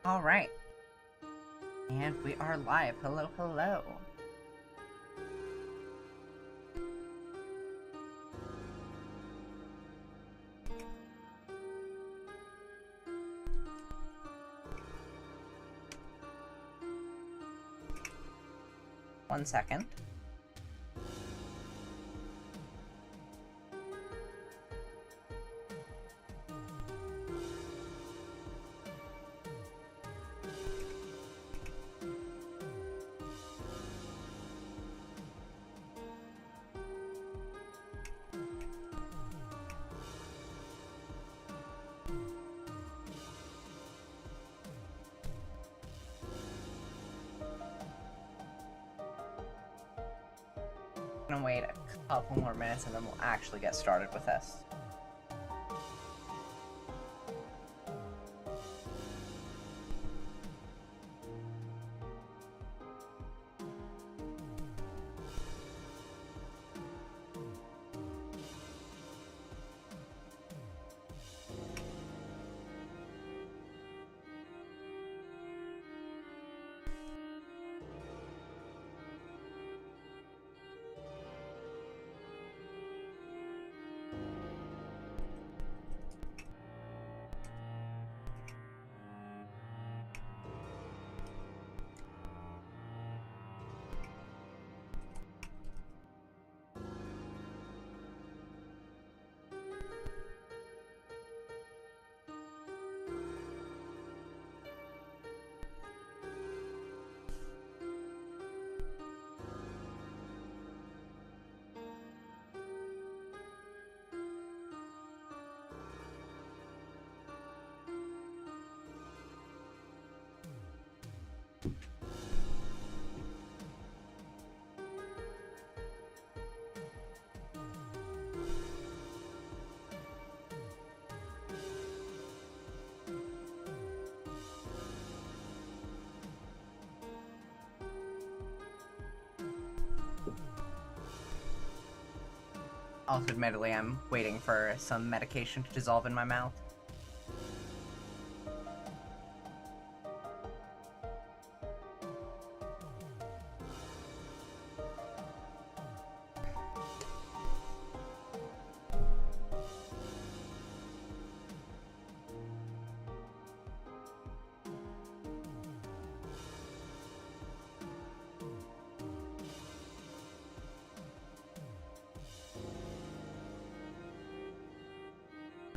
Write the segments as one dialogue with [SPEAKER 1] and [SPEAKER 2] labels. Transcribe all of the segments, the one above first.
[SPEAKER 1] Alright. And we are live. Hello, hello. One second. I'm gonna wait a couple more minutes and then we'll actually get started with this. Also, admittedly, I'm waiting for some medication to dissolve in my mouth.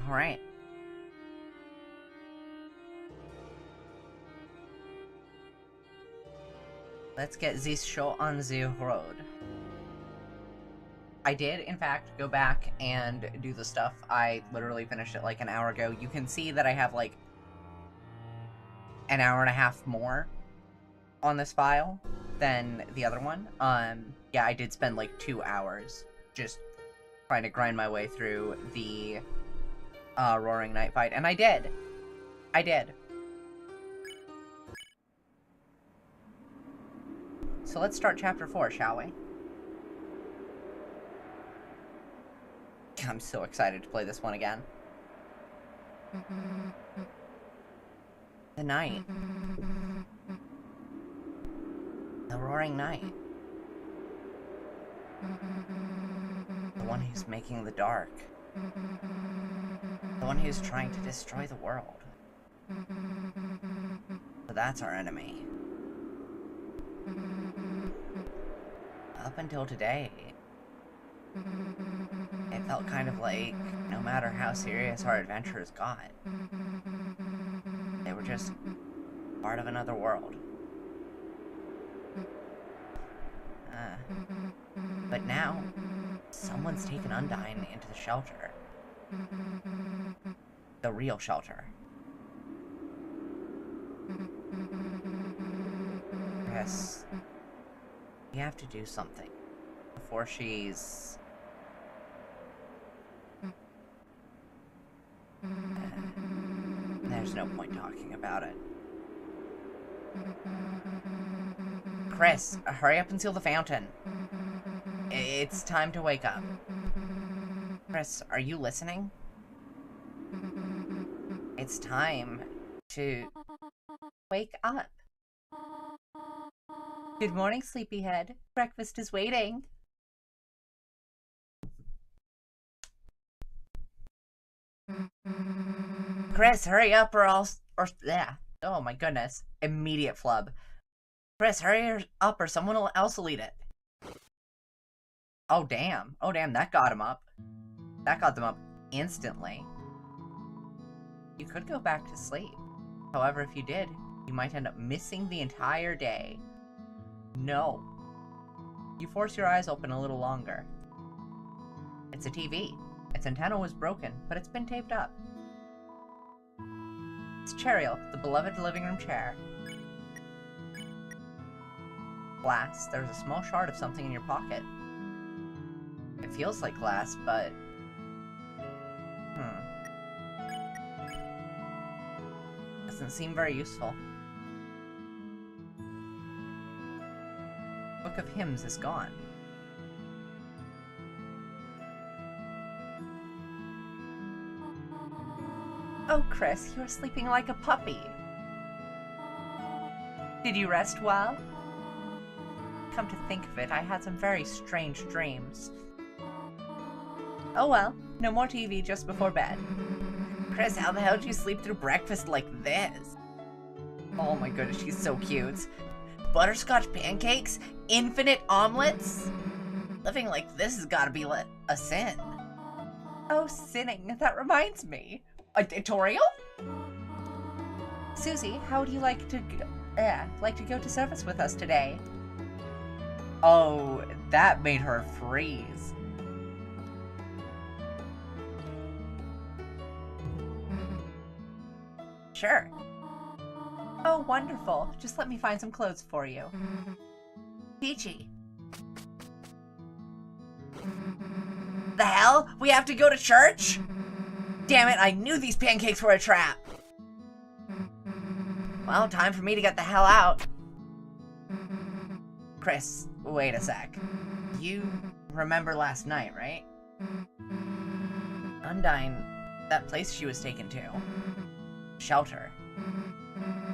[SPEAKER 1] Alright. Let's get this show on the road. I did, in fact, go back and do the stuff. I literally finished it like an hour ago. You can see that I have like an hour and a half more on this file than the other one. Yeah, I did spend like 2 hours just trying to grind my way through the Roaring Night fight, and I did. I did. So let's start chapter 4, shall we? I'm so excited to play this one again. The night. The Roaring Night. The one who's making the dark. The one who's trying to destroy the world. So that's our enemy. Up until today, it felt kind of like no matter how serious our adventures got, they were just part of another world. But now, someone's taken Undyne into the shelter. The real shelter. Chris, we have to do something before she's... there's no point talking about it. Chris, hurry up and seal the fountain. It's time to wake up. Chris, are you listening? It's time to Wake up. Good morning, sleepyhead. Breakfast is waiting. Chris, hurry up yeah. Oh my goodness. Immediate flub. Chris, hurry up or someone else will eat it. Oh damn. Oh damn, that got him up. That got them up instantly. You could go back to sleep. However, if you did, you might end up missing the entire day. No. You force your eyes open a little longer. It's a TV. Its antenna was broken, but it's been taped up. It's Cheryl, the beloved living room chair. Glass. There's a small shard of something in your pocket. It feels like glass, but... doesn't seem very useful. Book of Hymns is gone. Oh, Chris, you're sleeping like a puppy. Did you rest well? Come to think of it, I had some very strange dreams. Oh well, no more TV just before bed. Chris, how the hell did you sleep through breakfast like this? Oh my goodness, she's so cute. Butterscotch pancakes? Infinite omelets? Living like this has gotta be a sin. Oh, sinning. That reminds me. A tutorial? Susie, how would you like to go to service with us today? Oh, that made her freeze. Sure. Oh, wonderful. Just let me find some clothes for you. Peachy. The hell? We have to go to church? Damn it, I knew these pancakes were a trap. Well, time for me to get the hell out. Chris, wait a sec. You remember last night, right? Undyne, that place she was taken to. Shelter.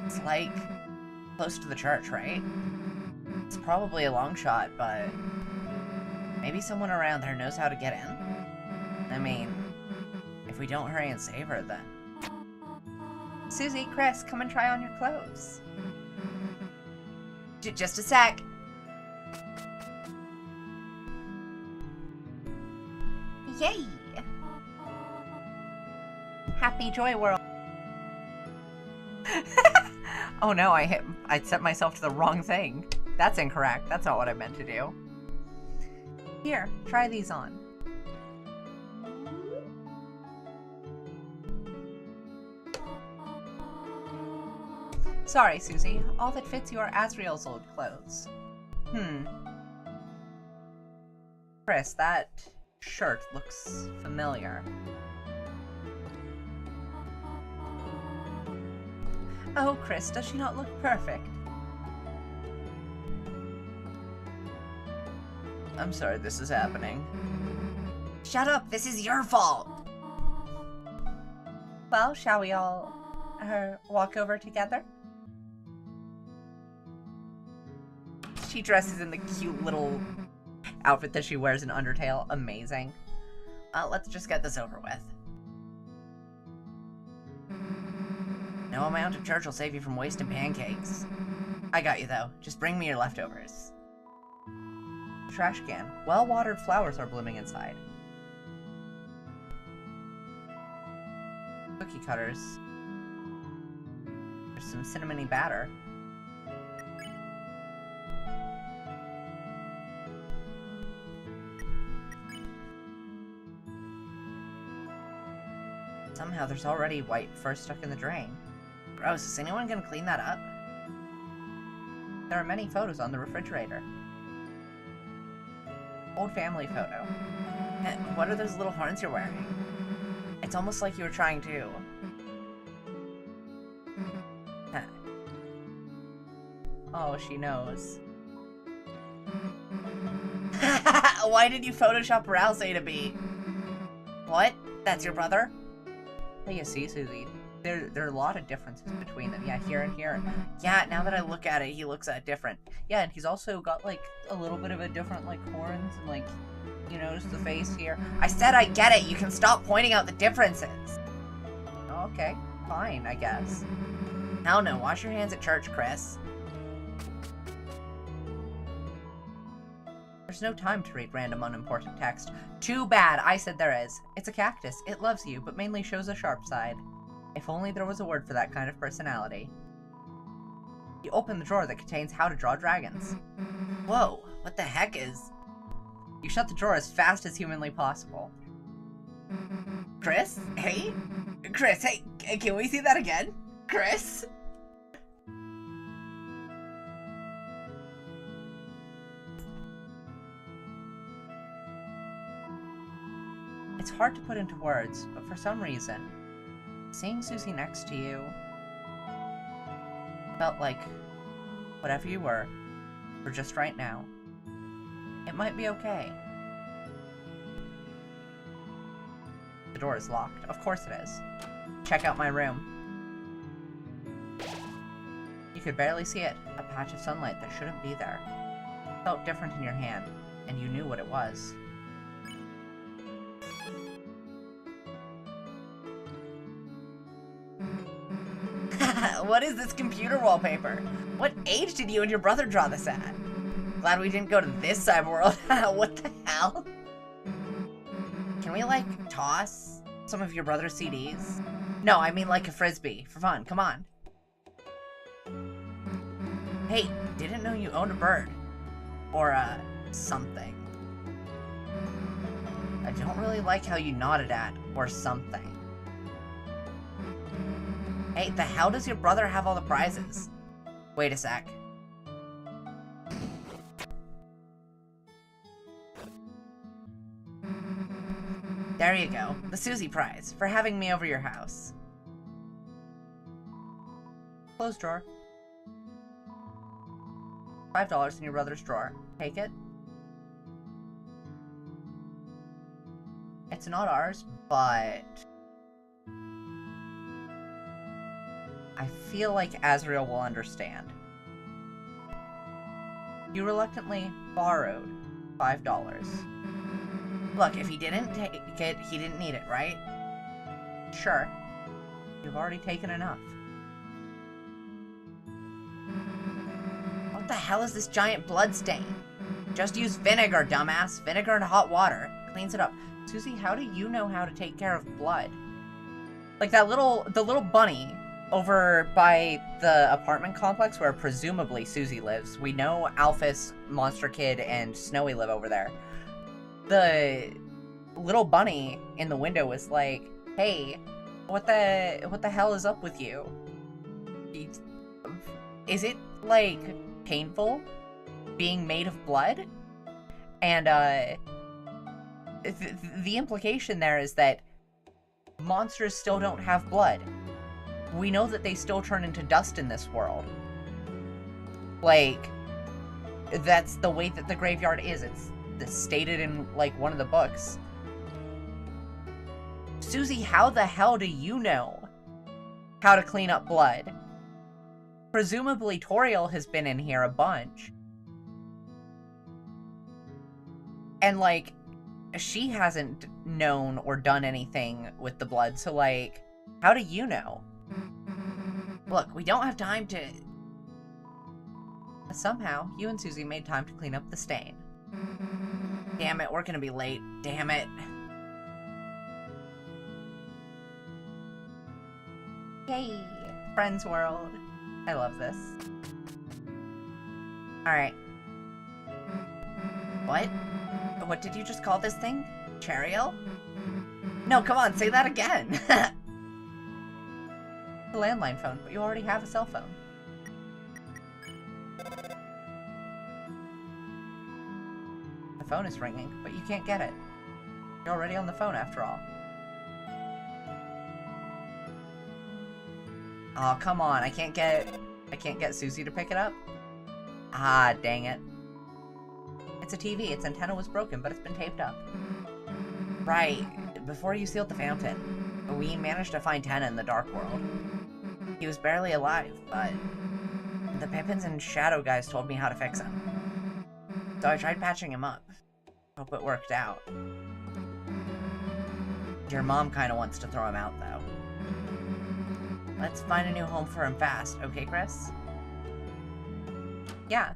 [SPEAKER 1] It's like close to the church, right? It's probably a long shot, but maybe someone around there knows how to get in. I mean, if we don't hurry and save her, then... Susie, Chris, come and try on your clothes. Just a sec. Yay! Happy Joy World. Oh no, I set myself to the wrong thing. That's incorrect. That's not what I meant to do. Here, try these on. Sorry, Susie. All that fits you are Asriel's old clothes. Chris, that shirt looks familiar. Oh, Chris, does she not look perfect? I'm sorry this is happening. Shut up! This is your fault! Well, shall we all walk over together? She dresses in the cute little outfit that she wears in Undertale. Amazing. Let's just get this over with. No amount of church will save you from wasting pancakes. I got you, though. Just bring me your leftovers. Trash can. Well-watered flowers are blooming inside. Cookie cutters. There's some cinnamony batter. Somehow there's already white fur stuck in the drain. Gross, is anyone gonna clean that up? There are many photos on the refrigerator. Old family photo. What are those little horns you're wearing? It's almost like you were trying to... Oh, she knows. Why did you Photoshop Ralph's A to B? What? That's your brother? Hey, you see, Susie. There are a lot of differences between them. Yeah, here and here. Yeah, now that I look at it, he looks different. Yeah, and he's also got, like, a little bit of a different, like, horns and, like, you notice the face here. I said I get it! You can stop pointing out the differences! Okay, fine, I guess. Hell no, wash your hands at church, Chris. There's no time to read random unimportant text. Too bad, I said there is. It's a cactus. It loves you, but mainly shows a sharp side. If only there was a word for that kind of personality. You open the drawer that contains how to draw dragons. Whoa, what the heck is... You shut the drawer as fast as humanly possible. Chris? Hey? Chris, hey, can we see that again? Chris? It's hard to put into words, but for some reason, seeing Susie next to you felt like whatever you were, for just right now, it might be okay. The door is locked. Of course it is. Check out my room. You could barely see it, a patch of sunlight that shouldn't be there. It felt different in your hand, and you knew what it was. What is this computer wallpaper? What age did you and your brother draw this at? Glad we didn't go to this cyber world. What the hell? Can we, like, toss some of your brother's CDs? No, I mean like a frisbee. For fun. Come on. Hey, didn't know you owned a bird. Or, something. I don't really like how you nodded at, or something. Hey, the hell does your brother have all the prizes? Wait a sec. There you go. The Susie prize, for having me over your house. Close drawer. $5 in your brother's drawer. Take it. It's not ours, but... I feel like Azrael will understand. You reluctantly borrowed $5. Look, if he didn't take it, he didn't need it, right? Sure. You've already taken enough. What the hell is this giant blood stain? Just use vinegar, dumbass. Vinegar and hot water. Cleans it up. Susie, how do you know how to take care of blood? Like the little bunny over by the apartment complex where presumably Susie lives. We know Alphys, Monster Kid, and Snowy live over there. The little bunny in the window was like, hey, what the hell is up with you? Is it, like, painful being made of blood? And, the implication there is that monsters still don't have blood. We know that they still turn into dust in this world. Like, that's the way that the graveyard is. It's stated in, like, one of the books. Susie, how the hell do you know how to clean up blood? Presumably Toriel has been in here a bunch. And, like, she hasn't known or done anything with the blood, so, like, how do you know? Look, we don't have time to... Somehow, you and Susie made time to clean up the stain. Damn it, we're gonna be late. Damn it. Yay! Friends World. I love this. Alright. What? What did you just call this thing? Chariel? No, come on, say that again! A landline phone, but you already have a cell phone. The phone is ringing, but you can't get it. You're already on the phone after all. Oh, come on, I can't get Susie to pick it up? Ah, dang it. It's a TV, its antenna was broken, but it's been taped up. Right, before you sealed the fountain. We managed to find Tenna in the Dark World. He was barely alive, but the Pippins and Shadow guys told me how to fix him. So I tried patching him up. Hope it worked out. Your mom kinda wants to throw him out, though. Let's find a new home for him fast, okay, Chris? Yeah.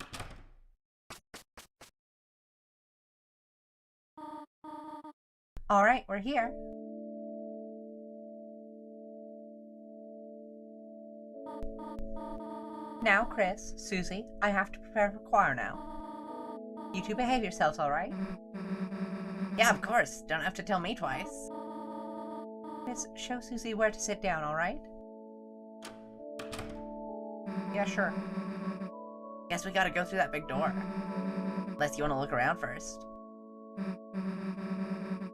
[SPEAKER 1] Alright, we're here. Now, Chris, Susie, I have to prepare for choir now. You two behave yourselves, alright? Yeah, of course. Don't have to tell me twice. Chris, show Susie where to sit down, alright? Yeah, sure. Guess we gotta go through that big door. Unless you want to look around first.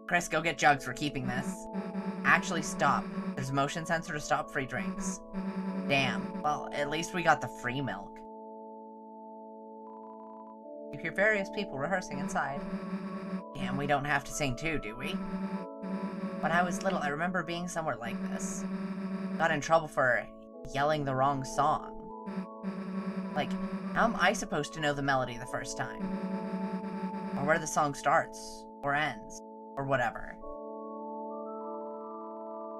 [SPEAKER 1] Chris, go get jugs. We're keeping this. Actually, stop. There's a motion sensor to stop free drinks. Damn. Well, at least we got the free milk. You hear various people rehearsing inside. Damn, we don't have to sing too, do we? When I was little, I remember being somewhere like this. Got in trouble for yelling the wrong song. Like, how am I supposed to know the melody the first time? Or where the song starts, or ends, or whatever.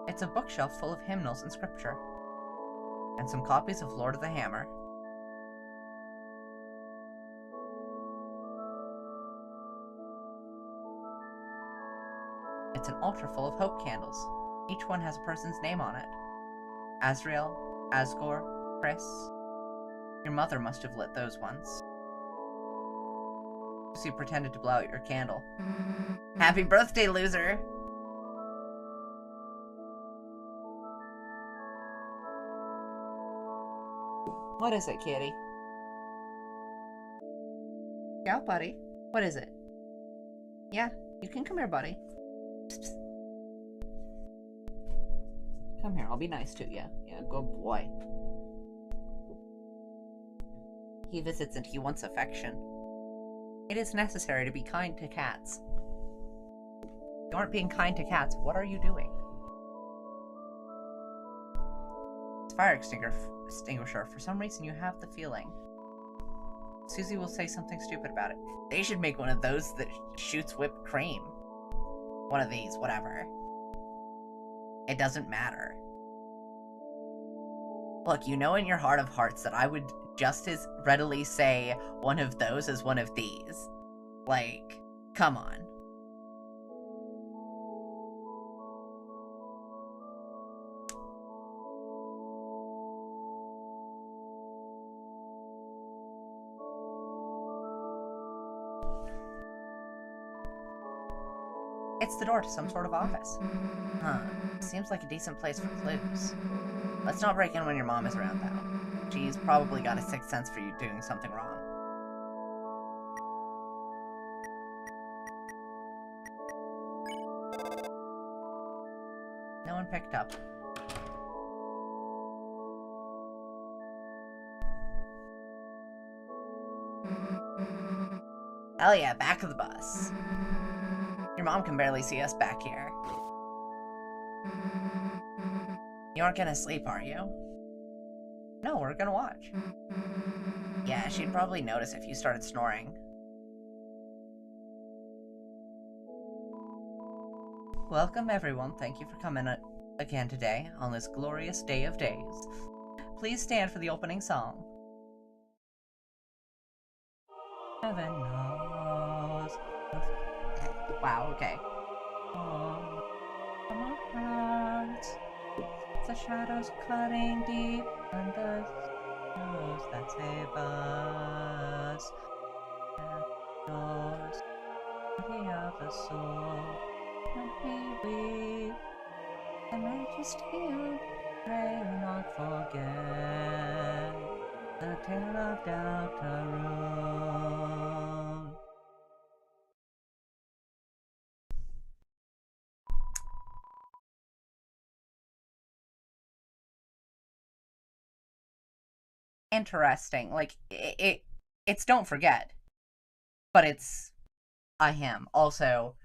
[SPEAKER 1] It's a bookshelf full of hymnals and scripture. And some copies of Lord of the Hammer. It's an altar full of hope candles. Each one has a person's name on it. Azrael, Asgore, Chris. Your mother must have lit those ones. Lucy pretended to blow out your candle. Happy birthday, loser! What is it, kitty? Yeah, buddy. What is it? Yeah, you can come here, buddy. Psst, psst. Come here, I'll be nice to you. Yeah, good boy. He visits and he wants affection. It is necessary to be kind to cats. You aren't being kind to cats. What are you doing? It's fire extinguisher. For some reason, you have the feeling. Susie will say something stupid about it. They should make one of those that shoots whipped cream. One of these, whatever. It doesn't matter. Look, you know in your heart of hearts that I would just as readily say one of those as one of these. Like, come on. It's the door to some sort of office. Huh. Seems like a decent place for clues. Let's not break in when your mom is around, though. She's probably got a sixth sense for you doing something wrong. No one picked up. Hell yeah, back of the bus. Your mom can barely see us back here. You aren't gonna sleep, are you? No, we're gonna watch. Yeah, she'd probably notice if you started snoring. Welcome, everyone. Thank you for coming again today on this glorious day of days. Please stand for the opening song. Heaven knows. Wow, okay. Oh, from our hearts, the shadows cutting deep under those that save us. And yours, the other soul, and we weep, and majesty you pray not forget the tale of Deltarune. Interesting. Like, it's Don't Forget, but it's a hymn. Also,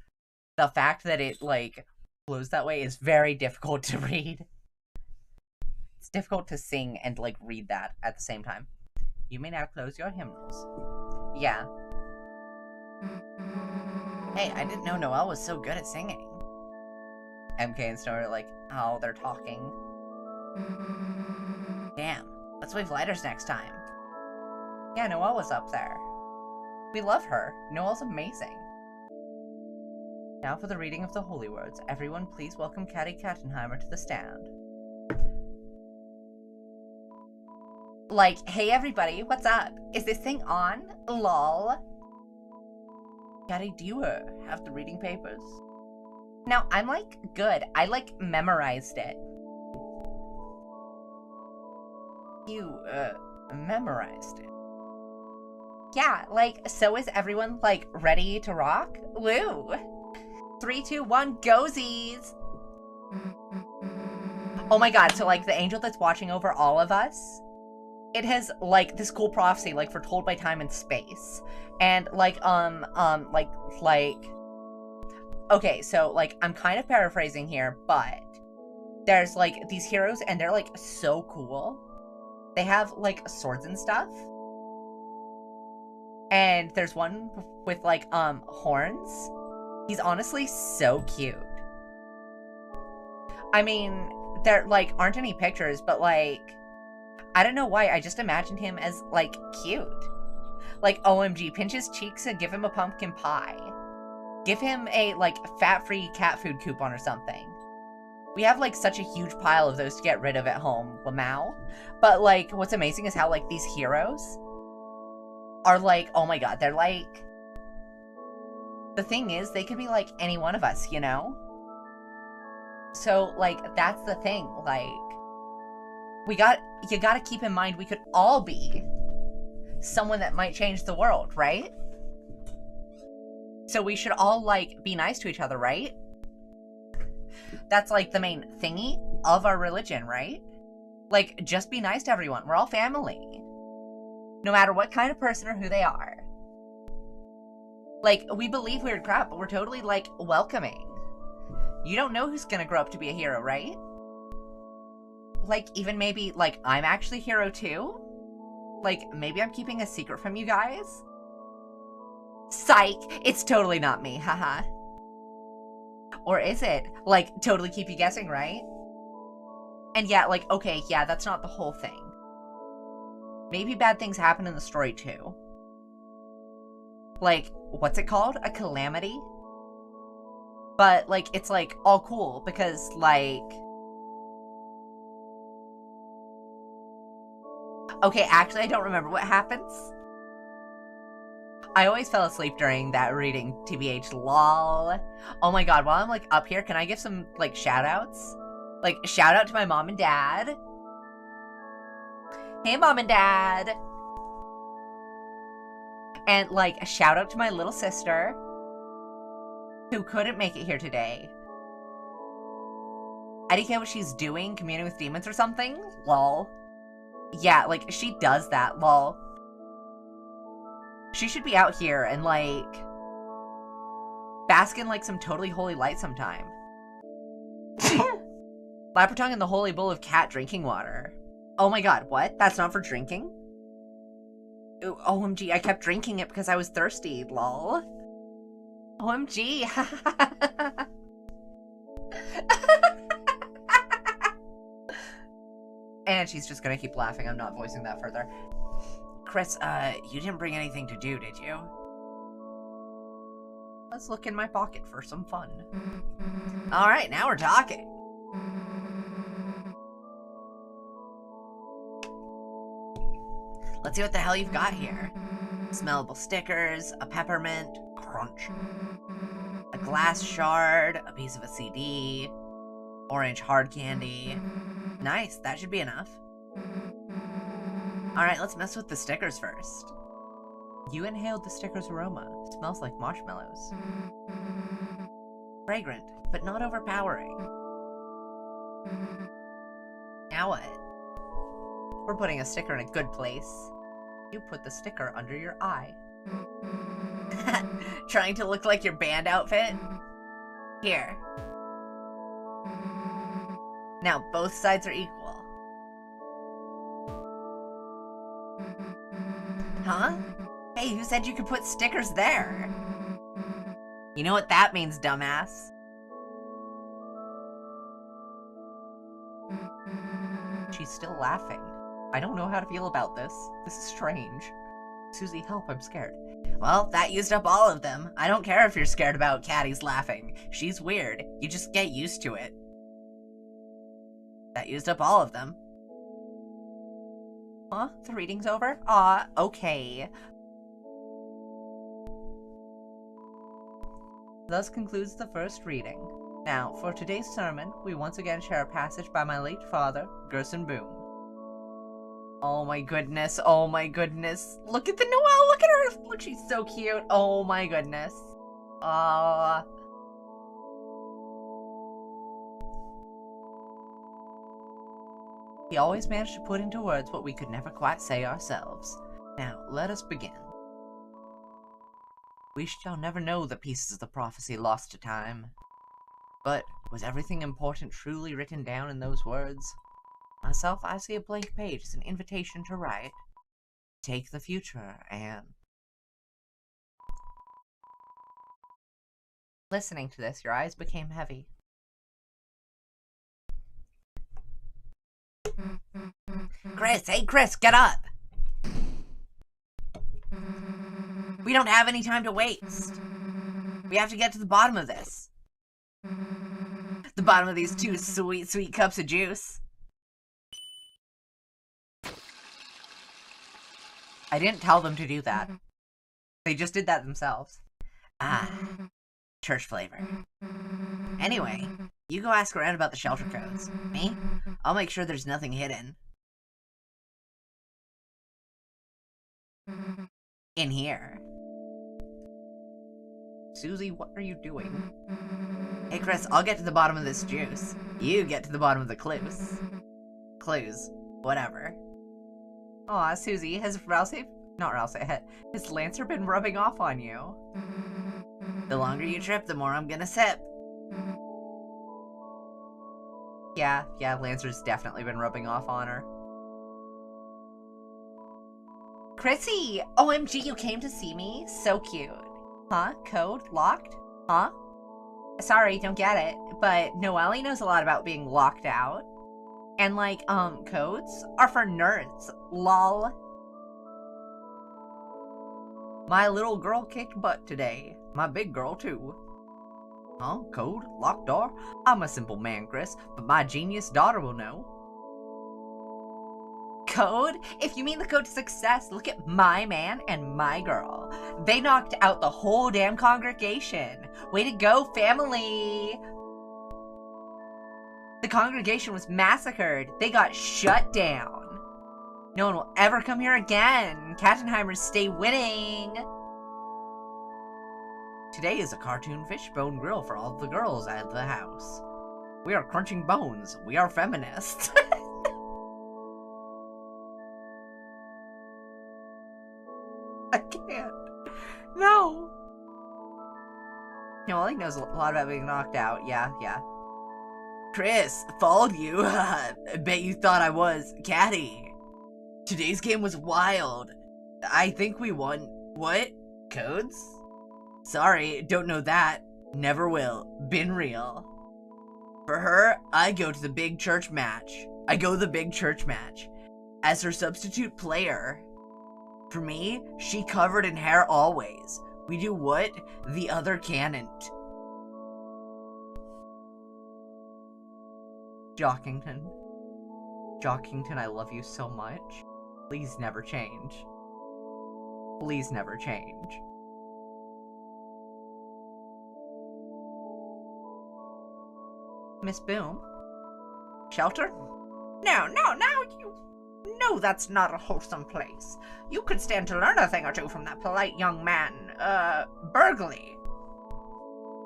[SPEAKER 1] the fact that it, like, closed that way is very difficult to read. It's difficult to sing and, like, read that at the same time. You may now close your hymnals. Yeah. Hey, I didn't know Noelle was so good at singing. MK and Snow are like, oh, they're talking. Damn. Let's wave lighters next time. Yeah, Noelle was up there. We love her. Noelle's amazing. Now for the reading of the holy words. Everyone please welcome Caddy Kattenheimer to the stand. Like, hey everybody, what's up? Is this thing on? Lol. Caddy, do you have the reading papers? No, I'm like, good. I like memorized it. You, memorized it? Yeah, like, so is everyone, like, ready to rock? Woo! 3, 2, 1, gozies! Oh my god, so, like, the angel that's watching over all of us, it has, like, this cool prophecy, like, foretold by time and space. And, like, okay, so, like, I'm kind of paraphrasing here, but there's, like, these heroes, and they're, like, so cool. They have, like, swords and stuff. And there's one with, like, horns. He's honestly so cute. I mean, there, like, aren't any pictures, but, like, I don't know why, I just imagined him as, like, cute. Like, OMG, pinch his cheeks and give him a pumpkin pie. Give him a, like, fat-free cat food coupon or something. We have, like, such a huge pile of those to get rid of at home, Lamau. But, like, what's amazing is how, like, these heroes are, like, oh my god, they're, like... The thing is, they could be, like, any one of us, you know? So, like, that's the thing, like... you gotta keep in mind we could all be someone that might change the world, right? So we should all, like, be nice to each other, right? That's, like, the main thingy of our religion, right? Like, just be nice to everyone. We're all family. No matter what kind of person or who they are. Like, we believe weird crap, but we're totally, like, welcoming. You don't know who's gonna grow up to be a hero, right? Like, even maybe, like, I'm actually a hero too? Like, maybe I'm keeping a secret from you guys? Psych! It's totally not me, haha. Or is it? Like, totally keep you guessing, right? And yeah, like, okay, yeah, that's not the whole thing. Maybe bad things happen in the story too. Like, what's it called? A calamity? But, like, it's, like, all cool because, like... Okay, actually, I don't remember what happens. I always fell asleep during that reading, TBH, lol. Oh my god, while I'm, like, up here, can I give some, like, shout-outs? Like, shout-out to my mom and dad. Hey, Mom and Dad! And, like, a shout-out to my little sister, who couldn't make it here today. I don't care what she's doing, communing with demons or something? Lol. Yeah, like, she does that, lol. She should be out here and, like, bask in, like, some totally holy light sometime. Lapertongue in the holy bowl of cat drinking water. Oh my god, what? That's not for drinking? Ooh, OMG, I kept drinking it because I was thirsty, lol. OMG. And she's just gonna keep laughing. I'm not voicing that further. Chris, you didn't bring anything to do, did you? Let's look in my pocket for some fun. Alright, now we're talking. Let's see what the hell you've got here. Smellable stickers, a peppermint, crunch. A glass shard, a piece of a CD, orange hard candy. Nice, that should be enough. Alright, let's mess with the stickers first. You inhaled the sticker's aroma. Smells like marshmallows. Fragrant, but not overpowering. Now what? We're putting a sticker in a good place. You put the sticker under your eye. Trying to look like your band outfit? Here. Now both sides are equal. Huh? Hey, who said you could put stickers there? You know what that means, dumbass. She's still laughing. I don't know how to feel about this. This is strange. Susie, help, I'm scared. Well, that used up all of them. I don't care if you're scared about Caddy's laughing. She's weird. You just get used to it. That used up all of them. Huh? The reading's over? Aw, okay. Thus concludes the first reading. Now, for today's sermon, we once again share a passage by my late father, Gerson Boom. Oh my goodness, oh my goodness. Look at the Noelle, look at her! Look, she's so cute. Oh my goodness. He always managed to put into words what we could never quite say ourselves. Now, let us begin. We shall never know the pieces of the prophecy lost to time. But was everything important truly written down in those words? Myself, I see a blank page as an invitation to write. Take the future and... Listening to this, your eyes became heavy. Chris, hey Chris, get up! We don't have any time to waste. We have to get to the bottom of this. The bottom of these two sweet, sweet cups of juice. I didn't tell them to do that. They just did that themselves. Ah, church flavor. Anyway, you go ask around about the shelter codes. Me? I'll make sure there's nothing hidden. In here. Susie, what are you doing? Hey Chris, I'll get to the bottom of this juice. You get to the bottom of the clues. Clues. Whatever. Aw, Susie, has has Lancer been rubbing off on you? The longer you trip, the more I'm gonna sip. Yeah, Lancer's definitely been rubbing off on her. Chrissy! OMG, you came to see me? So cute. Huh? Code? Locked? Huh? Sorry, don't get it, but Noelle knows a lot about being locked out. And like, codes are for nerds. Lol. My little girl kicked butt today. My big girl too. Huh? Code? Locked door? I'm a simple man, Chris, but my genius daughter will know. Code? If you mean the code to success, look at my man and my girl. They knocked out the whole damn congregation. Way to go, family! The congregation was massacred. They got shut down. No one will ever come here again. Katzenheimers stay winning. Today is a cartoon fishbone grill for all the girls at the house. We are crunching bones. We are feminists. I can't. No. Noelle knows a lot about being knocked out. Yeah. Chris, followed you. I bet you thought I was Caddy. Today's game was wild. I think we won. What? Codes? Sorry, don't know that. Never will. Been real. For her, I go to the big church match. As her substitute player. For me, she covered in hair always. We do what the other can't. Jockington, I love you so much. Please never change. Please never change. Miss Boom? Shelter? No, you... No, that's not a wholesome place. You could stand to learn a thing or two from that polite young man, Burgley.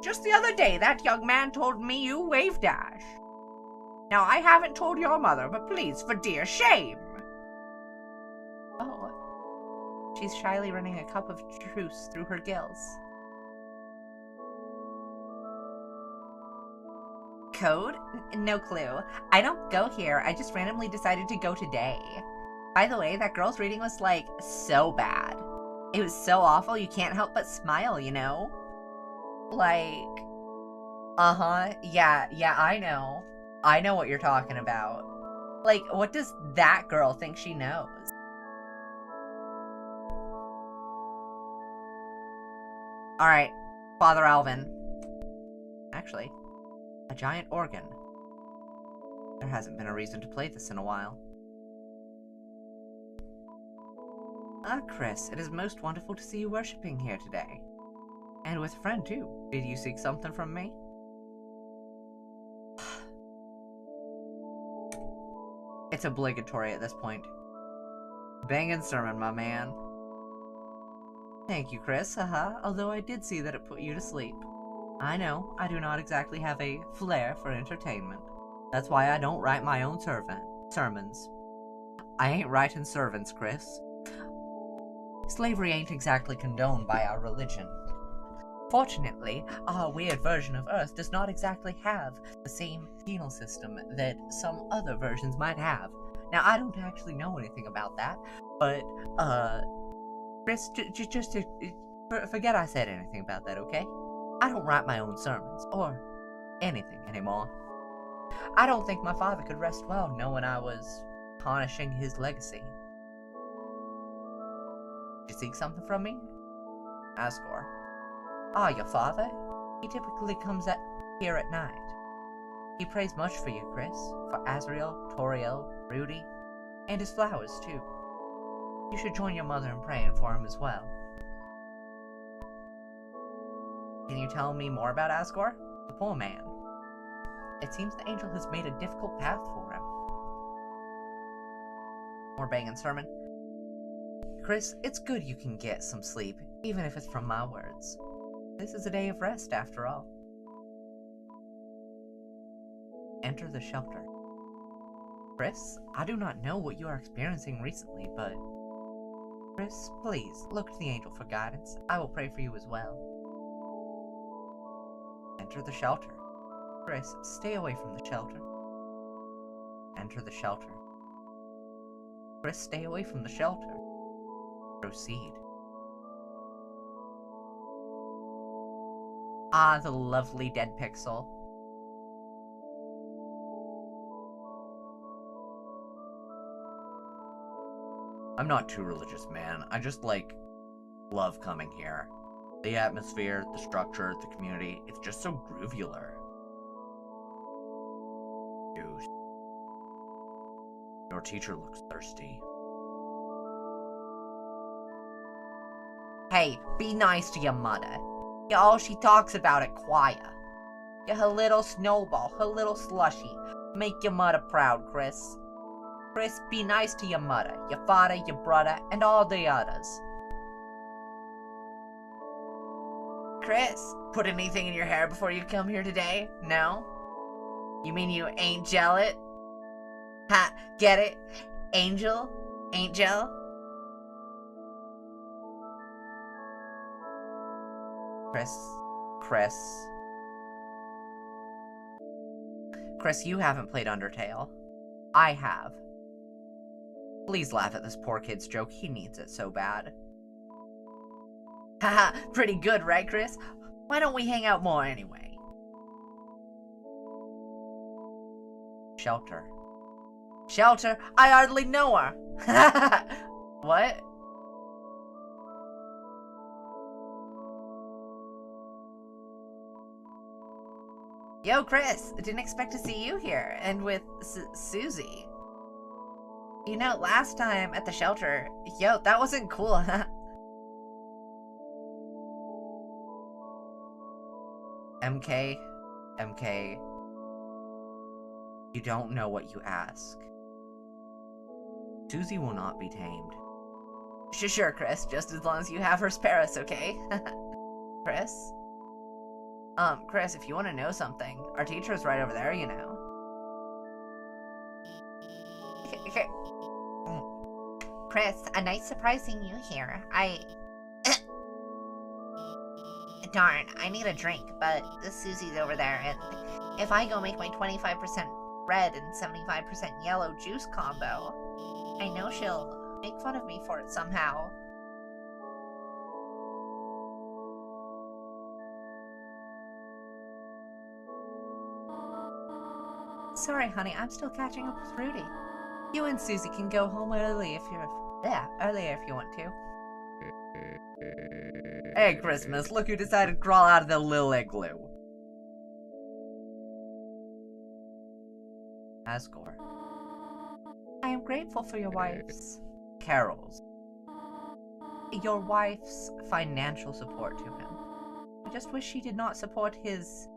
[SPEAKER 1] Just the other day, that young man told me you wave dash. Now, I haven't told your mother, but please, for dear shame. Oh. She's shyly running a cup of truce through her gills. code? No clue. I don't go here. I just randomly decided to go today. By the way, that girl's reading was, like, so bad. It was so awful you can't help but smile, you know? Like, yeah, I know. I know what you're talking about. Like, what does that girl think she knows? Alright, Father Alvin. Actually, a giant organ. There hasn't been a reason to play this in a while. Ah, Chris, it is most wonderful to see you worshipping here today. And with a friend, too. Did you seek something from me? It's obligatory at this point. Bangin' sermon, my man. Thank you, Chris, haha, although I did see that it put you to sleep. I know, I do not exactly have a flair for entertainment. That's why I don't write my own sermons. I ain't writing servants, Chris. Slavery ain't exactly condoned by our religion. Fortunately, our weird version of Earth does not exactly have the same penal system that some other versions might have. Now, I don't actually know anything about that, but, Chris, just forget I said anything about that, okay? I don't write my own sermons, or anything anymore. I don't think my father could rest well knowing I was tarnishing his legacy. Did you seek something from me? Asgore. Ah, your father? He typically comes here at night. He prays much for you, Chris. For Azrael, Toriel, Rudy, and his flowers, too. You should join your mother in praying for him as well. Can you tell me more about Asgore? The poor man. It seems the angel has made a difficult path for him. More banging sermon. Chris, it's good you can get some sleep, even if it's from my words. This is a day of rest, after all. Enter the shelter. Chris, I do not know what you are experiencing recently, but... Chris, please, look to the angel for guidance. I will pray for you as well. Enter the shelter. Chris, stay away from the shelter. Enter the shelter. Chris, stay away from the shelter. Proceed. Ah, the lovely dead pixel. I'm not too religious, man. I just, love coming here. The atmosphere, the structure, the community, it's just so groovular. Dude. Your teacher looks thirsty. Hey, be nice to your mother. You're all she talks about at choir. You're her little snowball, her little slushy. Make your mother proud, Chris. Chris, be nice to your mother, your father, your brother, and all the others. Chris, put anything in your hair before you come here today? No? You mean you ain't gel it? Ha, get it? Angel? Ain't gel? Chris, you haven't played Undertale. I have. Please laugh at this poor kid's joke. He needs it so bad. Haha, pretty good, right, Chris? Why don't we hang out more anyway? Shelter. Shelter? I hardly know her. What? Yo, Chris, I didn't expect to see you here, and with Susie. You know, last time at the shelter, yo, that wasn't cool, huh? MK, you don't know what you ask. Susie will not be tamed. Sure, Chris, just as long as you have her spare us, okay? Chris? Chris, if you want to know something, our teacher is right over there, you know. Okay. Chris, a nice surprise seeing you here. Darn, I need a drink, but Susie's over there, and
[SPEAKER 2] If I go make my 25% red and 75% yellow juice combo, I know she'll make fun of me for it somehow. Sorry, honey, I'm still catching up with Rudy. You and Susie can go home earlier if you want to.
[SPEAKER 1] Hey, Christmas, look who decided to crawl out of the little igloo. Asgore.
[SPEAKER 2] I am grateful for your wife's...
[SPEAKER 1] Carol's.
[SPEAKER 2] Your wife's financial support to him. I just wish she did not support his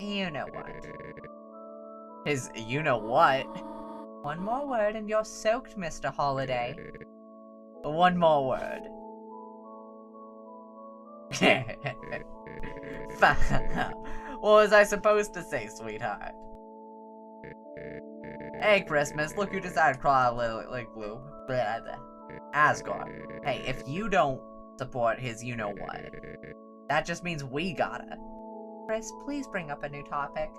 [SPEAKER 2] you-know-what.
[SPEAKER 1] His you-know-what?
[SPEAKER 2] One more word and you're soaked, Mr. Holiday.
[SPEAKER 1] One more word. What was I supposed to say, sweetheart? Hey, Christmas, look who decided to crawl out of the igloo. Asgore. Hey, if you don't support his you-know-what, that just means we gotta.
[SPEAKER 2] Chris, please bring up a new topic.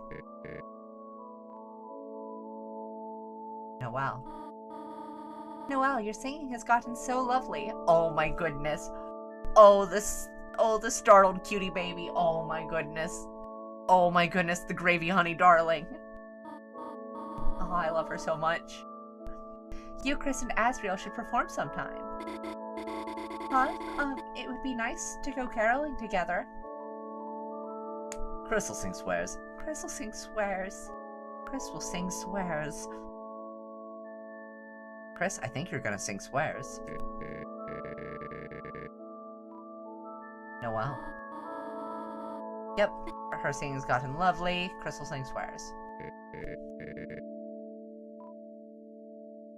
[SPEAKER 1] Noelle.
[SPEAKER 2] Noelle, your singing has gotten so lovely.
[SPEAKER 1] Oh my goodness. Oh, the startled cutie baby. Oh my goodness. Oh my goodness, the gravy honey darling.
[SPEAKER 2] Oh, I love her so much. You, Chris, and Asriel should perform sometime. Huh? It would be nice to go caroling together.
[SPEAKER 1] Chris will sing swears.
[SPEAKER 2] Chris will sing swears. Chris will sing swears.
[SPEAKER 1] Chris, I think you're gonna sing swears. Noelle. Yep, her singing's gotten lovely. Chris will sing swears.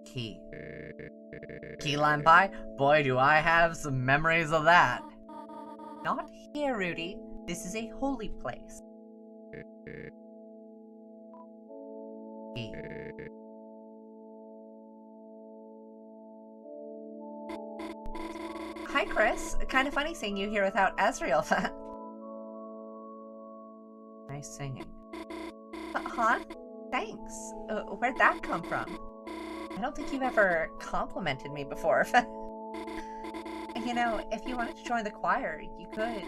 [SPEAKER 1] Key. Key lime pie? Boy, do I have some memories of that.
[SPEAKER 2] Not here, Rudy. This is a holy place.
[SPEAKER 1] Key.
[SPEAKER 2] Hi, Chris. Kind of funny seeing you here without Asriel.
[SPEAKER 1] Nice singing.
[SPEAKER 2] Huh? Thanks. Where'd that come from? I don't think you've ever complimented me before. You know, if you wanted to join the choir, you could.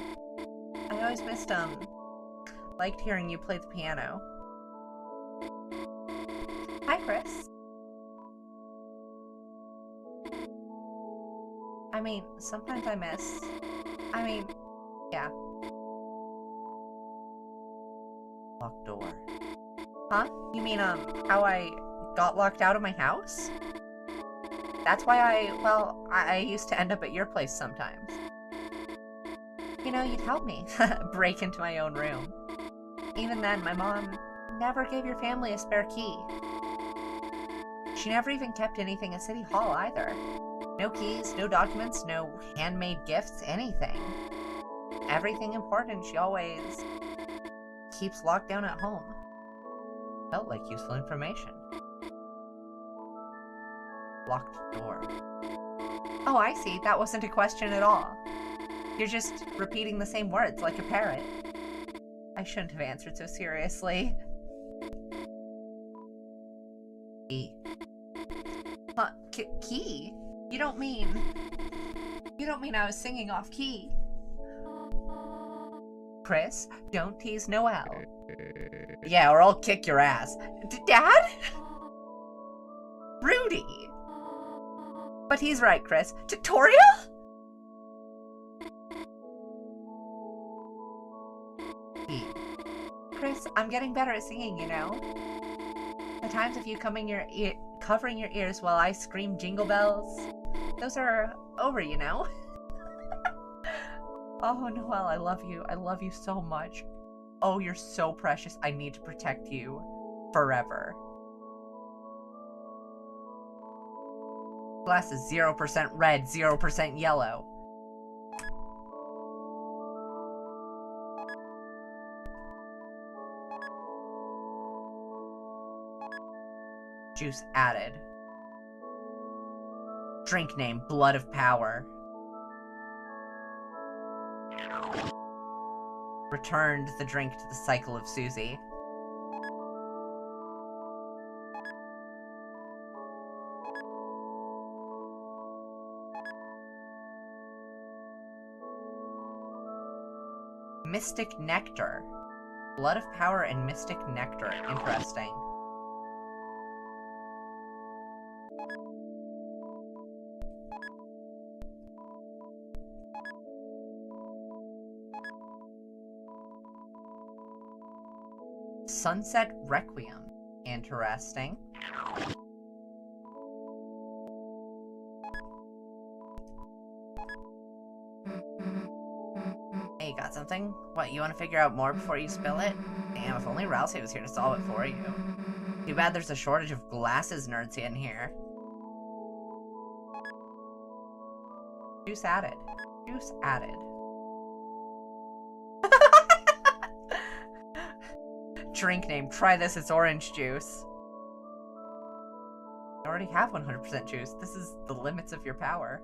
[SPEAKER 2] I always liked hearing you play the piano. Hi, Chris. I mean, sometimes I miss. Yeah.
[SPEAKER 1] Locked door.
[SPEAKER 2] Huh? You mean, how I got locked out of my house? That's why I used to end up at your place sometimes. You know, you'd help me break into my own room. Even then, my mom never gave your family a spare key. She never even kept anything at City Hall either. No keys, no documents, no handmade gifts, anything. Everything important she always keeps locked down at home. Felt like useful information. Locked door. Oh, I see. That wasn't a question at all. You're just repeating the same words like a parrot. I shouldn't have answered so seriously. Key. Huh? Key? You don't mean I was singing off key? Chris, don't tease Noelle.
[SPEAKER 1] Yeah, or I'll kick your ass.
[SPEAKER 2] Dad? Rudy! But he's right, Chris. Tutorial? Chris, I'm getting better at singing, you know. The times of you covering your ears while I scream jingle bells, those are over, you know. Oh, Noelle, I love you. I love you so much. Oh, you're so precious. I need to protect you forever.
[SPEAKER 1] Glass is 0% red, 0% yellow. Juice added. Drink name, Blood of Power. returned the drink to the cycle of Susie. Mystic Nectar. Blood of Power and Mystic Nectar. Interesting. Sunset Requiem. Interesting. Hey, you got something? What, you want to figure out more before you spill it? Damn, if only Rousey was here to solve it for you. Too bad there's a shortage of glasses nerds in here. Juice added. Juice added. Drink name. Try this, it's orange juice. You already have 100% juice. This is the limits of your power.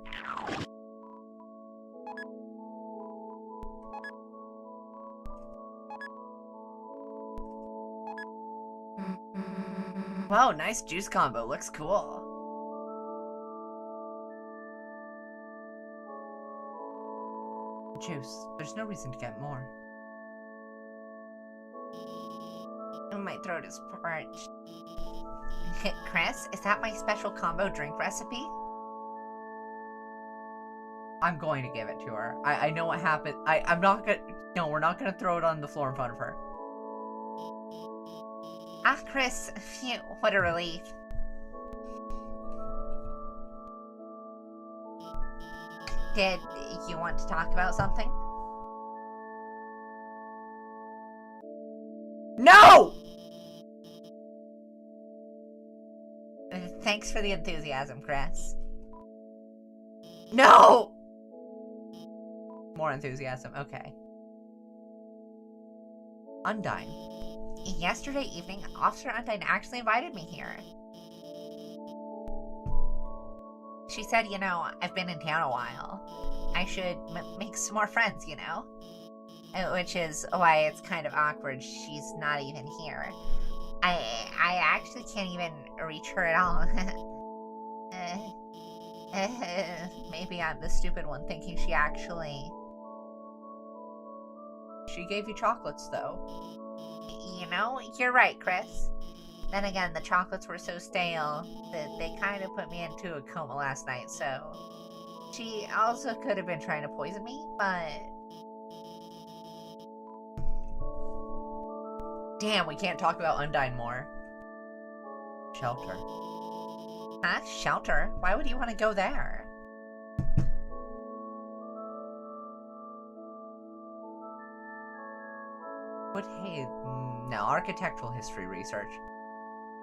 [SPEAKER 1] Wow, nice juice combo. Looks cool. Juice. There's no reason to get more. My throat is parched. Chris, is that my special combo drink recipe? I'm going to give it to her. I know what happened. I'm not gonna... No, we're not gonna throw it on the floor in front of her. Ah, Chris. Phew, what a relief. Did you want to talk about something? No! Thanks for the enthusiasm, Chris. No! More enthusiasm, okay. Undyne. Yesterday evening, Officer Undyne actually invited me here. She said, you know, I've been in town a while. I should make some more friends, you know? Which is why it's kind of awkward she's not even here. I actually can't even reach her at all. Maybe I'm the stupid one thinking she actually... She gave you chocolates, though. You know, you're right, Chris. Then again, the chocolates were so stale that they kind of put me into a coma last night, so... She also could have been trying to poison me, but... Damn, we can't talk about Undyne more. Shelter. Huh? Shelter? Why would you want to go there? But hey, no, architectural history research.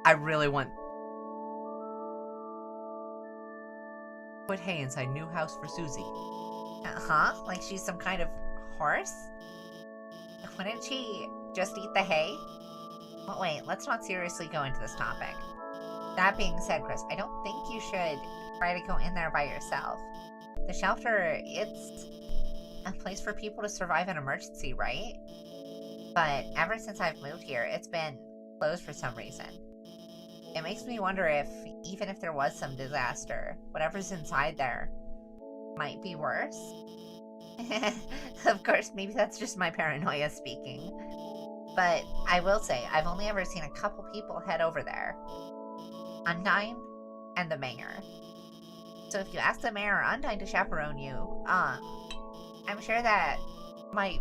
[SPEAKER 1] I really want... Put hay inside new house for Susie. Huh? Like she's some kind of horse? Wouldn't she just eat the hay? Well, wait, let's not seriously go into this topic. That being said, Chris, I don't think you should try to go in there by yourself. The shelter, it's a place for people to survive an emergency, right? But ever since I've moved here, it's been closed for some reason. It makes me wonder if, even if there was some disaster, whatever's inside there might be worse. Of course, maybe that's just my paranoia speaking. But I will say, I've only ever seen a couple people head over there. Undyne and the mayor. So if you ask the mayor or Undyne to chaperone you, I'm sure that might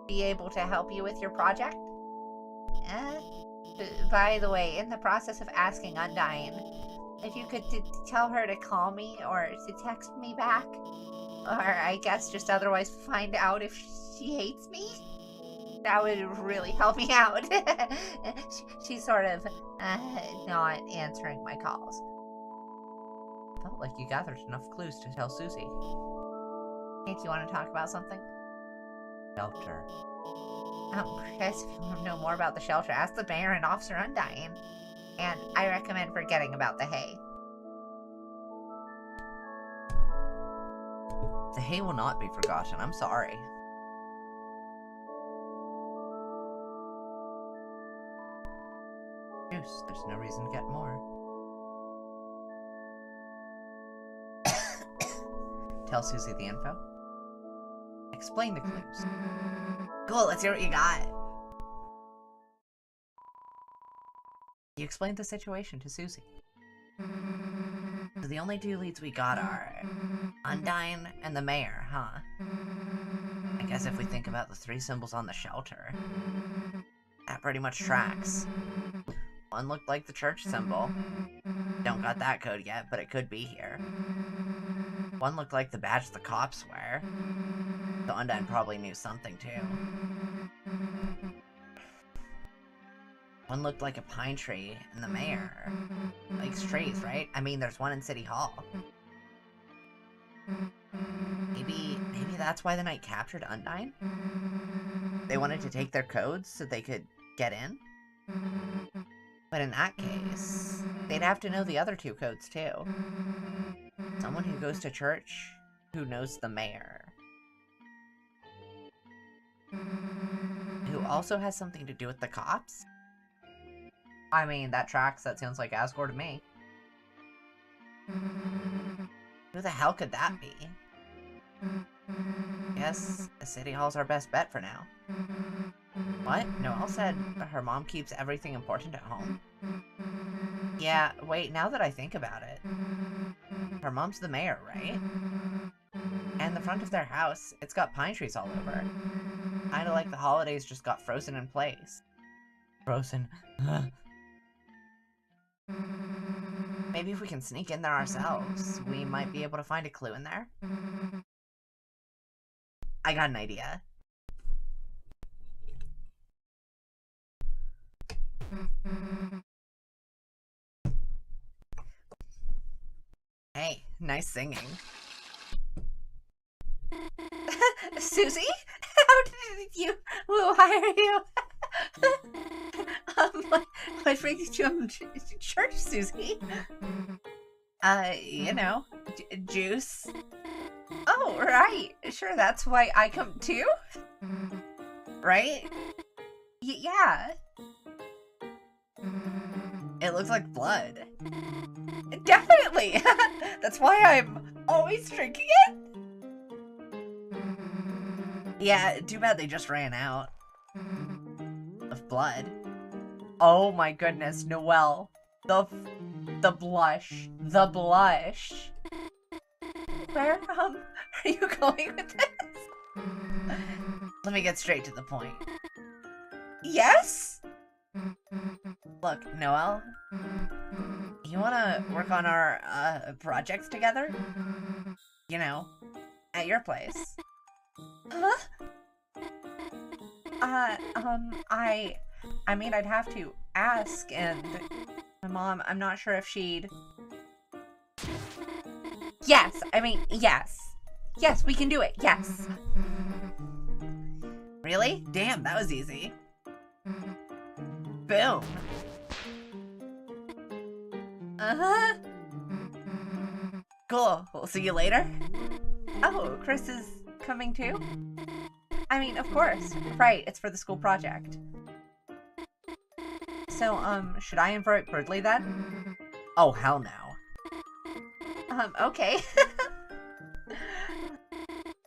[SPEAKER 1] be able to help you with your project. By the way, in the process of asking Undyne, if you could tell her to call me or to text me back, or I guess just otherwise find out if she hates me, that would really help me out. She's sort of not answering my calls. Felt like you gathered enough clues to tell Susie. Hey, do you want to talk about something? Shelter. Chris, if you want to know more about the shelter, ask the mayor and Officer Undyne. And I recommend forgetting about the hay. The hay will not be forgotten, I'm sorry. Juice, there's no reason to get more. Tell Susie the info. Explain the clues. Cool, let's hear what you got. You explained the situation to Susie. So the only two leads we got are Undyne and the mayor, huh? I guess if we think about the three symbols on the shelter, that pretty much tracks. One looked like the church symbol. Don't got that code yet, but it could be here. One looked like the badge the cops wear. So Undyne probably knew something too. One looked like a pine tree, and the mayor likes trees, right? I mean, there's one in City Hall. Maybe that's why the knight captured Undyne? They wanted to take their codes so they could get in? But in that case, they'd have to know the other two codes too. Someone who goes to church, who knows the mayor. Who also has something to do with the cops? I mean, that tracks. That sounds like Asgore to me. Who the hell could that be? Guess the City Hall's our best bet for now. What? Noelle said her mom keeps everything important at home? Yeah, wait, now that I think about it. Her mom's the mayor, right? And the front of their house, it's got pine trees all over. Kinda like the holidays just got frozen in place. Frozen. Maybe if we can sneak in there ourselves, we might be able to find a clue in there. I got an idea. Hey, nice singing. Susie? How did you... Why are you... what brings you to church, Susie? You know, juice. Oh, right. Sure, that's why I come too? Right? Yeah. It looks like blood. Definitely! That's why I'm always drinking it? Yeah, too bad they just ran out of blood. Oh my goodness, Noelle. The blush. The blush. Where, are you going with this? Let me get straight to the point. Yes? Look, Noelle, you wanna work on our, projects together? You know, at your place. Huh? I mean, I'd have to ask, and my mom, I'm not sure if she'd... Yes, I mean, yes. Yes, we can do it, yes. Really? Damn, that was easy. Boom. Uh-huh. Cool, we'll see you later. Oh, Chris is coming too? I mean, of course. Right, it's for the school project. So, should I invite Birdley then? Oh, hell no. Okay.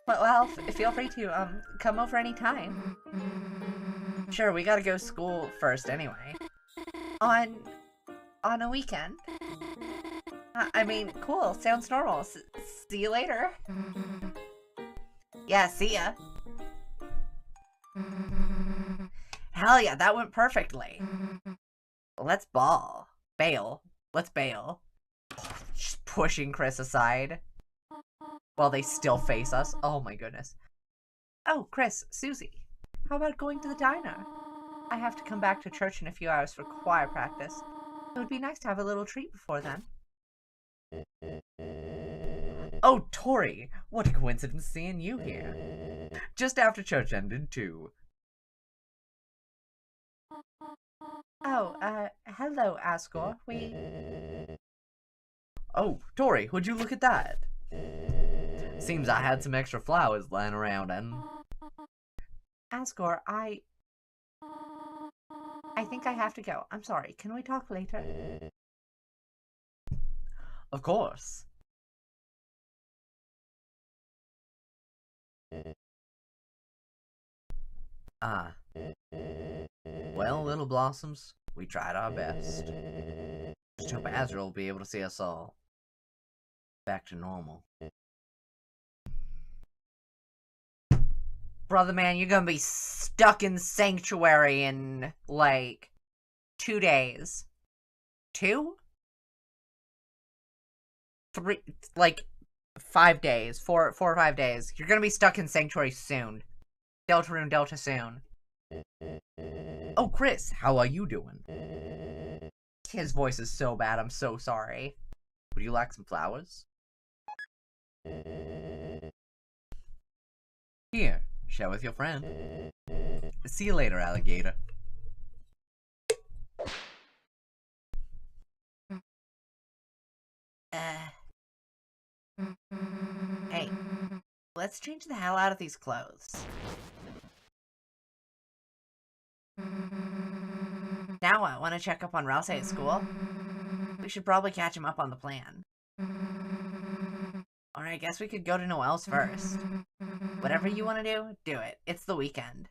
[SPEAKER 1] Well, feel free to, come over anytime. Sure, we gotta go to school first anyway. On a weekend? I mean, cool, sounds normal. See you later. Yeah, see ya. Hell yeah, that went perfectly. Let's ball. Bail. Let's bail. Just pushing Chris aside while they still face us. Oh my goodness. Oh, Chris, Susie, how about going to the diner? I have to come back to church in a few hours for choir practice. It would be nice to have a little treat before then. Oh, Tori, what a coincidence seeing you here. Just after church ended, too. Oh, hello, Asgore. Oh, Tori, would you look at that? Seems I had some extra flowers lying around, and... Asgore,
[SPEAKER 2] I think I have to go. I'm sorry. Can we talk later?
[SPEAKER 1] Of course. Ah. Well, little blossoms, we tried our best. Just hope Azrael will be able to see us all back to normal.
[SPEAKER 2] Brother man, you're gonna be stuck in Sanctuary in, like, 2 days. 2? 3, like, 5 days. 4 or 5 days. You're gonna be stuck in Sanctuary soon. Deltarune Delta soon.
[SPEAKER 1] Oh, Chris, how are you doing?
[SPEAKER 2] His voice is so bad, I'm so sorry.
[SPEAKER 1] Would you like some flowers? Here, share with your friend. See you later, alligator.
[SPEAKER 2] Hey, let's change the hell out of these clothes. Now what, want to check up on Rouse at school? We should probably catch him up on the plan. Or I guess we could go to Noelle's first. Whatever you want to do it. It's the weekend.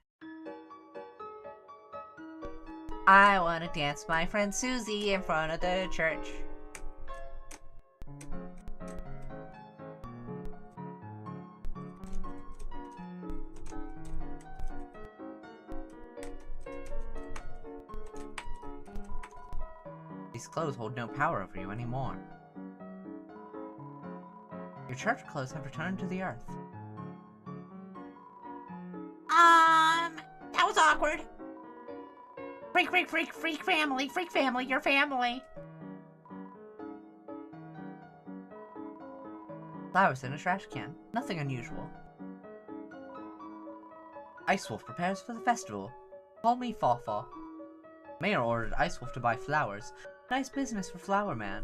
[SPEAKER 2] I want to dance my friend Susie in front of the church.
[SPEAKER 1] These clothes hold no power over you anymore. Your church clothes have returned to the earth.
[SPEAKER 2] That was awkward. Freak family, your family.
[SPEAKER 1] Flowers in a trash can. Nothing unusual. Ice Wolf prepares for the festival. Call me Fawfaw. Mayor ordered Ice Wolf to buy flowers. Nice business for Flower Man.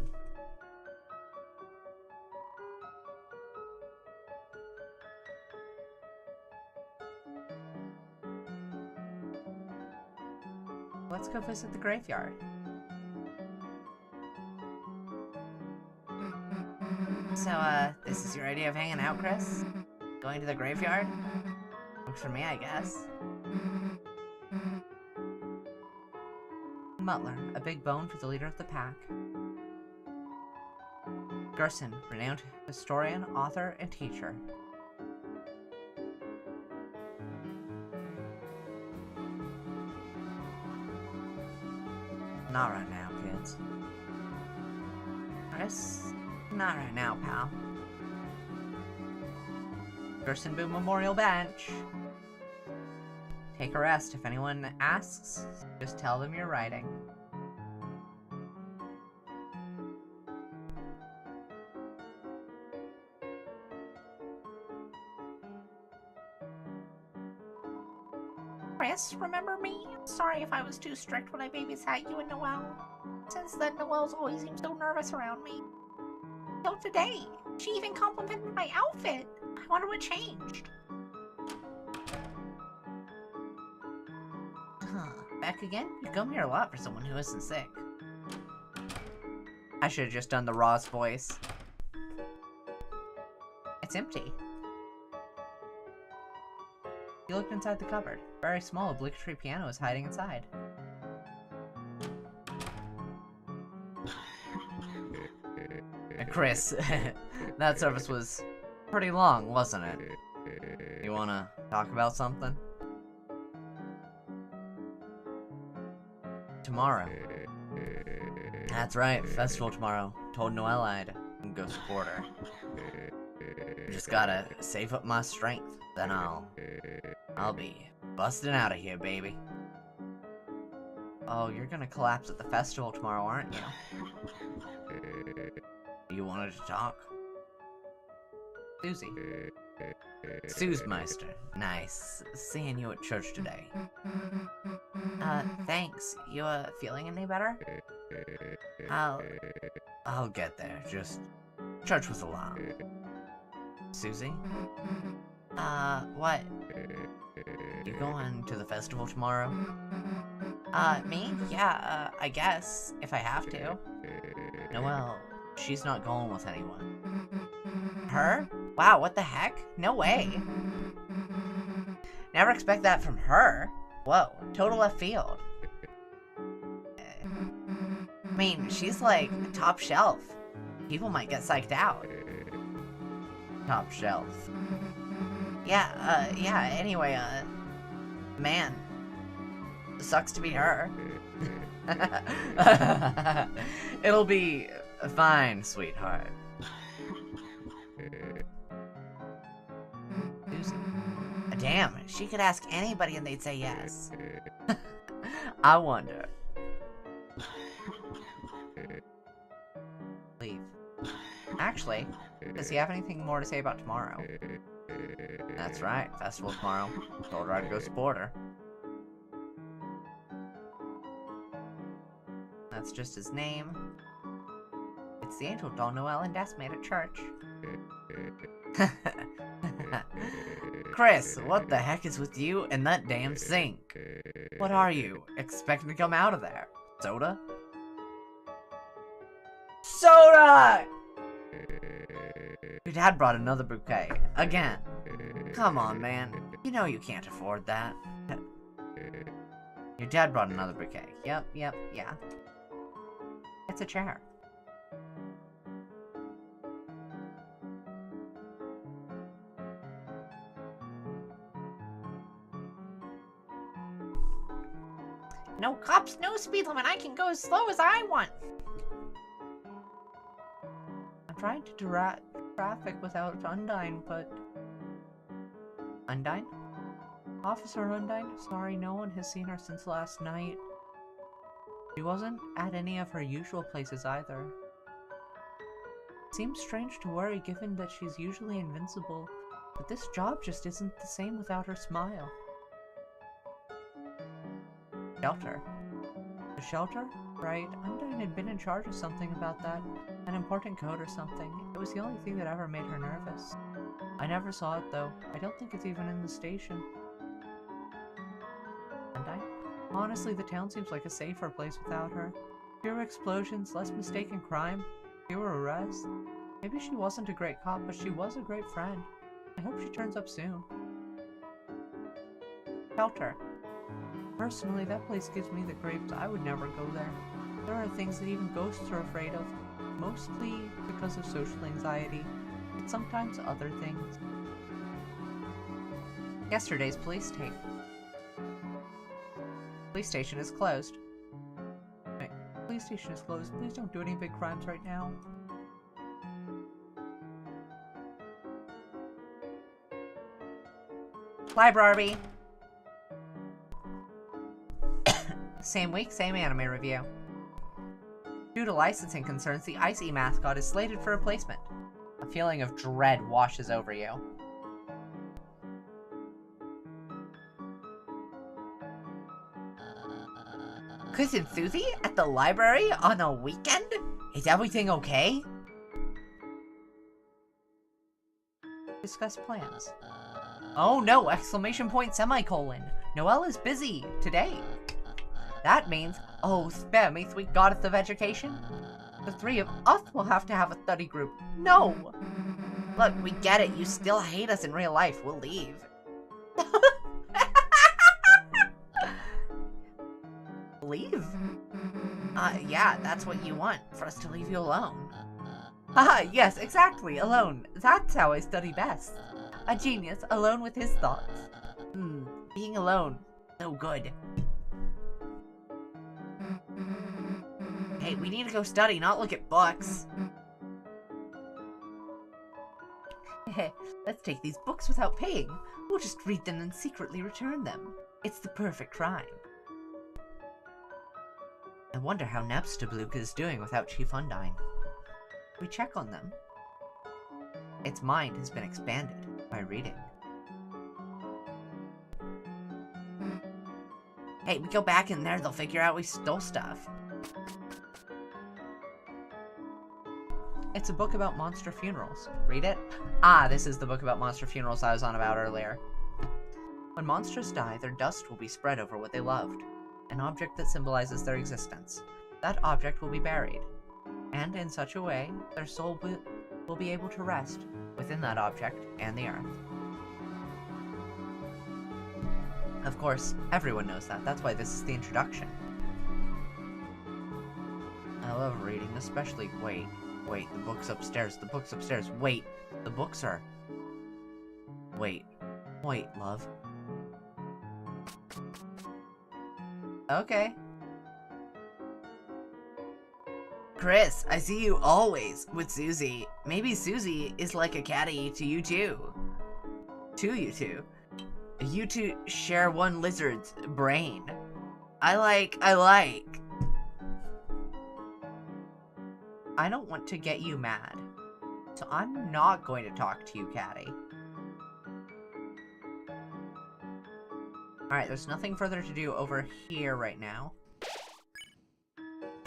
[SPEAKER 2] Let's go visit the graveyard. So, this is your idea of hanging out, Chris? Going to the graveyard? Works for me, I guess.
[SPEAKER 1] Mutler, a big bone for the leader of the pack. Gerson, renowned historian, author, and teacher. Not right now, kids.
[SPEAKER 2] Chris? Not right now, pal.
[SPEAKER 1] Gerson Boom Memorial Bench. Take a rest. If anyone asks, just tell them you're writing.
[SPEAKER 2] Chris, remember me? I'm sorry if I was too strict when I babysat you and Noelle. Since then, Noelle's always seemed so nervous around me. Till today, she even complimented my outfit. I wonder what changed.
[SPEAKER 1] Back again? You come here a lot for someone who isn't sick. I should have just done the Roz voice. It's empty. You looked inside the cupboard. A very small obligatory piano is hiding inside. Chris, that service was pretty long, wasn't it? You wanna talk about something? Tomorrow. That's right, festival tomorrow. Told Noelle I'd go support her. Just gotta save up my strength, then I'll be busting out of here, baby. Oh, you're gonna collapse at the festival tomorrow, aren't you? You wanted to talk? Susie. Susemeister. Nice. Seeing you at church today.
[SPEAKER 2] Thanks. You, feeling any better?
[SPEAKER 1] I'll get there. Just... church was a lot. Susie?
[SPEAKER 2] What?
[SPEAKER 1] You going to the festival tomorrow?
[SPEAKER 2] Me? Yeah, I guess, if I have to.
[SPEAKER 1] Noelle, she's not going with anyone.
[SPEAKER 2] Her? Wow, what the heck? No way. Never expect that from her. Whoa, total left field. I mean, she's like top shelf. People might get psyched out.
[SPEAKER 1] Top shelf.
[SPEAKER 2] Yeah, anyway, man. Sucks to be her.
[SPEAKER 1] It'll be fine, sweetheart.
[SPEAKER 2] Damn, she could ask anybody and they'd say yes.
[SPEAKER 1] I wonder.
[SPEAKER 2] Leave. Actually, does he have anything more to say about tomorrow?
[SPEAKER 1] That's right, festival tomorrow. Told her I'd go support her.
[SPEAKER 2] That's just his name. It's the angel doll Noelle and Des made at church.
[SPEAKER 1] Chris, what the heck is with you and that damn sink? What are you, expecting to come out of there? Soda? Soda! Your dad brought another bouquet. Again. Come on, man. You know you can't afford that. Your dad brought another bouquet.
[SPEAKER 2] Yep, yeah. It's a chair. No cops, no speed limit. I can go as slow as I want. I'm trying to direct traffic without Undyne, but... Undyne? Officer Undyne? Sorry, no one has seen her since last night. She wasn't at any of her usual places either. Seems strange to worry given that she's usually invincible, but this job just isn't the same without her smile. Shelter. The shelter? Right, Undyne had been in charge of something about that. An important code or something. It was the only thing that ever made her nervous. I never saw it though. I don't think it's even in the station. Undyne? Honestly, the town seems like a safer place without her. Fewer explosions, less mistaken crime, fewer arrests. Maybe she wasn't a great cop, but she was a great friend. I hope she turns up soon. Shelter. Personally, that place gives me the creeps. I would never go there. There are things that even ghosts are afraid of. Mostly because of social anxiety, but sometimes other things. Yesterday's police tape. Police station is closed. Wait, police station is closed. Please don't do any big crimes right now. Bye, Barbie. Same week, same anime review. Due to licensing concerns, the Icy mascot is slated for replacement. A feeling of dread washes over you. Chris and Susie at the library on a weekend? Is everything okay? Discuss plans. Oh no! Exclamation point semicolon. Noelle is busy today. That means, oh spare me, sweet goddess of education. The three of us will have to have a study group. No! Look, we get it. You still hate us in real life. We'll leave. Leave? Yeah, that's what you want. For us to leave you alone. Haha, yes, exactly. Alone. That's how I study best. A genius, alone with his thoughts. Being alone. So good. Hey, we need to go study, not look at books. Let's take these books without paying. We'll just read them and secretly return them. It's the perfect crime. I wonder how Napstabluka is doing without Chief Undyne. We check on them. Its mind has been expanded by reading. Hey, we go back in there, they'll figure out we stole stuff. It's a book about monster funerals. Read it? Ah, this is the book about monster funerals I was on about earlier. When monsters die, their dust will be spread over what they loved. an object that symbolizes their existence. That object will be buried, and in such a way, their soul will be able to rest within that object and the earth. Of course, everyone knows that. That's why this is the introduction. I love reading, especially... Wait, the book's upstairs. The book's upstairs. Wait, the books are... Wait, love. Okay. Chris, I see you always with Susie. Maybe Susie is like a caddy to you two. To you two. You two share one lizard's brain. I like. I don't want to get you mad, so I'm not going to talk to you, Caddy. Alright, there's nothing further to do over here right now.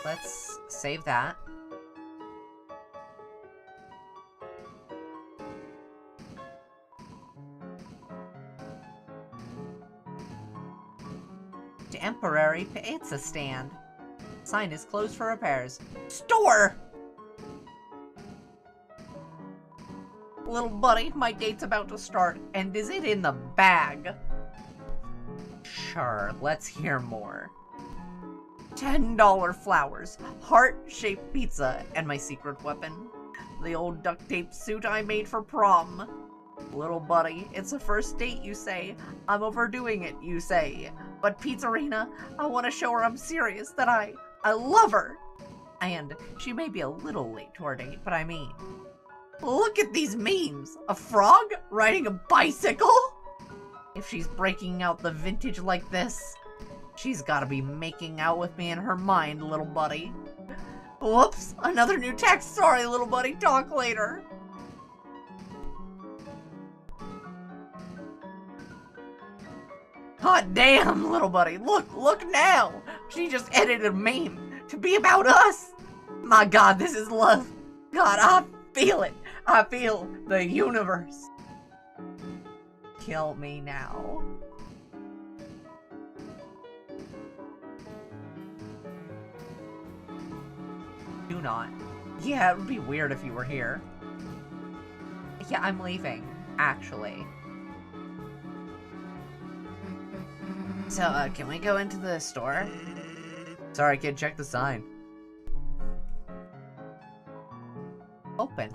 [SPEAKER 2] Let's save that. Temporary pizza stand. Sign is closed for repairs. Store! Little buddy, my date's about to start, and is it in the bag? Sure, let's hear more. $10 flowers, heart-shaped pizza, and my secret weapon. The old duct tape suit I made for prom. Little buddy, it's a first date, you say. I'm overdoing it, you say. But Pizzarina, I want to show her I'm serious, that I love her. And she may be a little late to our date, but I mean... Look at these memes! A frog riding a bicycle? If she's breaking out the vintage like this, she's gotta be making out with me in her mind, little buddy. Whoops! Another new text! Sorry, little buddy. Talk later. Hot damn, little buddy. Look now! She just edited a meme to be about us! My god, this is love. God, I feel it. I feel the universe. Kill me now. Do not. Yeah, it would be weird if you were here. Yeah, I'm leaving, actually. So, can we go into the store? Sorry, kid, check the sign. Open.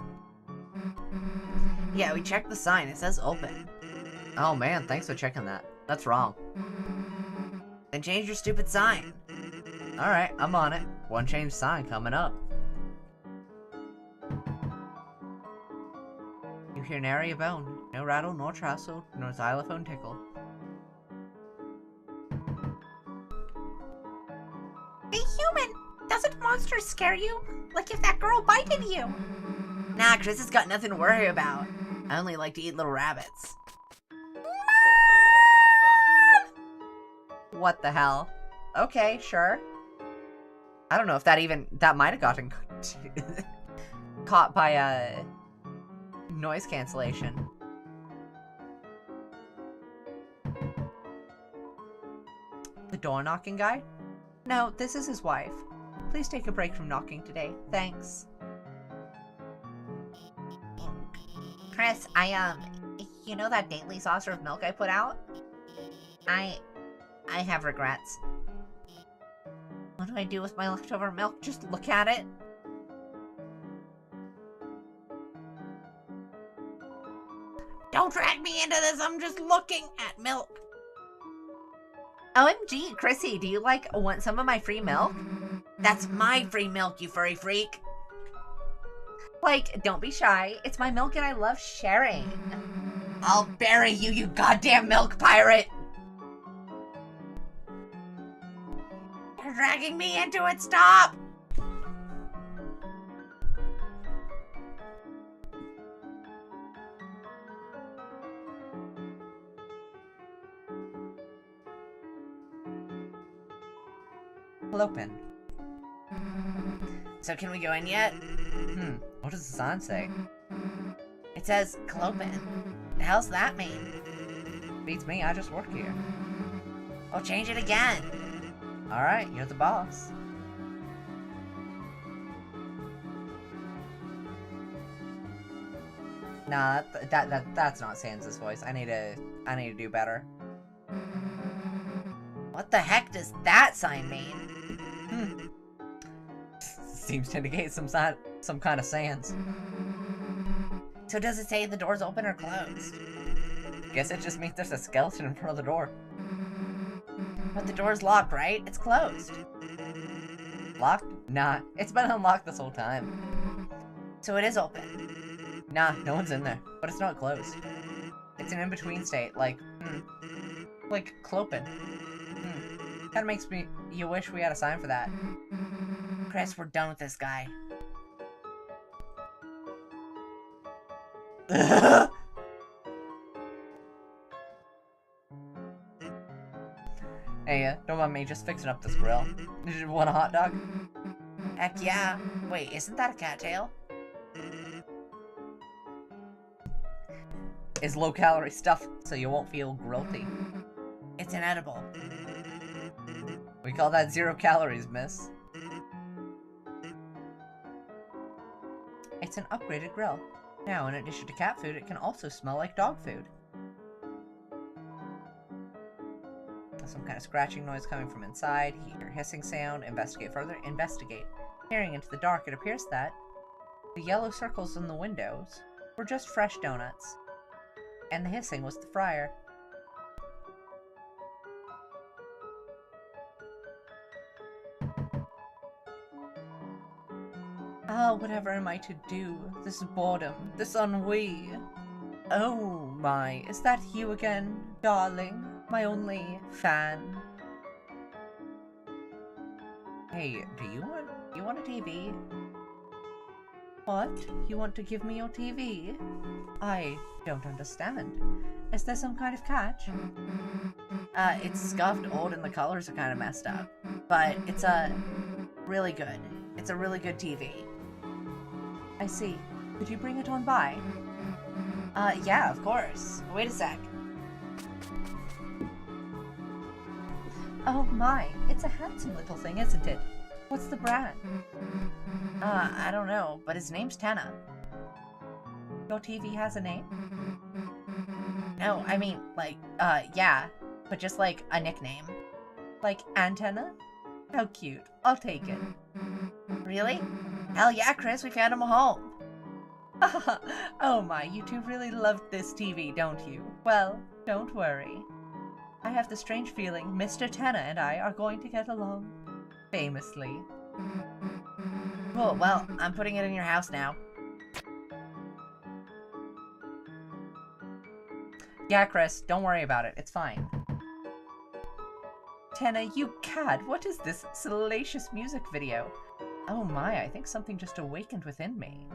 [SPEAKER 2] Yeah, we checked the sign. It says open. Oh man, thanks for checking that. That's wrong. Then change your stupid sign. Alright, I'm on it. One change sign coming up. You hear nary a bone. No rattle, nor trestle, nor xylophone tickle. Hey human! Doesn't monsters scare you? Like if that girl bited you? Nah, Chris has got nothing to worry about. I only like to eat little rabbits. Mom! What the hell? Okay, sure. I don't know if that might have gotten caught by noise cancellation. The door knocking guy? No, this is his wife. Please take a break from knocking today. Thanks. Chris, you know that daily saucer of milk I put out? I have regrets. What do I do with my leftover milk? Just look at it? Don't drag me into this, I'm just looking at milk. OMG, Chrissy, do you, want some of my free milk? That's my free milk, you furry freak. Don't be shy. It's my milk and I love sharing. I'll bury you, you goddamn milk pirate! You're dragging me into it, stop! Open. So can we go in yet? What does the sign say? It says Clopen. The hell's that mean? Beats me, I just work here. I'll change it again.
[SPEAKER 1] Alright, you're the boss. Nah, that's not Sans' voice. I need to do better. What the heck does that sign mean? Seems to indicate some kind of Sans. So does it say the door's open or closed? Guess it just means there's a skeleton in front of the door. But the door's locked, right? It's closed. Locked? Nah, it's been unlocked this whole time. So it is open. Nah, no one's in there, but it's not closed. It's an in-between state, like clopin. Kinda makes you wish we had a sign for that. Chris, we're done with this guy. Hey, don't mind me, just fixing up this grill. Did you want a hot dog? Heck yeah. Wait, isn't that a cattail? It's low-calorie stuff, so you won't feel grillty. It's inedible. We call that 0 calories, miss. It's an upgraded grill. Now, in addition to cat food, it can also smell like dog food. Some kind of scratching noise coming from inside. Hear hissing sound. Investigate further. Investigate. Peering into the dark, it appears that the yellow circles in the windows were just fresh donuts. And the hissing was the fryer. Oh, whatever am I to do? This boredom, this ennui. Oh my, is that you again, darling? My only fan. Hey, do you want a TV? What? You want to give me your TV? I don't understand. Is there some kind of catch? It's scuffed, old, and the colors are kind of messed up. But it's really good. It's a really good TV. I see. Could you bring it on by? Yeah, of course. Wait a sec. Oh my, it's a handsome little thing, isn't it? What's the brand? I don't know, but his name's Tenna. Your TV has a name? No, I mean, like, yeah, but just like a nickname. Like Antenna? How cute. I'll take it. Really? Hell yeah, Chris, we found him a home. Oh my, you two really loved this TV, don't you? Well, don't worry. I have the strange feeling Mr. Tenna and I are going to get along famously. Cool, well, I'm putting it in your house now. Yeah, Chris, don't worry about it. It's fine. Tenna, you cad, what is this salacious music video? Oh my, I think something just awakened within me.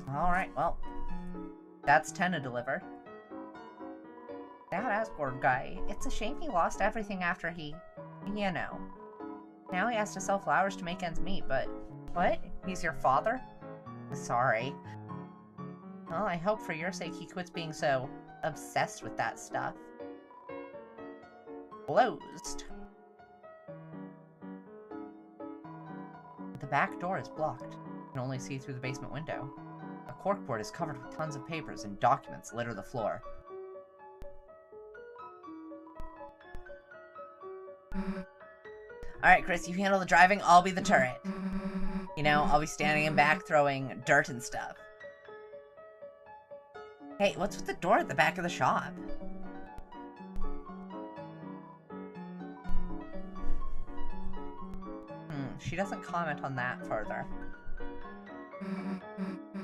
[SPEAKER 1] Alright, well, that's Tenna delivered. That Asgore guy, it's a shame he lost everything after he, you know. Now he has to sell flowers to make ends meet, but... What? He's your father? Sorry. Well, I hope for your sake he quits being so obsessed with that stuff. Closed. The back door is blocked. You can only see through the basement window. A corkboard is covered with tons of papers and documents litter the floor. Alright, Chris, you handle the driving, I'll be the turret. You know, I'll be standing in back throwing dirt and stuff. Hey, what's with the door at the back of the shop? She doesn't comment on that further.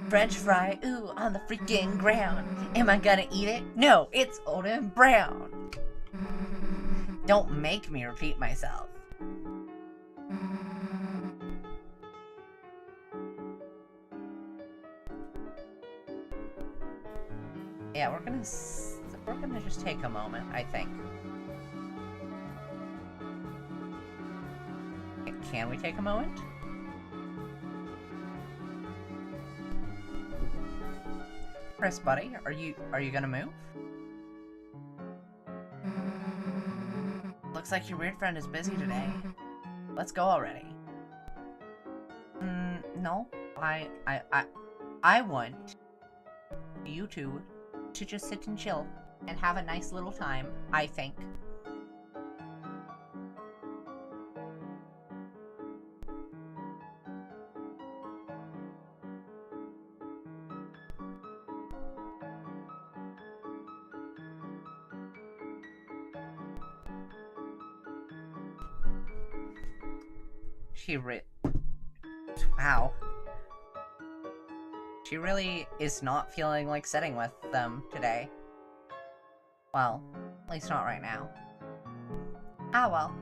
[SPEAKER 1] French fry, ooh, on the freaking ground. Am I gonna eat it? No, it's old and brown. Don't make me repeat myself. Yeah, we're gonna just take a moment, I think. Can we take a moment? Chris, buddy, are you gonna move? looks like your weird friend is busy today. Let's go already. No. I want you two to just sit and chill and have a nice little time, I think. Wow. She really is not feeling like sitting with them today. Well, at least not right now. Ah, well.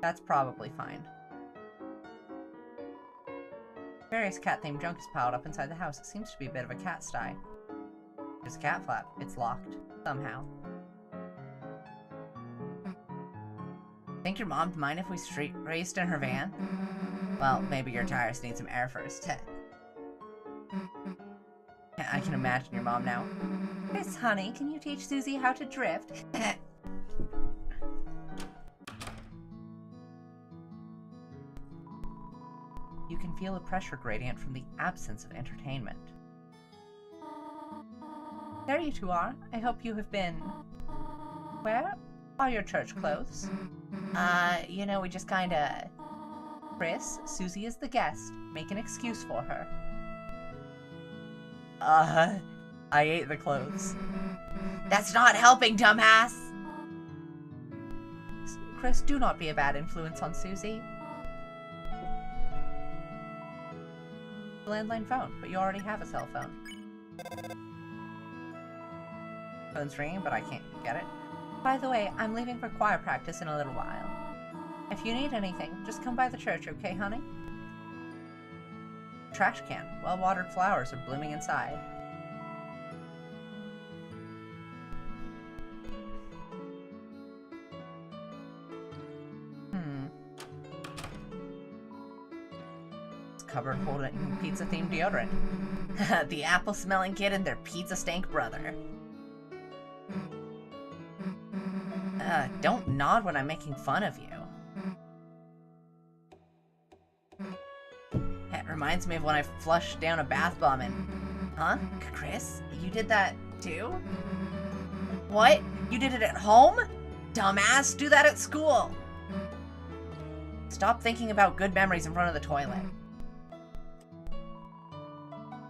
[SPEAKER 1] That's probably fine. Various cat-themed junk is piled up inside the house. It seems to be a bit of a cat sty. There's a cat flap. It's locked. Somehow. Think your mom'd mind if we street raced in her van? Well, maybe your tires need some air first. I can imagine your mom now. Miss Honey, can you teach Susie how to drift? You can feel a pressure gradient from the absence of entertainment. There you two are. I hope you have been... Where are your church clothes? You know, we just kinda... Chris, Susie is the guest. Make an excuse for her. I ate the clothes. That's not helping, dumbass! Chris, do not be a bad influence on Susie. Landline phone, but you already have a cell phone. Phone's ringing, but I can't get it. By the way, I'm leaving for choir practice in a little while. If you need anything, just come by the church, okay, honey? Trash can. Well-watered flowers are blooming inside. It's cupboard holding pizza-themed deodorant. The apple-smelling kid and their pizza-stank brother. Don't nod when I'm making fun of you. It reminds me of when I flushed down a bath bomb and... Huh? Chris? You did that too? What? You did it at home? Dumbass, do that at school! Stop thinking about good memories in front of the toilet.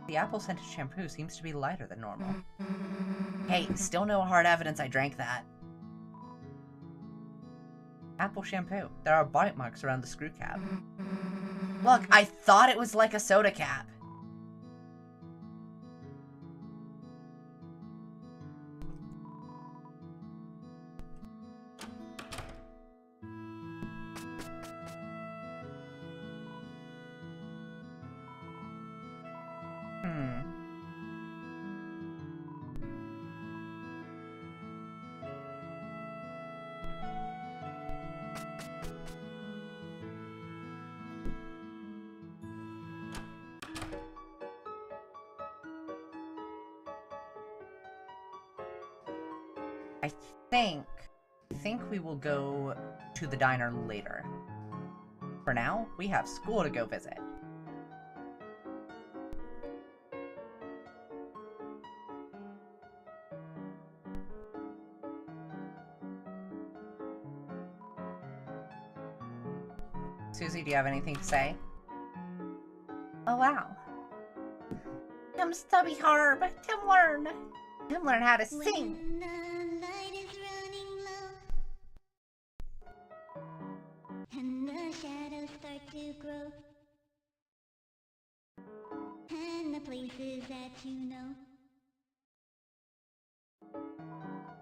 [SPEAKER 1] The apple-scented shampoo seems to be lighter than normal. Hey, still no hard evidence I drank that. Apple shampoo. There are bite marks around the screw cap. Look, I thought it was like a soda cap. I think we will go to the diner later. For now, we have school to go visit. Susie, do you have anything to say? Oh wow. I'm Stubby Harb. Come learn. Come learn how to sing.
[SPEAKER 3] To grow, and the places that you know,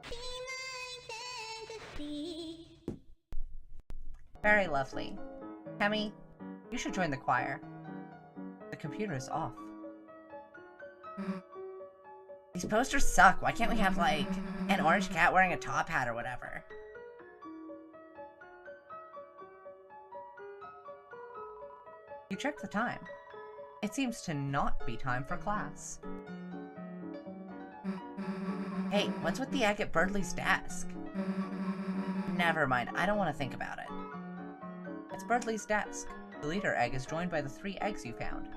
[SPEAKER 3] be my fantasy.
[SPEAKER 1] Very lovely. Kemi, you should join the choir. The computer is off. These posters suck. Why can't we have, like, an orange cat wearing a top hat or whatever? You checked the time. It seems to not be time for class. Hey, what's with the egg at Birdley's desk? Never mind, I don't want to think about it. It's Birdley's desk. The leader egg is joined by the 3 eggs you found.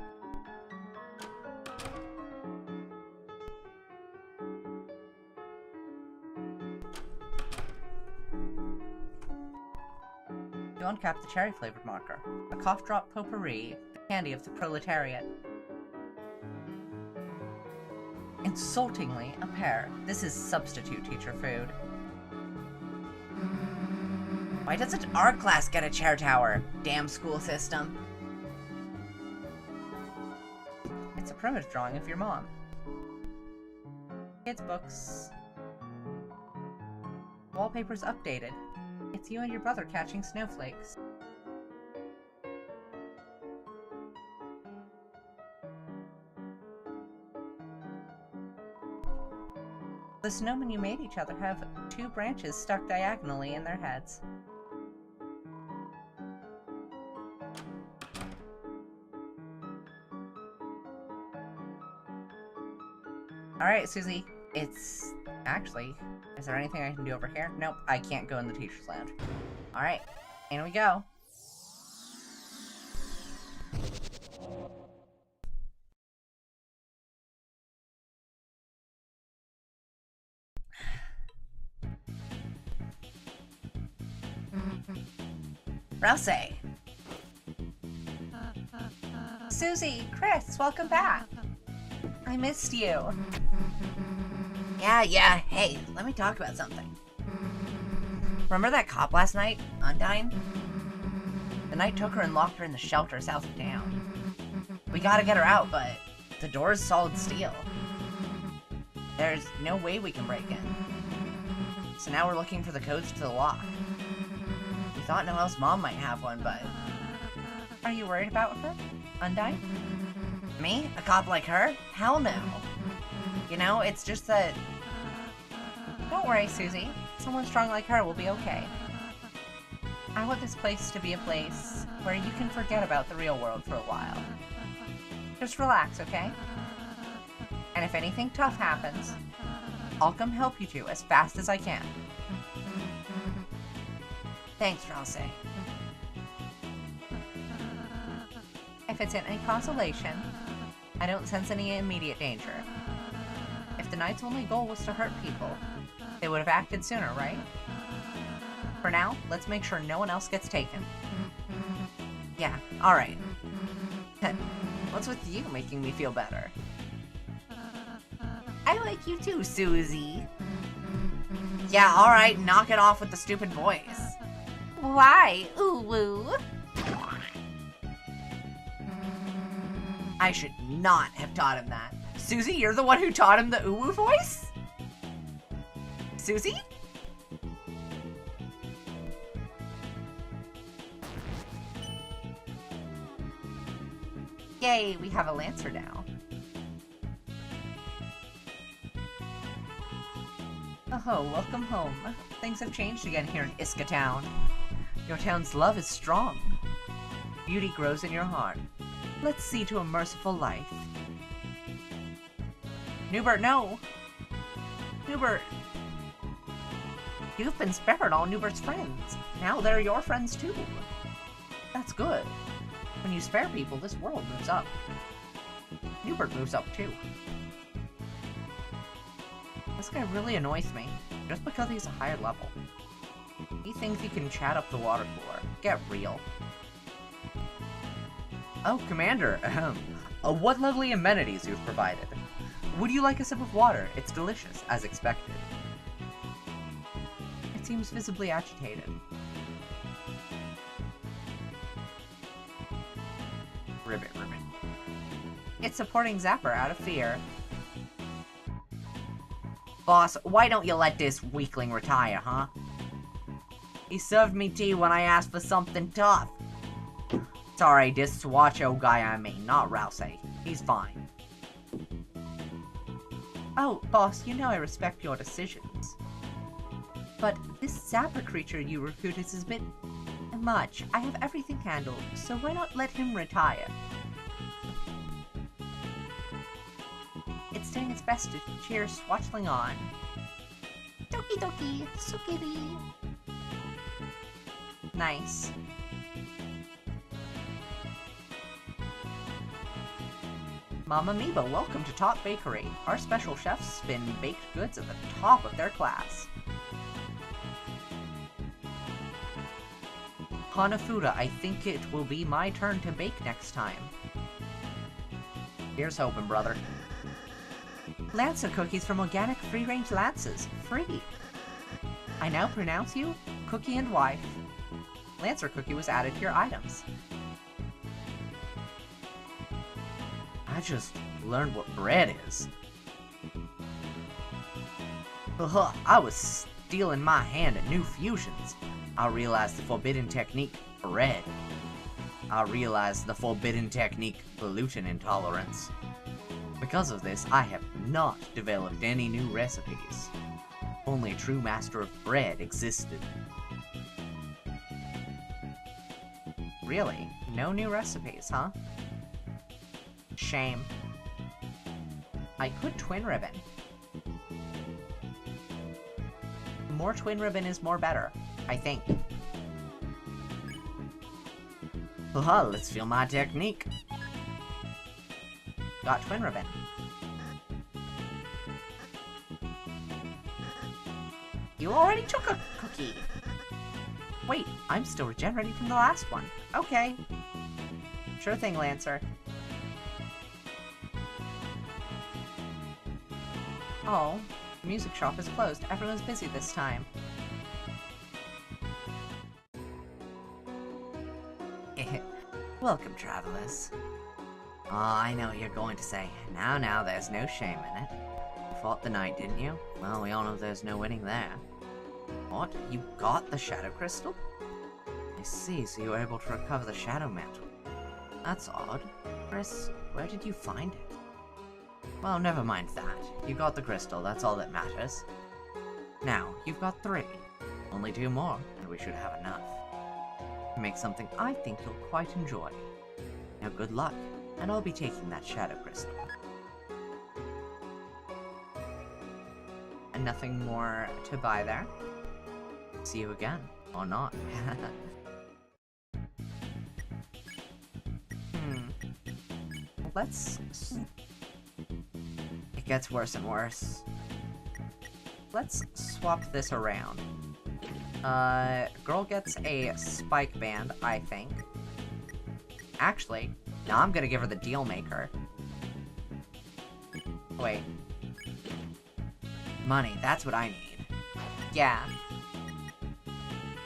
[SPEAKER 1] You uncap the cherry-flavored marker. A cough drop potpourri, the candy of the proletariat. Insultingly, a pear. This is substitute teacher food. Why doesn't our class get a chair tower? Damn school system. It's a primitive drawing of your mom. Kids' books. Wallpaper's updated. It's you and your brother catching snowflakes. The snowmen you made each other have 2 branches stuck diagonally in their heads. Alright, Susie. It's... Actually, is there anything I can do over here? Nope, I can't go in the teacher's lounge. Alright, in we go. Rouse.
[SPEAKER 2] Susie, Chris, welcome back. I missed you.
[SPEAKER 1] Yeah, hey, let me talk about something. Remember that cop last night, Undyne? The knight took her and locked her in the shelter south of town. We gotta get her out, but the door is solid steel. There's no way we can break in. So now we're looking for the codes to the lock. We thought Noelle's mom might have one, but...
[SPEAKER 2] Are you worried about her, Undyne?
[SPEAKER 1] Me? A cop like her? Hell no. You know, it's just that...
[SPEAKER 2] Don't worry, Susie. Someone strong like her will be okay. I want this place to be a place where you can forget about the real world for a while. Just relax, okay? And if anything tough happens, I'll come help you two as fast as I can.
[SPEAKER 1] Thanks, Rouse.
[SPEAKER 2] If it's any consolation, I don't sense any immediate danger. If the knight's only goal was to hurt people, they would have acted sooner, right? For now, let's make sure no one else gets taken.
[SPEAKER 1] Yeah, alright. What's with you making me feel better?
[SPEAKER 2] I like you too, Susie.
[SPEAKER 1] Yeah, alright, knock it off with the stupid voice.
[SPEAKER 2] Why? Ooh woo.
[SPEAKER 1] I should not have taught him that. Susie, you're the one who taught him the ooh-woo voice? Susie?
[SPEAKER 2] Yay, we have a Lancer now. Oh, welcome home. Things have changed again here in Iska Town. Your town's love is strong. Beauty grows in your heart. Let's see to a merciful life. Newbert, no! Newbert! You've been spared all Newbert's friends. Now they're your friends too. That's good. When you spare people, this world moves up. Newbert moves up too. This guy really annoys me, just because he's a higher level. He thinks he can chat up the water cooler. Get real. Oh, Commander, what lovely amenities you've provided. Would you like a sip of water? It's delicious, as expected. It seems visibly agitated. Ribbit. It's supporting Zapper out of fear.
[SPEAKER 1] Boss, why don't you let this weakling retire, huh? He served me tea when I asked for something tough. Sorry, this Swacho guy I mean, not Rouse. He's fine.
[SPEAKER 2] Oh, boss, you know I respect your decisions. But this Zapper creature you recruited is a bit much. I have everything handled, so why not let him retire? It's doing its best to cheer Swatchling on. Doki doki, sukiri. Nice. Mama Amoeba, welcome to Top Bakery. Our special chefs spin baked goods at the top of their class. Hanafuda, I think it will be my turn to bake next time. Here's hoping, brother. Lancer cookies from organic free-range Lances. Free. I now pronounce you Cookie and Wife. Lancer cookie was added to your items. I just learned what bread is. I was stealing my hand at New Fusions. I realized the forbidden technique, bread. I realized the forbidden technique, gluten intolerance. Because of this, I have not developed any new recipes. Only a true master of bread existed. Really? No new recipes, huh? Shame. I could twin ribbon. More twin ribbon is more better, I think. Let's feel my technique. Got twin ribbon. You already took a cookie. Wait, I'm still regenerating from the last one. Okay. Sure thing, Lancer. Oh, the music shop is closed. Everyone's busy this time. Welcome, travelers. Oh, I know what you're going to say. Now, there's no shame in it. You fought the knight, didn't you? Well, we all know there's no winning there. What? You got the Shadow Crystal? I see, so you were able to recover the Shadow Mantle. That's odd. Chris, where did you find it? Well, never mind that. You got the crystal, that's all that matters. Now, you've got 3. Only 2 more, and we should have enough. To make something I think you'll quite enjoy. Now good luck, and I'll be taking that Shadow Crystal. And nothing more to buy there. See you again, or not. Let's... It gets worse and worse. Let's swap this around. Girl gets a spike band, I think. Actually, now I'm gonna give her the deal maker. Wait. Money, that's what I need. Yeah.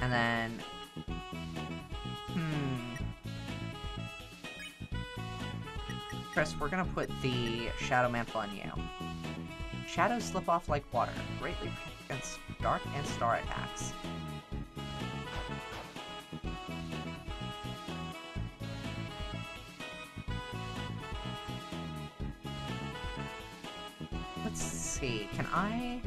[SPEAKER 2] And then... Chris, we're gonna put the Shadow Mantle on you. Shadows slip off like water, greatly against dark and star attacks. Let's see, can I...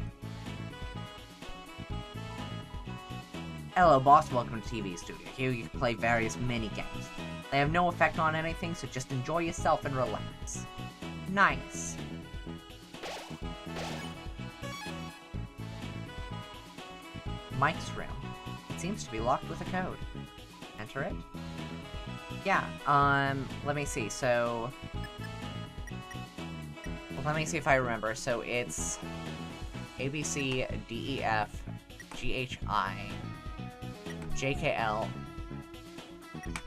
[SPEAKER 2] Hello, boss, welcome to TV Studio. Here you can play various mini-games. They have no effect on anything, so just enjoy yourself and relax. Nice. Mike's room. It seems to be locked with a code. Enter it? Yeah, let me see, so... Let me see if I remember. So it's A, B, C, D, E, F, G, H, I, J, K, L,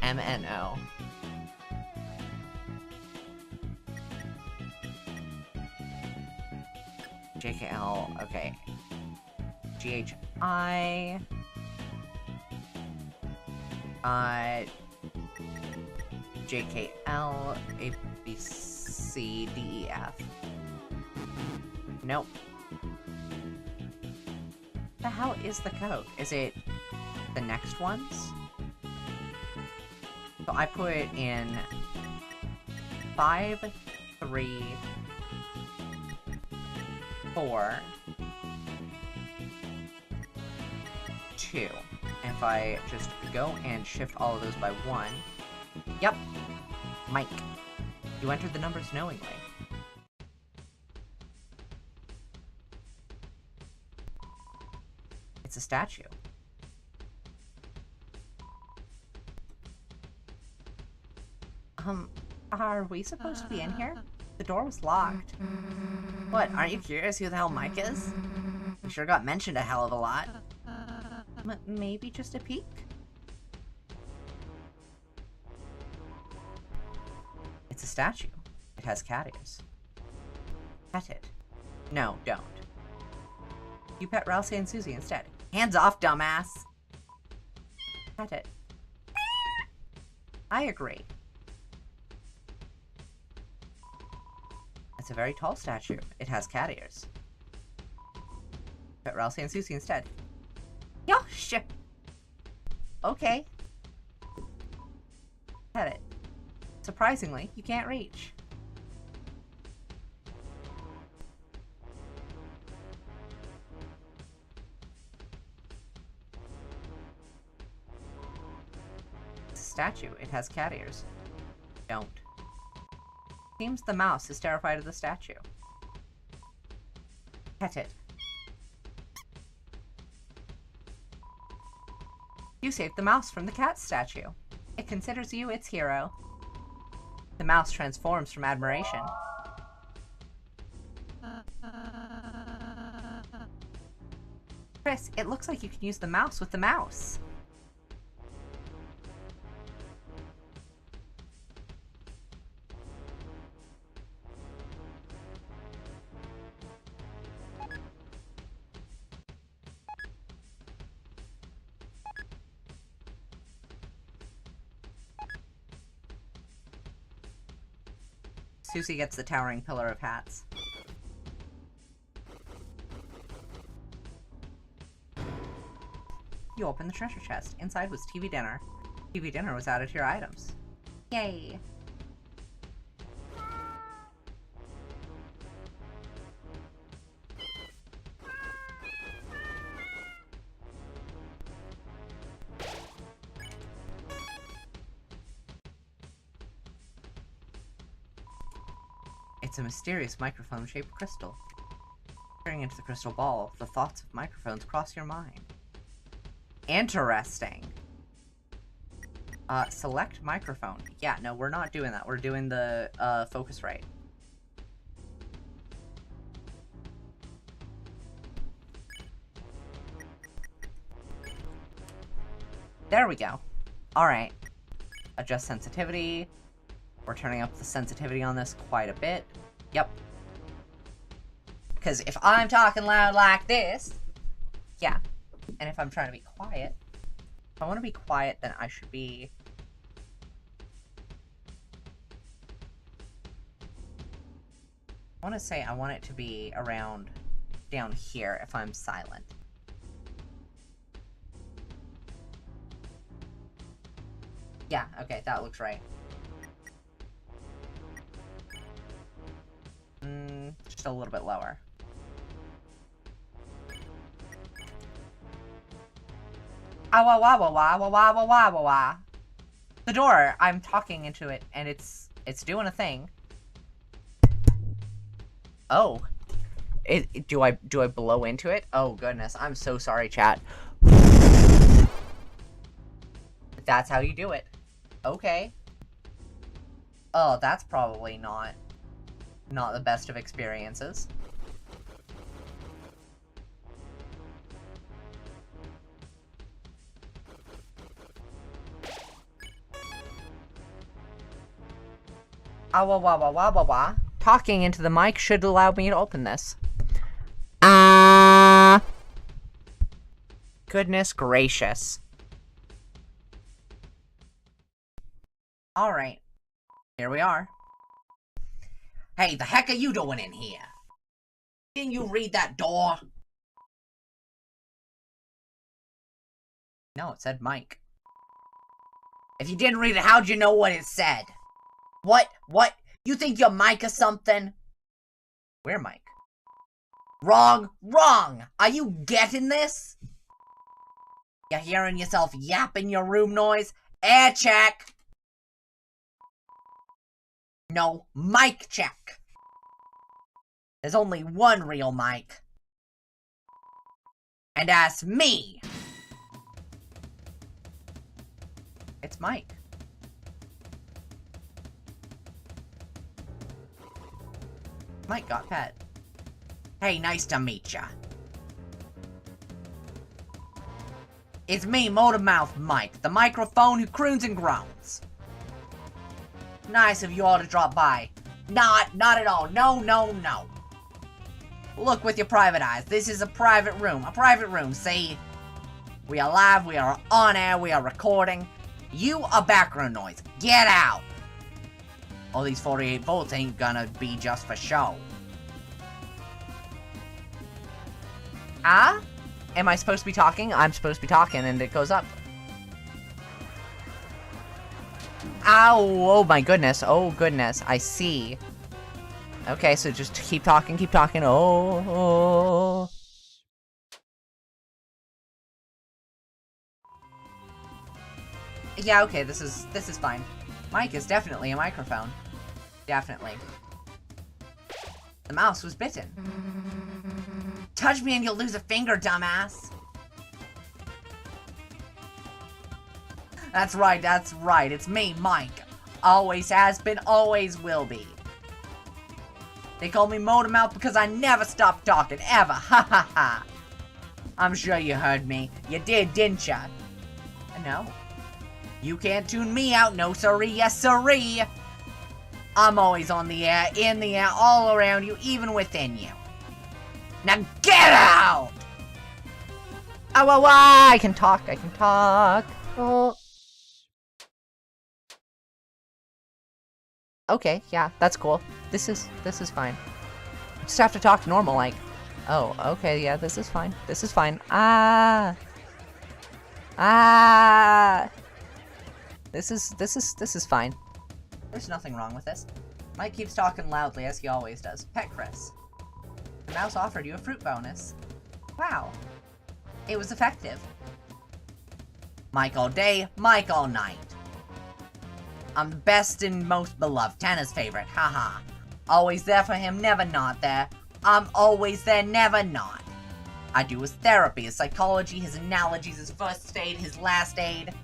[SPEAKER 2] M, N, O. J, K, L, okay. G, H, I, J, K, L, A, B, C, D, E, F. Nope. The hell is the code? Is it the next ones? So I put in 5, 3, 4, 2. And if I just go and shift all of those by 1, yep, Mike. You entered the numbers knowingly. It's a statue. Are we supposed to be in here? The door was locked.
[SPEAKER 1] What, aren't you curious who the hell Mike is? He sure got mentioned a hell of a lot.
[SPEAKER 2] Maybe just a peek?
[SPEAKER 1] It's a statue. It has cat ears. Pet it. No, don't.
[SPEAKER 2] You pet Ralsei and Susie instead.
[SPEAKER 1] Hands off, dumbass!
[SPEAKER 2] Pet it. I agree.
[SPEAKER 1] It's a very tall statue. It has cat ears.
[SPEAKER 2] Pet Ralsei and Susie instead.
[SPEAKER 1] Yosh!
[SPEAKER 2] Okay. Pet it. Surprisingly, you can't reach.
[SPEAKER 1] It's a statue. It has cat ears. Don't.
[SPEAKER 2] Seems the mouse is terrified of the statue. Pet it. You saved the mouse from the cat statue. It considers you its hero. The mouse transforms from admiration. Chris, it looks like you can use the mouse with the mouse.
[SPEAKER 1] Susie gets the towering pillar of hats.
[SPEAKER 2] You open the treasure chest. Inside was TV dinner. TV dinner was added to your items. Yay!
[SPEAKER 1] It's a mysterious microphone-shaped crystal. Peering into the crystal ball, the thoughts of microphones cross your mind. Interesting. Select microphone. Yeah, no, we're not doing that. We're doing the, Focusrite. There we go. Alright. Adjust sensitivity. We're turning up the sensitivity on this quite a bit. Yep. Because if I'm talking loud like this, yeah. And if I'm trying to be quiet, if I want to be quiet, then I should be... I want to say I want it to be around down here if I'm silent. Yeah, okay, that looks right. Just a little bit lower. Ah wah wah wah wah wah wah wah wah wah wah. The door, I'm talking into it, and it's doing a thing. Oh. Do I blow into it? Oh goodness, I'm so sorry, chat. That's how you do it. Okay. Oh, that's probably not the best of experiences. Ah wah wah wah wah wah wah. Talking into the mic should allow me to open this. Ah. Goodness gracious. Alright. Here we are. Hey, the heck are you doing in here? Didn't you read that door? No, it said Mike. If you didn't read it, how'd you know what it said? What? What? You think you're Mike or something? Where Mike? Wrong! Wrong! Are you getting this? You hearing yourself yap in your room noise? Air check! No, mic check. There's only one real Mike. And that's me. It's Mike. Mike got pet. Hey, nice to meet ya. It's me, Motormouth Mike, the microphone who croons and groans. Nice of you all to drop by. Not at all. No, no, no. Look with your private eyes. This is a private room. See? We are live, we are on air, we are recording. You are background noise. Get out! All these 48 volts ain't gonna be just for show.
[SPEAKER 2] Ah? Am I supposed to be talking? I'm supposed to be talking, and it goes up. Ow! Oh my goodness. Oh goodness. I see. Okay, so just keep talking, keep talking. Oh.
[SPEAKER 1] Yeah, okay, this is fine. Mike is definitely a microphone. Definitely. The mouse was bitten. Touch me and you'll lose a finger, dumbass. That's right. It's me, Mike. Always has been, always will be. They call me Motormouth because I never stop talking, ever. Ha ha ha. I'm sure you heard me. You did, didn't ya? No. You can't tune me out, no siree, yes siree. I'm always on the air, in the air, all around you, even within you. Now get out!
[SPEAKER 2] Oh, I can talk, Oh. Okay, yeah, that's cool. This is fine. Just have to talk normal, like. Oh, okay, yeah, this is fine. Ah. This is fine.
[SPEAKER 1] There's nothing wrong with this. Mike keeps talking loudly as he always does. Pet Chris. The mouse offered you a fruit bonus. Wow. It was effective. Mike all day, Mike all night. I'm the best and most beloved, Tana's favorite, haha. Always there for him, never not there. I'm always there, never not. I do his therapy, his psychology, his analogies, his first aid, his last aid.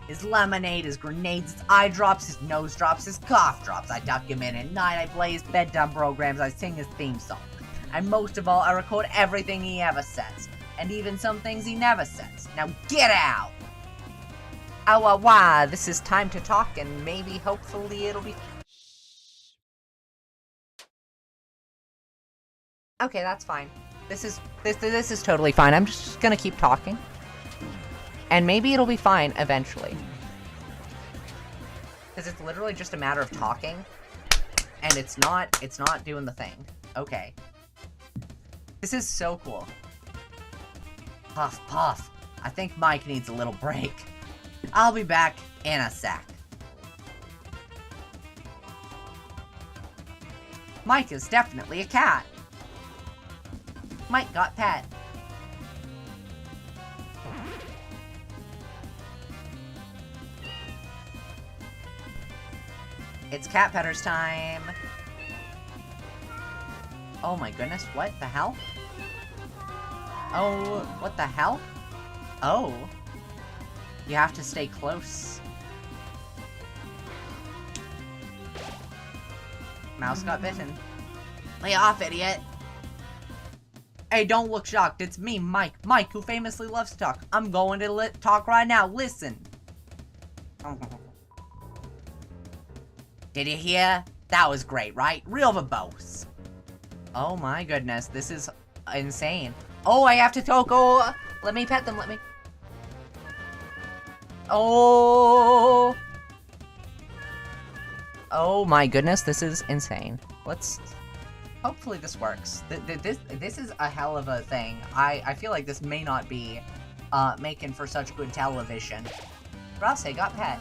[SPEAKER 1] His lemonade, his grenades, his eye drops, his nose drops, his cough drops. I duck him in at night, I play his bedtime programs, I sing his theme song. And most of all, I record everything he ever says. And even some things he never says. Now get out!
[SPEAKER 2] Oh, wow, this is time to talk, and maybe, hopefully, it'll be... Okay, that's fine. This is totally fine. I'm just gonna keep talking. And maybe it'll be fine eventually.
[SPEAKER 1] Because it's literally just a matter of talking. And it's not doing the thing. Okay. This is so cool. Puff, puff. I think Mike needs a little break. I'll be back in a sec. Mike is definitely a cat. Mike got pet. It's cat petters time. Oh my goodness, what the hell? Oh, what the hell? Oh. You have to stay close. Mouse got bitten. Lay off, idiot. Hey, don't look shocked. It's me, Mike. Mike, who famously loves to talk. I'm going to talk right now. Listen. Did you hear? That was great, right? Real verbose. Oh my goodness, this is insane. Oh, I have to talk. Oh, let me pet them. Let me.
[SPEAKER 2] Oh. Oh my goodness, this is insane. Let's...
[SPEAKER 1] Hopefully this works. This is a hell of a thing. I feel like this may not be making for such good television. Rouse got pet.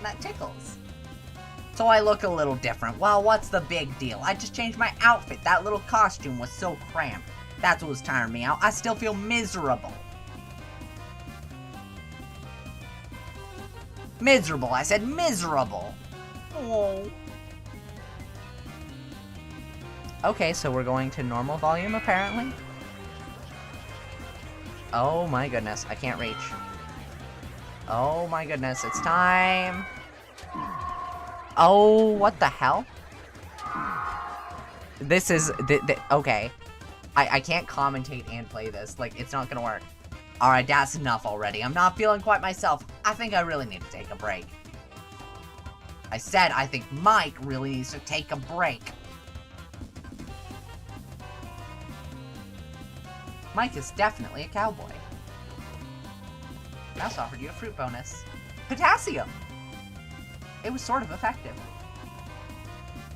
[SPEAKER 1] That tickles. So I look a little different. Well, what's the big deal? I just changed my outfit. That little costume was so cramped. That's what was tiring me out. I still feel miserable. Miserable. I said miserable. Oh.
[SPEAKER 2] Okay, so we're going to normal volume, apparently. Oh my goodness, I can't reach. Oh my goodness, it's time. Oh, what the hell?
[SPEAKER 1] This is... okay. I can't commentate and play this. Like, it's not gonna work. Alright, that's enough already. I'm not feeling quite myself. I think I really need to take a break. I said I think Mike really needs to take a break. Mike is definitely a cowboy. I also offered you a fruit bonus. Potassium! It was sort of effective.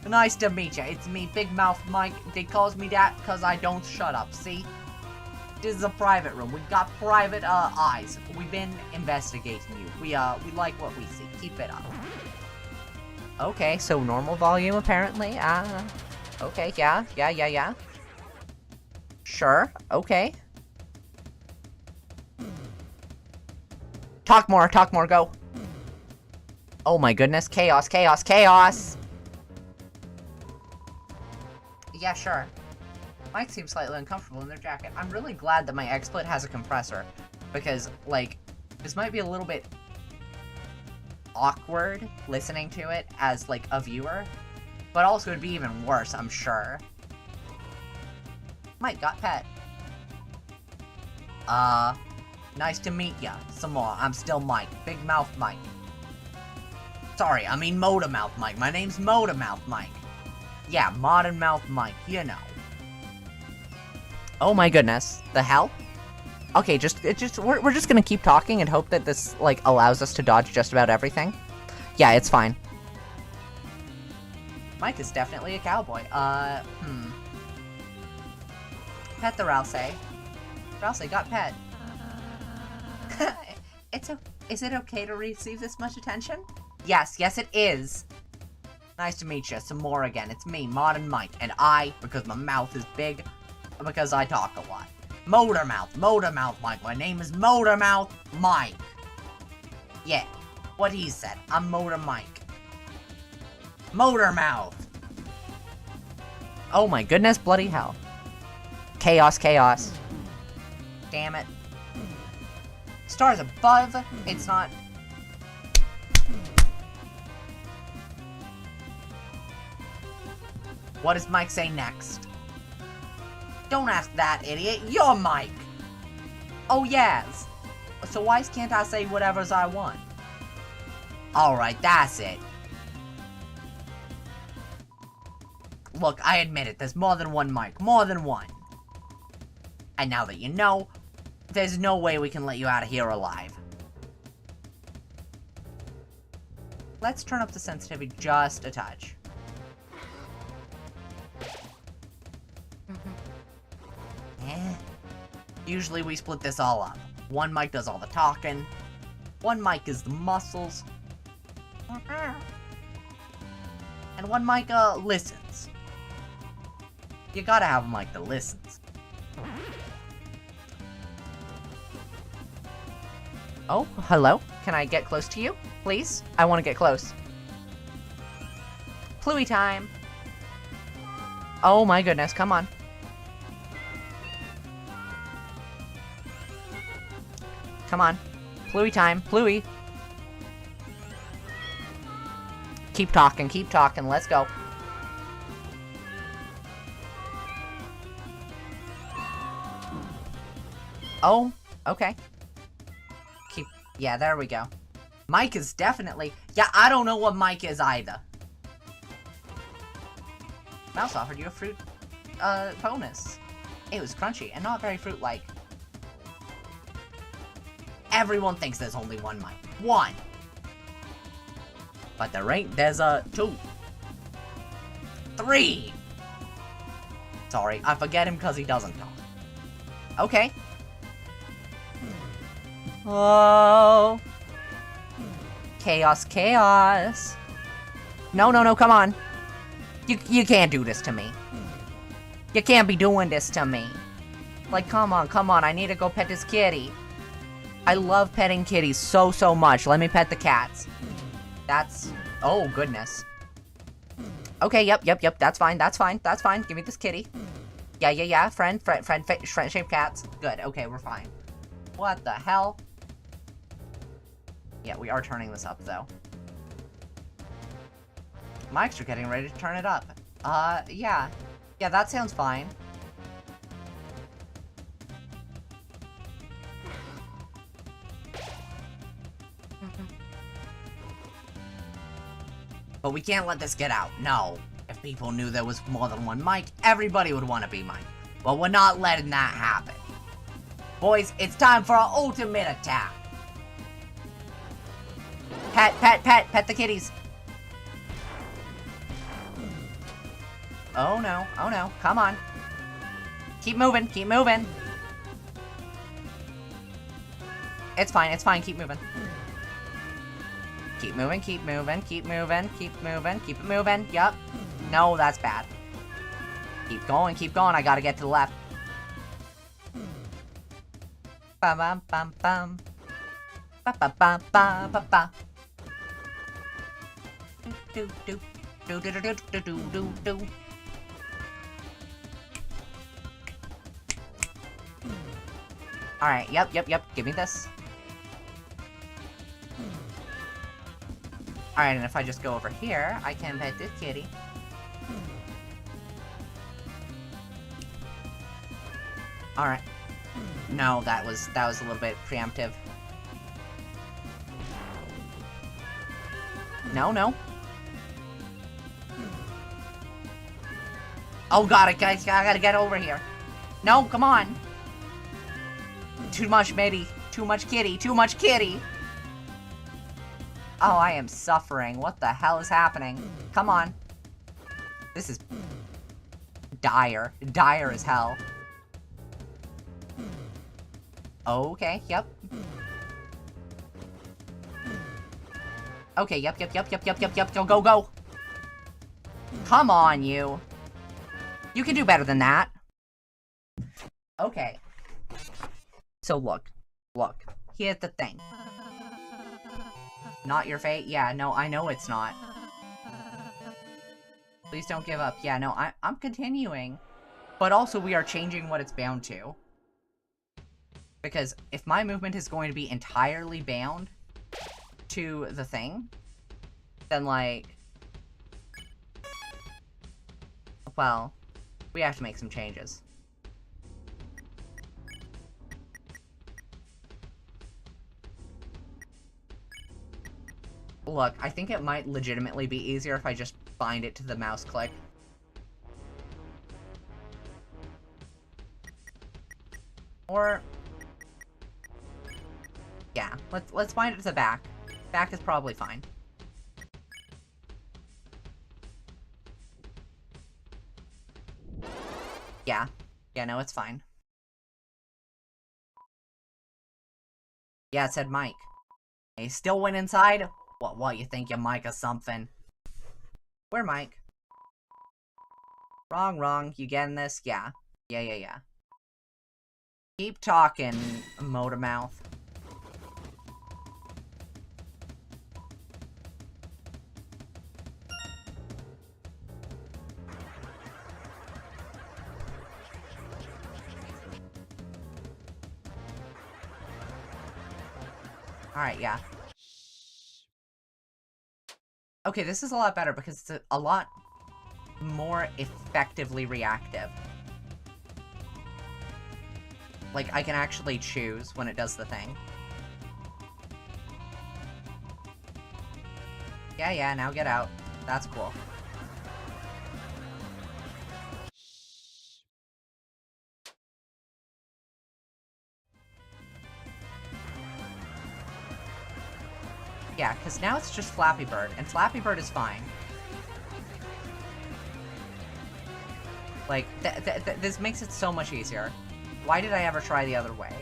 [SPEAKER 1] Nice to meet ya. It's me, Big Mouth Mike. They calls me that because I don't shut up, see? This is a private room. We've got private, eyes. We've been investigating you. We like what we see. Keep it up. Okay, so normal volume, apparently. Okay, yeah. Sure, okay. Talk more, go. Oh my goodness, chaos. Yeah, sure. Mike seems slightly uncomfortable in their jacket. I'm really glad that my XSplit has a compressor, because, like, this might be a little bit awkward listening to it as, like, a viewer, but also it'd be even worse, I'm sure. Mike got pet. Nice to meet ya. Some more. I'm still Mike. Big Mouth Mike. Sorry, I mean Motor Mouth Mike. My name's Motor Mouth Mike. Yeah, Modern Mouth Mike, you know. Oh my goodness. The hell? Okay, we're just gonna keep talking and hope that this, like, allows us to dodge just about everything. Yeah, it's fine. Mike is definitely a cowboy. Pet the Rousey. Rousey got pet. Is it okay to receive this much attention? Yes, it is. Nice to meet you. Some more again. It's me, Modern Mike, and I, because my mouth is big, because I talk a lot. Motor Mouth Mike. My name is Motor Mouth Mike. Yeah, what he said. I'm Motor Mike. Motor Mouth. Oh my goodness, bloody hell. Chaos. Damn it. Stars above. It's not... What does Mike say next? Don't ask that, idiot. You're Mike. Oh, yes. So why can't I say whatever's I want? Alright, that's it. Look, I admit it. There's more than one Mike. More than one. And now that you know, there's no way we can let you out of here alive. Let's turn up the sensitivity just a touch. Usually we split this all up. One mic does all the talking. One mic is the muscles. And one mic, listens. You gotta have a mic that listens. Oh, hello? Can I get close to you, please? I want to get close. Pluie time! Oh my goodness, come on. Come on. Pluie time, Pluie! Keep talking, let's go. Oh, okay. Yeah, there we go. Mike is definitely... Yeah, I don't know what Mike is either. Mouse offered you a fruit, bonus. It was crunchy and not very fruit-like. Everyone thinks there's only one Mike. One! But there ain't. There's, two. Three! Sorry, I forget him because he doesn't talk. Okay. Oh. Chaos. No, come on. You can't do this to me. You can't be doing this to me. Like, come on, I need to go pet this kitty. I love petting kitties so much. Let me pet the cats. That's... Oh, goodness. Okay, yep, that's fine. Give me this kitty. Yeah, friend-shaped cats. Good, okay, we're fine. What the hell? Yeah, we are turning this up, though. Mics are getting ready to turn it up. Yeah. Yeah, that sounds fine. But we can't let this get out. No. If people knew there was more than one Mike, everybody would want to be Mike. But we're not letting that happen. Boys, it's time for our ultimate attack. Pet, pet, pet, pet the kitties. Oh no, come on. Keep moving, keep moving. It's fine, keep moving. Keep moving, keep moving, keep moving, keep moving, keep it moving. Yup. No, that's bad. Keep going, I gotta get to the left. Bum bum bum bum. Ba ba ba ba ba ba. Do do do do do do do do do do. Alright, yep, give me this. Alright, and if I just go over here, I can pet this kitty. Alright. No, that was a little bit preemptive. No. Oh god, guys, I gotta get over here. No, come on. Too much, matey. Too much kitty. Too much kitty. Oh, I am suffering. What the hell is happening? Come on. This is dire. Dire as hell. Okay, yep. Okay, yep. Go. Come on, you. You can do better than that. Okay. So look. Here's the thing. Not your fate? Yeah, no, I know it's not. Please don't give up. Yeah, no, I'm continuing. But also, we are changing what it's bound to. Because if my movement is going to be entirely bound to the thing, then, like... well, we have to make some changes. Look, I think it might legitimately be easier if I just bind it to the mouse click. Or... yeah, let's bind it to the back. Back is probably fine. Yeah. Yeah, no, it's fine. Yeah, it said Mike. He still went inside? What, you think you're Mike or something? Where Mike? Wrong. You getting this? Yeah. Yeah. Keep talking, motor mouth. Alright, yeah. Okay, this is a lot better because it's a lot more effectively reactive. Like, I can actually choose when it does the thing. Yeah, now get out. That's cool. Yeah, because now it's just Flappy Bird, and Flappy Bird is fine. Like, this makes it so much easier. Why did I ever try the other way?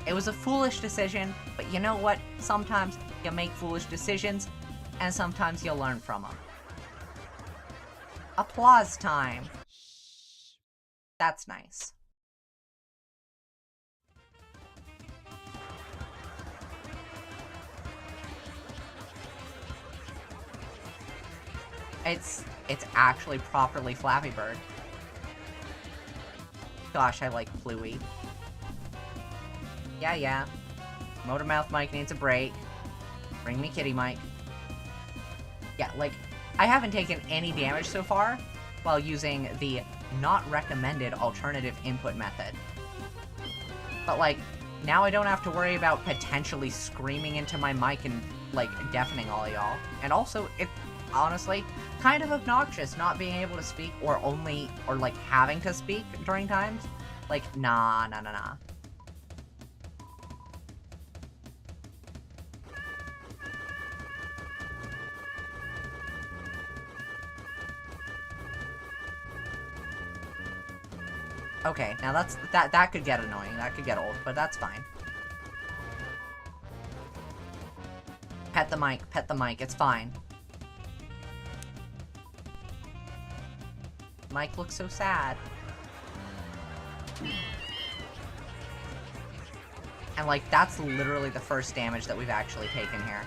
[SPEAKER 1] It was a foolish decision, but you know what? Sometimes you make foolish decisions, and sometimes you'll learn from them. Applause time. That's nice. It's actually properly Flappy Bird. Gosh, I like Bluey. Yeah. Motormouth Mike needs a break. Bring me Kitty Mike. Yeah, like, I haven't taken any damage so far, while using the not recommended alternative input method. But, like, now I don't have to worry about potentially screaming into my mic and, like, deafening all y'all. And also, it, honestly, kind of obnoxious not being able to speak or like, having to speak during times. Like, nah. Okay, now that could get annoying, that could get old, but that's fine. Pet the mic, it's fine. Mike looks so sad. And, like, that's literally the first damage that we've actually taken here.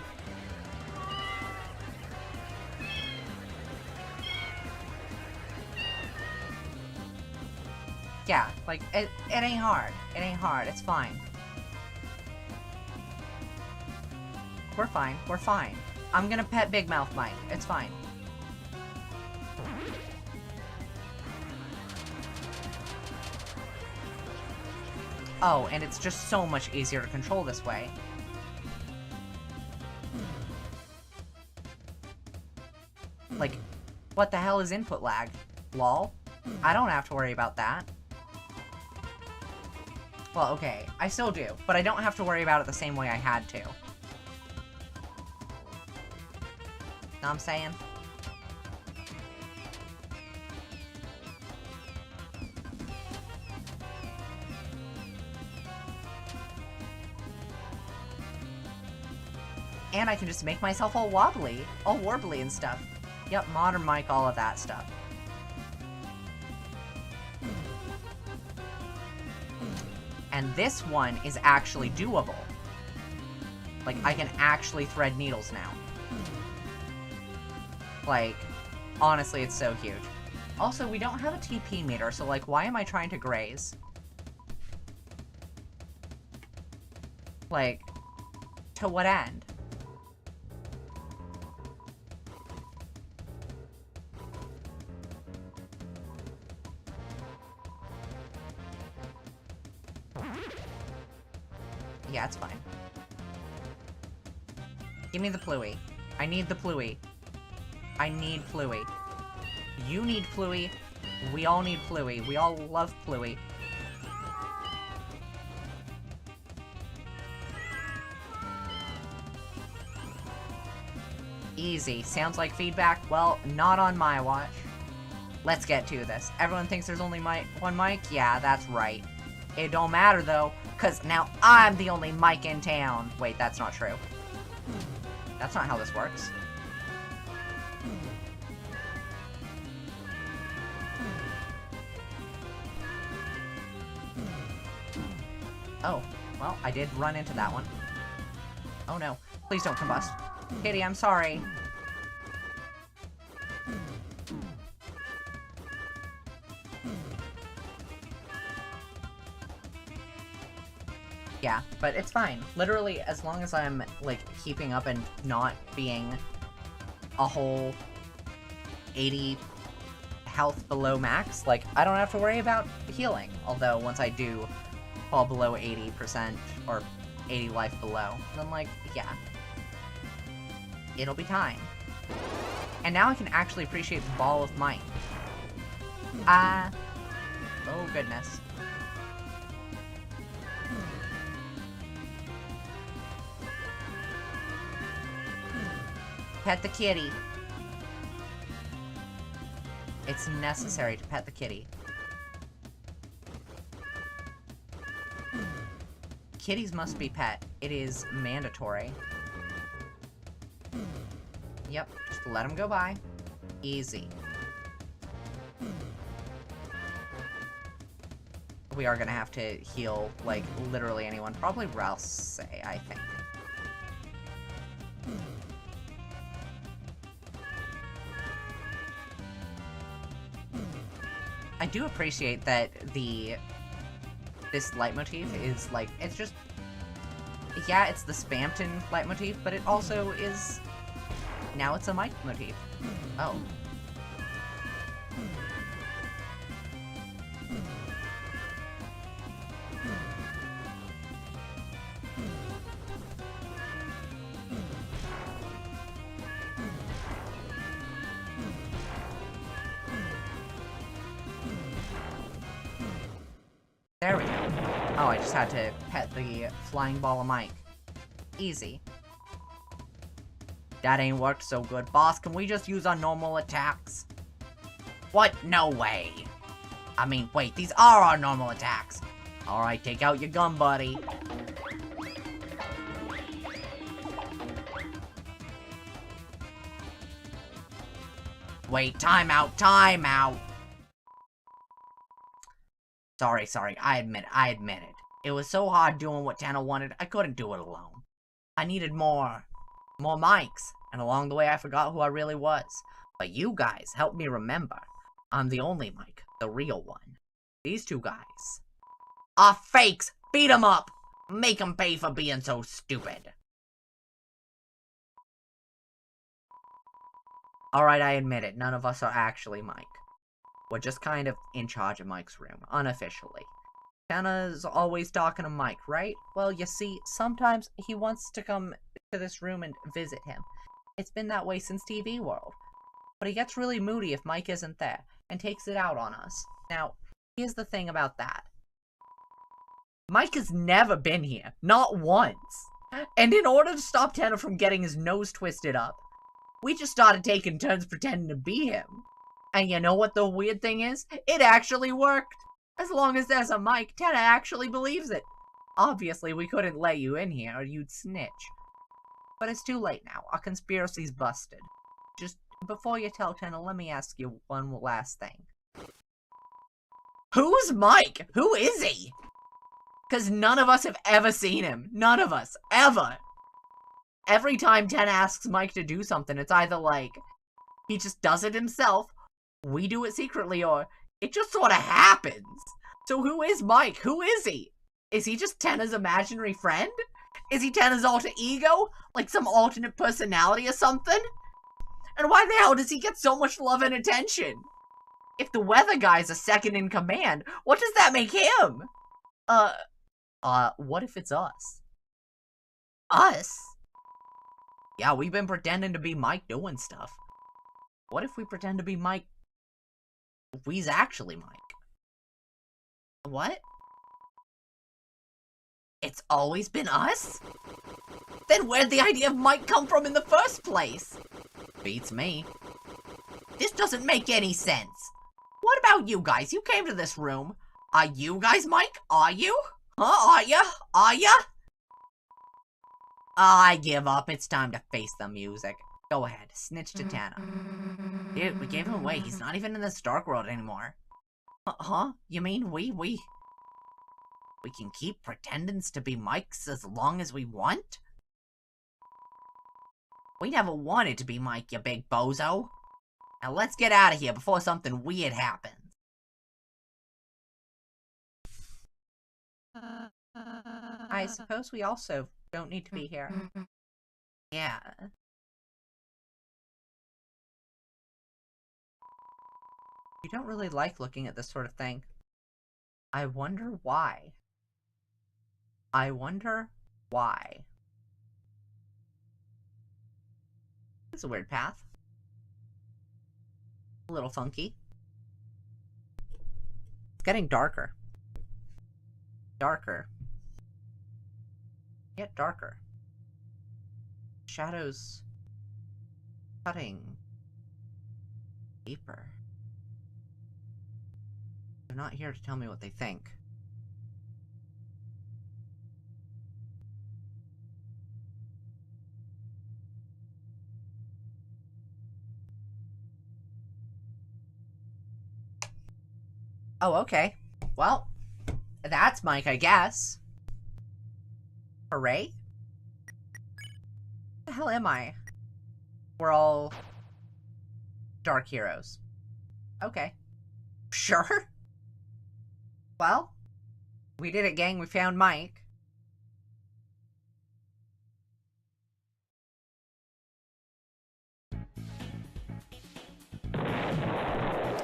[SPEAKER 1] Yeah, like, it ain't hard. It ain't hard, it's fine. We're fine. I'm gonna pet Big Mouth Mike, it's fine. Oh, and it's just so much easier to control this way. Like, what the hell is input lag? Lol? I don't have to worry about that. Well, okay, I still do, but I don't have to worry about it the same way I had to. Know what I'm saying? And I can just make myself all wobbly, all warbly and stuff. Yep, modern mic, all of that stuff. And this one is actually doable. Like, I can actually thread needles now. Like, honestly, it's so huge. Also, we don't have a TP meter, so, like, why am I trying to graze? Like, to what end? Yeah, it's fine. Give me the Pluie. I need the Pluie. I need Pluie. You need Pluie. We all need Pluie. We all love Pluie. Easy. Sounds like feedback? Well, not on my watch. Let's get to this. Everyone thinks there's only one mic? Yeah, that's right. It don't matter, though, because now I'm the only mic in town. Wait, that's not true. That's not how this works. Oh, well, I did run into that one. Oh no, please don't combust. Kitty, I'm sorry. Yeah, but it's fine. Literally, as long as I'm, like, keeping up and not being a whole 80 health below max, like, I don't have to worry about healing. Although, once I do fall below 80% or 80 life below, then, like, yeah. It'll be time. And now I can actually appreciate the ball of might. Oh goodness. Pet the kitty. It's necessary to pet the kitty. Kitties must be pet. It is mandatory. Yep, just let them go by. Easy. We are gonna have to heal, like, literally anyone. Probably Rouse, I think. I do appreciate that this leitmotif is, like, it's just... Yeah, it's the Spamton leitmotif, but it also is... Now it's a mic motif. Oh.
[SPEAKER 2] There we go. Oh, I just had to pet the flying ball of Mike. Easy. That ain't worked so good. Boss, can we just use our normal attacks? What? No way. I mean, wait, these are our normal attacks. Alright, take out your gun, buddy. Wait, time out, time out. Sorry, I admit it. It was so hard doing what Tana wanted, I couldn't do it alone. I needed more mics, and along the way I forgot who I really was. But you guys helped me remember. I'm the only Mike, the real one. These two guys are fakes! Beat 'em up! Make 'em pay for being so stupid. Alright, I admit it, none of us are actually Mike. We're just kind of in charge of Mike's room, unofficially. Tana's always talking to Mike, right? Well, you see, sometimes he wants to come to this room and visit him. It's been that way since TV World. But he gets really moody if Mike isn't there, and takes it out on us. Now, here's the thing about that. Mike has never been here, not once. And in order to stop Tana from getting his nose twisted up, we just started taking turns pretending to be him. And you know what the weird thing is? It actually worked. As long as there's a Mike, Tana actually believes it. Obviously, we couldn't let you in here or you'd snitch. But it's too late now. Our conspiracy's busted. Just before you tell Tana, let me ask you one last thing. Who's Mike? Who is he? Because none of us have ever seen him. None of us. Ever. Every time Tana asks Mike to do something, it's either like, he just does it himself, we do it secretly, or it just sort of happens. So who is Mike? Who is he? Is he just Tana's imaginary friend? Is he Tana's alter ego? Like some alternate personality or something? And why the hell does he get so much love and attention? If the weather guy's a second in command, what does that make him? What if it's us? Us? Yeah, we've been pretending to be Mike doing stuff. What if we pretend to be Mike? We's actually Mike. What? It's always been us? Then where'd the idea of Mike come from in the first place? Beats me. This doesn't make any sense. What about you guys? You came to this room. Are you guys Mike? Are you? Huh? Are ya? Are ya? I give up. It's time to face the music. Go ahead. Snitch to Tana. Dude, we gave him away. He's not even in this dark world anymore. Huh? You mean we can keep pretending to be Mikes as long as we want? We never wanted to be Mike, you big bozo. Now let's get out of here before something weird happens. I suppose we also don't need to be here. Yeah. You don't really like looking at this sort of thing. I wonder why. I wonder why. It's a weird path. A little funky. It's getting darker. Darker. Yet darker. Shadows cutting deeper. They're not here to tell me what they think. Oh, okay. Well, that's Mike, I guess. Hooray? What the hell am I? We're all dark heroes. Okay. Sure. Well, we did it, gang. We found Mike.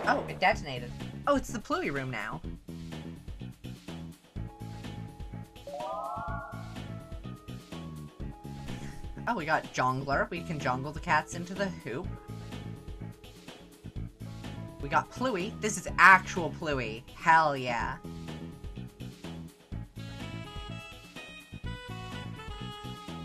[SPEAKER 2] Oh, it detonated. Oh, it's the Pluie room now. Oh, we got Jongler. We can jongle the cats into the hoop. We got Pluie. This is actual Pluie. Hell yeah.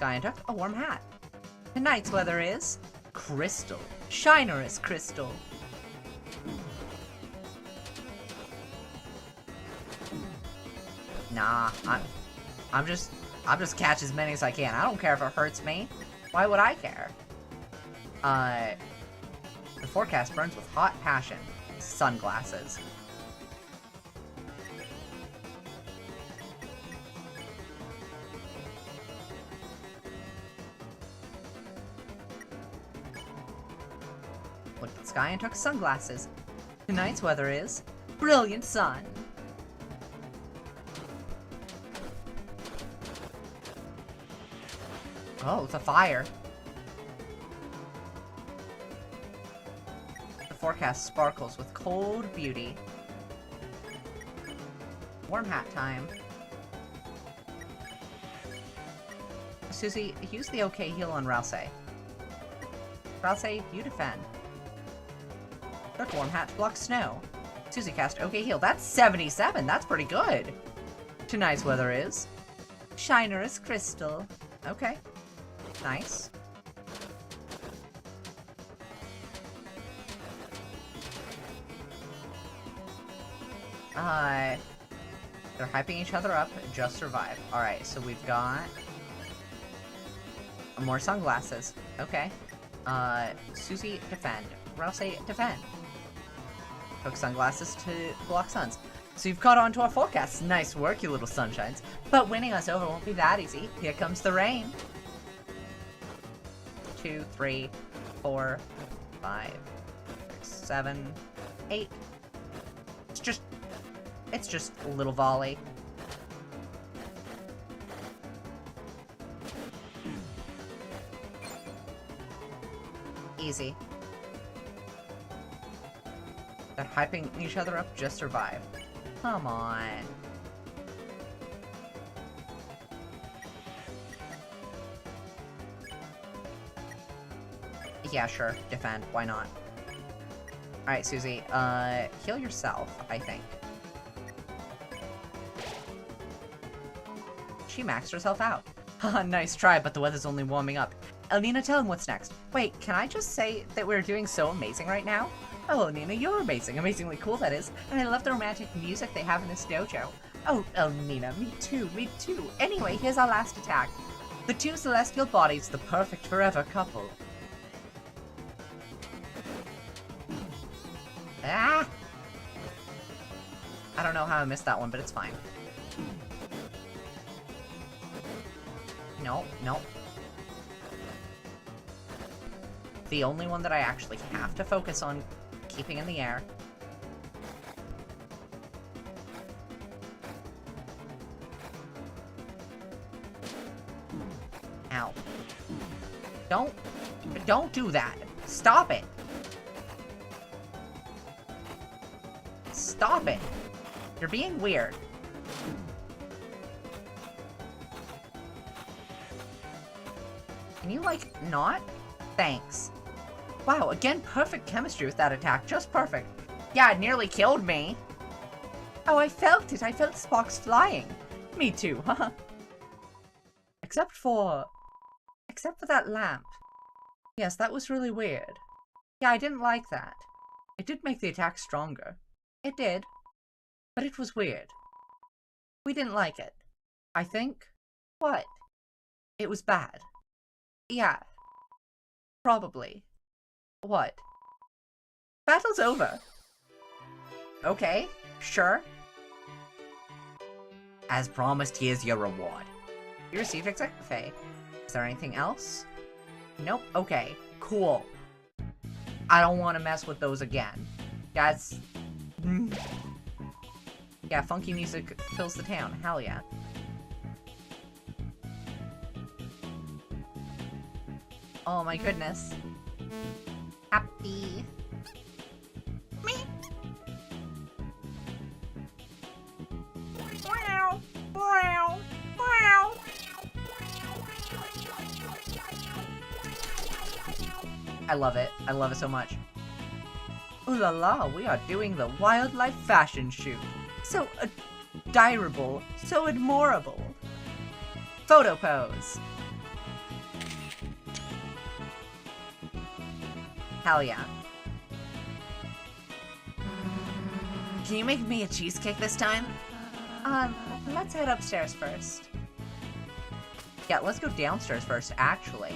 [SPEAKER 2] sky and took a warm hat. Tonight's weather is crystal. Shiner is crystal. Nah, I'm just catch as many as I can. I don't care if it hurts me. Why would I care? The forecast burns with hot passion. Sunglasses. Looked at the sky and took sunglasses. Tonight's weather is brilliant sun. Oh, it's a fire. The forecast sparkles with cold beauty. Warm hat time. Susie, use the OK heal on Rouse. Rouse, you defend. Took warm hat to block snow. Susie cast OK heal. That's 77. That's pretty good. Tonight's weather is Shiner is crystal. Okay. Nice. They're hyping each other up. Just survive. Alright, so we've got more sunglasses. Okay. Susie, defend. Rouse, defend. Took sunglasses to block suns. So you've caught on to our forecast. Nice work, you little sunshines. But winning us over won't be that easy. Here comes the rain. 2, 3, 4, 5, 6, 7, 8. It's just a little volley. Easy. They're hyping each other up, just survive. Come on. Yeah, sure. Defend. Why not? Alright, Susie. Heal yourself, I think. She maxed herself out. Haha, nice try, but the weather's only warming up. Alina, tell him what's next. Wait, can I just say that we're doing so amazing right now? Oh, Alina, you're amazing. Amazingly cool, that is. And I love the romantic music they have in this dojo. Oh, Alina, me too, me too. Anyway, here's our last attack. The two celestial bodies, the perfect forever couple. Ah! I don't know how I missed that one, but it's fine. No, no. The only one that I actually have to focus on keeping in the air. Ow. Don't do that. Stop it. Stop it. You're being weird. Can you, like, not? Thanks. Wow, again, perfect chemistry with that attack. Just perfect. Yeah, it nearly killed me. Oh, I felt it. I felt sparks flying. Me too, haha. Except for that lamp. Yes, that was really weird. Yeah, I didn't like that. It did make the attack stronger. It did. But it was weird. We didn't like it. I think. What? It was bad. Yeah. Probably. What? Battle's over. Okay, sure. As promised, here's your reward. You received Executive Pay. Is there anything else? Nope. Okay, cool. I don't want to mess with those again. That's... Yeah, funky music fills the town. Hell yeah. Oh my goodness. Happy. Me. Wow. Wow. Wow. I love it. I love it so much. Ooh la la, we are doing the wildlife fashion shoot. So admirable, so adorable. Photo pose. Hell yeah. Can you make me a cheesecake this time? Let's head upstairs first. Yeah, let's go downstairs first, actually.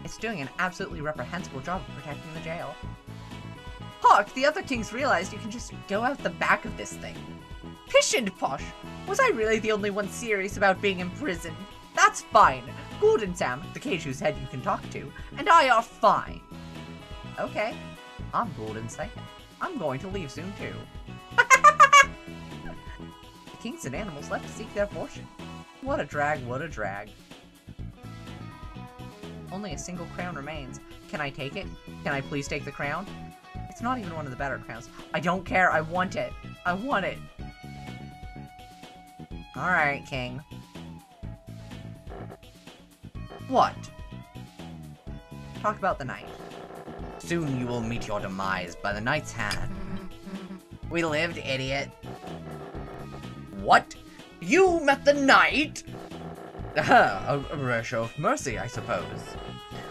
[SPEAKER 2] It's doing an absolutely reprehensible job of protecting the jail. Hark! The other kings realized you can just go out the back of this thing. Pish and posh! Was I really the only one serious about being imprisoned? That's fine. Gordon Sam, the cage whose head you can talk to, and I are fine. Okay. I'm Gordon Sam. I'm going to leave soon, too. The kings and animals left to seek their fortune. What a drag, what a drag. Only a single crown remains. Can I take it? Can I please take the crown? It's not even one of the better crowns. I don't care, I want it. I want it. Alright, king. What? Talk about the night. Soon you will meet your demise by the knight's hand. We lived, idiot. What? You met the knight? A rare show of mercy, I suppose.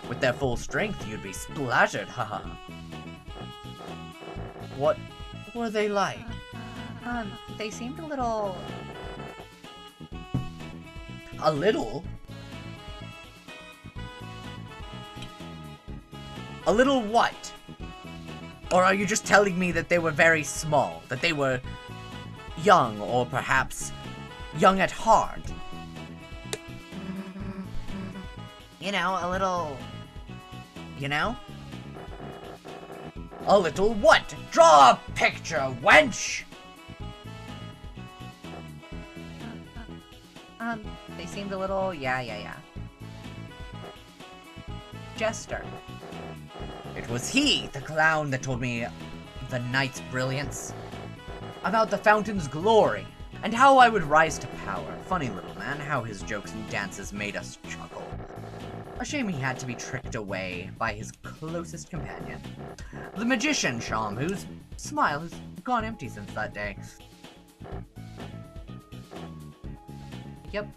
[SPEAKER 2] With their full strength, you'd be splattered, haha. What were they like? They seemed a little... A little? A little what? Or are you just telling me that they were very small? That they were young, or perhaps young at heart? You know, a little... You know? A little what? Draw a picture, wench! They seemed a little... Yeah. Jester. It was he, the clown, that told me the night's brilliance. About the fountain's glory, and how I would rise to power. Funny little man, how his jokes and dances made us chuckle. A shame he had to be tricked away by his closest companion. The magician, Sham, whose smile has gone empty since that day. Yep.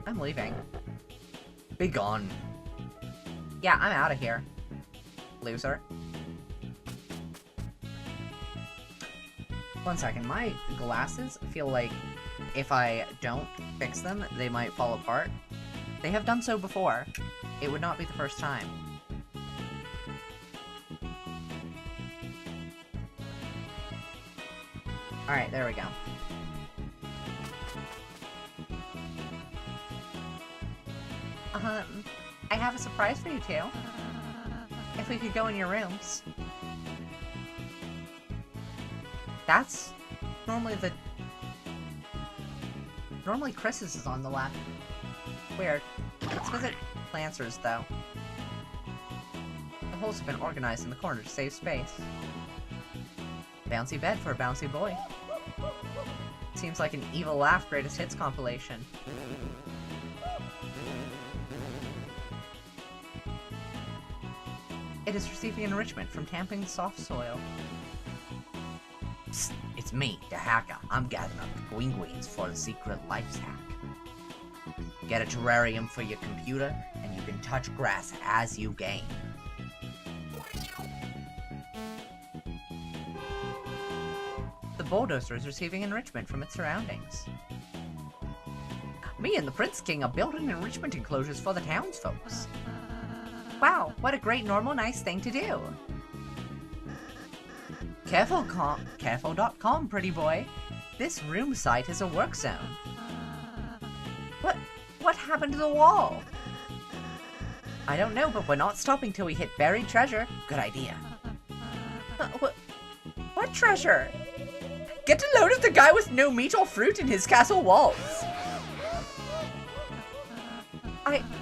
[SPEAKER 2] I'm leaving. Be gone. Yeah, I'm out of here. Loser. One second, my glasses feel like if I don't fix them, they might fall apart. They have done so before. It would not be the first time. Alright, there we go. I have a surprise for you two. If we could go in your rooms. That's normally the... Normally Chris's is on the left. Weird. Let's visit Lancer's, though. The holes have been organized in the corner to save space. Bouncy bed for a bouncy boy. Seems like an Evil Laugh Greatest Hits compilation. It is receiving enrichment from tamping soft soil. Psst, it's me, the hacker. I'm gathering up the gwingwings for the secret life's hack. Get a terrarium for your computer, and you can touch grass as you gain. The bulldozer is receiving enrichment from its surroundings. Me and the Prince King are building enrichment enclosures for the townsfolks. Wow, what a great, normal, nice thing to do. Careful.com, pretty boy. This room site is a work zone. What happened to the wall? I don't know, but we're not stopping till we hit buried treasure. Good idea. What treasure? Get a load of the guy with no meat or fruit in his castle walls.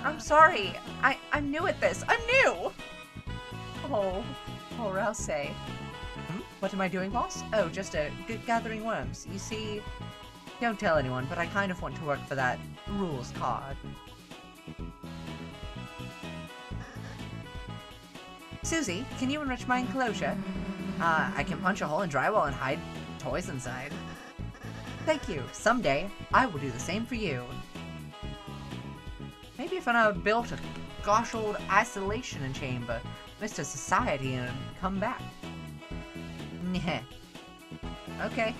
[SPEAKER 2] I'm sorry. I'm new at this. I'm new! Oh, Rouse. What am I doing, boss? Oh, just gathering worms. You see, don't tell anyone, but I kind of want to work for that rules card. Susie, can you enrich my enclosure? I can punch a hole in drywall and hide toys inside. Thank you. Someday, I will do the same for you. Maybe if I built gosh old isolation chamber, Mr. Society, and come back. Nyeh. Okay.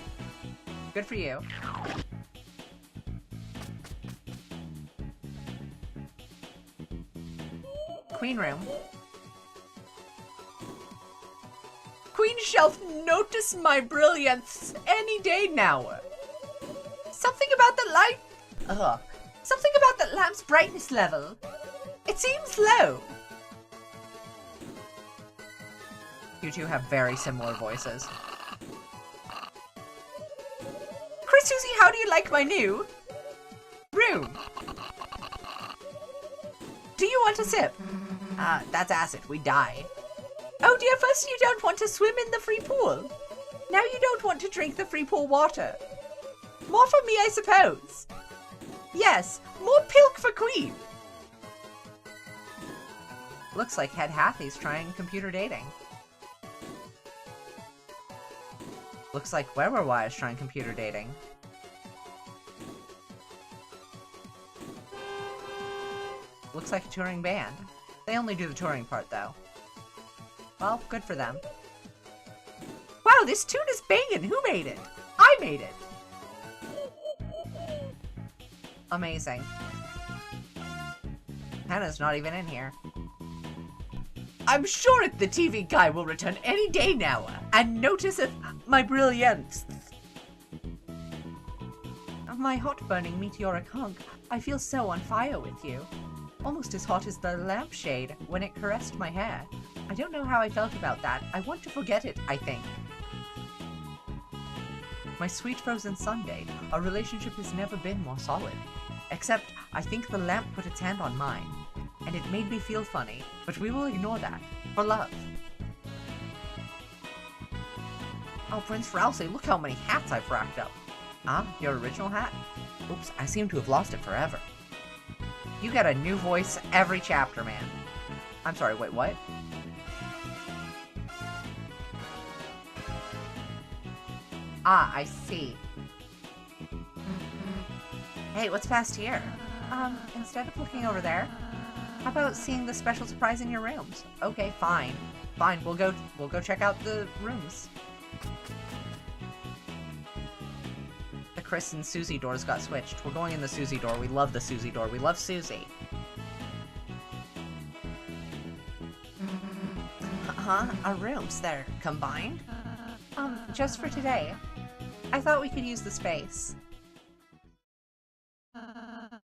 [SPEAKER 2] Good for you. Queen room. Queen Shelf, notice my brilliance any day now. Something about the light... Ugh. Something about the lamp's brightness level. It seems low. You two have very similar voices. Chris, Susie, how do you like my new room? Do you want a sip? That's acid. We die. Oh dear, first you don't want to swim in the free pool. Now you don't want to drink the free pool water. More for me, I suppose. Yes, more pilk for Queen. Looks like Head Hathie's trying computer dating. Looks like Where is trying computer dating. Looks like a touring band. They only do the touring part, though. Well, good for them. Wow, this tune is banging! Who made it? I made it! Amazing. Hannah's not even in here. I'm sure the TV guy will return any day now, and notice if my brilliance. My hot-burning meteoric hunk, I feel so on fire with you. Almost as hot as the lampshade when it caressed my hair. I don't know how I felt about that. I want to forget it, I think. My sweet frozen sundae, our relationship has never been more solid. Except, I think the lamp put its hand on mine, and it made me feel funny, but we will ignore that, for love. Oh, Prince Rousey, look how many hats I've racked up. Ah, your original hat? Oops, I seem to have lost it forever. You get a new voice every chapter, man. I'm sorry, wait, what? Ah, I see. Hey, what's past here? Instead of looking over there, how about seeing the special surprise in your rooms? Okay, fine. Fine, we'll go check out the rooms. The Chris and Susie doors got switched. We're going in the Susie door. We love the Susie door. We love Susie. Our rooms, they're combined? Just for today. I thought we could use the space.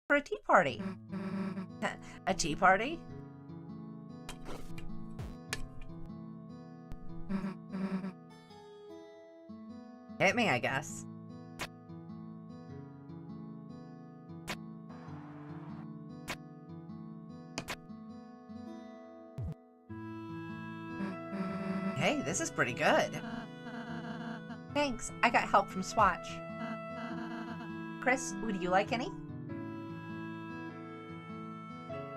[SPEAKER 2] For a tea party. A tea party? Hit me, I guess. Hey, this is pretty good. Thanks, I got help from Swatch. Chris, would you like any?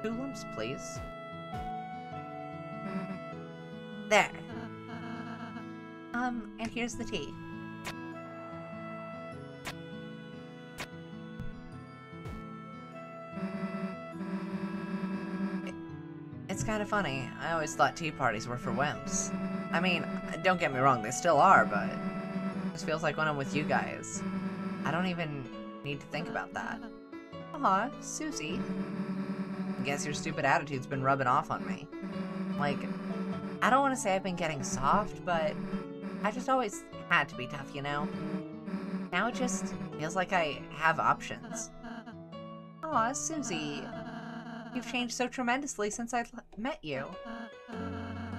[SPEAKER 2] 2 lumps, please. There. And here's the tea. It's kind of funny. I always thought tea parties were for wimps. I mean, don't get me wrong, they still are, but it just feels like when I'm with you guys, I don't even need to think about that. Aw, Susie. I guess your stupid attitude's been rubbing off on me. Like, I don't want to say I've been getting soft, but I just always had to be tough, you know? Now it just feels like I have options. Aw, Susie. You've changed so tremendously since I met you.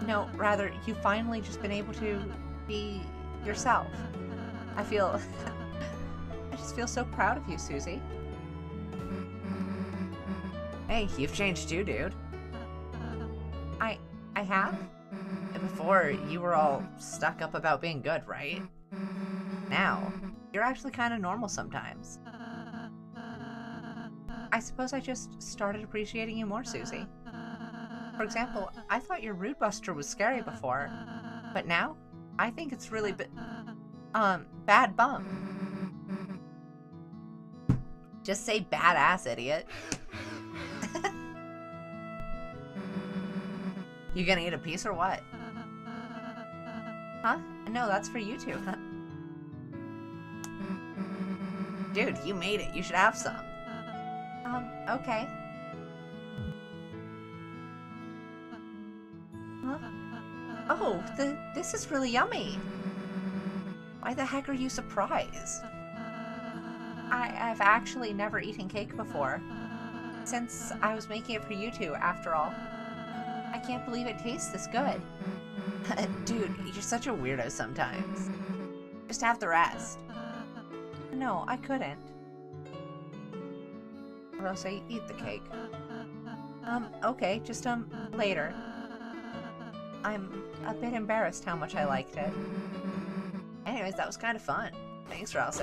[SPEAKER 2] No, rather, you've finally just been able to be yourself. I just feel so proud of you, Susie. Hey, you've changed too, dude. I have? Before, you were all stuck up about being good, right? Now, you're actually kind of normal sometimes. I suppose I just started appreciating you more, Susie. For example, I thought your Rude Buster was scary before, but now, I think it's really bad bum. Just say badass, idiot. You gonna eat a piece or what? Huh? No, that's for you two. Dude, you made it. You should have some. Okay. Huh? Oh, this is really yummy. Why the heck are you surprised? I've actually never eaten cake before. Since I was making it for you two, after all. I can't believe it tastes this good. Dude, you're such a weirdo sometimes. Just have the rest. No, I couldn't. Or else I eat the cake. Okay, just, later. I'm a bit embarrassed how much I liked it. Anyways, that was kind of fun. Thanks, Rouse.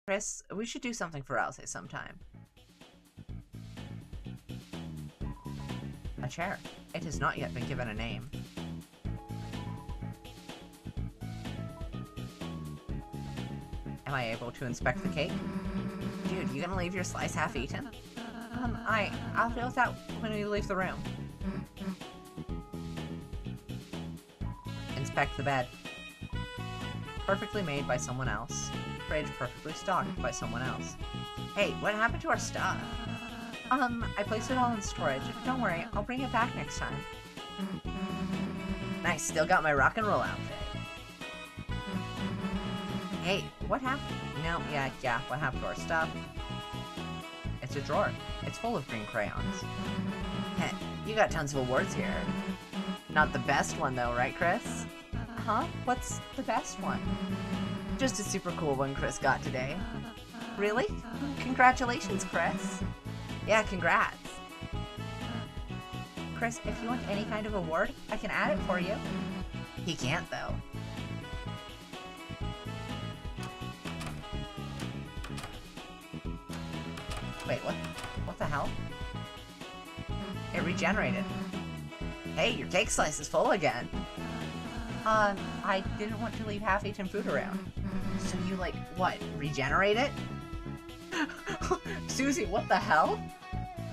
[SPEAKER 2] Chris, we should do something for Rouse sometime. A chair. It has not yet been given a name. Am I able to inspect the cake? Dude, you gonna leave your slice half-eaten? I'll deal with that when we leave the room. Inspect the bed. Perfectly made by someone else. Fridge perfectly stocked by someone else. Hey, what happened to our stuff? I placed it all in storage. Don't worry, I'll bring it back next time. Nice, still got my rock and roll outfit. Hey, what happened? No, yeah, what happened to our stuff? It's a drawer. It's full of green crayons. Heh, you got tons of awards here. Not the best one though, right, Chris? Huh? What's the best one? Just a super cool one Chris got today. Really? Congratulations, Chris. Yeah, congrats. Chris, if you want any kind of award, I can add it for you. He can't, though. Wait, what the hell? It regenerated. Hey, your cake slice is full again. I didn't want to leave half-eaten food around. So you, like, what, regenerate it? Susie, what the hell?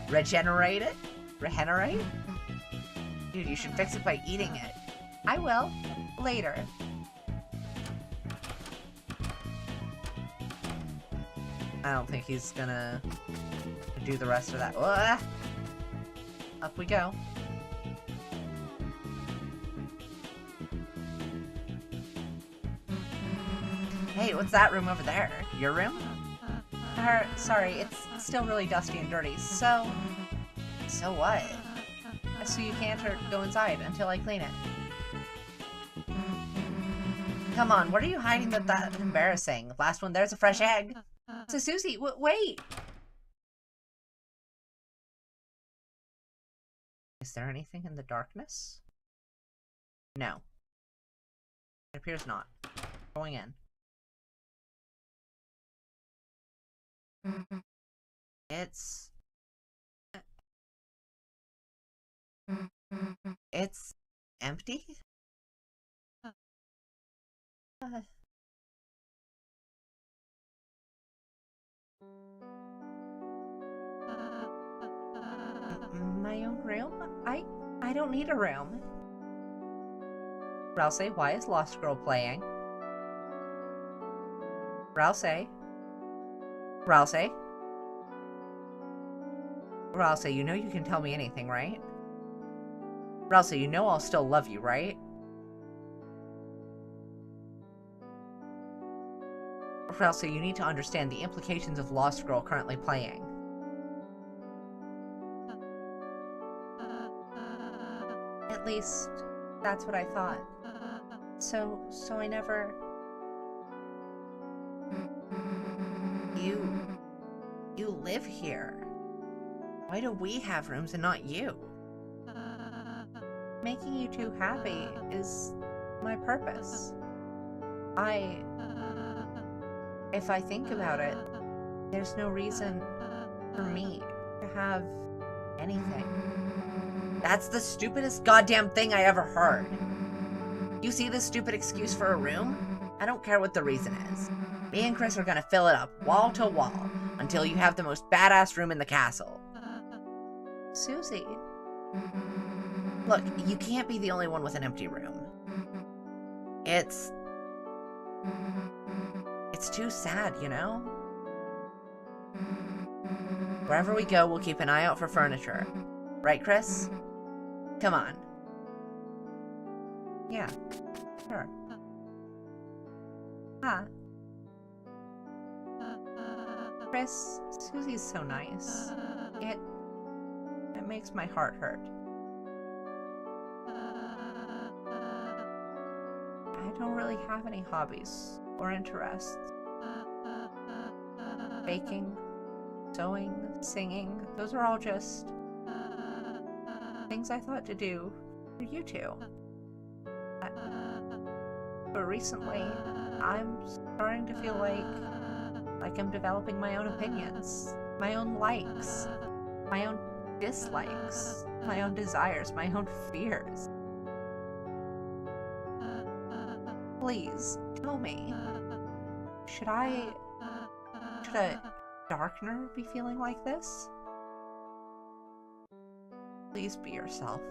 [SPEAKER 2] Regenerate it? Regenerate? Dude, you should fix it by eating it. I will. Later. I don't think he's gonna do the rest of that. Ugh! Up we go. Hey, what's that room over there? Your room? Sorry, it's still really dusty and dirty, so... So what? So you can't go inside until I clean it. Come on, what are you hiding that's embarrassing? Last one, there's a fresh egg. So Susie, wait! Is there anything in the darkness? No. It appears not. Going in. It's empty? My own room? I don't need a room. Rouse, why is Lost Girl playing? Rouse? Rouse? Rouse, you know you can tell me anything, right? Rouse, you know I'll still love you, right? Rouse, you need to understand the implications of Lost Girl currently playing. At least, that's what I thought. So I never... You live here. Why do we have rooms and not you? Making you two happy is my purpose. If I think about it, there's no reason for me to have anything. That's the stupidest goddamn thing I ever heard. You see this stupid excuse for a room? I don't care what the reason is. Me and Chris are gonna fill it up, wall to wall, until you have the most badass room in the castle. Susie. Look, you can't be the only one with an empty room. It's too sad, you know? Wherever we go, we'll keep an eye out for furniture. Right, Chris? Come on. Yeah, sure. Huh. Chris, Susie's so nice. It makes my heart hurt. I don't really have any hobbies or interests. Baking, sewing, singing, those are all just things I thought to do for you two. But recently, I'm starting to feel like I'm developing my own opinions, my own likes, my own dislikes, my own desires, my own fears. Please, tell me, should a Darkner be feeling like this? Please be yourself.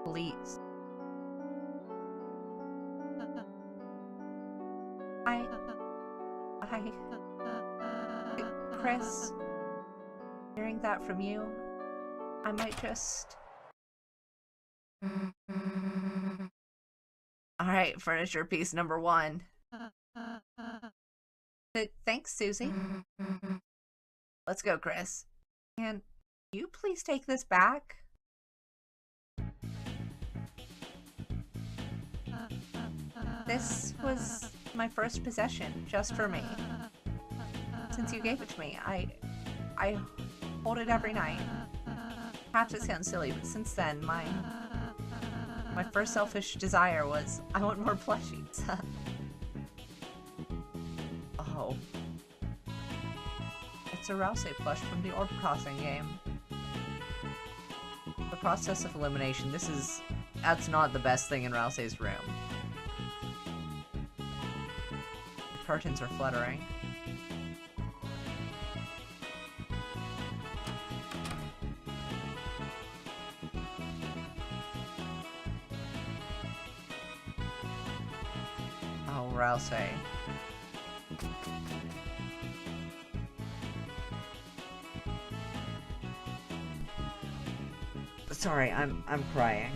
[SPEAKER 2] Please. Chris, hearing that from you, I might just... Alright, furniture piece number 1. Thanks, Susie. Let's go, Chris. Can you please take this back? This was my first possession, just for me. Since you gave it to me, I hold it every night. Perhaps it sounds silly, but since then, my first selfish desire was, I want more plushies. Oh. It's a Rouse plush from the Orb Crossing game. The process of elimination, that's not the best thing in Rousey's room. The curtains are fluttering. Oh, Rousey. Sorry, I'm crying.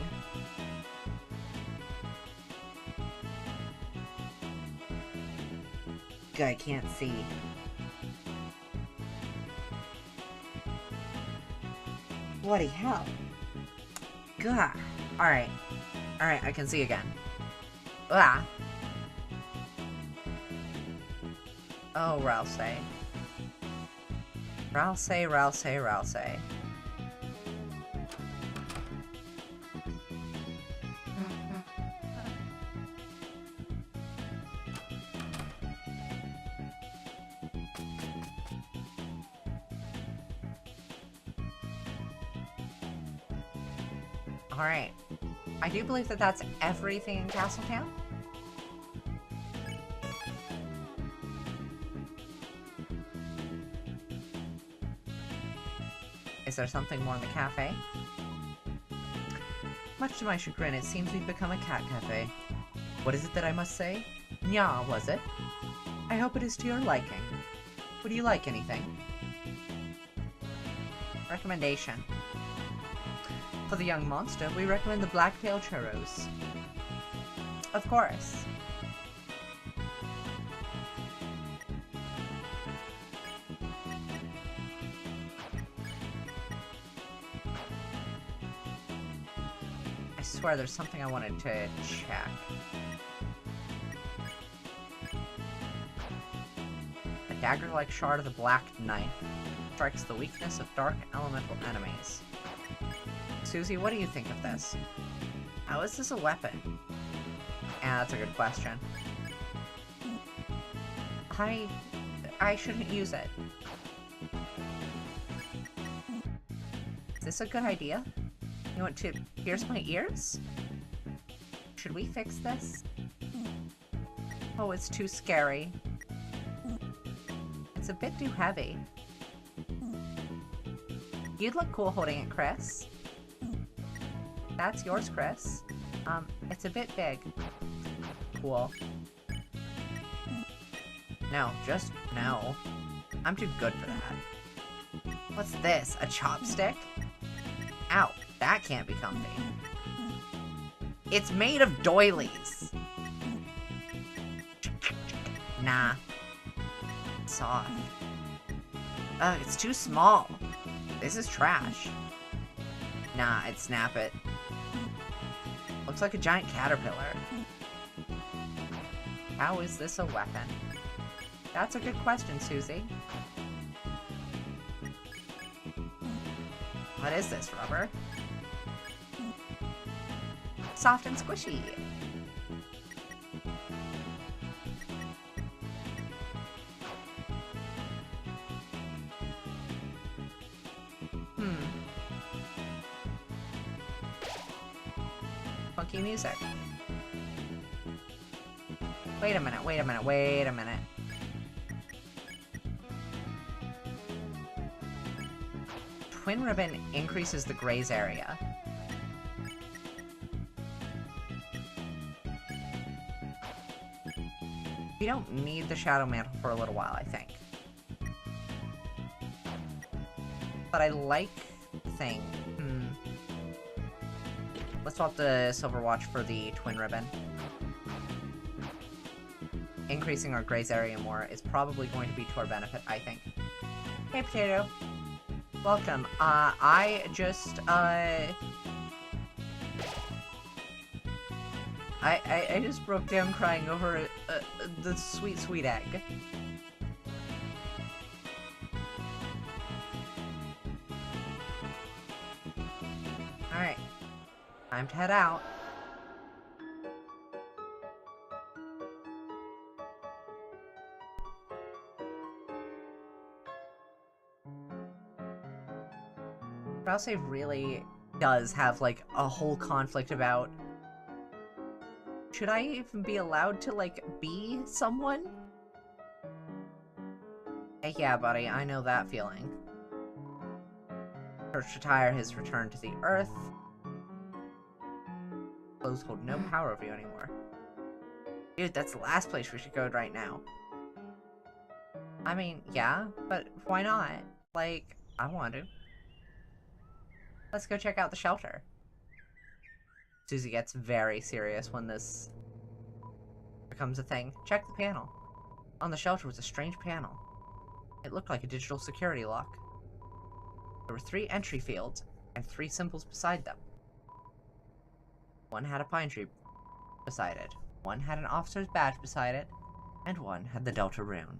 [SPEAKER 2] I can't see. Bloody hell. Gah. Alright. Alright, I can see again. Ah. Oh, Rousey. Rousey, Rousey, Rousey. Alright. I do believe that that's everything in Castletown. Is there something more in the cafe? Much to my chagrin, it seems we've become a cat cafe. What is it that I must say? Nya, was it? I hope it is to your liking. Would you like anything? Recommendation. For the young monster, we recommend the Blacktail Churros. Of course. I swear there's something I wanted to check. A dagger-like shard of the Black Knife strikes the weakness of dark elemental enemies. Susie, what do you think of this? How is this a weapon? Yeah, that's a good question. I shouldn't use it. Is this a good idea? You want to pierce my ears? Should we fix this? Oh, it's too scary. It's a bit too heavy. You'd look cool holding it, Chris. That's yours, Chris. It's a bit big. Cool. No, just no. I'm too good for that. What's this? A chopstick? Ow, that can't be comfy. It's made of doilies. Nah. Soft. Ugh, it's too small. This is trash. Nah, I'd snap it. Looks like a giant caterpillar. How is this a weapon? That's a good question, Susie. What is this, rubber? Soft and squishy. Funky music. Wait a minute, wait a minute, wait a minute. Twin ribbon increases the graze area. We don't need the shadow mantle for a little while, I think. But I like the thing. Let's swap the silver watch for the twin ribbon. Increasing our graze area more is probably going to be to our benefit, I think. Hey, Potato. Welcome. I just broke down crying over the sweet, sweet egg. Alright. Time to head out. Rouse really does have, like, a whole conflict about... Should I even be allowed to, like, be someone? Hey, yeah, buddy, I know that feeling. Church Retire has returned to the Earth. Clothes hold no power over you anymore. Dude, that's the last place we should go right now. I mean, yeah, but why not? Like, I want to. Let's go check out the shelter. Susie gets very serious when this becomes a thing. Check the panel. On the shelter was a strange panel. It looked like a digital security lock. There were 3 entry fields and 3 symbols beside them. One had a pine tree beside it, one had an officer's badge beside it, and one had the Deltarune.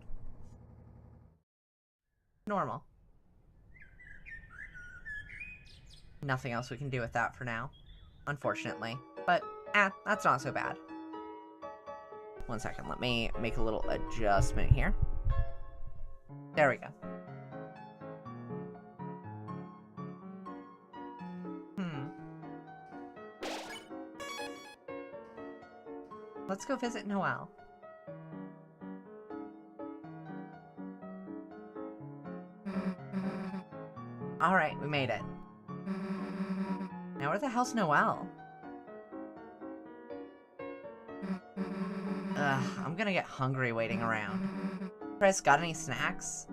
[SPEAKER 2] Normal. Nothing else we can do with that for now, unfortunately. But, that's not so bad. One second, let me make a little adjustment here. There we go. Let's go visit Noelle. Alright, we made it. Now where the hell's Noelle? Ugh, I'm gonna get hungry waiting around. Chris, got any snacks?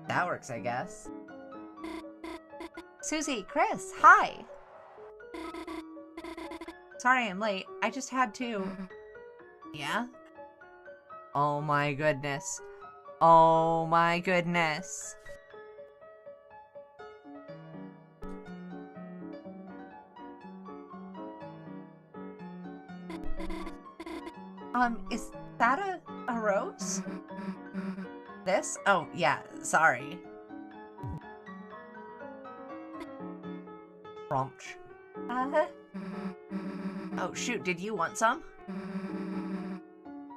[SPEAKER 2] That works, I guess. Susie, Chris, hi! Sorry I'm late. I just had to... Yeah? Oh my goodness. Oh my goodness. Is that a rose? This? Oh, yeah, sorry. Prompt. Oh, shoot, did you want some?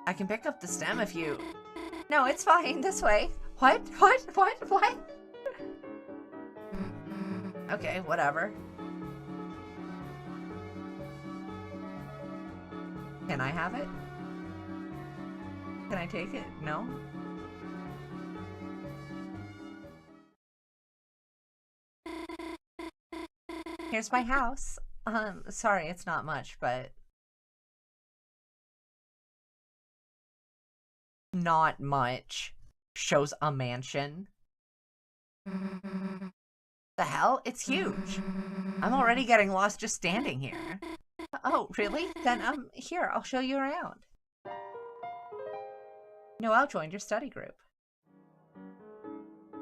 [SPEAKER 2] I can pick up the stem if you... No, it's fine, this way. What? Okay, whatever. Can I have it? Can I take it? No? Here's my house. Sorry, it's not much, but... Not much. Shows a mansion. The hell? It's huge. I'm already getting lost just standing here. Oh, really? Then, here, I'll show you around. Noelle joined your study group.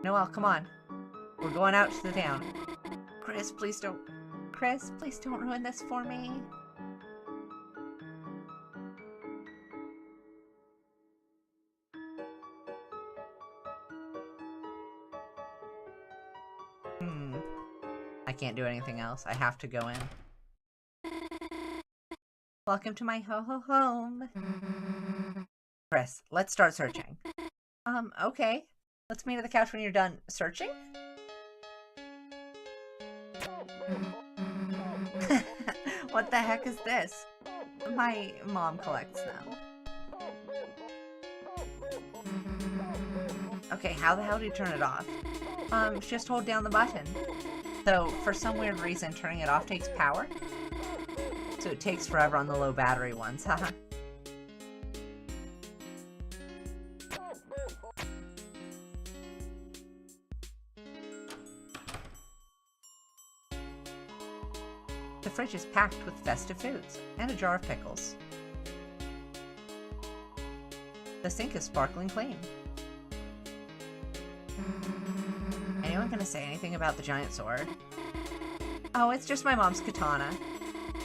[SPEAKER 2] Noelle, come on. We're going out to the town. Chris, please don't ruin this for me. I can't do anything else. I have to go in. Welcome to my home. Chris, let's start searching. Okay. Let's meet at the couch when you're done searching. What the heck is this? My mom collects them. Okay, how the hell do you turn it off? Just hold down the button. Though, for some weird reason, turning it off takes power. So it takes forever on the low battery ones, haha. The fridge is packed with festive foods, and a jar of pickles. The sink is sparkling clean. Anyone gonna say anything about the giant sword? Oh, it's just my mom's katana.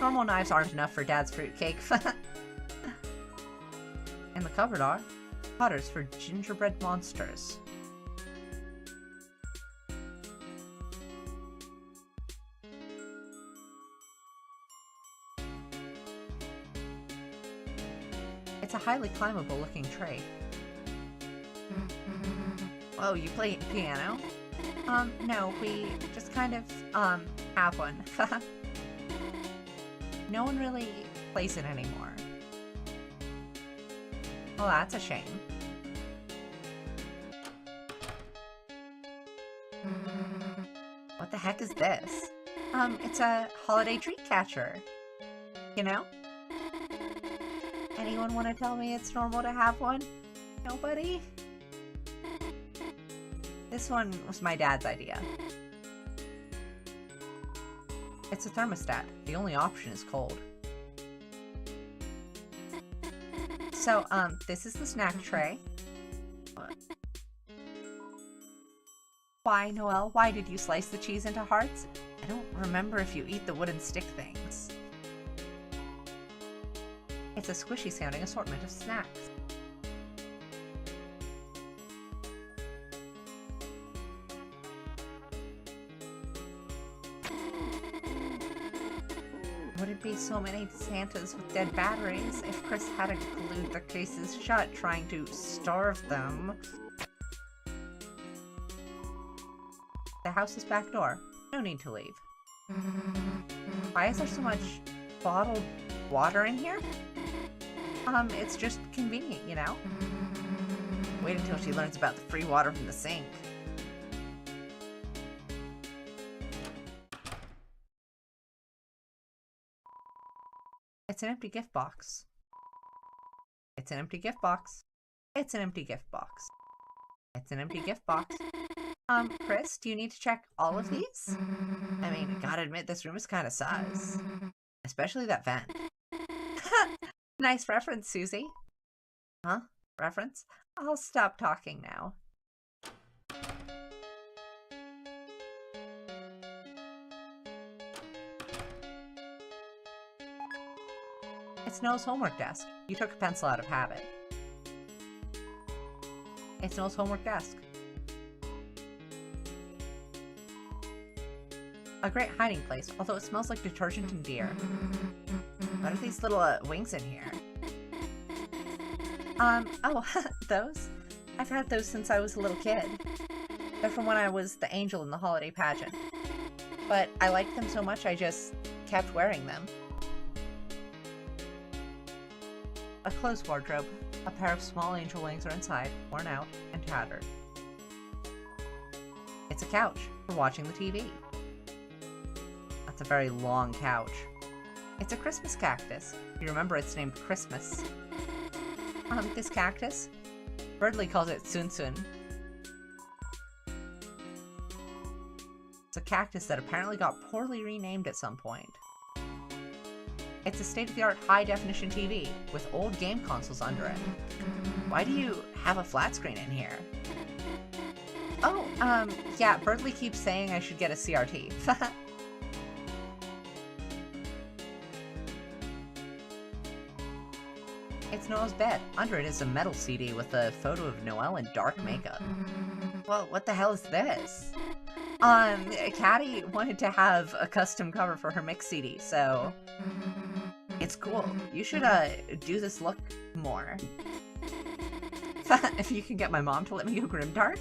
[SPEAKER 2] Normal knives aren't enough for Dad's fruitcake. In the cupboard are cutters for gingerbread monsters. It's a highly climbable looking tray. Oh, you play piano? No, we just kind of, have one. No one really plays it anymore. Well, that's a shame. What the heck is this? It's a holiday treat catcher. You know? Anyone want to tell me it's normal to have one? Nobody? This one was my dad's idea. It's a thermostat. The only option is cold. So, this is the snack tray. Why, Noelle? Why did you slice the cheese into hearts? I don't remember if you eat the wooden stick things. It's a squishy sounding assortment of snacks. Would it be so many Santas with dead batteries if Chris hadn't glued the cases shut trying to starve them? The house's back door. No need to leave. Why is there so much bottled water in here? It's just convenient, you know? Wait until she learns about the free water from the sink. It's an empty gift box. It's an empty gift box. It's an empty gift box. It's an empty gift box. Chris, do you need to check all of these? I mean, gotta admit, this room is kind of sus. Especially that vent. Nice reference, Susie. Huh? Reference? I'll stop talking now. It's Noel's homework desk. You took a pencil out of habit. It's Noel's homework desk. A great hiding place, although it smells like detergent and beer. What are these little wings in here? Oh, those? I've had those since I was a little kid. They're from when I was the angel in the holiday pageant. But I liked them so much I just kept wearing them. A clothes wardrobe. A pair of small angel wings are inside, worn out and tattered. It's a couch for watching the TV. A That's a very long couch. It's a Christmas cactus. You remember it's named Christmas. This cactus? Birdley calls it Tsun. It's a cactus that apparently got poorly renamed at some point. It's a state-of-the-art high-definition TV with old game consoles under it. Why do you have a flat screen in here? Oh, yeah, Birdley keeps saying I should get a CRT. It's Noel's bed. Under it is a metal CD with a photo of Noel in dark makeup. Well, what the hell is this? Caddy wanted to have a custom cover for her mix CD, so it's cool. You should, do this look more. If you can get my mom to let me go grimdark?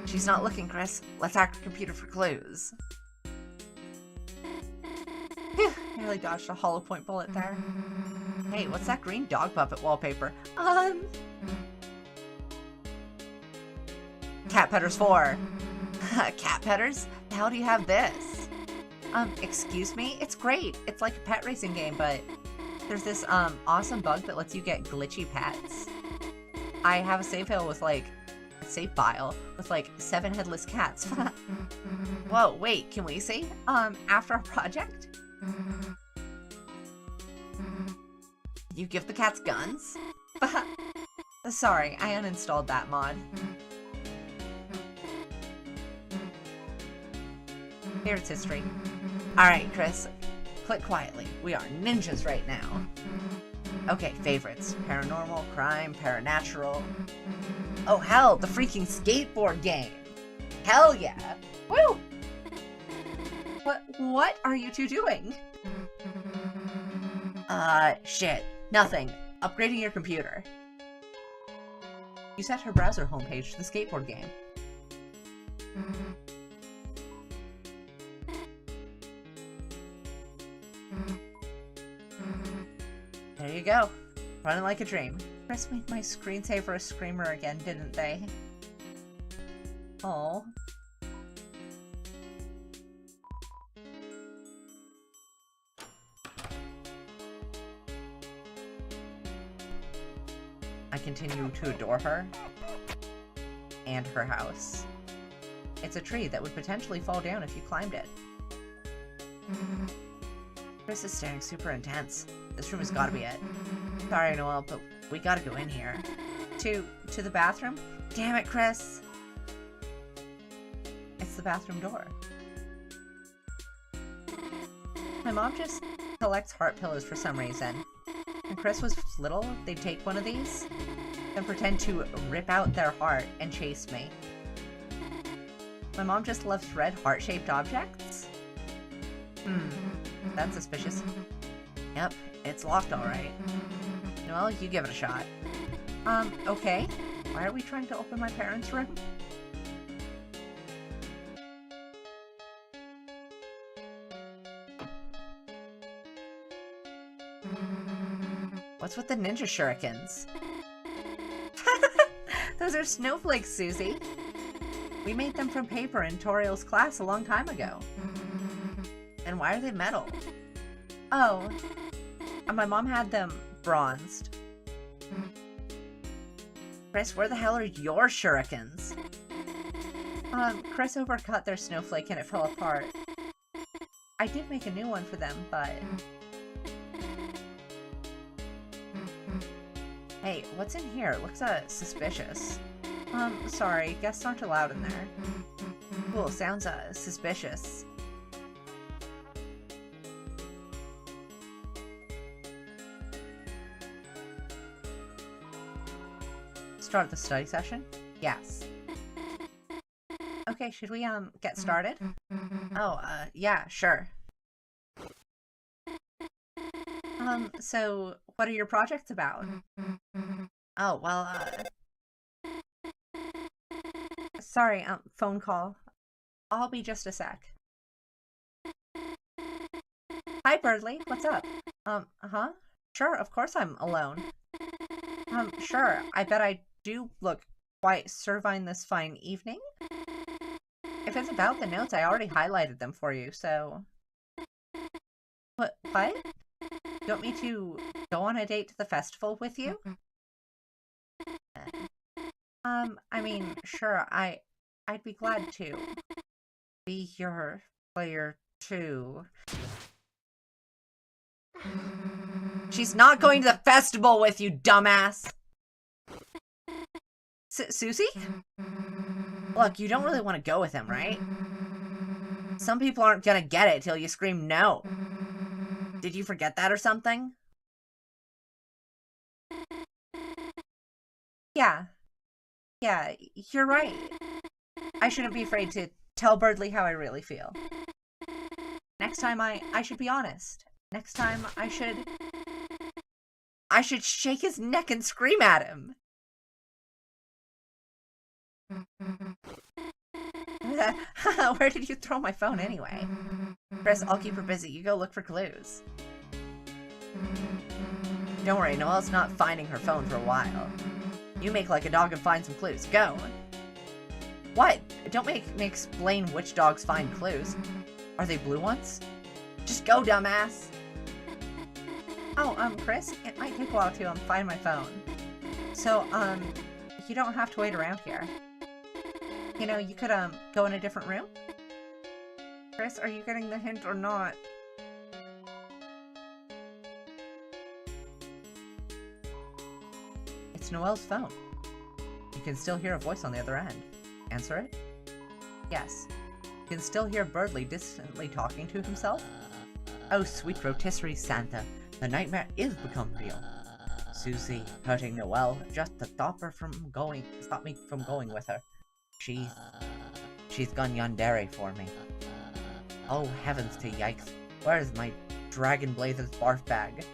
[SPEAKER 2] She's not looking, Chris. Let's hack her computer for clues. Phew, nearly dodged a hollow point bullet there. Hey, what's that green dog puppet wallpaper? Cat Petters 4. Cat Petters? How do you have this? Excuse me? It's great. It's like a pet racing game, but there's this, awesome bug that lets you get glitchy pets. I have a save file with, like, a save file with, like, 7 headless cats. Whoa, wait, can we see? After our project? You give the cats guns? Sorry, I uninstalled that mod. Here's history. Alright, Chris. Click quietly. We are ninjas right now. Okay, favorites. Paranormal, crime, paranatural. Oh hell, the freaking skateboard game! Hell yeah! Woo! What are you two doing? Shit. Nothing. Upgrading your computer. You set her browser homepage to the skateboard game. There you go. Running like a dream. Chris made my screensaver a screamer again, didn't they? Oh. I continue to adore her. And her house. It's a tree that would potentially fall down if you climbed it. Chris is staring super intense. This room has gotta be it. Sorry, Noel, but we gotta go in here. To the bathroom? Damn it, Chris! It's the bathroom door. My mom just collects heart pillows for some reason. When Chris was little, they'd take one of these, then pretend to rip out their heart and chase me. My mom just loves red heart-shaped objects? That's suspicious. Yep, it's locked alright. Well, you give it a shot. Okay. Why are we trying to open my parents' room? What's with the ninja shurikens? Those are snowflakes, Susie. We made them from paper in Toriel's class a long time ago. And why are they metal? Oh. My mom had them bronzed. Chris, where the hell are your shurikens? Chris overcut their snowflake and it fell apart. I did make a new one for them, but... Hey, what's in here? It looks, suspicious. Sorry, guests aren't allowed in there. Cool, sounds, suspicious. Start the study session? Yes. Okay, should we, get started? Oh, yeah, sure. So, what are your projects about? Oh, well, sorry, phone call. I'll be just a sec. Hi, Birdley, what's up? Huh? Sure, of course I'm alone. Sure, I bet I do look Why, Servine this fine evening? If it's about the notes, I already highlighted them for you, so... What? You want me to go on a date to the festival with you? I mean, sure, I'd be glad to. Be your player, too. She's not going to the festival with you, dumbass! Susie? Look, you don't really want to go with him, right? Some people aren't gonna get it till you scream no. Did you forget that or something? Yeah, you're right. I shouldn't be afraid to tell Birdley how I really feel. Next time I should be honest. Next time I should shake his neck and scream at him. Where did you throw my phone anyway? Chris, I'll keep her busy. You go look for clues. Don't worry, Noelle's not finding her phone for a while. You make like a dog and find some clues. Go! What? Don't make me explain which dogs find clues. Are they blue ones? Just go, dumbass! Oh, Chris, it might take a while to, find my phone. So, you don't have to wait around here. You know, you could, go in a different room? Chris, are you getting the hint or not? It's Noelle's phone. You can still hear a voice on the other end. Answer it? Yes. You can still hear Birdley distantly talking to himself? Oh, sweet rotisserie Santa. The nightmare is become real. Susie, hurting Noelle, just to stop me from going with her. She's gone yandere for me. Oh, heavens to yikes. Where's my Dragon Blazer's barf bag?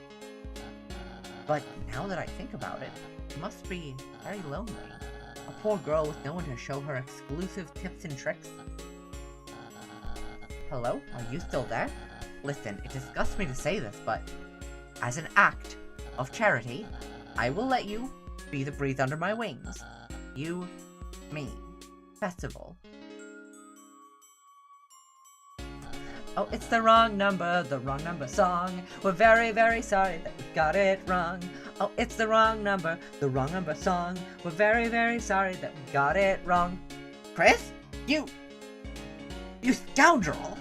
[SPEAKER 2] But now that I think about it, it must be very lonely. A poor girl with no one to show her exclusive tips and tricks. Hello? Are you still there? Listen, it disgusts me to say this, but as an act of charity, I will let you be the breeze under my wings. You, me. Festival. Oh, it's the wrong number song. We're very, very sorry that we got it wrong. Oh, it's the wrong number song. We're very, very sorry that we got it wrong. Chris? You scoundrel!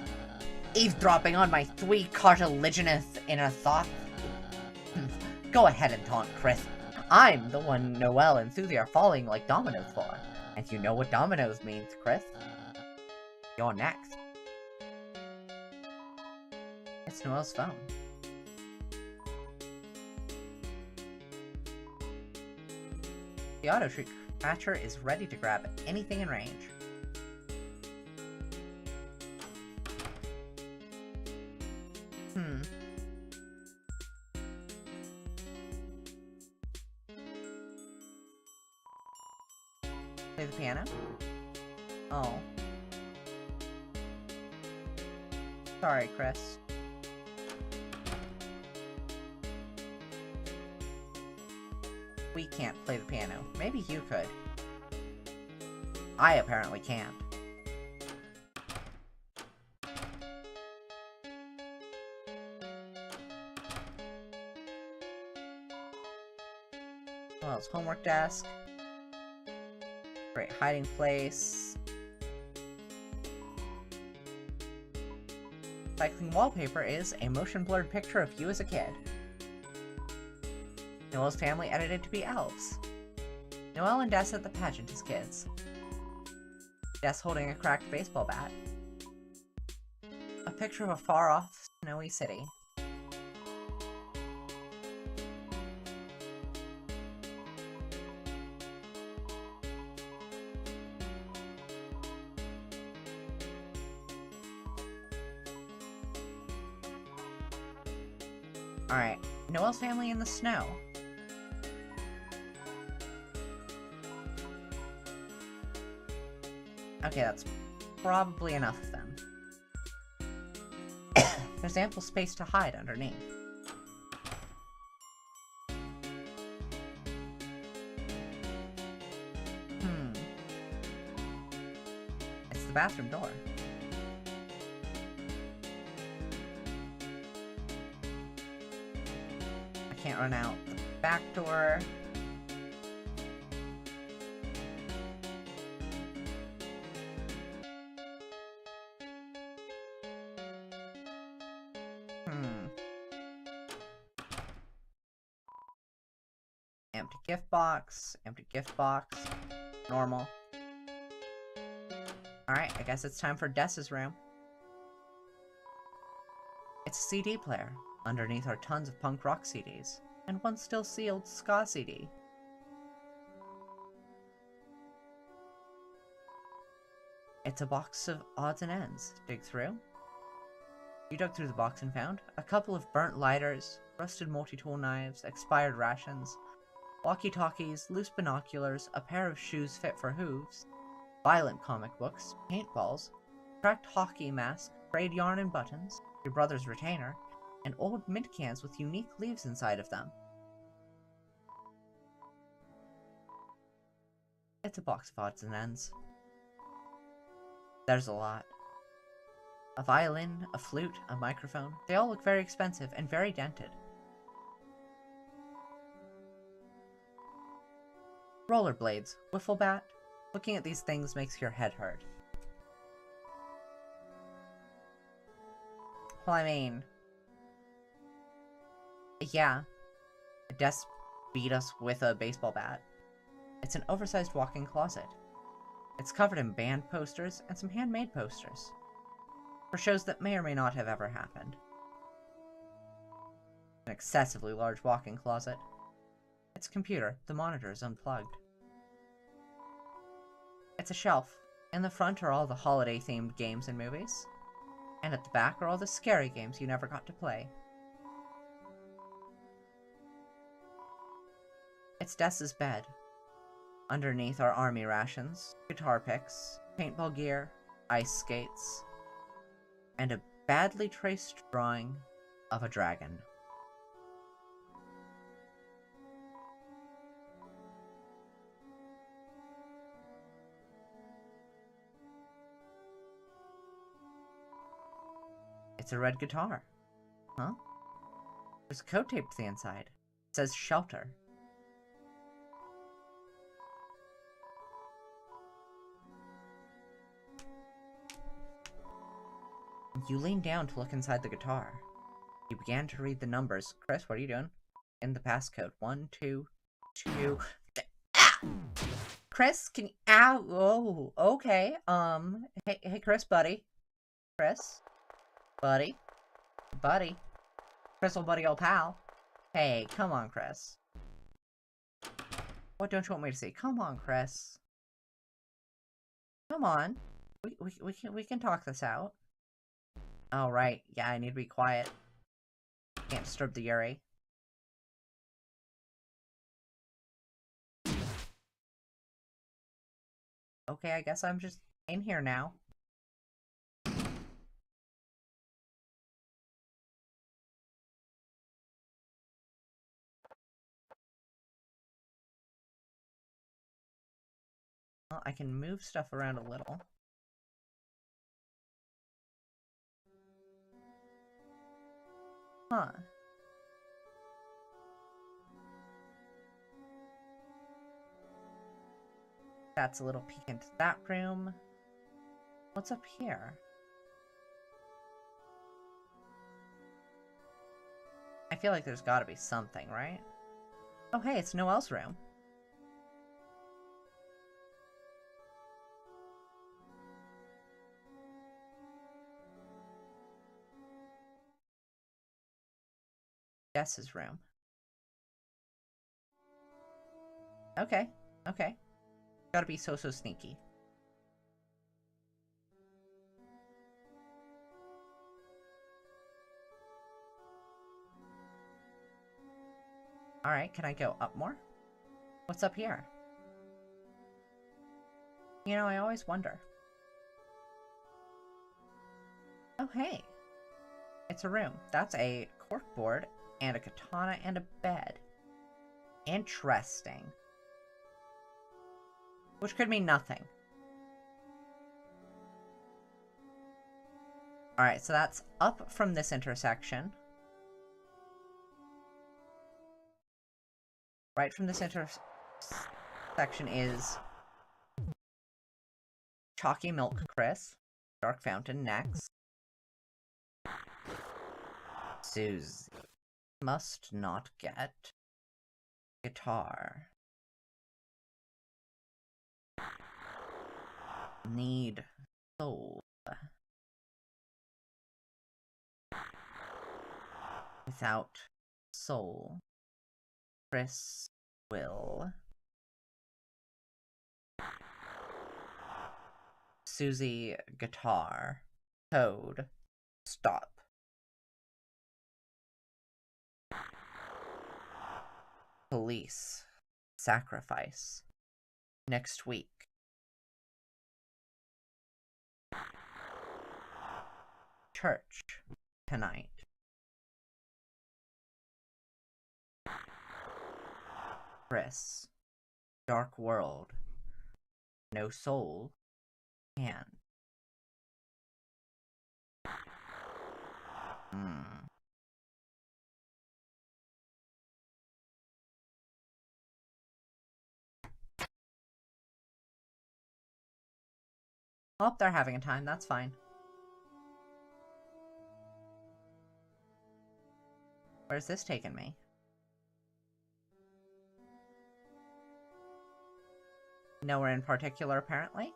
[SPEAKER 2] Eavesdropping on my sweet cartilaginous inner thoughts. Go ahead and taunt Chris. I'm the one Noelle and Susie are falling like dominoes for. And you know what dominoes means, Chris. You're next. It's Noelle's phone. The auto catcher is ready to grab anything in range. Play the piano? Oh. Sorry, Chris. We can't play the piano. Maybe you could. I apparently can't. Well, it's homework desk. Great hiding place. Cycling wallpaper is a motion blurred picture of you as a kid. Noelle's family edited to be elves. Noelle and Des at the pageant as kids. Des holding a cracked baseball bat. A picture of a far-off, snowy city. Alright, Noelle's family in the snow. Okay, that's probably enough of them. There's ample space to hide underneath.
[SPEAKER 1] the bathroom door. I can't run out the back door. Empty gift box, normal. Alright, I guess it's time for Dessa's room. It's a CD player. Underneath are tons of punk rock CDs, and one still sealed ska CD. It's a box of odds and ends. Dig through? You dug through the box and found a couple of burnt lighters, rusted multi-tool knives, expired rations, walkie-talkies, loose binoculars, a pair of shoes fit for hooves, violent comic books, paintballs, cracked hockey mask, frayed yarn and buttons, your brother's retainer, and old mint cans with unique leaves inside of them. It's a box of odds and ends. There's a lot. A violin, a flute, a microphone. They all look very expensive and very dented. Rollerblades, wiffle bat. Looking at these things makes your head hurt. Well, I mean... yeah. Des beat us with a baseball bat. It's an oversized walk-in closet. It's covered in band posters and some handmade posters. For shows that may or may not have ever happened. An excessively large walk-in closet. Its computer, the monitor is unplugged. It's a shelf. In the front are all the holiday-themed games and movies. And at the back are all the scary games you never got to play. It's Dessa's bed. Underneath are army rations, guitar picks, paintball gear, ice skates, and a badly traced drawing of a dragon. It's a red guitar. Huh? There's a code taped to the inside. It says shelter. You lean down to look inside the guitar. You began to read the numbers. Chris, what are you doing? In the passcode. 1, 2, 2... Ah! Chris, can you... Ow! Oh, okay. Hey, Chris, buddy. Chris? Buddy? Buddy? Crystal buddy, old pal. Hey, come on, Chris. What don't you want me to see? Come on, Chris. Come on. We can talk this out. Oh, right. Yeah, I need to be quiet. Can't disturb the Yuri. Okay, I guess I'm just in here now. Well, I can move stuff around a little. Huh. That's a little peek into that room. What's up here? I feel like there's gotta be something, right? Oh hey, it's Noelle's room. Jess's room. Okay, okay. Gotta be so sneaky. Alright, can I go up more? What's up here? You know, I always wonder. Oh, hey. It's a room. That's a corkboard and a katana and a bed. Interesting. Which could mean nothing. Alright, so that's up from this intersection. Right from this intersection is Chalky Milk Chris. Dark Fountain next. Susie must not get guitar. Need soul. Without soul, Chris will. Susie guitar. Code. Stop. Police. Sacrifice. Next week. Church. Tonight. Chris. Dark world. No soul. Can. Oh, they're having a time. That's fine. Where's this taking me? Nowhere in particular, apparently.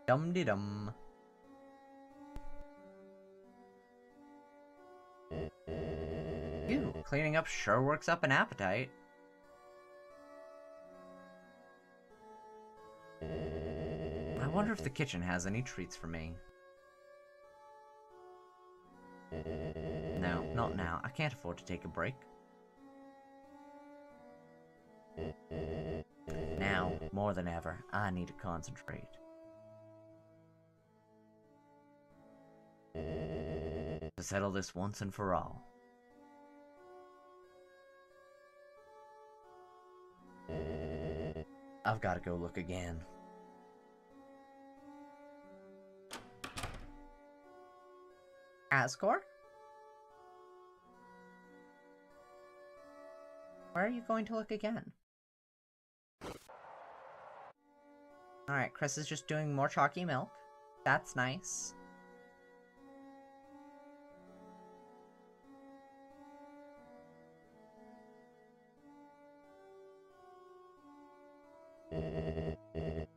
[SPEAKER 1] Dum-de-dum. Ew, cleaning up sure works up an appetite. I wonder if the kitchen has any treats for me. No, not now. I can't afford to take a break. Now, more than ever, I need to concentrate. To settle this once and for all. I've got to go look again. Asgore? Where are you going to look again? Alright, Chris is just doing more chalky milk. That's nice.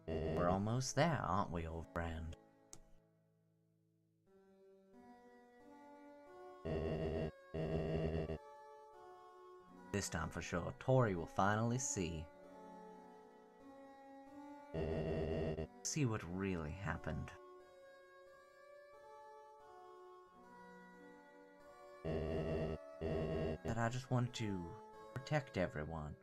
[SPEAKER 1] We're almost there, aren't we, old friend? This time for sure, Tori will finally see. See what really happened. That I just wanted to protect everyone.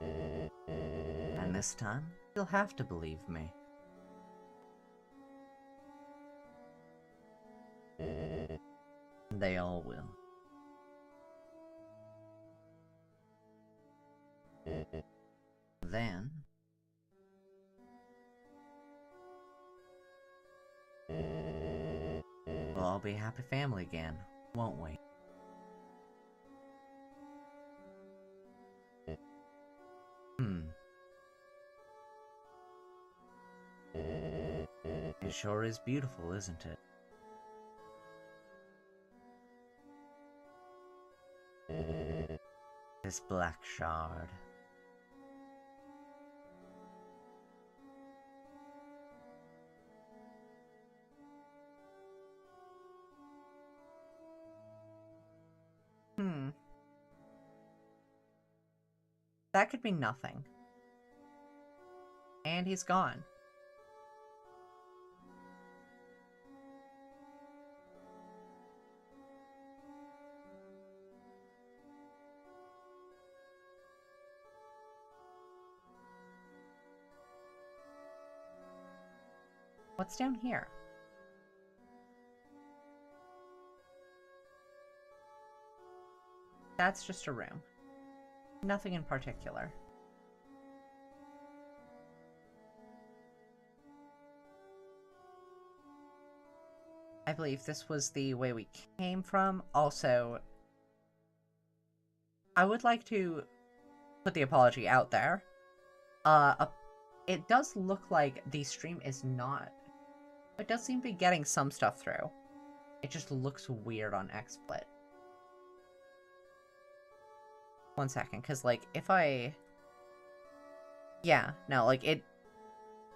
[SPEAKER 1] And this time, you'll have to believe me. They all will. Then... we'll all be a happy family again, won't we? It sure is beautiful, isn't it? This black shard. That could be nothing. And he's gone. What's down here? That's just a room. Nothing in particular. I believe this was the way we came from. Also, I would like to put the apology out there. It does look like the stream is not... It does seem to be getting some stuff through. It just looks weird on XSplit. One second, because, like, if I... Yeah, no, like,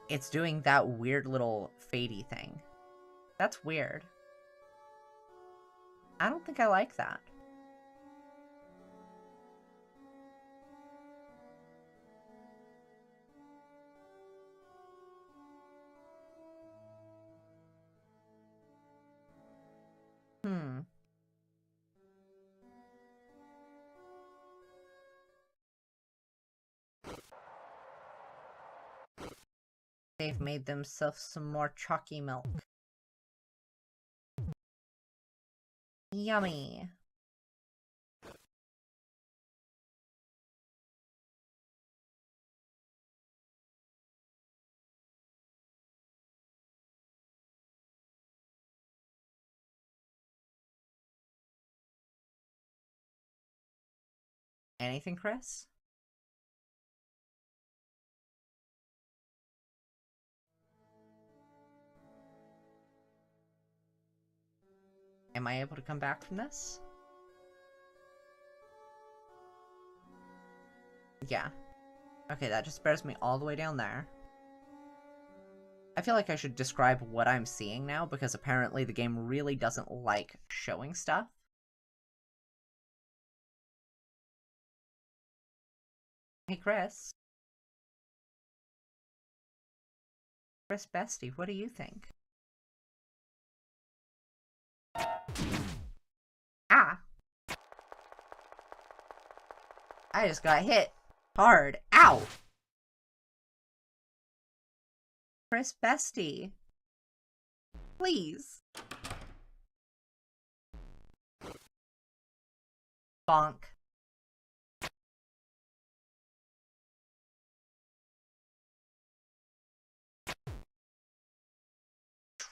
[SPEAKER 1] it's doing that weird little fadey thing. That's weird. I don't think I like that. They've made themselves some more chalky milk. Yummy. Anything, Chris? Am I able to come back from this? Yeah. Okay, that just bears me all the way down there. I feel like I should describe what I'm seeing now, because apparently the game really doesn't like showing stuff. Hey, Chris. Chris Bestie, what do you think? Ah! I just got hit hard. Ow! Chris Bestie. Please. Bonk.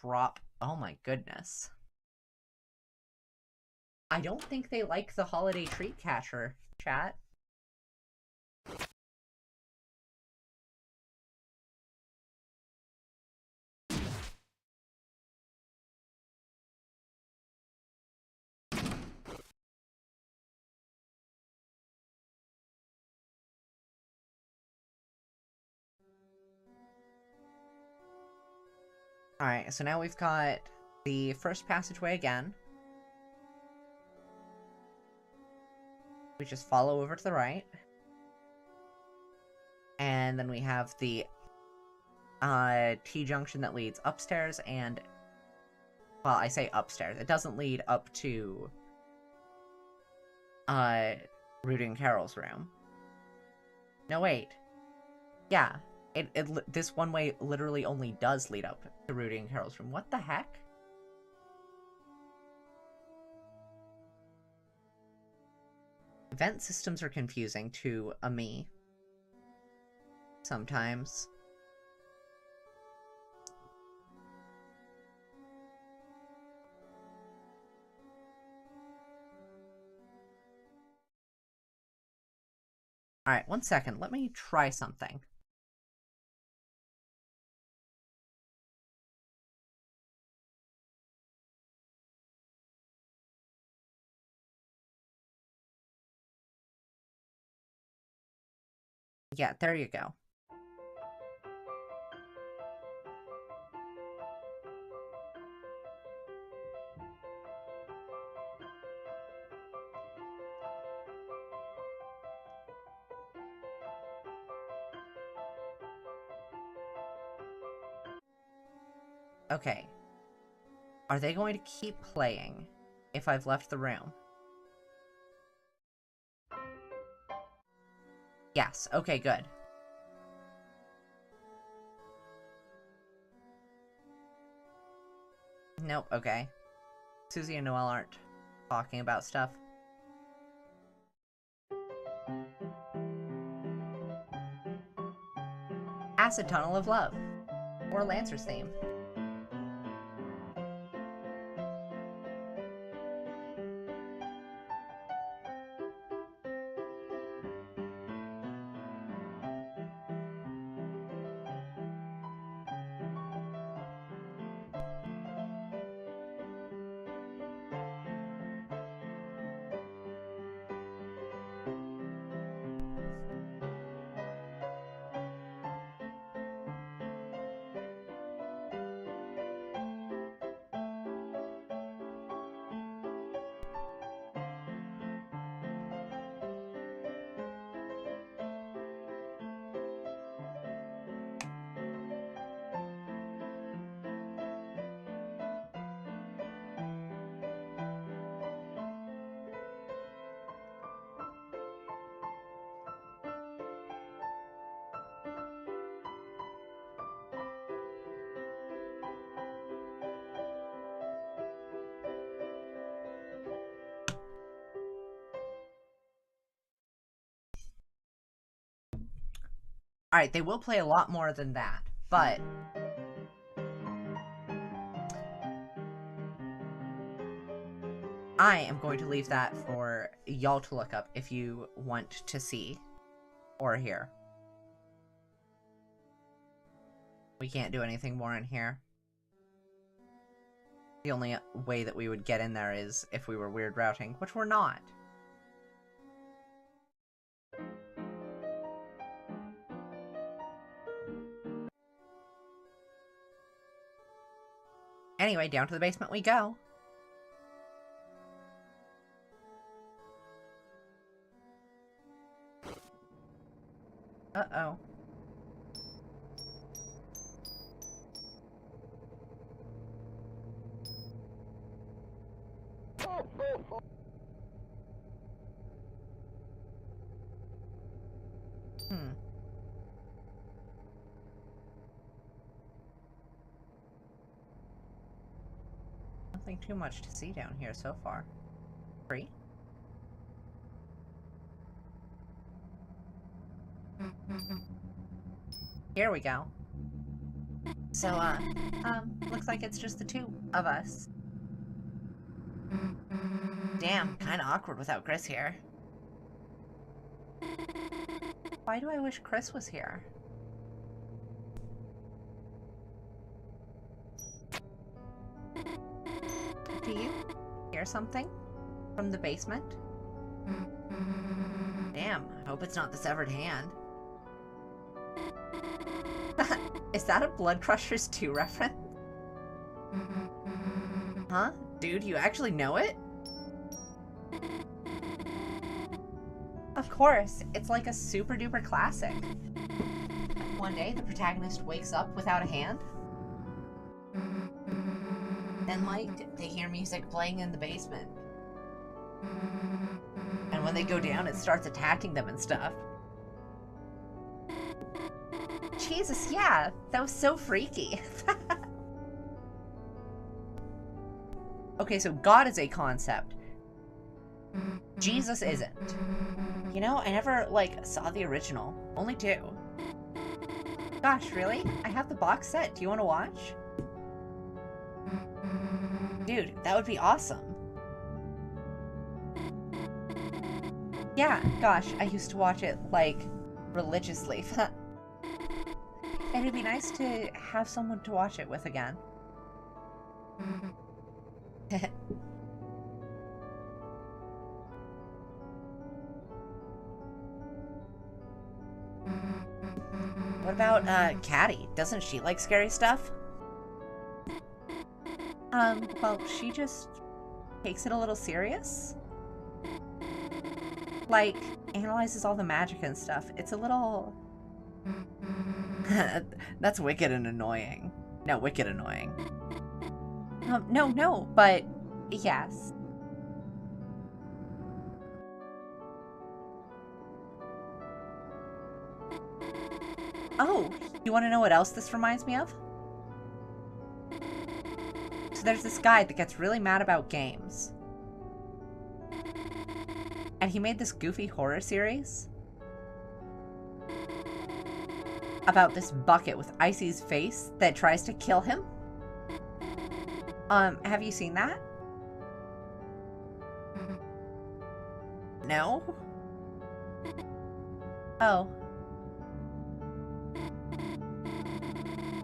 [SPEAKER 1] Drop. Oh my goodness. I don't think they like the holiday treat catcher, chat. Alright, so now we've got the first passageway again. We just follow over to the right. And then we have the T-junction that leads upstairs and... Well, I say upstairs. It doesn't lead up to Rudy and Carol's room. No, wait. Yeah. This one way literally only does lead up to Rudy and Carol's room. What the heck? Vent systems are confusing to me. Sometimes. Alright, one second. Let me try something. Yeah, there you go. Okay. Are they going to keep playing if I've left the room? Yes, okay, good. Nope, okay. Susie and Noelle aren't talking about stuff. Acid Tunnel of Love. Or Lancer's theme. Alright, they will play a lot more than that, but... I am going to leave that for y'all to look up if you want to see or hear. We can't do anything more in here. The only way that we would get in there is if we were weird routing, which we're not. Anyway, down to the basement we go. Uh-oh. Nothing too much to see down here so far. Free? Here we go. So, looks like it's just the two of us. Damn, kinda awkward without Chris here. Why do I wish Chris was here? Do you hear something from the basement? Damn, I hope it's not the severed hand. Is that a Blood Crushers 2 reference? Huh? Dude, you actually know it? Of course, it's like a super duper classic. One day, the protagonist wakes up without a hand. Then, like, they hear music playing in the basement. And when they go down, it starts attacking them and stuff. Jesus, yeah, that was so freaky. Okay, so God is a concept. Jesus isn't. You know, I never, like, saw the original. Only 2. Gosh, really? I have the box set. Do you want to watch? Dude, that would be awesome. Yeah, gosh, I used to watch it, like, religiously. And it'd be nice to have someone to watch it with again. What about, Caddy? Doesn't she like scary stuff? Well, she just takes it a little serious. Like, analyzes all the magic and stuff. It's a little... That's wicked and annoying. No, wicked annoying. No, but... yes. Oh, you want to know what else this reminds me of? So there's this guy that gets really mad about games. And he made this goofy horror series about this bucket with Icy's face that tries to kill him. Have you seen that? No? Oh.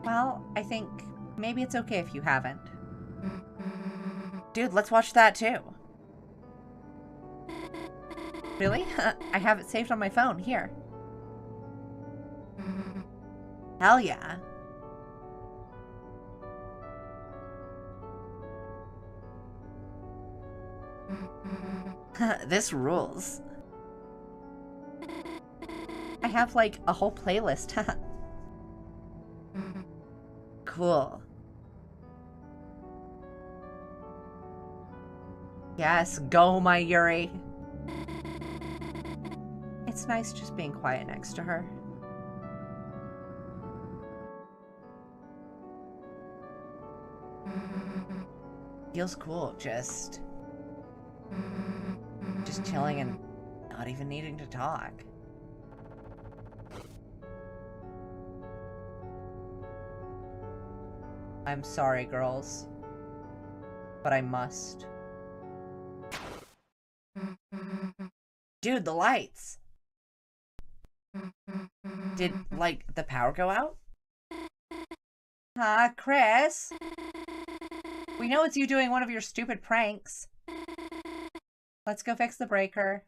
[SPEAKER 1] Well, I think maybe it's okay if you haven't. Dude, let's watch that too. Really? I have it saved on my phone. Here. Hell yeah. This rules. I have, like, a whole playlist. Cool. Yes, go my Yuri. It's nice just being quiet next to her. Feels cool, just chilling and not even needing to talk.
[SPEAKER 2] I'm sorry, girls. But I must.
[SPEAKER 1] Dude, the lights! Did, like, the power go out?
[SPEAKER 2] Huh, Chris? We know it's you doing one of your stupid pranks. Let's go fix the breaker.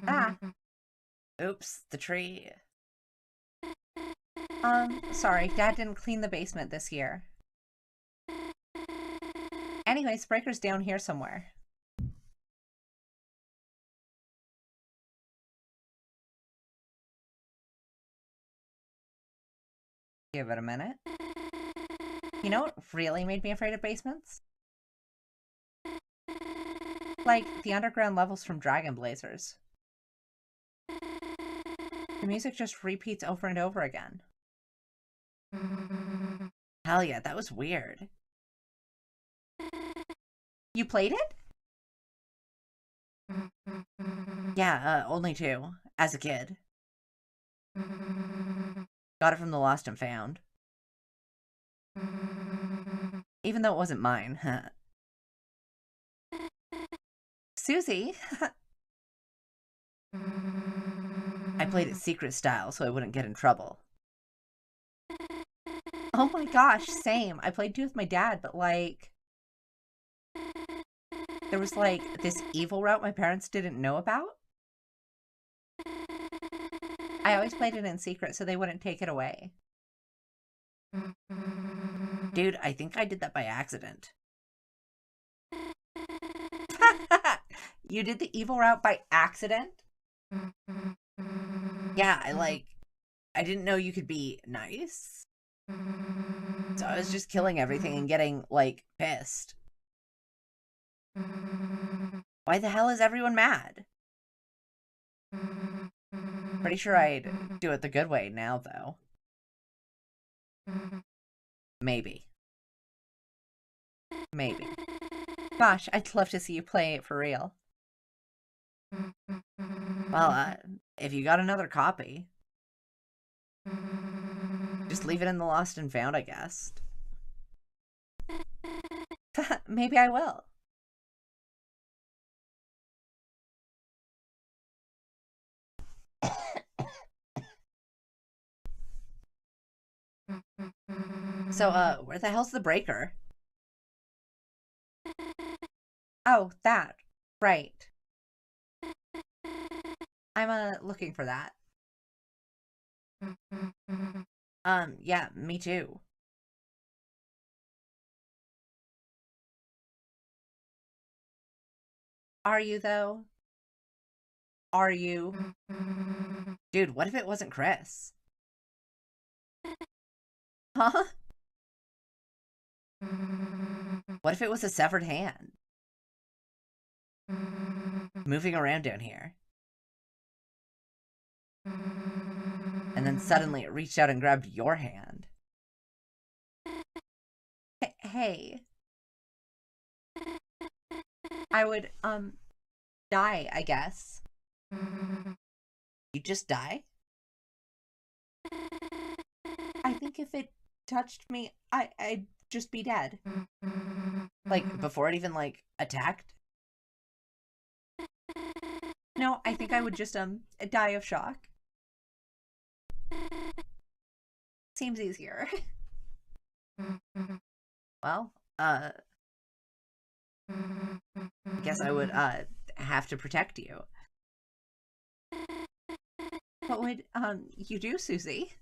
[SPEAKER 2] Ah,
[SPEAKER 1] Oops, the tree.
[SPEAKER 2] sorry, Dad didn't clean the basement this year. Anyways, breaker's down here somewhere. Give it a minute. You know what really made me afraid of basements? Like the underground levels from Dragon Blazers. The music just repeats over and over again.
[SPEAKER 1] Hell yeah, that was weird.
[SPEAKER 2] You played it?
[SPEAKER 1] Yeah, only 2. As a kid. Got it from the Lost and Found. Even though it wasn't mine.
[SPEAKER 2] Susie?
[SPEAKER 1] I played it secret style so I wouldn't get in trouble.
[SPEAKER 2] Oh my gosh, same. I played 2 with my dad, but like... There was like this evil route my parents didn't know about. I always played it in secret so they wouldn't take it away.
[SPEAKER 1] Dude, I think I did that by accident.
[SPEAKER 2] You did the evil route by accident?
[SPEAKER 1] Yeah, I didn't know you could be nice. So I was just killing everything and getting, like, pissed. Why the hell is everyone mad? Pretty sure I'd do it the good way now, though. Maybe.
[SPEAKER 2] Maybe. Gosh, I'd love to see you play it for real.
[SPEAKER 1] Well, if you got another copy, just leave it in the Lost and Found, I guess.
[SPEAKER 2] Maybe I will.
[SPEAKER 1] So, where the hell's the breaker?
[SPEAKER 2] Oh, that. Right. I'm, looking for that.
[SPEAKER 1] Yeah, me too.
[SPEAKER 2] Are you, though? Are you?
[SPEAKER 1] Dude, what if it wasn't Chris?
[SPEAKER 2] Huh?
[SPEAKER 1] What if it was a severed hand? Moving around down here. And then suddenly it reached out and grabbed your hand.
[SPEAKER 2] Hey. I would, die, I guess.
[SPEAKER 1] You just die?
[SPEAKER 2] I think if it touched me, I'd just be dead.
[SPEAKER 1] Like, before it even, like, attacked?
[SPEAKER 2] No, I think I would just, die of shock. Seems easier.
[SPEAKER 1] Well, I guess I would, have to protect you.
[SPEAKER 2] What would, you do, Susie?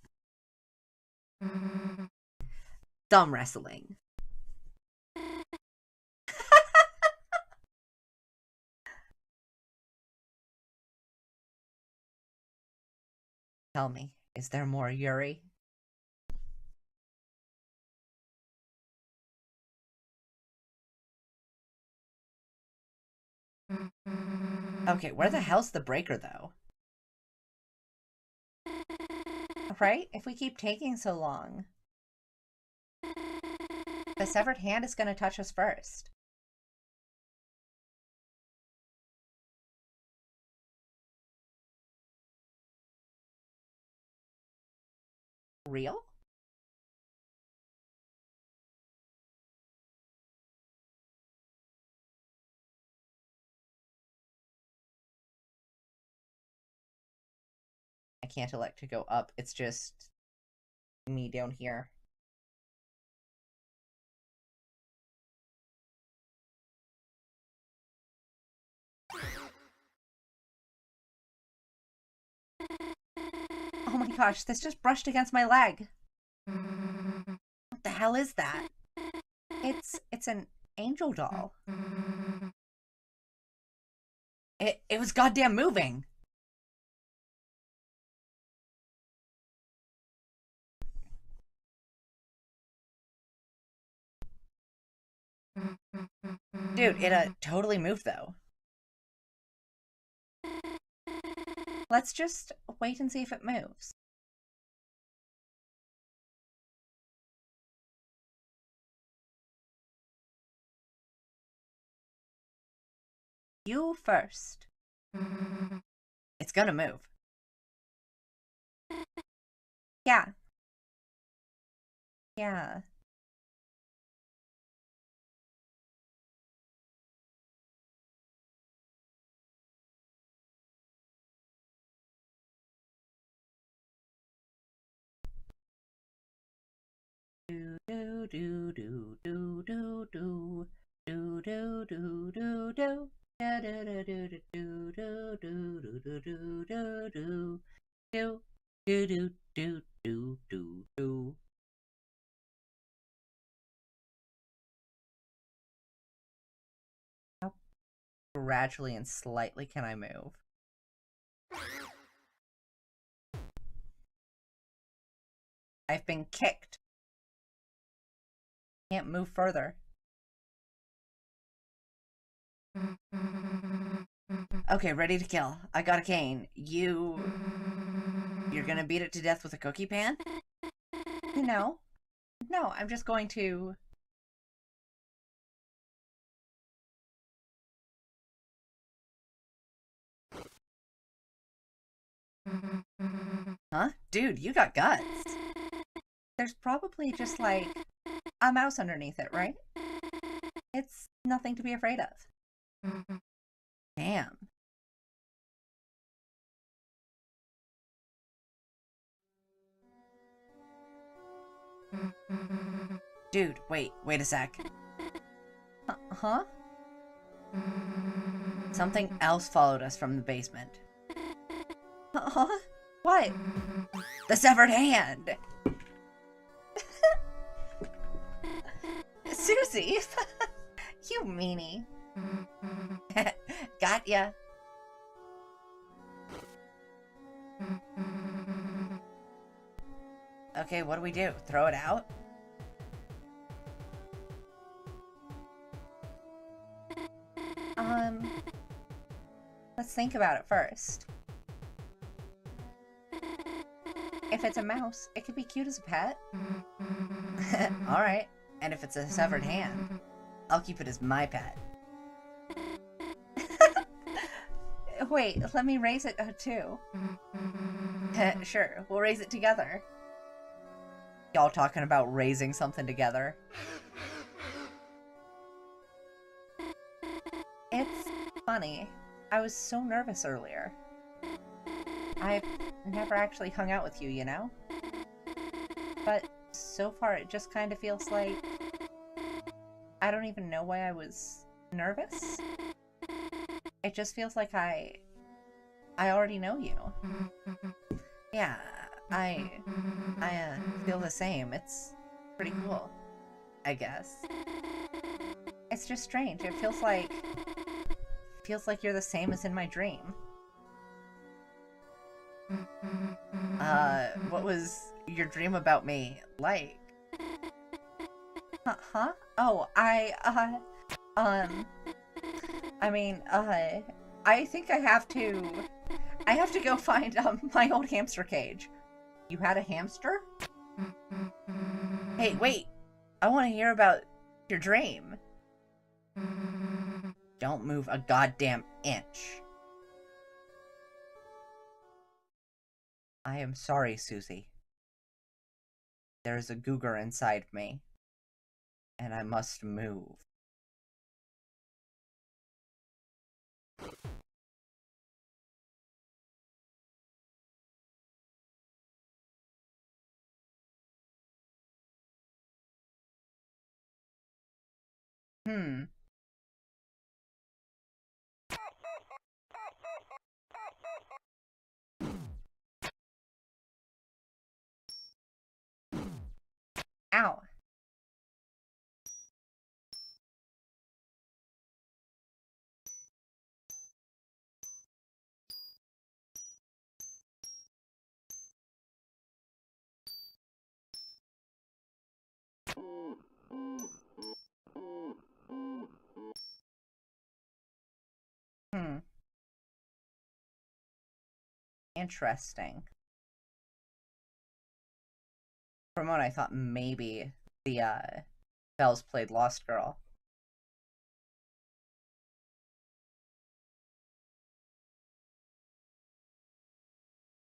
[SPEAKER 1] Thumb wrestling. Tell me, is there more Yuri? Okay, where the hell's the breaker, though?
[SPEAKER 2] right? If we keep taking so long. The severed hand is going to touch us first. Real? I can't elect to go up. It's just me down here. Oh my gosh, this just brushed against my leg. What the hell is that? It's an angel doll. It was goddamn moving. Dude, it totally moved though. Let's just wait and see if it moves. You first. It's gonna move. Yeah. Yeah. Do do do do do do do do do do do do. Do do do do do do do do do do do do do do do do do. How gradually and slightly can I move? I've been kicked. Can't move further. Okay, ready to kill. I got a cane. You're gonna beat it to death with a cookie pan? No. No, I'm just going to... Huh? Dude, you got guts. There's probably just, like, a mouse underneath it, right? It's nothing to be afraid of. Damn. Dude, wait a sec. Huh? Something else followed us from the basement. Huh? What? The severed hand! Susie! You meanie. Got ya. Okay, what do we do? Throw it out? Let's think about it first. If it's a mouse, it could be cute as a pet. Alright. And if it's a severed hand, I'll keep it as my pet. Wait, let me raise it too. Sure, we'll raise it together. Y'all talking about raising something together? It's funny. I was so nervous earlier. I've never actually hung out with you, you know? But so far it just kind of feels like... I don't even know why I was nervous. It just feels like I already know you. Yeah, I feel the same. It's pretty cool, I guess. It's just strange. It feels like you're the same as in my dream. What was your dream about me like? Huh? Oh, I mean, I think I have to go find, my old hamster cage. You had a hamster? Hey, wait! I want to hear about your dream. Don't move a goddamn inch. I am sorry, Susie. There is a cougar inside me, and I must move. Ow. Interesting. For a moment, I thought maybe the, Bells played Lost Girl.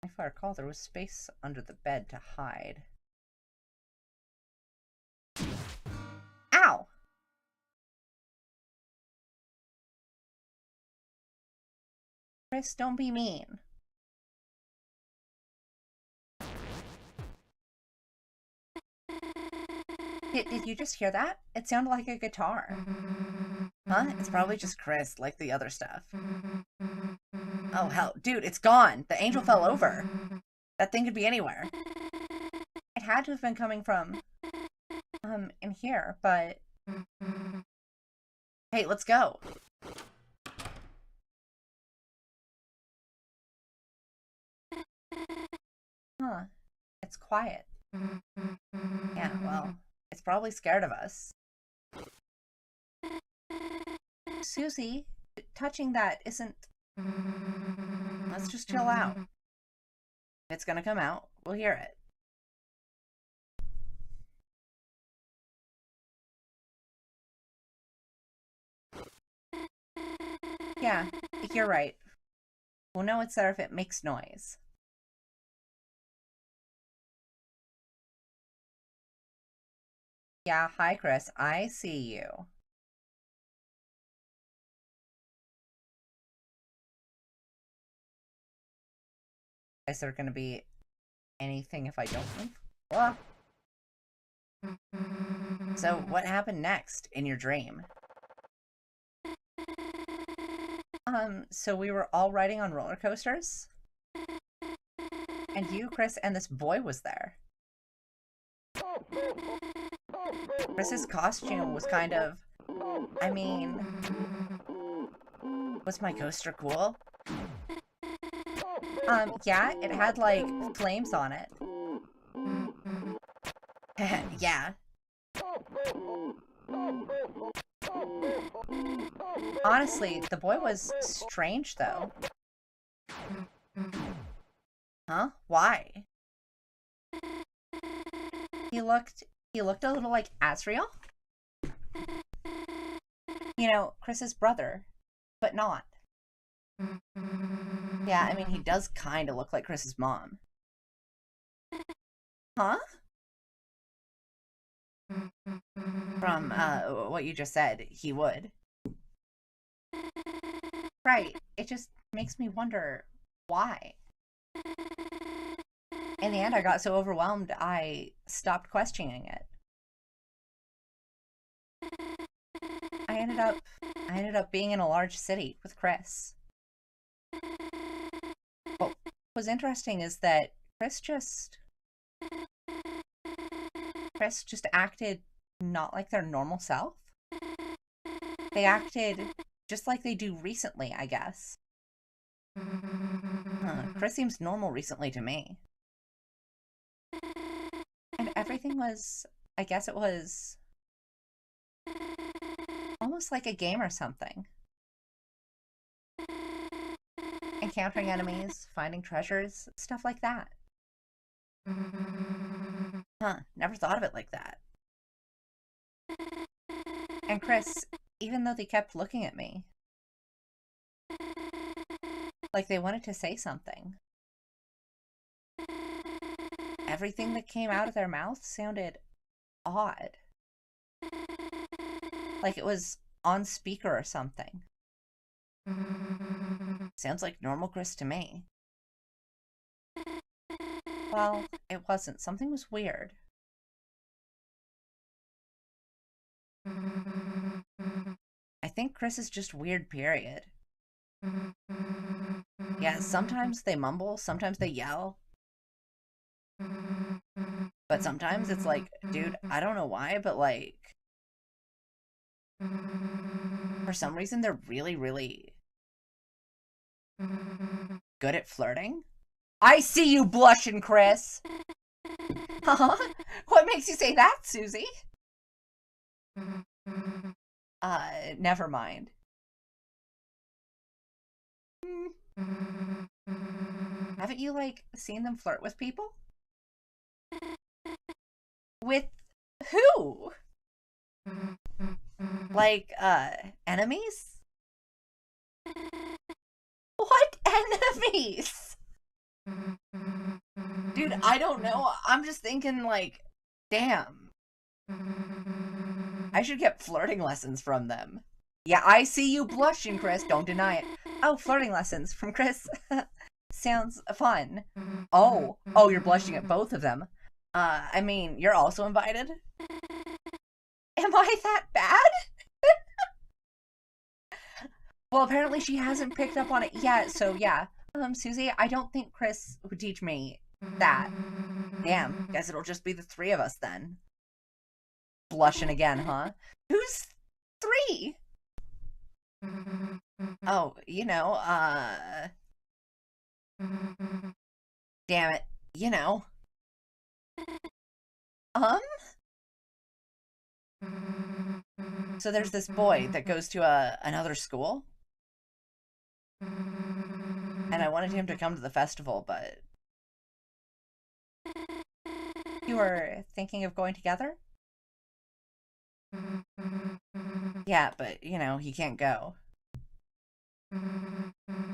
[SPEAKER 2] If I recall, there was space under the bed to hide. Ow! Chris, don't be mean. Did you just hear that? It sounded like a guitar. Huh? It's probably just Chris, like the other stuff. Oh, hell. Dude, it's gone! The angel fell over! That thing could be anywhere. It had to have been coming from, in here, but... Hey, let's go! Huh. It's quiet. Yeah, well, it's probably scared of us. Susie, touching that isn't... Let's just chill out. If it's gonna come out, we'll hear it. Yeah, you're right. We'll know it's there if it makes noise. Yeah, hi Chris, I see you. Is there gonna be anything if I don't move? Well, so what happened next in your dream? So we were all riding on roller coasters? And you, Chris, and this boy was there. Chris's costume was kind of... I mean... Was my coaster cool? Yeah, it had, like, flames on it. Yeah. Honestly, the boy was strange, though. Huh? Why? He looked a little like Asriel. You know, Chris's brother, but not. Yeah, I mean, he does kind of look like Chris's mom. Huh? From, what you just said, he would. Right. It just makes me wonder why. In the end, I got so overwhelmed, I stopped questioning it. I ended up being in a large city with Chris. What was interesting is that Chris just acted not like their normal self. They acted just like they do recently, I guess. Chris seems normal recently to me. And everything was, I guess it was almost like a game or something. Encountering enemies, finding treasures, stuff like that. Huh, never thought of it like that. And Chris, even though they kept looking at me, like they wanted to say something, everything that came out of their mouth sounded odd. Like it was on speaker or something. Sounds like normal Chris to me. Well, it wasn't. Something was weird. I think Chris is just weird, period. Yeah, sometimes they mumble, sometimes they yell. But sometimes it's like, dude, I don't know why, but like, for some reason they're really, really good at flirting. I see you blushing, Chris! Huh? What makes you say that, Susie? Never mind. Haven't you, like, seen them flirt with people? With who? Like, enemies? What enemies? Dude, I don't know. I'm just thinking, like, damn. I should get flirting lessons from them. Yeah, I see you blushing, Chris. Don't deny it. Oh, flirting lessons from Chris. Sounds fun. Oh, you're blushing at both of them. I mean, you're also invited? Am I that bad? Well, apparently she hasn't picked up on it yet, so yeah. Susie, I don't think Chris would teach me that. Damn, guess it'll just be the three of us then. Blushing again, huh? Who's three? Oh, you know, damn it, you know. So there's this boy that goes to another school, and I wanted him to come to the festival, but you were thinking of going together? Yeah, but, you know, he can't go.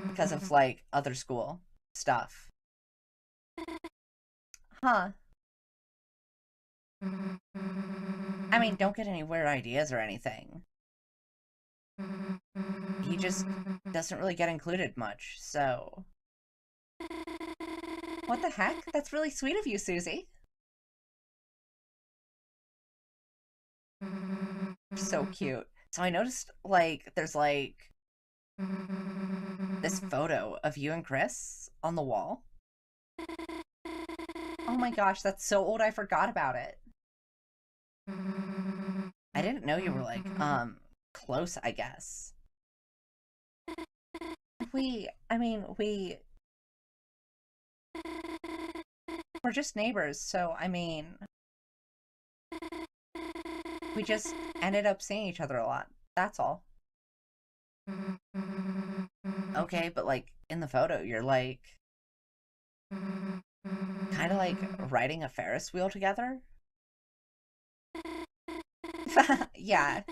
[SPEAKER 2] Because of, like, other school stuff. Huh. I mean, don't get any weird ideas or anything. He just doesn't really get included much, so... What the heck? That's really sweet of you, Susie. So cute. So I noticed, like, there's, like, this photo of you and Chris on the wall. Oh my gosh, that's so old I forgot about it. I didn't know you were, like, close, I guess. We're just neighbors, so, I mean, we just ended up seeing each other a lot. That's all. Okay, but, like, in the photo, you're, like, kind of like riding a Ferris wheel together. Yeah,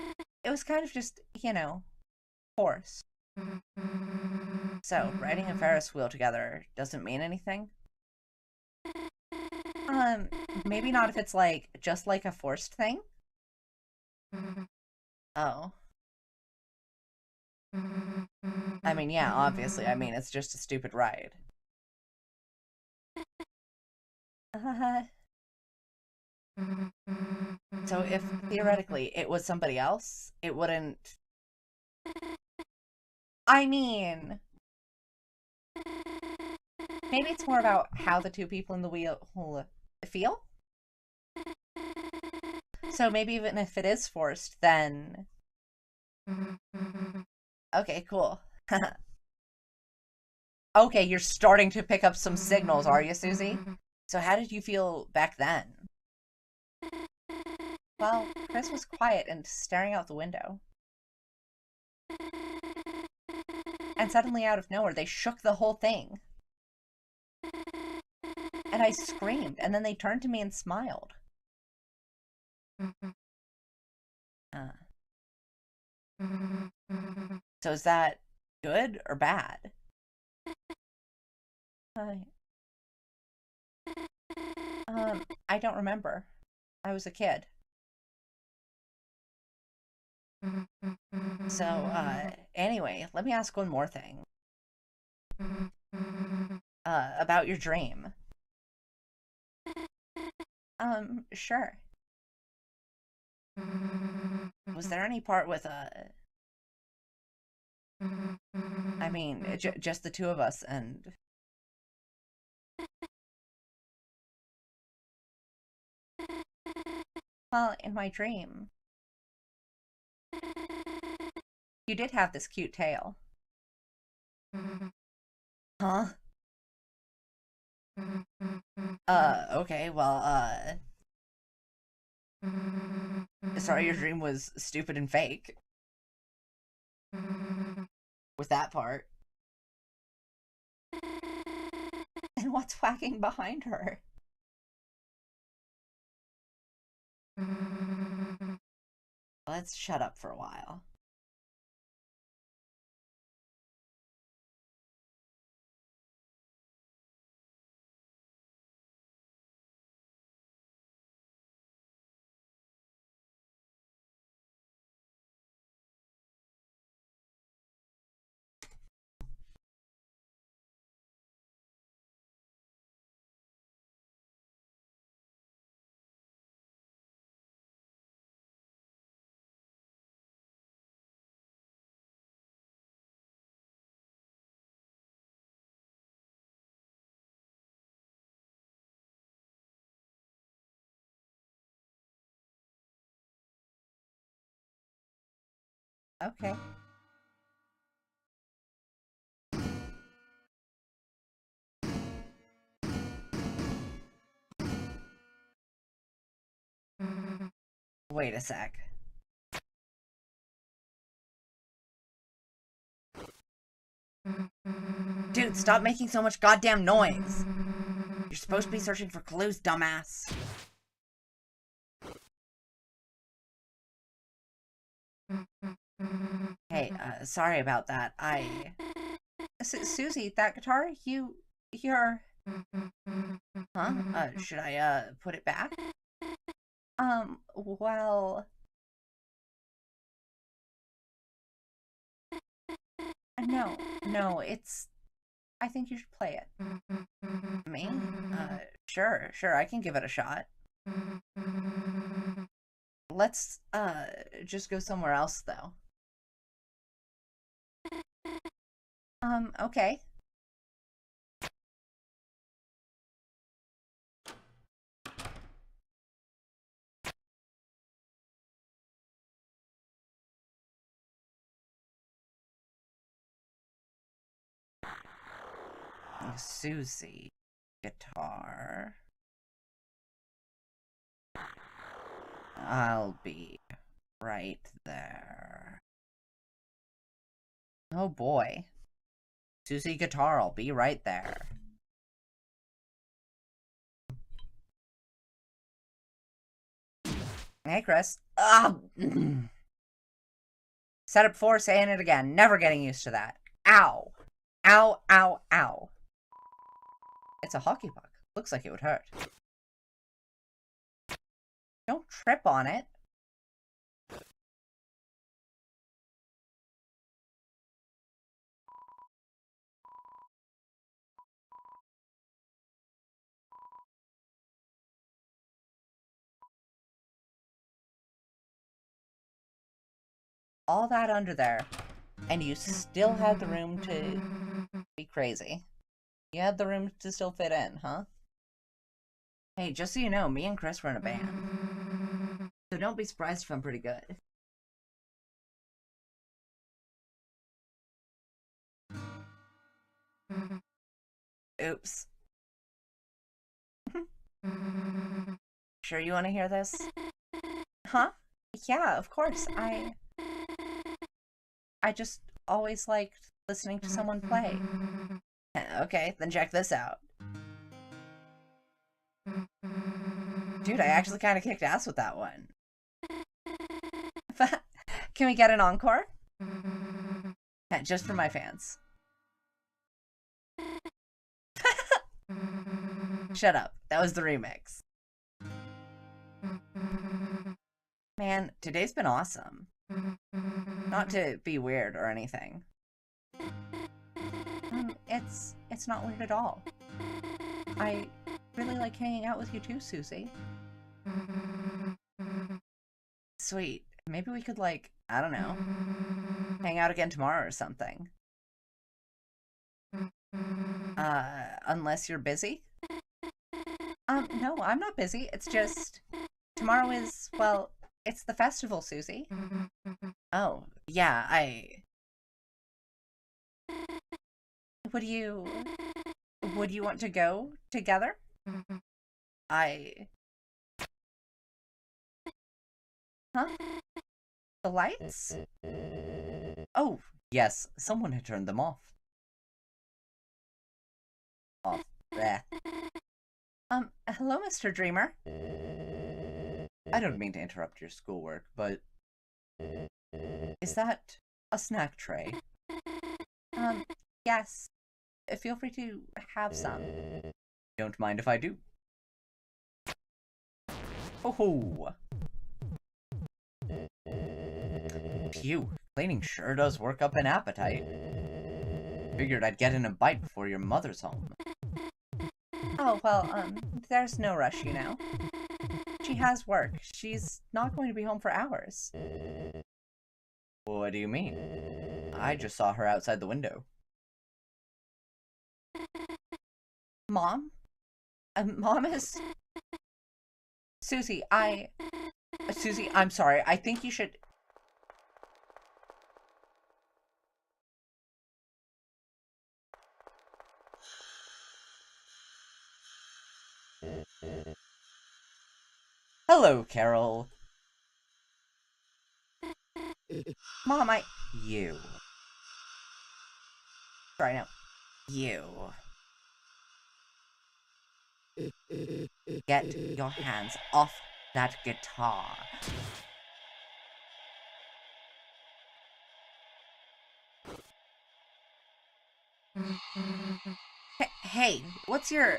[SPEAKER 2] it was kind of just, you know, forced. So, riding a Ferris wheel together doesn't mean anything? Maybe not if it's, like, just like a forced thing? Oh. I mean, yeah, obviously. I mean, it's just a stupid ride. So if, theoretically, it was somebody else, it wouldn't... I mean... Maybe it's more about how the two people in the wheel feel? So maybe even if it is forced, then... Okay, cool. Okay, you're starting to pick up some signals, are you, Susie? So how did you feel back then? Well, Chris was quiet and staring out the window. And suddenly, out of nowhere, they shook the whole thing. And and I screamed, and then they turned to me and smiled. So is that good or bad? I don't remember. I was a kid. So, anyway, let me ask one more thing. About your dream. Sure. Was there any part with, I mean, just the two of us and... Well, in my dream, you did have this cute tail. Huh? Okay, well, sorry your dream was stupid and fake. With that part. And what's whacking behind her? Let's shut up for a while. Okay. Wait a sec. Dude, stop making so much goddamn noise. You're supposed to be searching for clues, dumbass. Hey, sorry about that. Susie, that guitar? You're... Huh? Should I, put it back? Well... No, it's... I think you should play it. Me? Sure, I can give it a shot. Let's, just go somewhere else, though. Okay. Susie. Guitar. I'll be right there. Oh boy. Susie Guitar, I'll be right there. Hey, Chris. Said it before, saying it again. Never getting used to that. Ow. Ow, ow, ow. It's a hockey puck. Looks like it would hurt. Don't trip on it. All that under there, and you still had the room to be crazy. You had the room to still fit in, huh? Hey, just so you know, me and Chris were in a band. So don't be surprised if I'm pretty good. Oops. Sure you want to hear this? Huh? Yeah, of course. I just always liked listening to someone play. Okay, then check this out.
[SPEAKER 1] Dude, I actually kind of kicked ass with that one. Can we get an encore? Yeah, just for my fans. Shut up. That was the remix. Man, today's been awesome. Not to be weird or anything. It's not weird at all. I really like hanging out with you too, Susie. Sweet. Maybe we could, like, I don't know, hang out again tomorrow or something. Unless you're busy? No, I'm not busy. It's just, tomorrow is, well, it's the festival, Susie. Oh, yeah, would you want to go together? Huh? The lights? Oh, yes, someone had turned them off. Off. Bleh. Hello, Mr. Dreamer. I don't mean to interrupt your schoolwork, but is that a snack tray? Yes. Feel free to have some. Don't mind if I do. Oh. Phew, cleaning sure does work up an appetite. Figured I'd get in a bite before your mother's home. Oh, well, there's no rush, you know. She has work. She's not going to be home for hours. What do you mean? I just saw her outside the window. Mom? Mom is... Susie, Susie, I'm sorry. I think you should... Hello, Carol. Mom, You. Sorry, no. You. Get your hands off that guitar. Hey, what's your...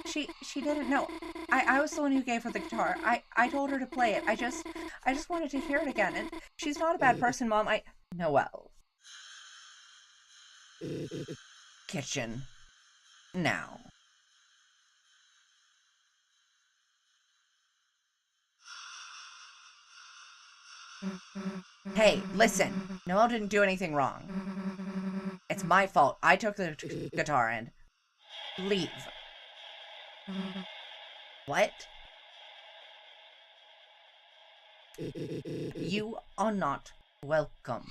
[SPEAKER 1] She didn't know. I was the one who gave her the guitar. I told her to play it. I just wanted to hear it again. And she's not a bad person, Mom. Noelle. Kitchen. Now. Hey, listen. Noelle didn't do anything wrong. It's my fault. I took the guitar and... Leave. What? You are not welcome.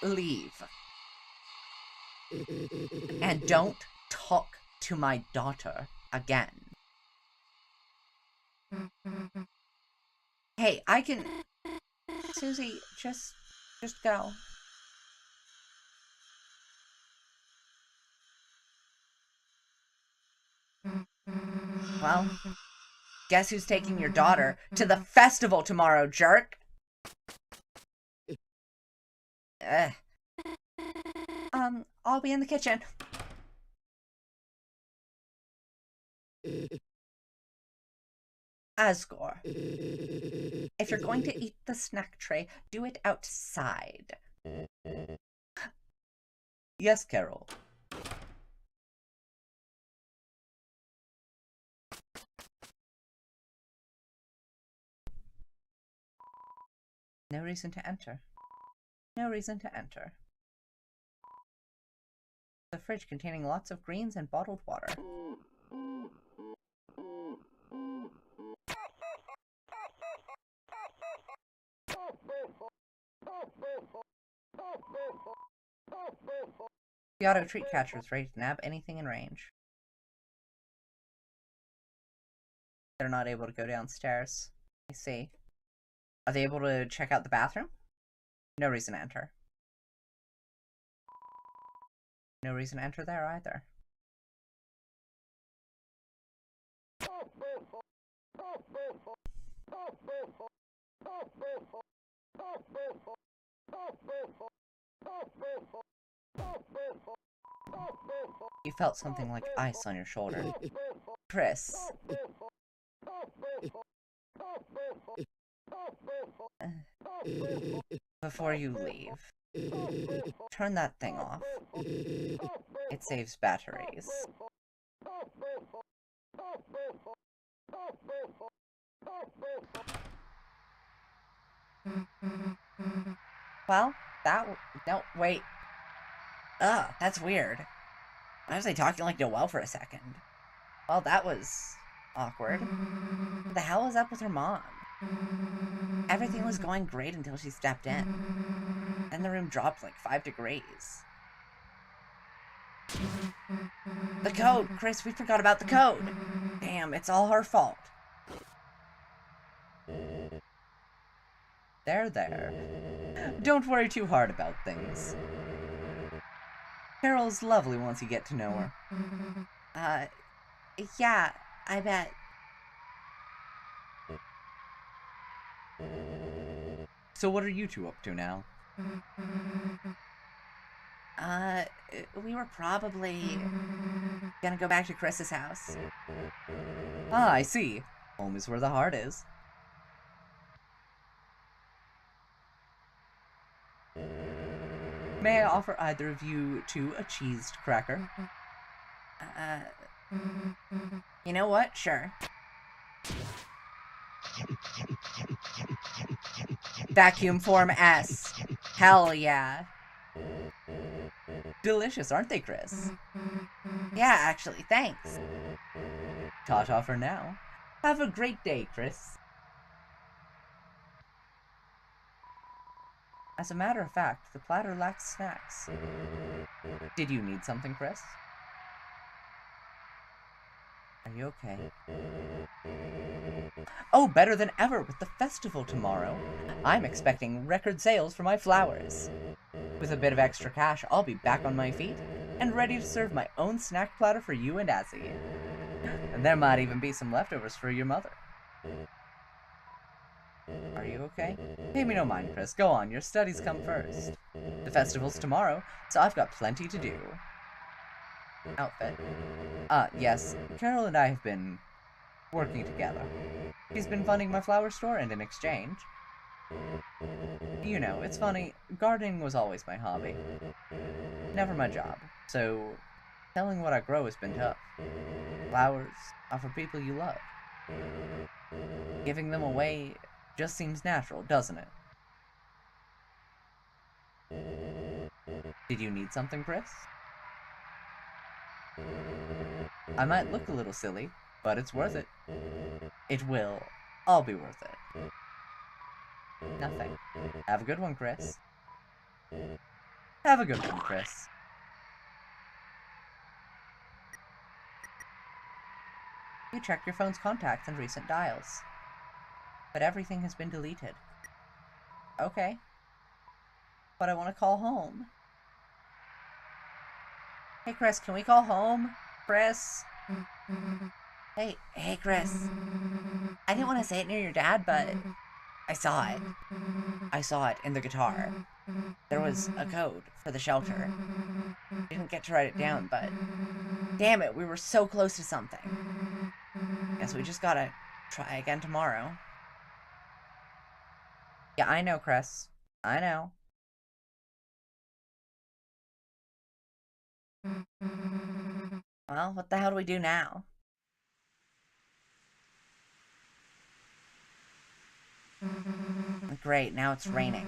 [SPEAKER 1] Leave. And don't talk to my daughter again. Hey, I can... Susie, just go. Well, guess who's taking your daughter to the festival tomorrow, jerk? Ugh. I'll be in the kitchen. Asgore, if you're going to eat the snack tray, do it outside. Yes, Carol. No reason to enter. No reason to enter. The fridge containing lots of greens and bottled water. The auto treat catcher is ready to nab anything in range. They're not able to go downstairs. I see. Are they able to check out the bathroom? No reason to enter. No reason to enter there either. You felt something like ice on your shoulder. Chris. Before you leave, turn that thing off. It saves batteries. Well, no, wait. Ugh, that's weird. I was talking like Noelle for a second. Well, that was awkward. What the hell was up with her mom? Everything was going great until she stepped in. Then the room dropped like 5 degrees. The code! Chris, we forgot about the code! Damn, it's all her fault. There. Don't worry too hard about things. Carol's lovely once you get to know her. Yeah, I bet. So what are you two up to now? We were probably gonna go back to Chris's house. Ah, I see. Home is where the heart is. May I offer either of you two a cheesed cracker? You know what? Sure. Vacuum form S. Hell yeah. Delicious, aren't they, Chris? Yeah, actually, thanks. Ta-ta for now. Have a great day, Chris. As a matter of fact, the platter lacks snacks. Did you need something, Chris? Are you okay? Oh, better than ever with the festival tomorrow. I'm expecting record sales for my flowers. With a bit of extra cash, I'll be back on my feet and ready to serve my own snack platter for you and Azzy. And there might even be some leftovers for your mother. Are you okay? Pay me no mind, Chris. Go on, your studies come first. The festival's tomorrow, so I've got plenty to do. Outfit. Yes, Carol and I have been working together. She's been funding my flower store, and in exchange... You know, it's funny, gardening was always my hobby. Never my job, so selling what I grow has been tough. Flowers are for people you love. Giving them away just seems natural, doesn't it? Did you need something, Chris? I might look a little silly, but it's worth it. It will all be worth it. Nothing. Have a good one, Chris. Have a good one, Chris. You check your phone's contacts and recent dials. But everything has been deleted. Okay. But I want to call home. Hey, Chris, can we call home? Chris? Hey, Chris. I didn't want to say it near your dad, but I saw it. I saw it in the guitar. There was a code for the shelter. Didn't get to write it down, but damn it, we were so close to something. Guess we just gotta try again tomorrow. Yeah, I know, Chris. I know. Well, what the hell do we do now? Great, now it's raining.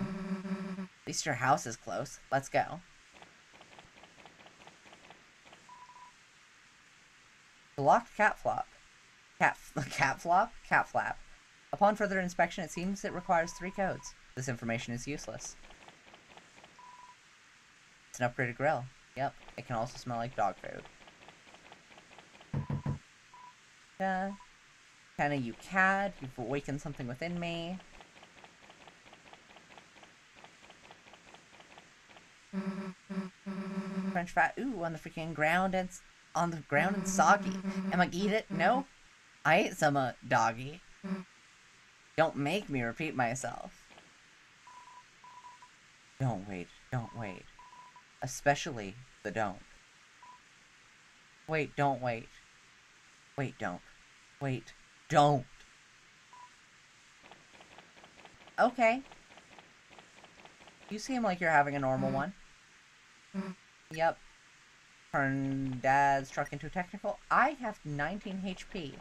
[SPEAKER 1] At least your house is close. Let's go. The locked cat flap. Cat flap? Upon further inspection, it seems it requires 3 codes. This information is useless. It's an upgraded grill. Yep, it can also smell like dog food. Kinda, you cad, you've awakened something within me. French fry, ooh, on the freaking ground and soggy. Am I eat it? No? I ate some, doggy. Don't make me repeat myself. Don't wait, don't wait. Especially the don't. Wait, don't wait. Wait, don't. Wait, don't. Okay. You seem like you're having a normal one. Yep. Turn Dad's truck into technical. I have 19 HP.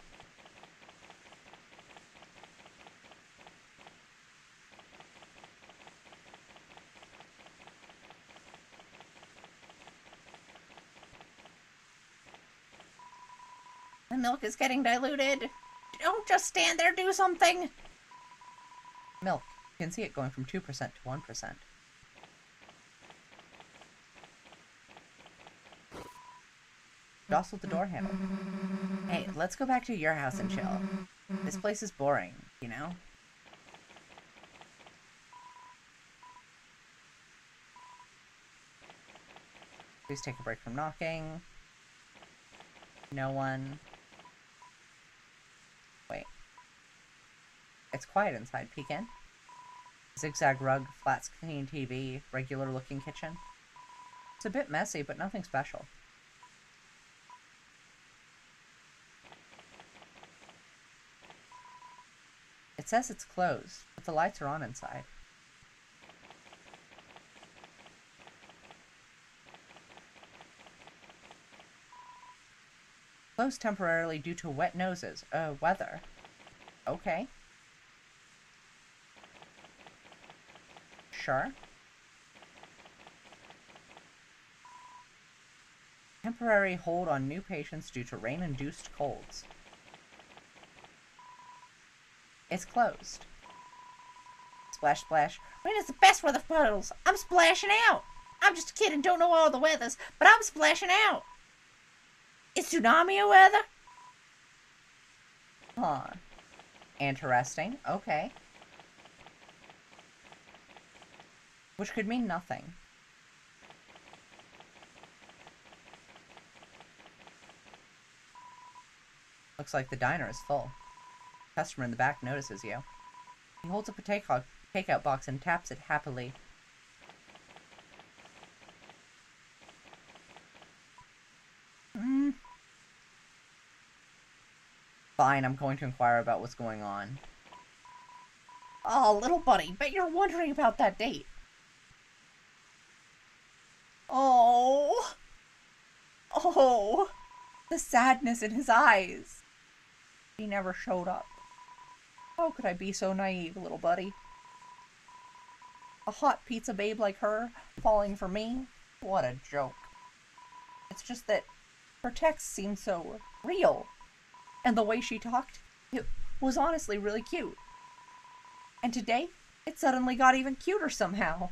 [SPEAKER 1] The milk is getting diluted. Don't just stand there, do something. Milk. You can see it going from 2% to 1%. Jostled the door handle. Hey, let's go back to your house and chill. This place is boring, you know? Please take a break from knocking. No one. Wait. It's quiet inside. Peek in. Zigzag rug, flat screen TV, regular looking kitchen. It's a bit messy, but nothing special. It says it's closed, but the lights are on inside. Closed temporarily due to wet noses. Weather. Okay. Sure. Temporary hold on new patients due to rain-induced colds. It's closed. Splash, splash. Rain is the best weather for puddles. I'm splashing out. I'm just a kid and don't know all the weathers, but I'm splashing out. Is tsunami a weather? Huh. Interesting. Okay. Which could mean nothing. Looks like the diner is full. Customer in the back notices you. He holds up a takeout box and taps it happily. Fine, I'm going to inquire about what's going on. Oh, little buddy, bet you're wondering about that date. Oh. Oh. The sadness in his eyes. He never showed up. How could I be so naive, little buddy? A hot pizza babe like her, falling for me? What a joke. It's just that her text seemed so real. And the way she talked, it was honestly really cute. And today, it suddenly got even cuter somehow.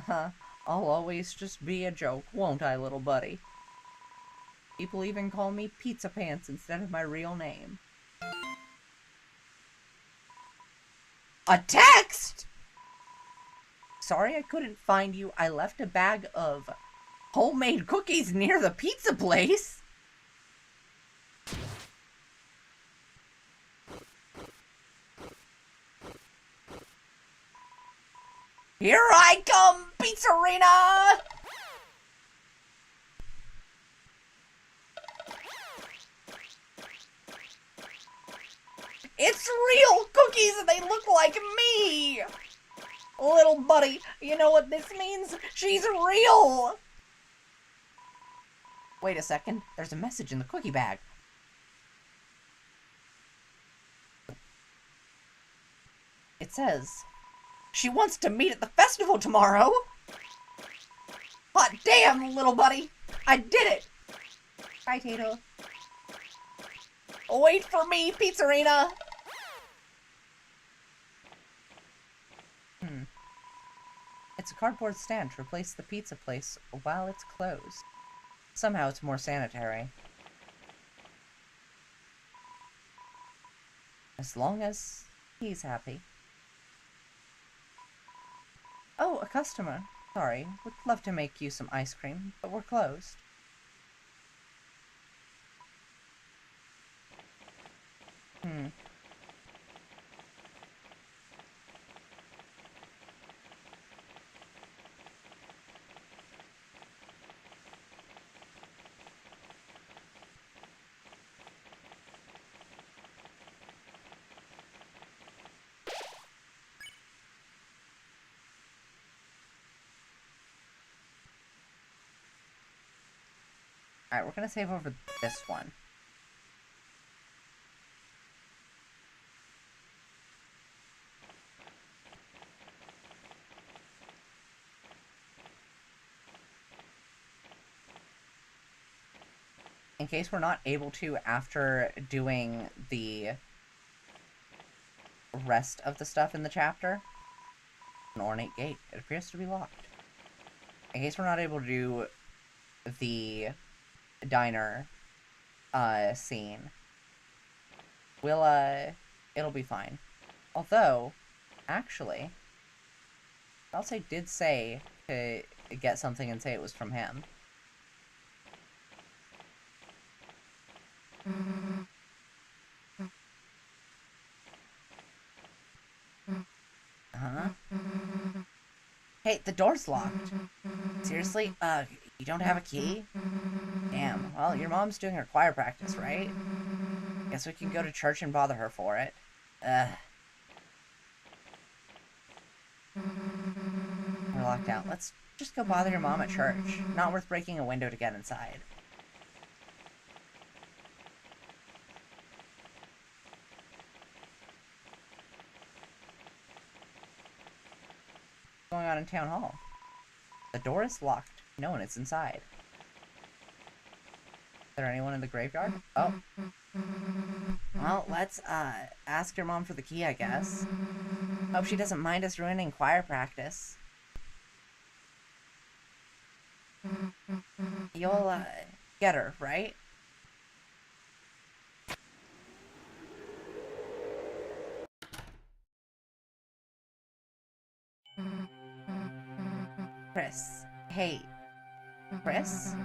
[SPEAKER 1] I'll always just be a joke, won't I, little buddy? People even call me Pizza Pants instead of my real name. A text?! Sorry I couldn't find you. I left a bag of homemade cookies near the pizza place. Here I come, Pizzarina! It's real cookies and they look like me! Little buddy, you know what this means? She's real! Wait a second, there's a message in the cookie bag. It says, she wants to meet at the festival tomorrow! Hot damn, little buddy! I did it! Bye, Tato. Wait for me, Pizzarina! It's a cardboard stand to replace the pizza place while it's closed. Somehow it's more sanitary. As long as he's happy. Oh, a customer. Sorry, would love to make you some ice cream, but we're closed. Alright, we're gonna save over this one. In case we're not able to after doing the rest of the stuff in the chapter. An ornate gate. It appears to be locked. In case we're not able to do the diner scene, we'll it'll be fine. Although, actually, Alcé did say to get something and say it was from him. Huh? Hey, the door's locked. Seriously? You don't have a key? Damn. Well, your mom's doing her choir practice, right? Guess we can go to church and bother her for it. Ugh. We're locked out. Let's just go bother your mom at church. Not worth breaking a window to get inside. What's going on in town hall? The door is locked. No one is inside. Is there anyone in the graveyard? Oh. Well, let's, ask your mom for the key, I guess. Hope she doesn't mind us ruining choir practice. You'll, get her, right? Chris. Hey. Chris?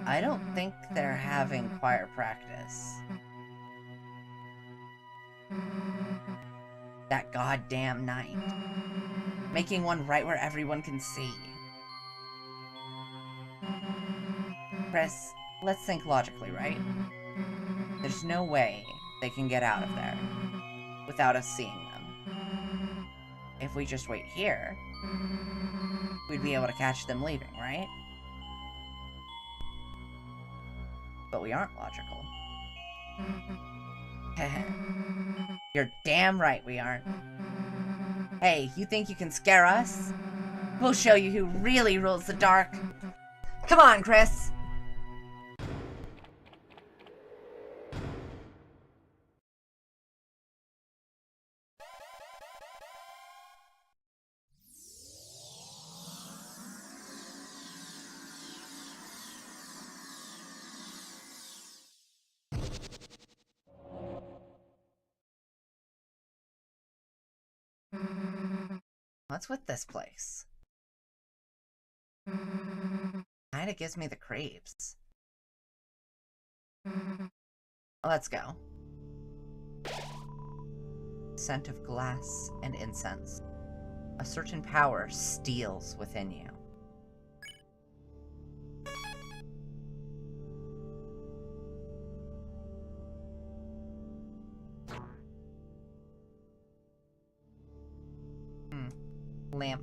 [SPEAKER 1] I don't think they're having choir practice. That goddamn night. Making one right where everyone can see. Chris, let's think logically, right? There's no way they can get out of there without us seeing them. If we just wait here, we'd be able to catch them leaving, right? But we aren't logical. You're damn right we aren't. Hey, you think you can scare us? We'll show you who really rules the dark. Come on, Chris! What's with this place? Kinda gives me the creeps. Let's go. Scent of glass and incense. A certain power steals within you. Lamp.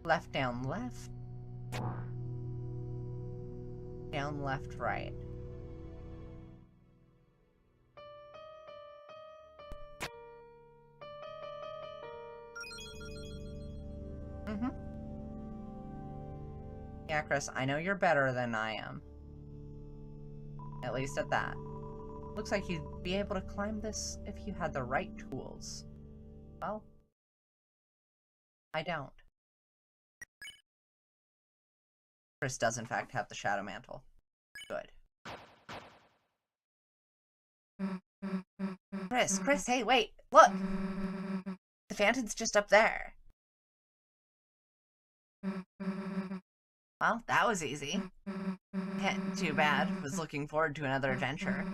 [SPEAKER 1] Left, down, left. Down, left, right. Yeah, Chris, I know you're better than I am. At least at that. Looks like you'd be able to climb this if you had the right tools. Well, I don't. Chris does in fact have the Shadow Mantle. Good. Chris, hey, wait, look! The fountain's just up there. Well, that was easy. Too bad. Was looking forward to another adventure.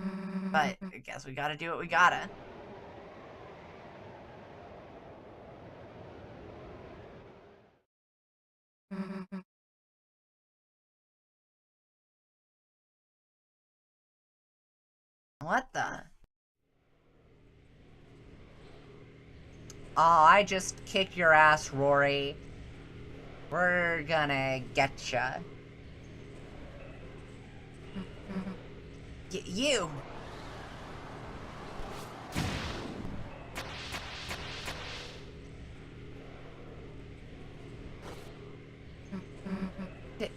[SPEAKER 1] But I guess we gotta do what we gotta. What the? Oh, I just kicked your ass, Rory. We're gonna getcha. You!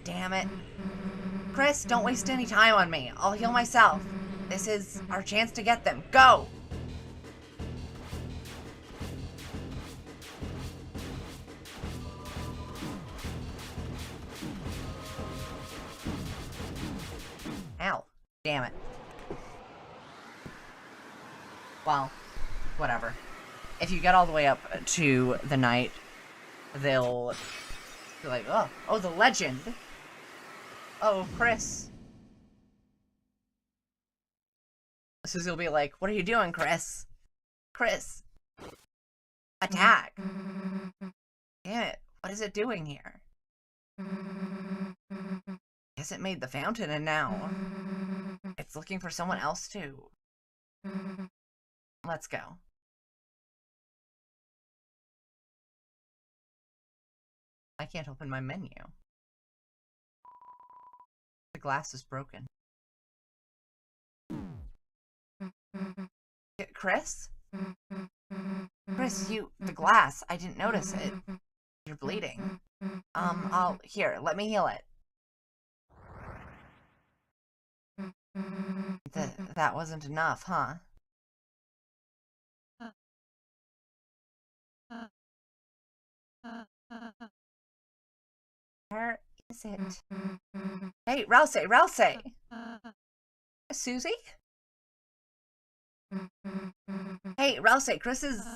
[SPEAKER 1] Damn it. Chris, don't waste any time on me. I'll heal myself. This is our chance to get them. Go! Ow. Damn it. Well, whatever. If you get all the way up to the night, they'll be like, oh, the legend. Oh, Chris. Susie will be like, what are you doing, Chris? Chris. Attack. Damn it. What is it doing here? Guess it made the fountain and now it's looking for someone else too. Let's go. I can't open my menu. The glass is broken. Chris? Chris, the glass, I didn't notice it. You're bleeding. Here, let me heal it. That wasn't enough, huh? Where is it? Hey, Rouse! Susie? Hey, Rouse, Chris is...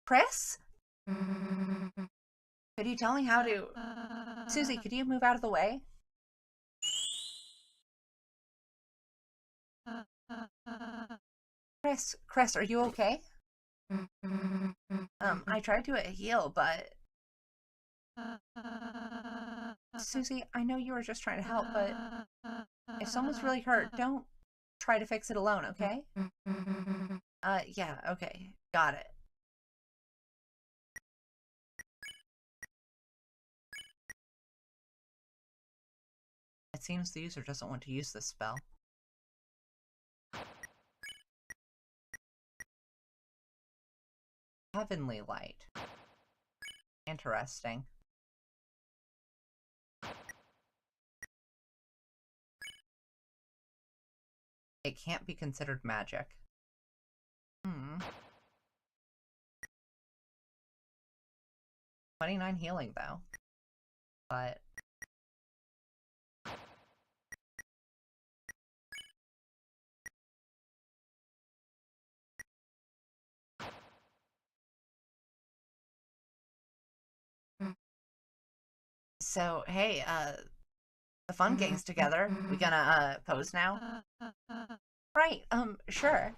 [SPEAKER 1] Chris? Could you tell me how to... Susie, could you move out of the way? Chris, are you okay? I tried to heal, but... Susie, I know you were just trying to help, but... If someone's really hurt, don't try to fix it alone, okay? Yeah, okay. Got it. It seems the user doesn't want to use this spell. Heavenly light. Interesting. It can't be considered magic. 29 healing, though. But... So, hey, the fun gang's together. We gonna, pose now? Right, sure.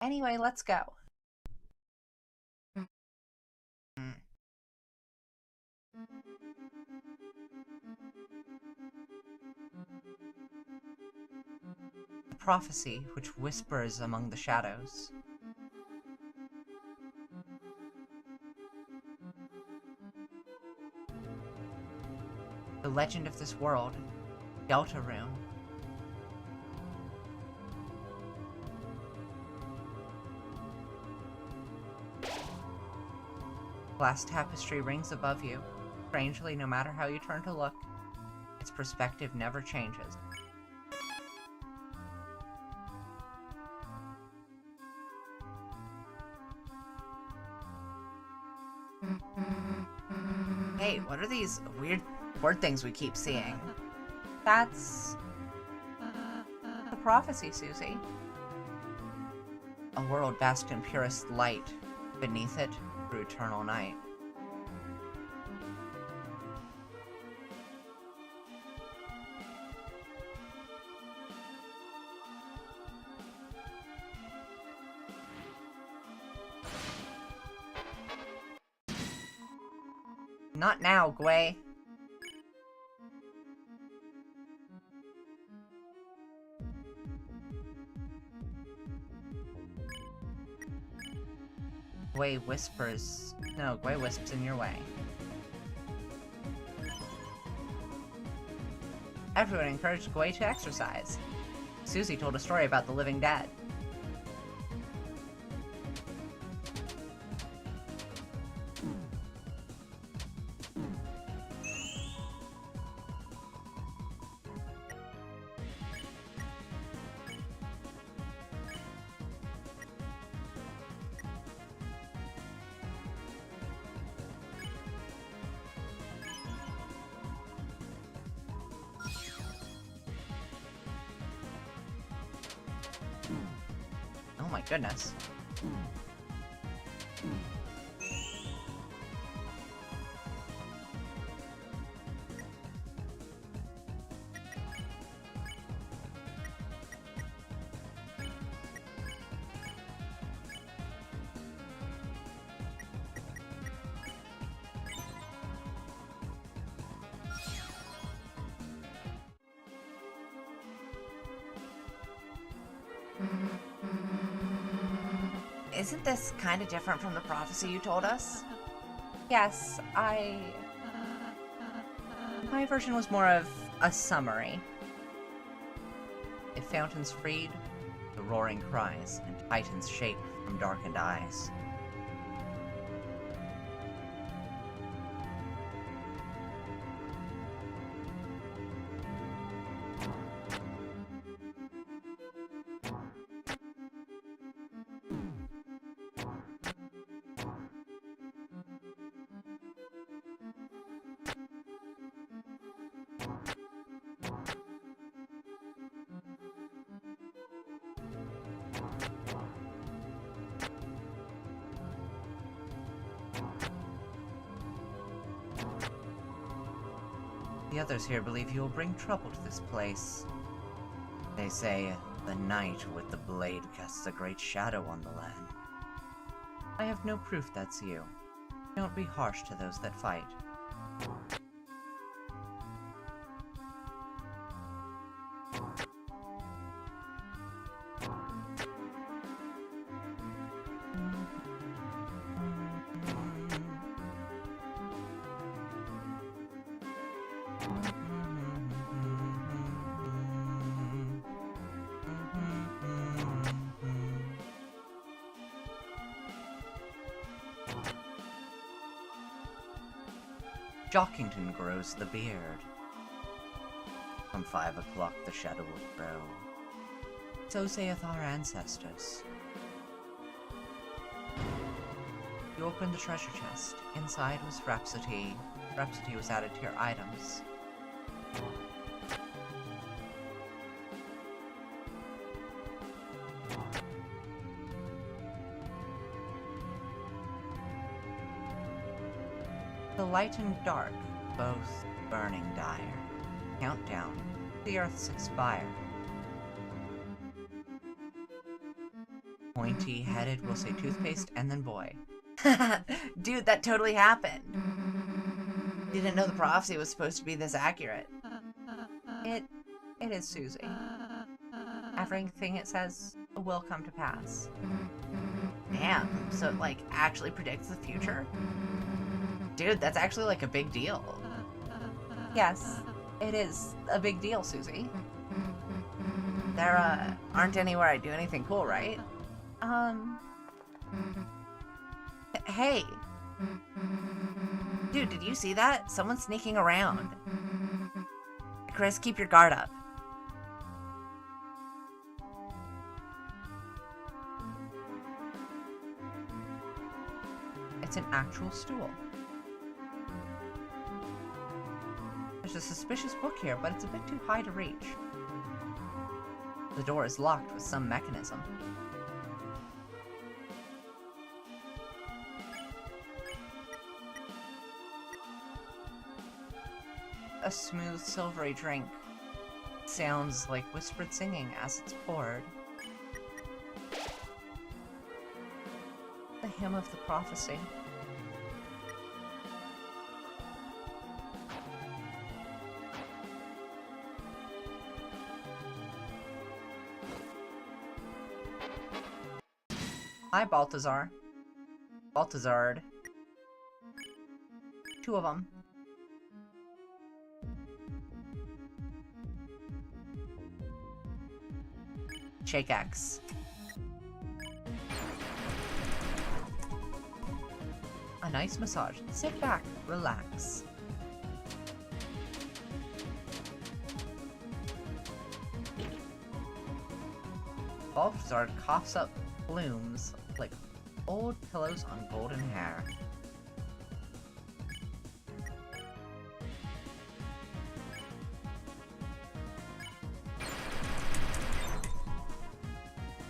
[SPEAKER 1] Anyway, let's go. The prophecy which whispers among the shadows. The legend of this world, Deltarune. Glass tapestry rings above you. Strangely, no matter how you turn to look, its perspective never changes. Hey, what are these weird word things we keep seeing? That's... the prophecy, Susie. A world basked in purest light. Beneath it, through eternal night.
[SPEAKER 2] Not now, Gwei. Gwei whispers. No, Gwei wisps in your way. Everyone encouraged Gwei to exercise. Susie told a story about the living dead. Oh my goodness. Isn't this kind of different from the prophecy you told us? Yes, my version was more of a summary. If fountains freed, the roaring cries, and titans shape from darkened eyes. The others here believe you will bring trouble to this place. They say, the night with the blade casts a great shadow on the land. I have no proof that's you. Don't be harsh to those that fight. Jockington grows the beard. From 5 o'clock the shadow will grow. So saith our ancestors. You opened the treasure chest. Inside was Rhapsody. Rhapsody was added to your items. The light and dark, both burning dire. Countdown, the earth's expire. Pointy-headed will say toothpaste and then boy. Dude, that totally happened. Didn't know the prophecy was supposed to be this accurate. It is, Susie. Everything it says will come to pass. Damn, so it, like, actually predicts the future? Dude, that's actually, like, a big deal. Yes, it is a big deal, Susie. There, aren't anywhere I do anything cool, right? Hey! Dude, did you see that? Someone's sneaking around. Chris, keep your guard up. It's an actual stool. There's a suspicious book here, but it's a bit too high to reach. The door is locked with some mechanism. A smooth, silvery drink. Sounds like whispered singing as it's poured. The hymn of the prophecy. Hi, Balthazar. Balthazard. 2 of them. Shake X. A nice massage. Sit back, relax. Balthazar coughs up plumes like old pillows on golden hair.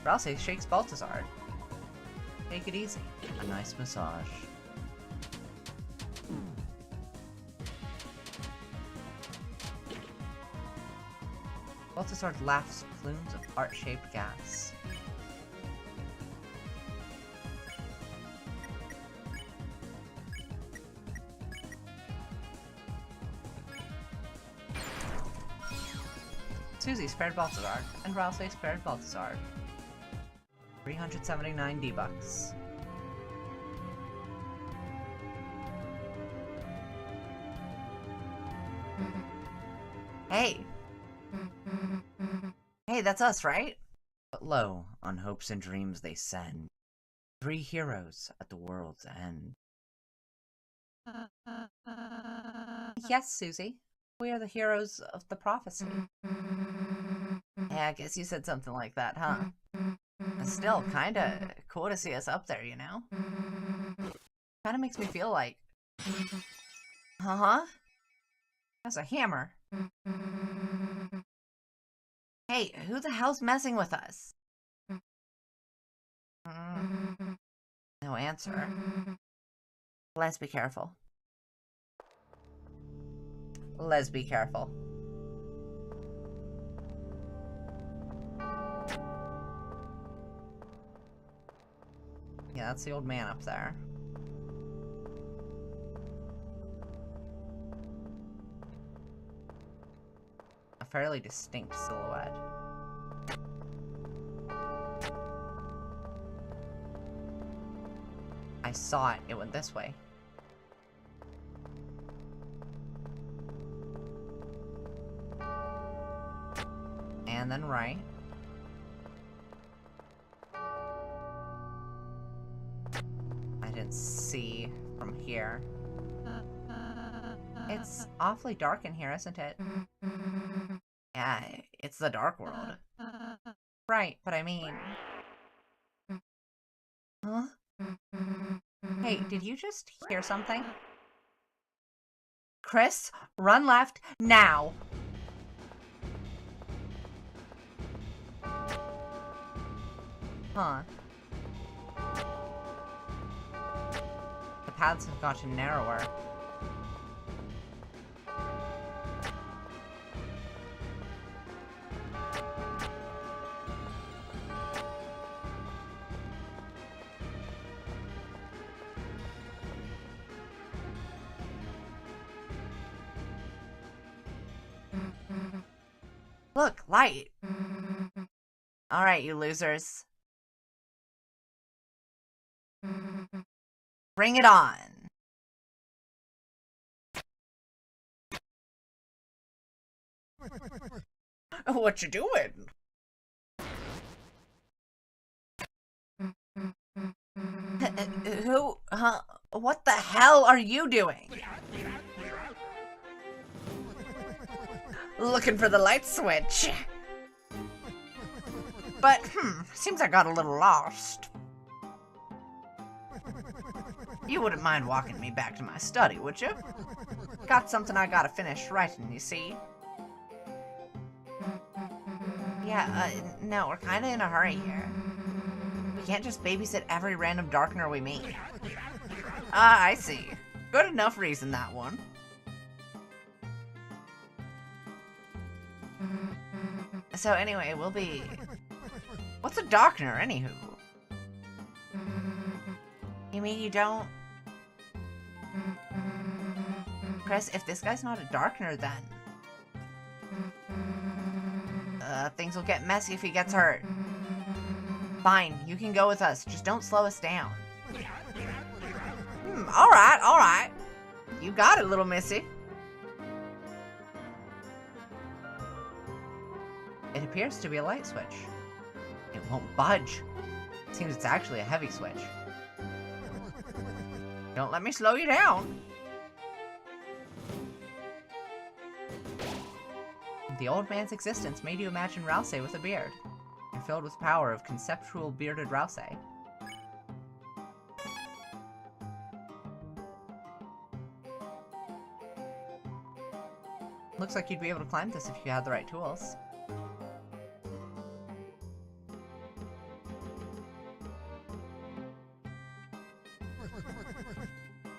[SPEAKER 2] Rousey shakes Balthazar. Take it easy. A nice massage. Balthazar laughs plumes of heart-shaped gas. Susie spared Balthazar, and Rousey spared Balthazar. 379 D-bucks. Hey! Hey, that's us, right? But lo, on hopes and dreams they send 3 heroes at the world's end. Yes, Susie. We are the heroes of the prophecy. Yeah, I guess you said something like that, huh? Still, kinda cool to see us up there, you know? Kinda makes me feel like... Uh-huh. That's a hammer. Hey, who the hell's messing with us? No answer. Let's be careful. Let's be careful. Yeah, that's the old man up there. A fairly distinct silhouette. I saw it. It went this way. And then right. I didn't see from here. It's awfully dark in here, isn't it? Yeah, it's the dark world. Right, but I mean... Huh? Hey, did you just hear something? Chris, run left, now! Huh. The paths have gotten narrower. Look, light! Alright, you losers. Bring it on! What you doing? Who? Huh? What the hell are you doing? Looking for the light switch. But, seems I got a little lost. You wouldn't mind walking me back to my study, would you? Got something I gotta finish writing, you see. Yeah, no, we're kinda in a hurry here. We can't just babysit every random darkener we meet. Ah, I see. Good enough reason, that one. So anyway, we'll be... What's a darkener, anywho? You mean you don't... Chris, if this guy's not a darkener, then... things will get messy if he gets hurt. Fine, you can go with us. Just don't slow us down. Alright, alright. You got it, little missy. It appears to be a light switch. It won't budge. Seems it's actually a heavy switch. Don't let me slow you down. The old man's existence made you imagine Rouse with a beard. You're filled with power of conceptual bearded Rouse. Looks like you'd be able to climb this if you had the right tools.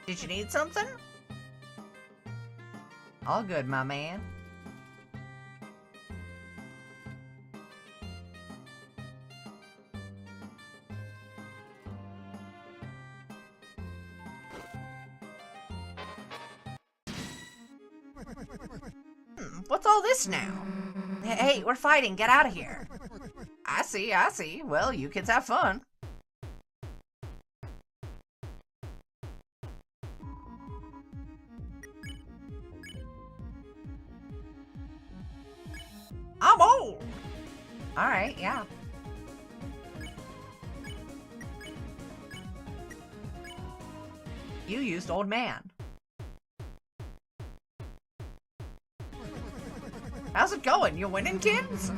[SPEAKER 2] Did you need something? All good, my man. What's all this now? Hey, we're fighting. Get out of here. I see, I see. Well, you kids have fun. I'm old. Alright, yeah. You used old man. How's it going? You winning, kids?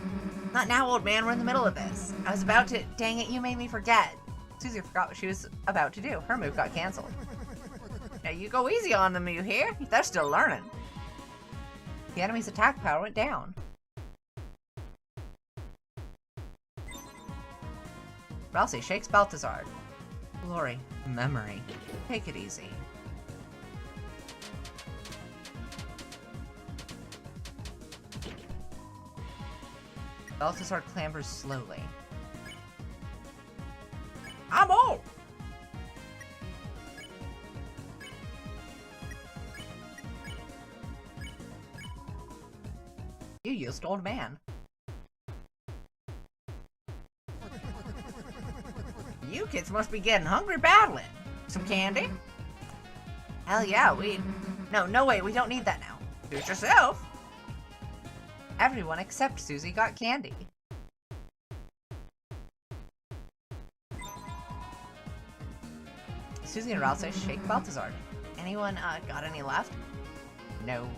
[SPEAKER 2] Not now, old man. We're in the middle of this. I was about to... Dang it, you made me forget. Susie forgot what she was about to do. Her move got canceled. Now you go easy on them, you hear? They're still learning. The enemy's attack power went down. Rouse shakes Balthazar. Glory. Memory. Take it easy. Balthazar clambers slowly. I'm old! You used old man. You kids must be getting hungry badly. Some candy? Hell yeah, No way, we don't need that now. Do it yourself. Everyone except Susie got candy. Susie and Rouse shake Balthazar. Anyone, got any left? No.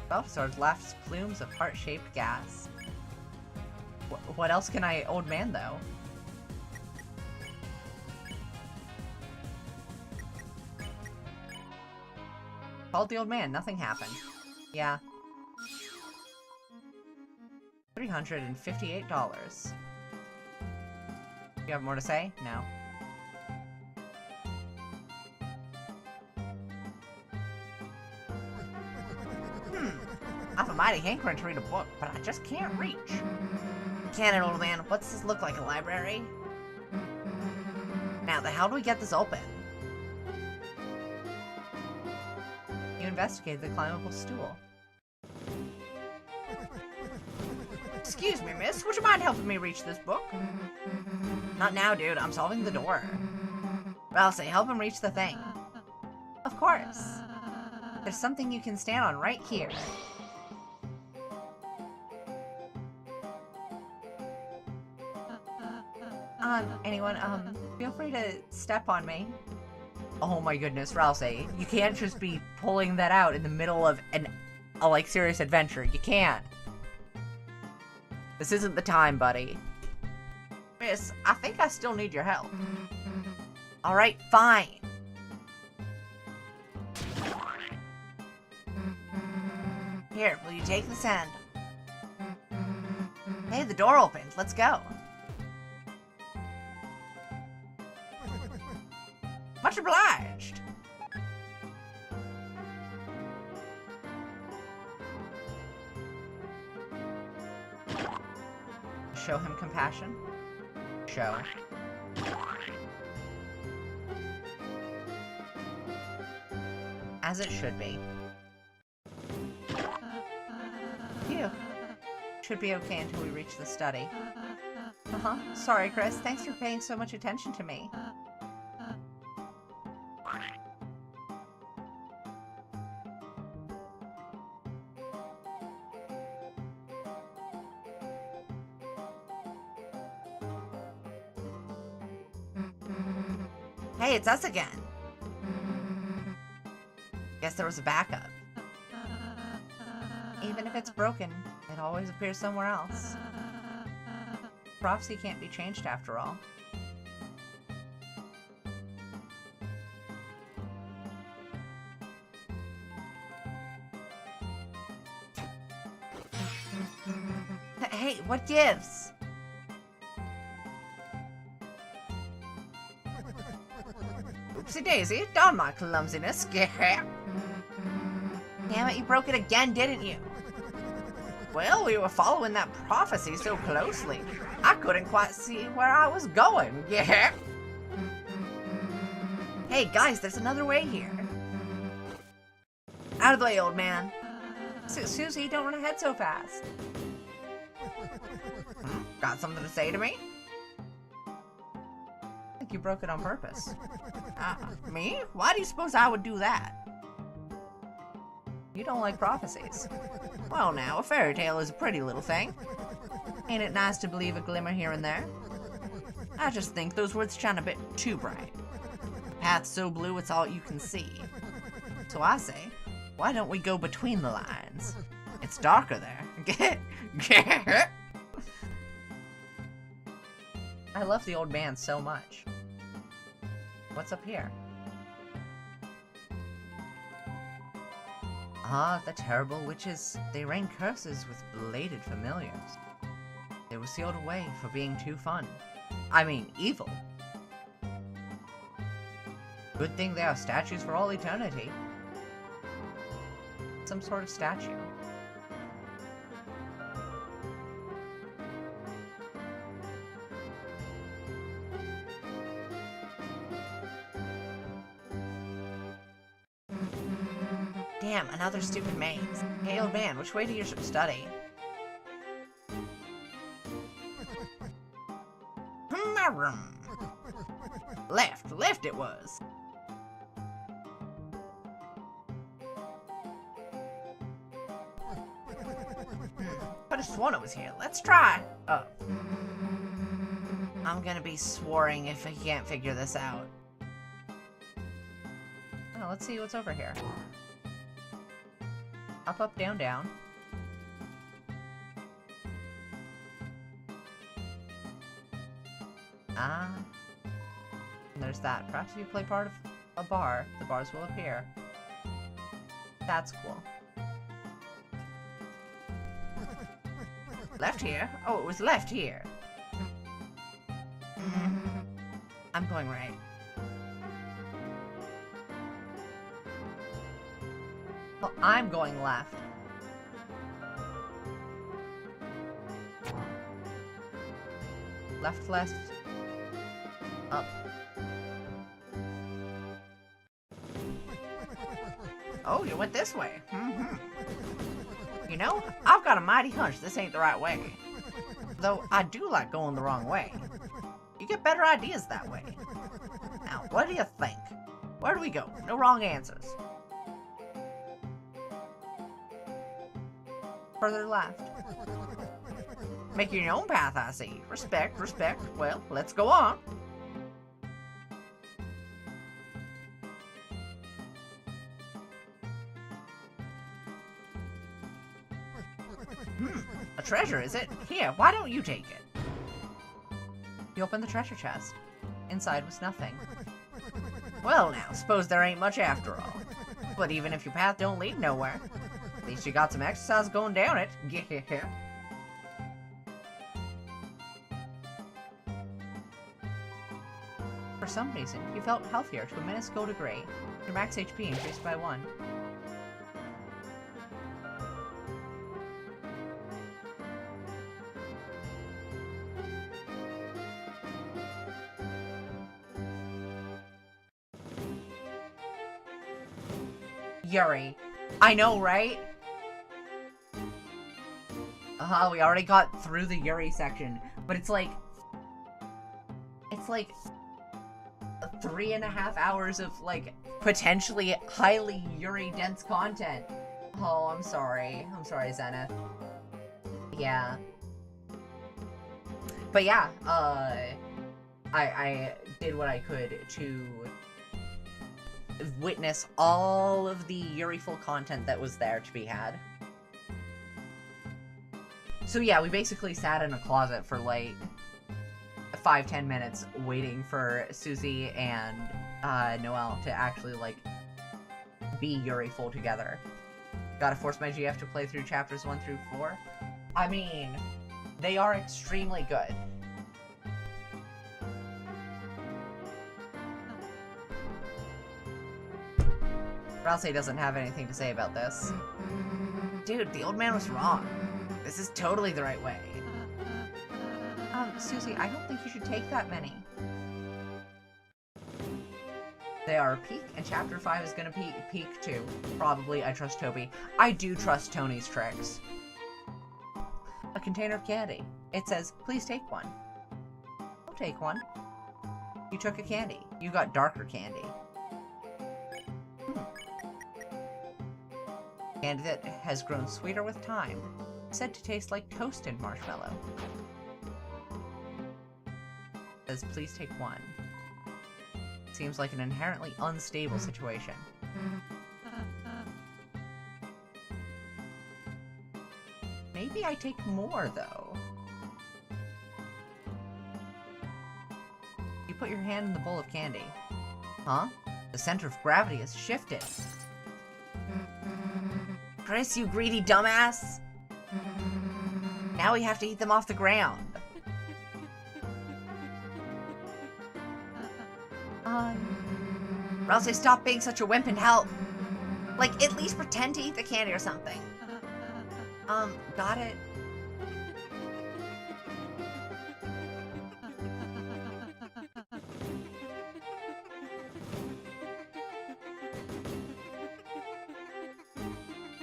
[SPEAKER 2] Balthazar laughs plumes of heart-shaped gas. What else can I old man, though? Called the old man, nothing happened. Yeah. $358. You have more to say? No. I have a mighty hankering to read a book, but I just can't reach. Can it, old man? What's this look like, a library? Now, the hell do we get this open? You investigated the climbable stool. Excuse me, miss. Would you mind helping me reach this book? Not now, dude. I'm solving the door. Well, say, help him reach the thing. Of course. There's something you can stand on right here. Anyone, feel free to step on me. Oh my goodness, Rouse, you can't just be pulling that out in the middle of a like, serious adventure. You can't. This isn't the time, buddy. Miss, I think I still need your help. Alright, fine. Here, will you take this end? Hey, the door opened. Let's go. Much obliged. Show him compassion. Show. As it should be. Phew. Should be okay until we reach the study. Uh-huh. Sorry, Chris. Thanks for paying so much attention to me. Hey, it's us again. Guess there was a backup. Even if it's broken, it always appears somewhere else. Prophecy can't be changed after all. Hey, what gives? Oopsie daisy, darn my clumsiness. Damn it, you broke it again, didn't you? Well, we were following that prophecy so closely, I couldn't quite see where I was going. Yeah. Hey, guys, there's another way here. Out of the way, old man. Susie, don't run ahead so fast. Got something to say to me? I think you broke it on purpose. Me? Why do you suppose I would do that? You don't like prophecies. Well now, a fairy tale is a pretty little thing. Ain't it nice to believe a glimmer here and there? I just think those words shine a bit too bright. The path's so blue it's all you can see. So I say, why don't we go between the lines? It's darker there. I love the old man so much. What's up here? Ah, the terrible witches. They rain curses with belated familiars. They were sealed away for being too fun. I mean, evil. Good thing they are statues for all eternity. Some sort of statue. Damn, another stupid maze. Hey, old man, which way do you study? Left it was. Could have sworn it was here. Let's try. Oh. I'm gonna be swearing if I can't figure this out. Oh, let's see what's over here. Up, up, down, down. Ah. And there's that. Perhaps if you play part of a bar, the bars will appear. That's cool. Left here? Oh, it was left here. I'm going right. Well, I'm going left. Left, left. Up. Oh, you went this way. You know, I've got a mighty hunch this ain't the right way. Though I do like going the wrong way. You get better ideas that way. Now, what do you think? Where do we go? No wrong answers. Further left. Making your own path, I see. Respect, respect. Well, let's go on. A treasure, is it? Here, why don't you take it? You opened the treasure chest. Inside was nothing. Well now, suppose there ain't much after all. But even if your path don't lead nowhere, at least you got some exercise going down it. Yeah. For some reason, you felt healthier to a minuscule degree. Your max HP increased by 1.
[SPEAKER 1] Yuri. I know, right? We already got through the Yuri section, but it's like 3.5 hours of, like, potentially highly Yuri-dense content. Oh, I'm sorry. I'm sorry, Zenith. Yeah. But yeah, I did what I could to witness all of the Yuriful content that was there to be had. So yeah, we basically sat in a closet for like 5-10 minutes waiting for Susie and Noelle to actually like be Yuriful together. Gotta force my GF to play through chapters 1 through 4. I mean, they are extremely good. Rousey doesn't have anything to say about this. Dude, the old man was wrong. This is totally the right way. Susie, I don't think you should take that many. They are a peak, and chapter 5 is gonna be peak too. Probably, I trust Toby. I do trust Tony's tricks. A container of candy. It says, please take one. I'll take one. You took a candy. You got darker candy. Candy that has grown sweeter with time. Said to taste like toasted marshmallow. Says, please take one. Seems like an inherently unstable situation. Maybe I take more, though. You put your hand in the bowl of candy. Huh? The center of gravity has shifted. Chris, you greedy dumbass! Now we have to eat them off the ground. Rousey, stop being such a wimp and help. Like, at least pretend to eat the candy or something. Got it.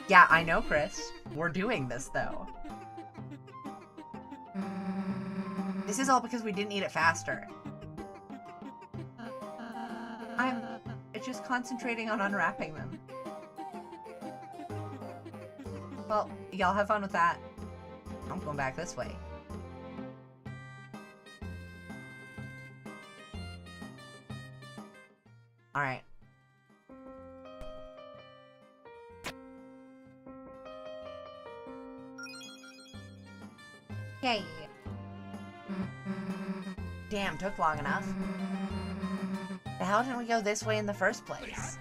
[SPEAKER 1] Yeah, I know, Chris. We're doing this, though. This is all because we didn't eat it faster. I'm just concentrating on unwrapping them. Well, y'all have fun with that. I'm going back this way. Alright. Yay. Damn, took long enough. How didn't we go this way in the first place?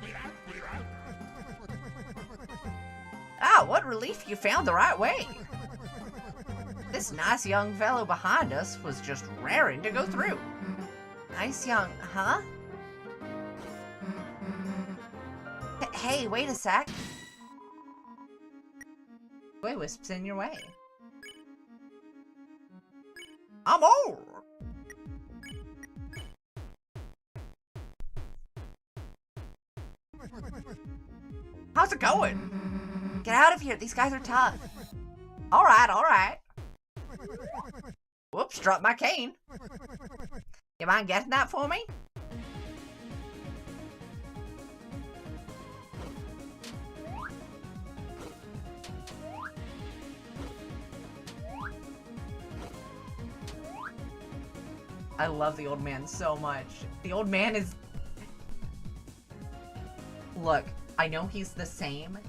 [SPEAKER 1] Ah, what relief you found the right way! This nice young fellow behind us was just raring to go through. Nice young, huh? Hey, wait a sec. Boy wisps in your way. I'm old! How's it going? Get out of here, these guys are tough. Alright, alright. Whoops, dropped my cane. You mind getting that for me? I love the old man so much. The old man is... Look, I know he's the same,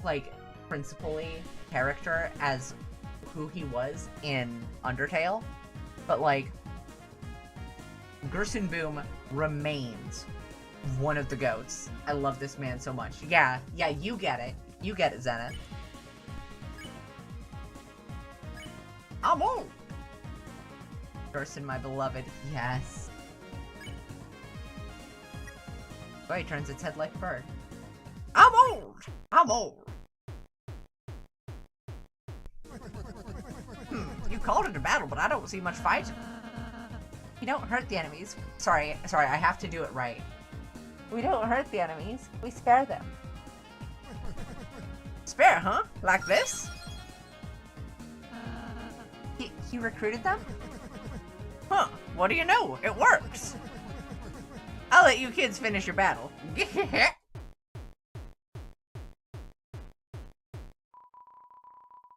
[SPEAKER 1] like, principally character as who he was in Undertale, but, like, Gerson Boom remains one of the GOATs. I love this man so much. Yeah, you get it. You get it, Zenith. I'm old! Gerson, my beloved. Yes. Oh, he turns its head like a bird. I'm old! I'm old! You called it a battle, but I don't see much fighting. We don't hurt the enemies. Sorry, I have to do it right. We don't hurt the enemies. We spare them.
[SPEAKER 2] Spare, huh? Like this? He recruited them? Huh, what do you know? It works! I'll let you kids finish your battle.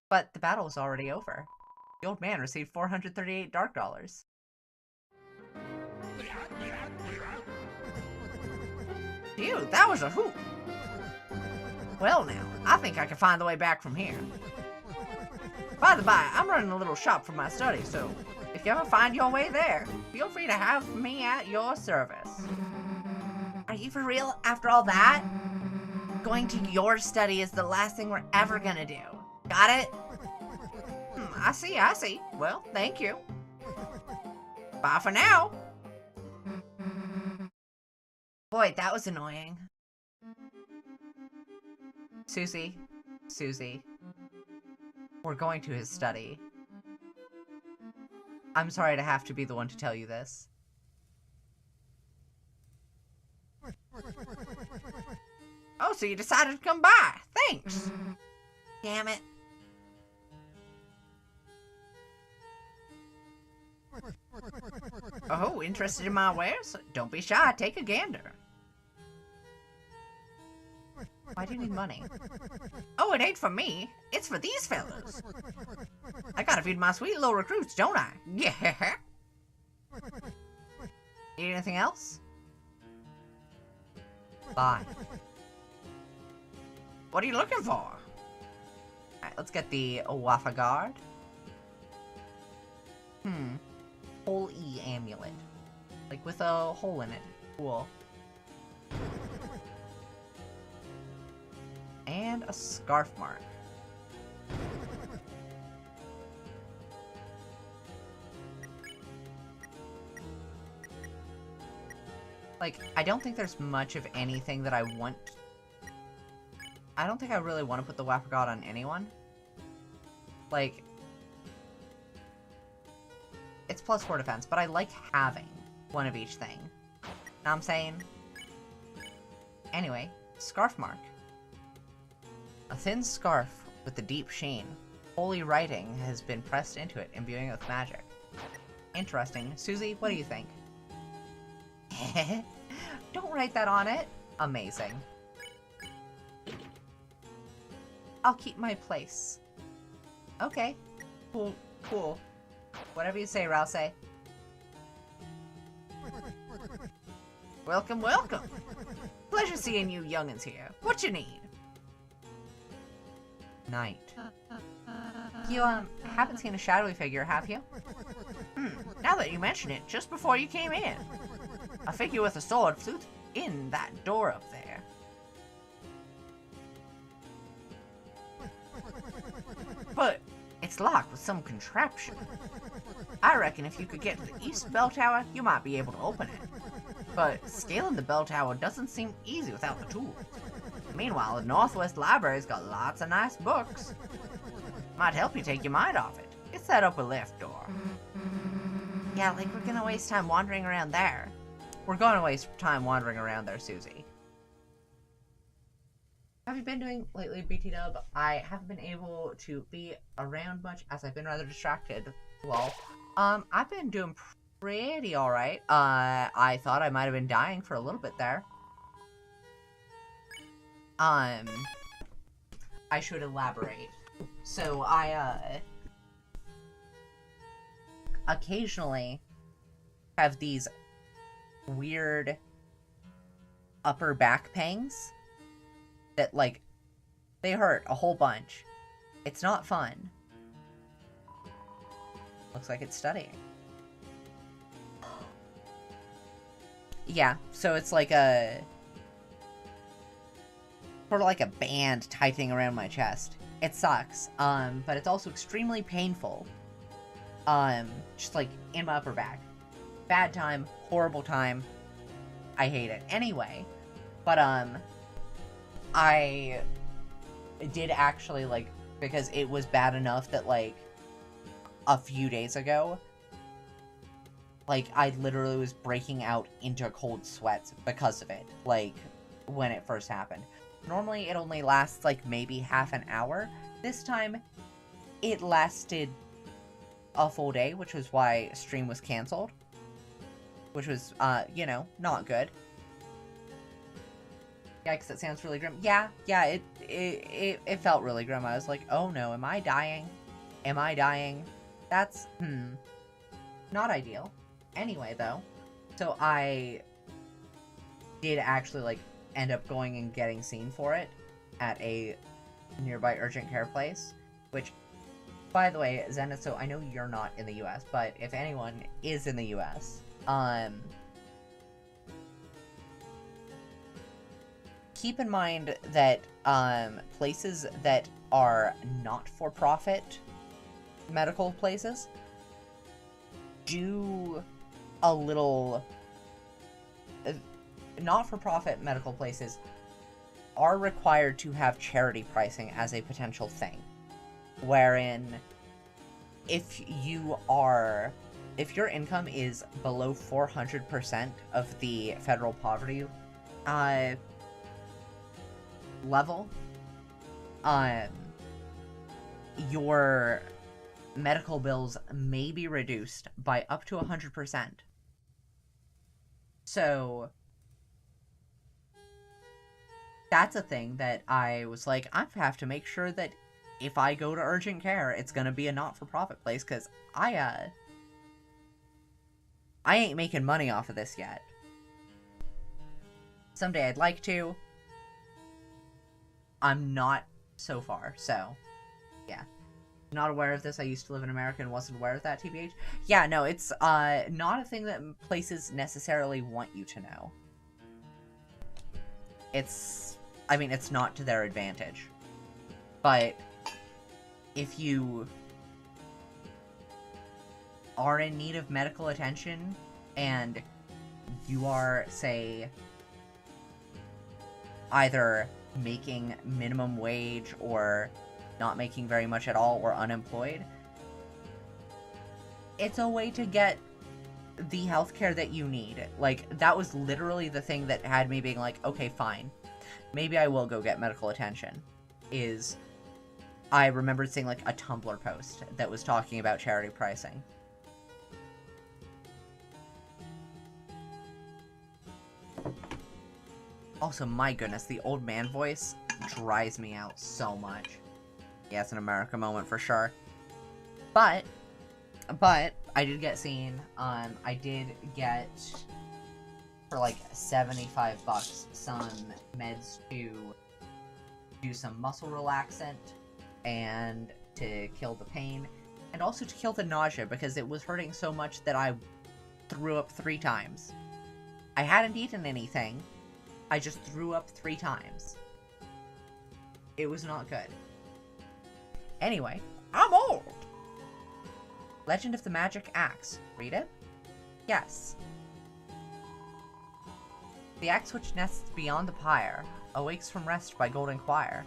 [SPEAKER 2] But the battle was already over. The old man received 438 dark dollars. Phew, that was a hoot! Well now, I think I can find the way back from here. By the by, I'm running a little shop for my study, so if you ever find your way there, feel free to have me at your service. Are you for real after all that? Going to your study is the last thing we're ever gonna do. Got it? I see, I see. Well, thank you. Bye for now. Boy, that was annoying. Susie. We're going to his study. I'm sorry to have to be the one to tell you this. Oh, so you decided to come by. Thanks. Damn it. Oh, interested in my wares? Don't be shy, take a gander. Why do you need money? Oh, it ain't for me. It's for these fellas. I gotta feed my sweet little recruits, don't I? Yeah. Need anything else? Bye. What are you looking for? Alright, let's get the Wafa Guard. Hole E amulet. Like with a hole in it. Cool. And a scarf mark. Like, I don't think there's much of anything that I want. I don't think I really want to put the Wafa God on anyone. Like, it's +4 defense, but I like having one of each thing. Know what I'm saying? Anyway, scarf mark. A thin scarf with a deep sheen. Holy writing has been pressed into it, imbuing it with magic. Interesting. Susie, what do you think? Don't write that on it. Amazing. I'll keep my place. Okay. Cool. Cool. Whatever you say, Rouse. Welcome, welcome. Pleasure seeing you youngins here. What you need? Night. You, haven't seen a shadowy figure, have you? Now that you mention it, just before you came in. A figure with a sword flew in that door up there. But it's locked with some contraption. I reckon if you could get to the east bell tower, you might be able to open it. But scaling the bell tower doesn't seem easy without the tools. Meanwhile, the Northwest Library's got lots of nice books. Might help you take your mind off it. It's that upper left door. Yeah, like we're gonna waste time wandering around there. We're gonna waste time wandering around there, Susie. Have you been doing lately, BT Dub? I haven't been able to be around much as I've been rather distracted. Well, I've been doing pretty alright. I thought I might have been dying for a little bit there. I should elaborate. So, I, occasionally have these weird upper back pangs that, like, they hurt a whole bunch. It's not fun. Looks like it's studying. Yeah, so it's like a... sort of like a band tightening around my chest. It sucks, but it's also extremely painful. Just like in my upper back. Bad time, horrible time. I hate it. Anyway, but I did actually, like, because it was bad enough that, like, a few days ago, like, I literally was breaking out into cold sweats because of it, like, when it first happened.
[SPEAKER 1] Normally it only lasts like maybe half an hour. This time it lasted a full day, which was why stream was canceled. Which was, you know, not good. Yeah, because it sounds really grim. Yeah, it felt really grim. I was like, oh no, am I dying? Am I dying? That's, not ideal. Anyway, though, so I did actually, like, end up going and getting seen for it at a nearby urgent care place, which, by the way, Zenith, so I know you're not in the US, but if anyone is in the US, keep in mind that, places that are not-for-profit medical places do a little... not-for-profit medical places are required to have charity pricing as a potential thing. Wherein, if your income is below 400% of the federal poverty level, your medical bills may be reduced by up to 100%. So that's a thing that I was like, I have to make sure that if I go to urgent care, it's gonna be a not-for-profit place, because I ain't making money off of this yet. Someday I'd like to. I'm not so far, so yeah. Not aware of this. I used to live in America and wasn't aware of that, TBH. Yeah, no, it's not a thing that places necessarily want you to know. I mean, it's not to their advantage. But if you are in need of medical attention and you are, say, either making minimum wage or not making very much at all or unemployed, it's a way to get the healthcare that you need. Like, that was literally the thing that had me being like, okay, fine. Maybe I will go get medical attention. Is I remembered seeing, like, a Tumblr post that was talking about charity pricing. Also, my goodness, the old man voice drives me out so much. Yeah, it's an America moment for sure. But, I did get seen. I did get, for like $75, some meds to do some muscle relaxant and to kill the pain, and also to kill the nausea, because it was hurting so much that I threw up 3 times. I hadn't eaten anything. I just threw up 3 times. It was not good. Anyway, I'm old! Legend of the Magic Axe. Read it? Yes. The axe which nests beyond the pyre awakes from rest by golden choir.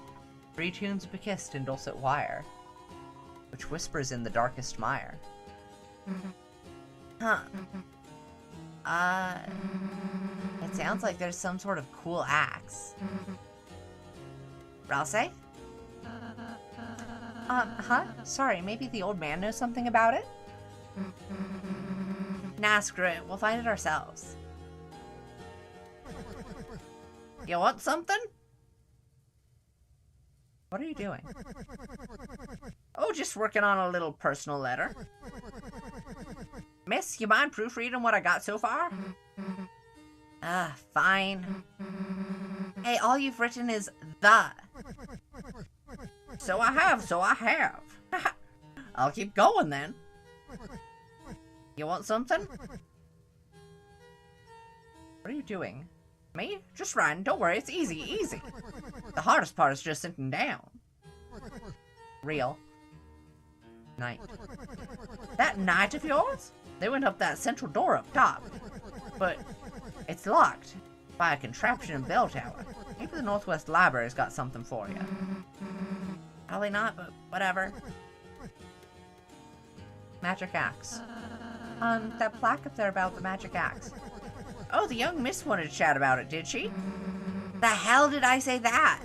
[SPEAKER 1] 3 tunes bekissed in dulcet wire, which whispers in the darkest mire. Huh. It sounds like there's some sort of cool axe. Ralsei? Huh? Sorry, maybe the old man knows something about it? Nah, screw it. We'll find it ourselves. You want something? What are you doing? Oh, just working on a little personal letter. Miss, you mind proofreading what I got so far? Fine. Hey, all you've written is the. So I have. I'll keep going then. You want something? What are you doing? Me? Just writing. Don't worry, it's easy. The hardest part is just sitting down. Real. Night. That night of yours? They went up that central door up top. But it's locked by a contraption in Bell Tower. Maybe the Northwest Library's got something for you. Probably not, but whatever. Magic axe. That plaque up there about the magic axe. Oh, the young miss wanted to chat about it, did she?
[SPEAKER 2] The hell did I say that?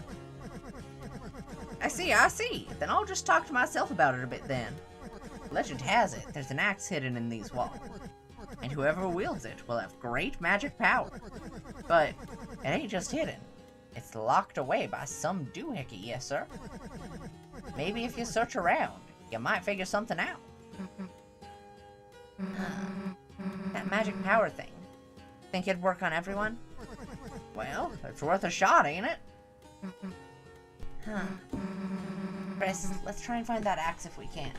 [SPEAKER 2] I see. Then I'll just talk to myself about it a bit then. Legend has it, there's an axe hidden in these walls. And whoever wields it will have great magic power. But it ain't just hidden. It's locked away by some doohickey, yes sir. Maybe if you search around, you might figure something out. That magic power thing. Think it'd work on everyone? Well, it's worth a shot, ain't it? Huh. Chris, let's try and find that axe if we can.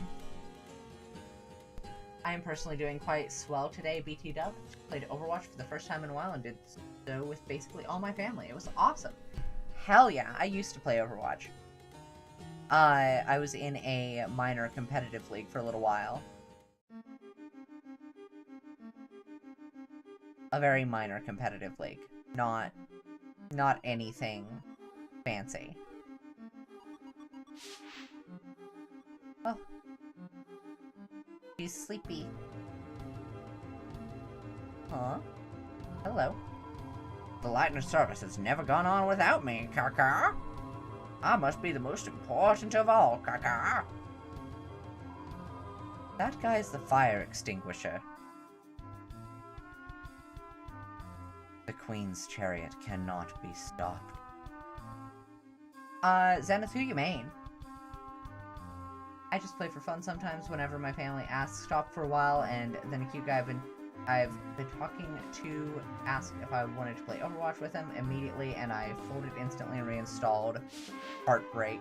[SPEAKER 2] I am personally doing quite swell today, BT Dub. Played Overwatch for the first time in a while and did so with basically all my family. It was awesome. Hell yeah, I used to play Overwatch. I was in a minor competitive league for a little while. A very minor competitive league. Not anything fancy. Oh. He's sleepy. Huh? Hello. The lightning service has never gone on without me, Kaka. I must be the most important of all, Kaka. That guy's the fire extinguisher. The Queen's chariot cannot be stopped. Zenith, who you main? I just play for fun sometimes whenever my family asks. Stop for a while, and then a cute guy I've been talking to asked if I wanted to play Overwatch with him immediately, and I folded instantly and reinstalled. Heartbreak.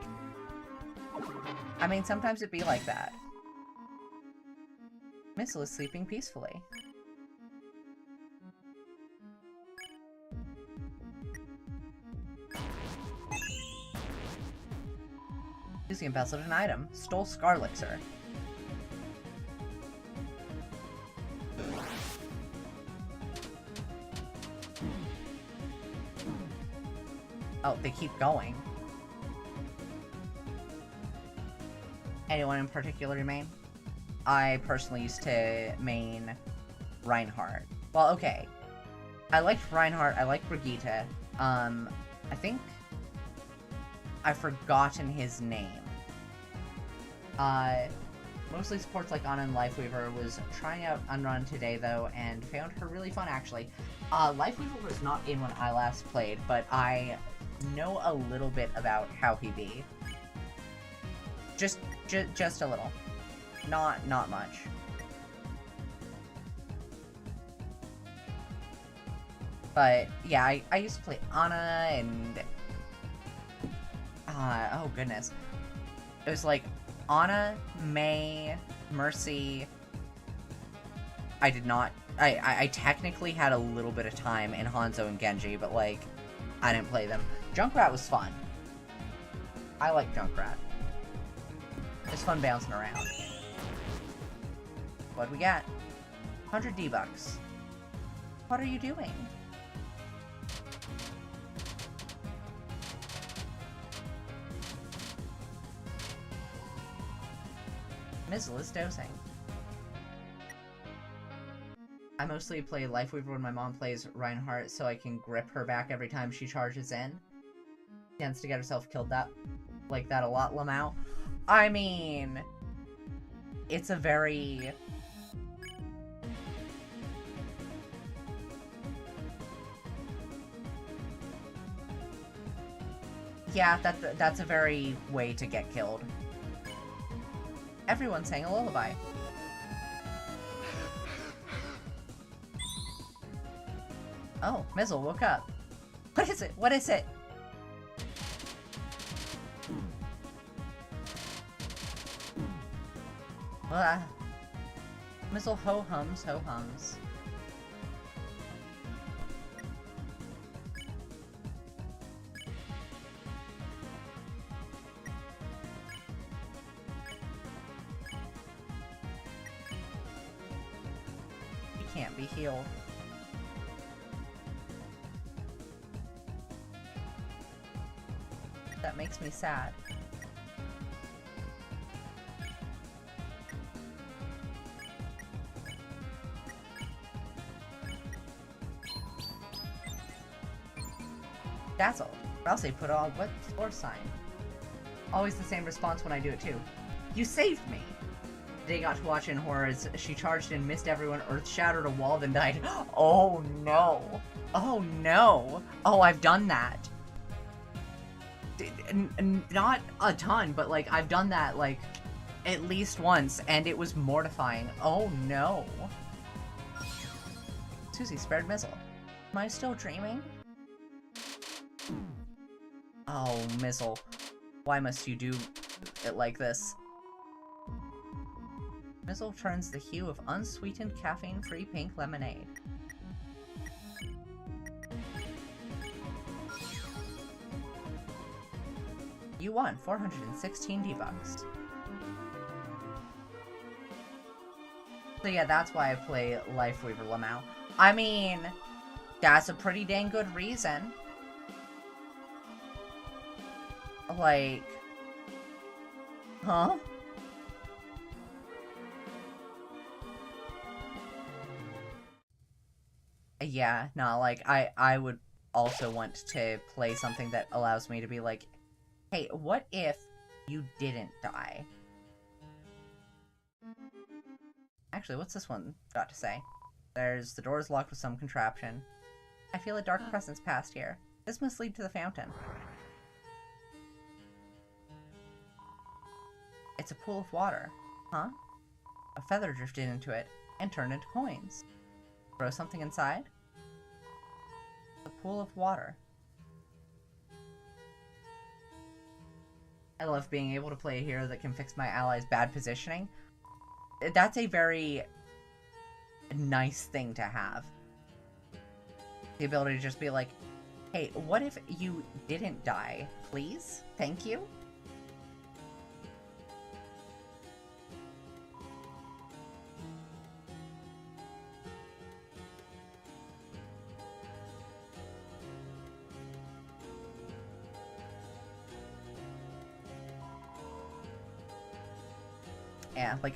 [SPEAKER 2] I mean, sometimes it'd be like that. Missile is sleeping peacefully. Using embezzled an item. Stole Scarlixer. Oh, they keep going. Anyone in particular main? I personally used to main Reinhardt. Well, okay. I liked Reinhardt, I liked Brigitte. I think I've forgotten his name. Mostly supports like Ana and Lifeweaver. Was trying out Unrun today though, and found her really fun actually. Lifeweaver was not in when I last played, but I know a little bit about how he be. Just a little. Not much. But yeah, I used to play Ana and oh goodness. It was like Ana, Mei, Mercy. I technically had a little bit of time in Hanzo and Genji, but like, I didn't play them. Junkrat was fun. I like Junkrat. It's fun bouncing around. What'd we get? 100 D-Bucks. What are you doing? Mizzle is dosing. I mostly play Lifeweaver when my mom plays Reinhardt so I can grip her back every time she charges in. She tends to get herself killed like that a lot, Lamau. I mean, it's a very... Yeah, that's a very way to get killed. Everyone sang a lullaby. Oh, Mizzle woke up. What is it? What is it? Mizzle ho-hums, ho-hums. He can't be healed. That makes me sad. Dazzled. Or else they put on what floor sign? Always the same response when I do it too. You saved me! They got to watch in horror as she charged and missed everyone, earth shattered a wall, then died. Oh no! Oh no! Oh, I've done that. Not a ton, but like, I've done that like at least once, and it was mortifying. Oh no. Susie spared Mizzle. Am I still dreaming? Oh, Mizzle. Why must you do it like this? Mizzle turns the hue of unsweetened caffeine-free pink lemonade. You won 416 D-Bucks. So yeah, that's why I play Lifeweaver Lamau. I mean, that's a pretty dang good reason. Like... Huh? Yeah, no, like, I would also want to play something that allows me to be like, hey, what if you didn't die? Actually, what's this one got to say? There's the door's locked with some contraption. I feel a dark presence past here. This must lead to the fountain. It's a pool of water. Huh? A feather drifted into it and turned into coins. Throw something inside? A pool of water. I love being able to play a hero that can fix my allies' bad positioning. That's a very nice thing to have. The ability to just be like, hey, what if you didn't die? Please? Thank you? Yeah, like,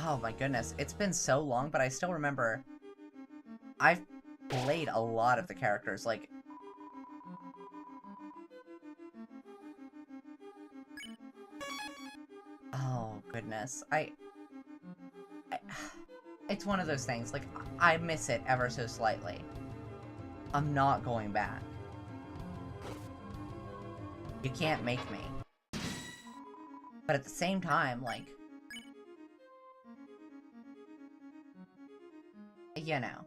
[SPEAKER 2] oh my goodness, it's been so long, but I still remember I've played a lot of the characters, like, oh goodness, it's one of those things, like, I miss it ever so slightly. I'm not going back. You can't make me. But at the same time, like, you know.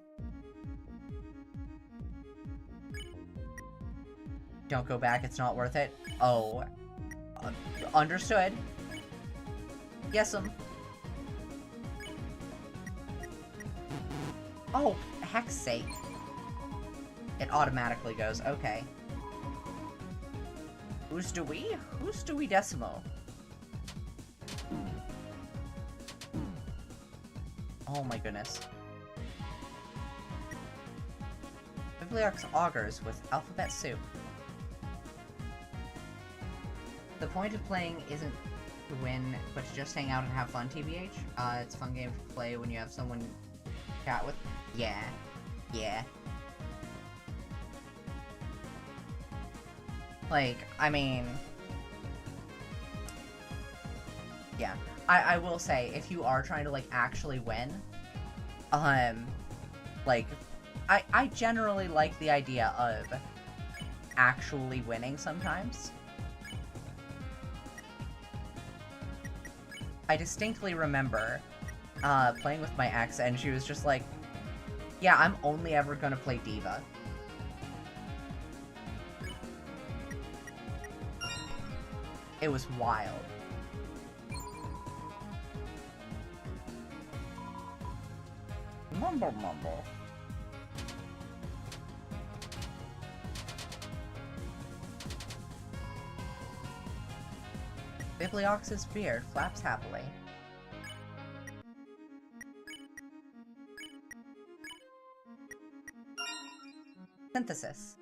[SPEAKER 2] Don't go back, it's not worth it. Oh. Understood. Yes'm. Oh, heck's sake. It automatically goes, okay. Who's do we? Who's do we Decimo? Oh my goodness. Bibliox augurs with alphabet soup. The point of playing isn't to win, but to just hang out and have fun, TBH. It's a fun game to play when you have someone to chat with. Yeah. Yeah. Like, I mean... Yeah. I will say, if you are trying to, like, actually win, like, I generally like the idea of actually winning sometimes. I distinctly remember playing with my ex, and she was just like, yeah, I'm only ever gonna play Diva. It was wild. Mumble mumble. Bibliox's beard flaps happily. Synthesis.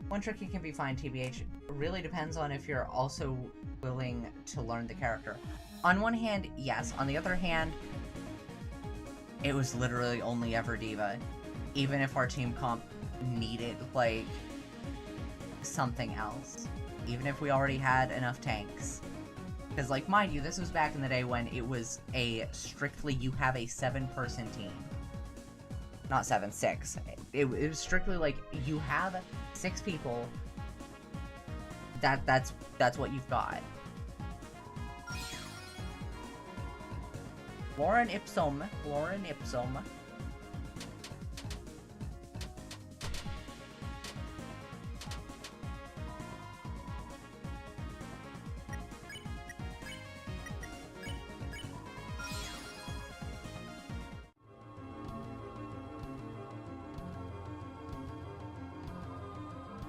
[SPEAKER 2] One trick you can be fine, TBH. Really depends on if you're also willing to learn the character. On one hand, yes. On the other hand, it was literally only ever Diva. Even if our team comp needed, like,
[SPEAKER 1] something else. Even if we already had enough tanks. Because, like, mind you, this was back in the day when it was a strictly you have a 7-person team. Not 7, 6. It was strictly like you have 6 people. That's what you've got. Lauren Ipsum. Lauren Ipsum.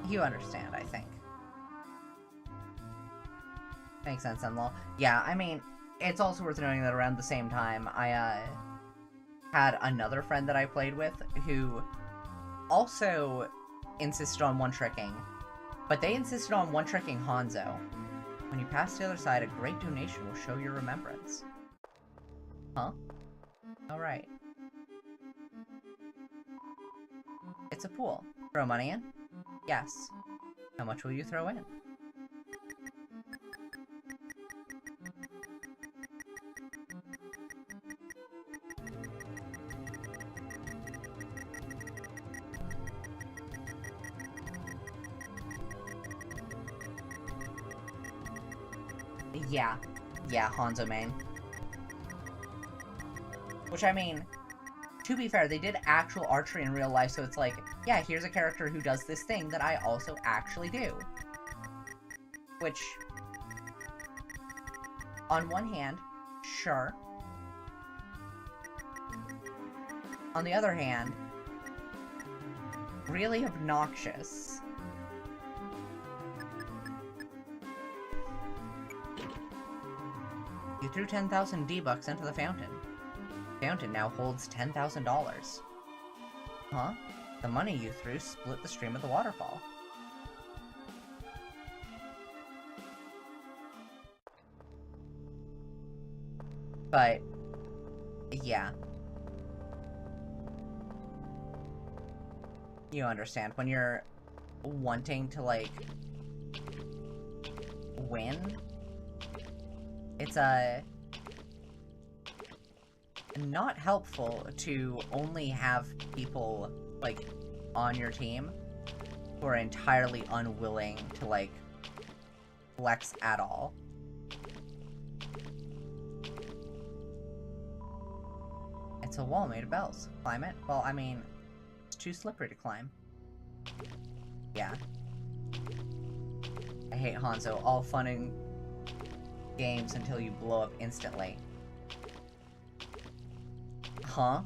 [SPEAKER 1] You understand, I think. Makes sense, Enlil. Yeah, I mean, it's also worth noting that around the same time, I, had another friend that I played with who also insisted on one-tricking, but they insisted on one-tricking Hanzo. When you pass the other side, a great donation will show your remembrance. Huh? Alright. It's a pool. Throw money in? Yes. How much will you throw in? Yeah. Yeah, Hanzo main. Which, I mean, to be fair, they did actual archery in real life, so it's like, yeah, here's a character who does this thing that I also actually do. Which, on one hand, sure. On the other hand, really obnoxious. You threw 10,000 D-bucks into the fountain. The fountain now holds $10,000. Huh? The money you threw split the stream of the waterfall. But, yeah. You understand, when you're wanting to, like, win, it's, not helpful to only have people, like, on your team who are entirely unwilling to, like, flex at all. It's a wall made of bells. Climb it? Well, I mean, it's too slippery to climb. Yeah. I hate Hanzo. All fun and games until you blow up instantly. Huh?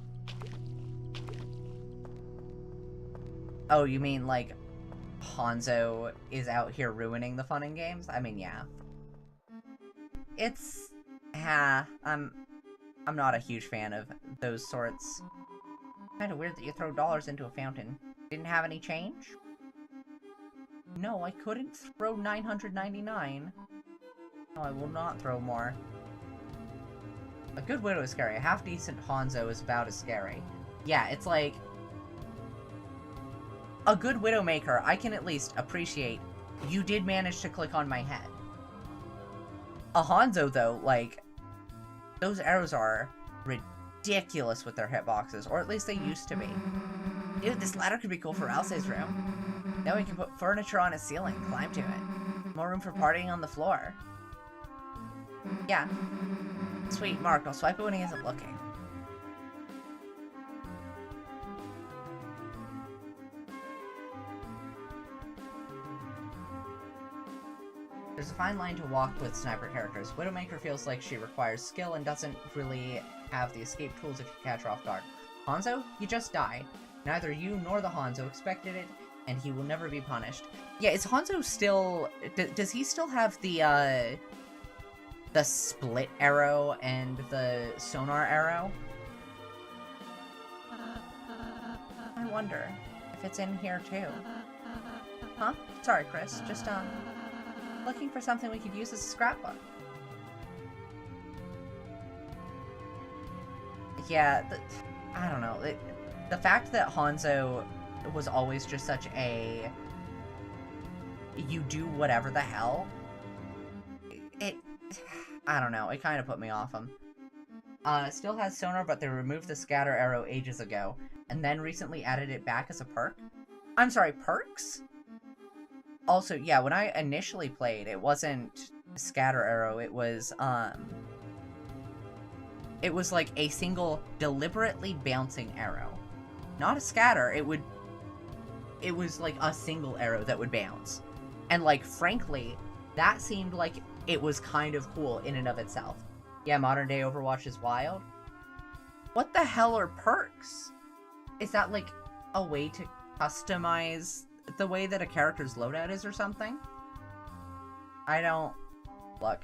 [SPEAKER 1] Oh, you mean, like, Hanzo is out here ruining the fun and games? I mean, yeah. It's... I'm not a huge fan of those sorts. Kinda weird that you throw dollars into a fountain. Didn't have any change? No, I couldn't throw 999. No, I will not throw more. A good widow is scary. A half-decent Hanzo is about as scary. Yeah, it's like... a good Widowmaker, I can at least appreciate. You did manage to click on my head. A Hanzo, though, like... those arrows are ridiculous with their hitboxes, or at least they used to be. Dude, this ladder could be cool for Alce's room. Now we can put furniture on his ceiling, climb to it. More room for partying on the floor. Yeah. Sweet, Mark, I'll swipe it when he isn't looking. There's a fine line to walk with sniper characters. Widowmaker feels like she requires skill and doesn't really have the escape tools if you catch her off guard. Hanzo, you just die. Neither you nor the Hanzo expected it, and he will never be punished. Yeah, is Hanzo still... does he still have the split arrow and the sonar arrow? I wonder if it's in here too. Huh? Sorry, Chris. Just, looking for something we could use as a scrapbook. Yeah, I don't know. The fact that Hanzo was always just such a you do whatever the hell, I don't know, it kind of put me off him. Still has sonar, but they removed the scatter arrow ages ago, and then recently added it back as a perk. I'm sorry, perks? Also, yeah, when I initially played, it wasn't scatter arrow, it was like a single deliberately bouncing arrow. Not a scatter, it was like a single arrow that would bounce. And like, frankly, that seemed like it was kind of cool in and of itself. Yeah, modern day Overwatch is wild. What the hell are perks? Is that like a way to customize the way that a character's loadout is or something? I don't... Look.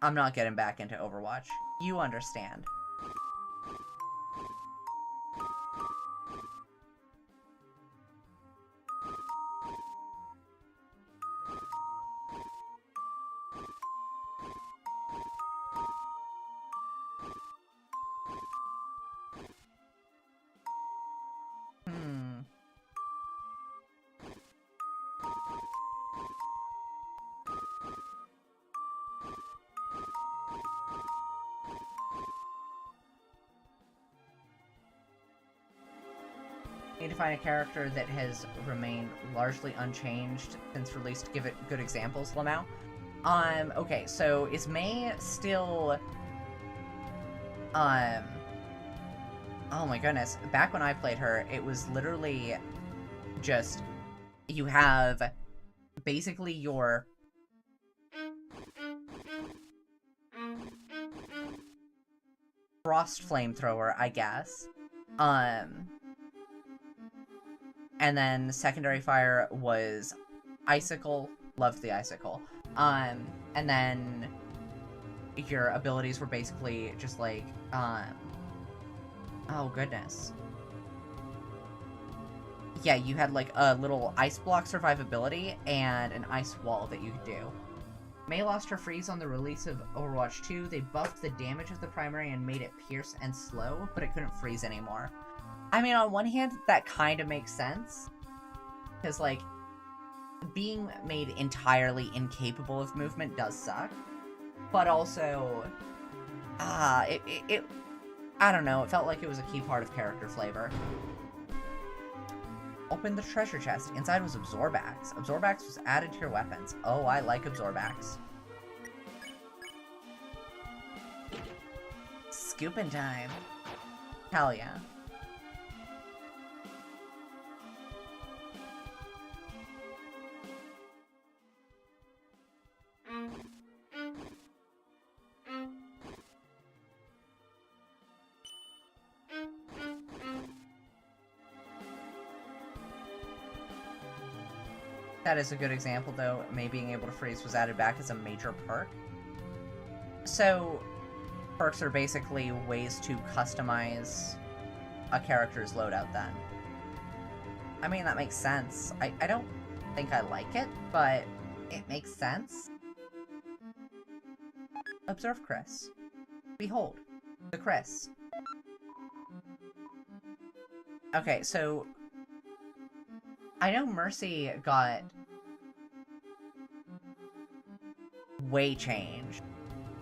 [SPEAKER 1] I'm not getting back into Overwatch. You understand. Need to find a character that has remained largely unchanged since release to give it good examples, Lamau. Okay, so is May still... Oh my goodness. Back when I played her, it was literally just... You have basically your... Frost flamethrower, I guess. And then secondary fire was Icicle. Loved the Icicle. And then your abilities were basically just like, oh goodness. Yeah, you had like a little ice block survivability and an ice wall that you could do. May lost her freeze on the release of Overwatch 2. They buffed the damage of the primary and made it pierce and slow, but it couldn't freeze anymore. I mean, on one hand, that kind of makes sense. Because, like, being made entirely incapable of movement does suck. But also, I don't know, it felt like it was a key part of character flavor. Open the treasure chest. Inside was Absorbax. Absorbax was added to your weapons. Oh, I like Absorbax. Scoopin' time. Hell yeah. That is a good example, though. May being able to freeze was added back as a major perk. So, perks are basically ways to customize a character's loadout, then. I mean, that makes sense. I don't think I like it, but it makes sense. Observe Chris. Behold, the Chris. Okay, so... I know Mercy got way changed.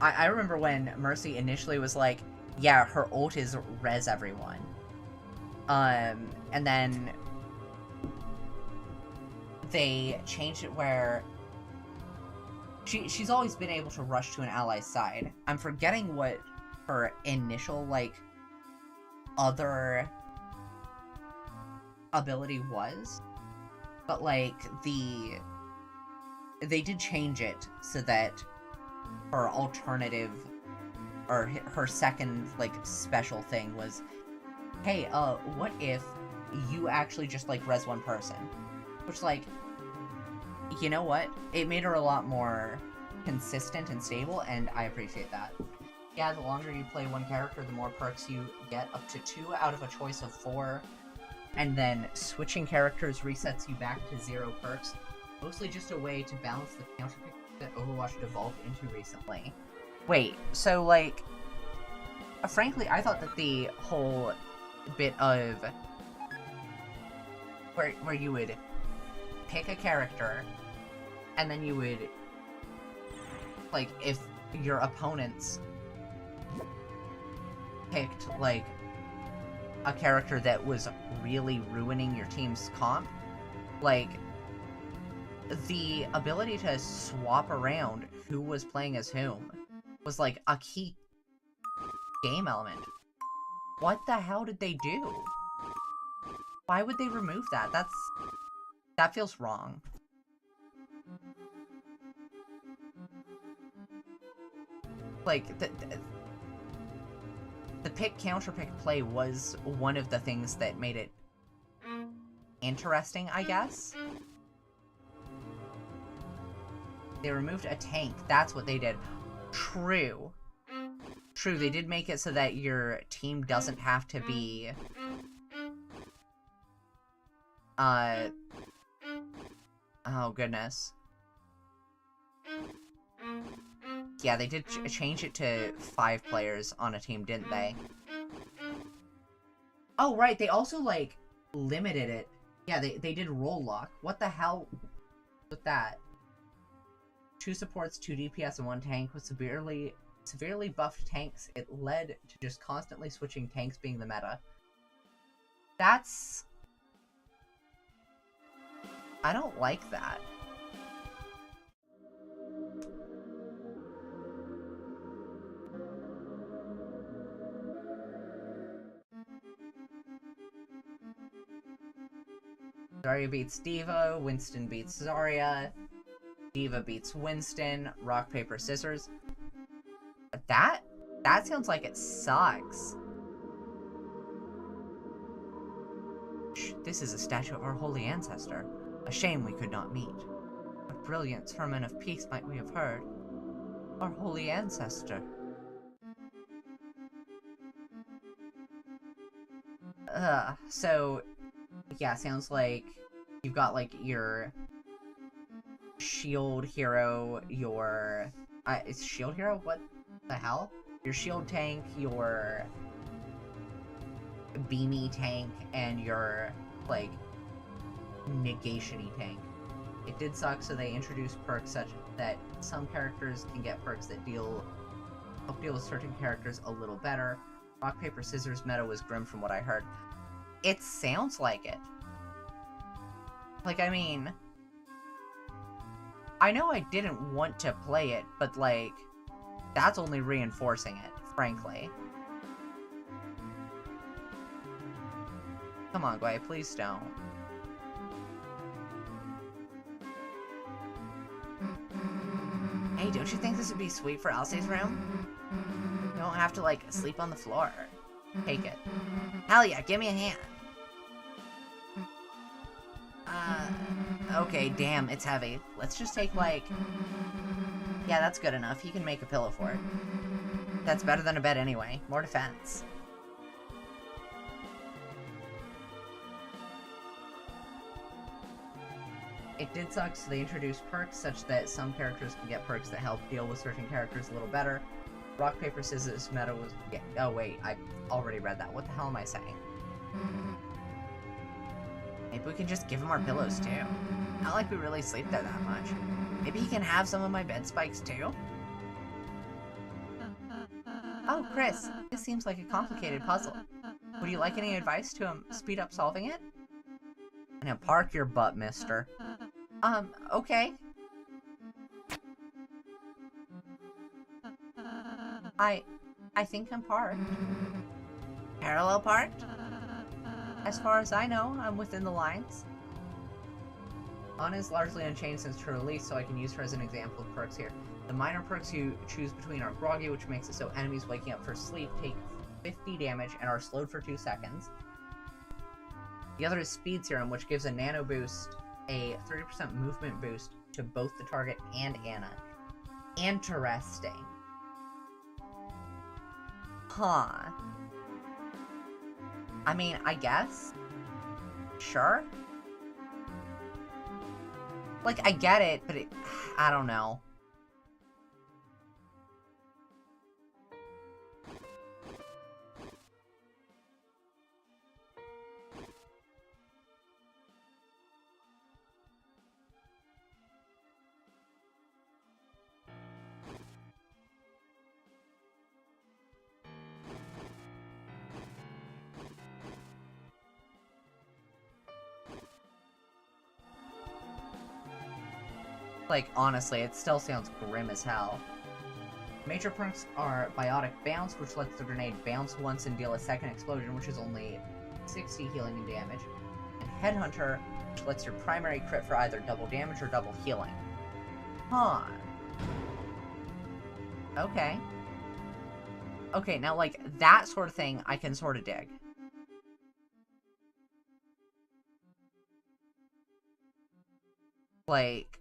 [SPEAKER 1] I remember when Mercy initially was like, yeah, her ult is res everyone. And then they changed it where she's always been able to rush to an ally's side. I'm forgetting what her initial, like, other ability was. But, like, they did change it so that her alternative, or her second, like, special thing was, hey, what if you actually just, like, res one person? Which, like, you know what? It made her a lot more consistent and stable, and I appreciate that. Yeah, the longer you play one character, the more perks you get, up to 2 out of a choice of 4. And then switching characters resets you back to 0 perks. Mostly just a way to balance the counterpick that Overwatch devolved into recently. Wait, so like... frankly, I thought that the whole bit of where you would pick a character, and then you would, like, if your opponents picked, like, a character that was really ruining your team's comp, like, the ability to swap around who was playing as whom was, like, a key game element. What the hell did they do? Why would they remove that? That feels wrong. Like, the pick counter pick play was one of the things that made it interesting, I guess. They removed a tank. That's what they did. True. True, they did make it so that your team doesn't have to be... Oh, goodness. Yeah, they did change it to 5 players on a team, didn't they? Oh, right, they also, like, limited it. Yeah, they did roll lock. What the hell with that? 2 supports, 2 DPS, and 1 tank with severely buffed tanks. It led to just constantly switching tanks being the meta. That's... I don't like that. Zarya beats Diva, Winston beats Zarya, Diva beats Winston, rock, paper, scissors. But that sounds like it sucks. This is a statue of our holy ancestor. A shame we could not meet. What brilliant sermon of peace might we have heard? Our holy ancestor. So, yeah, sounds like you've got, like, your shield hero, your... is shield hero? What the hell? Your shield tank, your beamy tank, and your, like, negation-y tank. It did suck, so they introduced perks such that some characters can get perks that help deal with certain characters a little better. Rock, paper, scissors meta was grim from what I heard. It sounds like it. Like, I mean... I know I didn't want to play it, but, like, that's only reinforcing it, frankly. Come on, Gwei, please don't. Hey, don't you think this would be sweet for Elsie's room? You don't have to, like, sleep on the floor. Take it. Hell yeah, give me a hand. Okay, damn, it's heavy. Let's just take, like... Yeah, that's good enough. He can make a pillow for it. That's better than a bed anyway. More defense. It did suck, so they introduced perks such that some characters can get perks that help deal with certain characters a little better. Rock, paper, scissors meta was... Yeah, oh wait, I already read that. What the hell am I saying? Maybe we can just give him our pillows too. Not like we really sleep there that much. Maybe he can have some of my bed spikes too? Oh, Chris, this seems like a complicated puzzle. Would you like any advice to speed up solving it? Now park your butt, mister. Okay. I think I'm parked. Parallel parked? As far as I know, I'm within the lines. Anna is largely unchanged since her release, so I can use her as an example of perks here. The minor perks you choose between are groggy, which makes it so enemies waking up for sleep take 50 damage and are slowed for 2 seconds. The other is Speed Serum, which gives a nano boost, a 30% movement boost to both the target and Anna. Interesting. Huh. I mean, I guess? Sure? Like, I get it, but I don't know. Like, honestly, it still sounds grim as hell. Major perks are Biotic Bounce, which lets the grenade bounce once and deal a second explosion, which is only 60 healing and damage. And Headhunter, which lets your primary crit for either double damage or double healing. Huh. Okay. Okay, now, like, that sort of thing I can sort of dig. Like...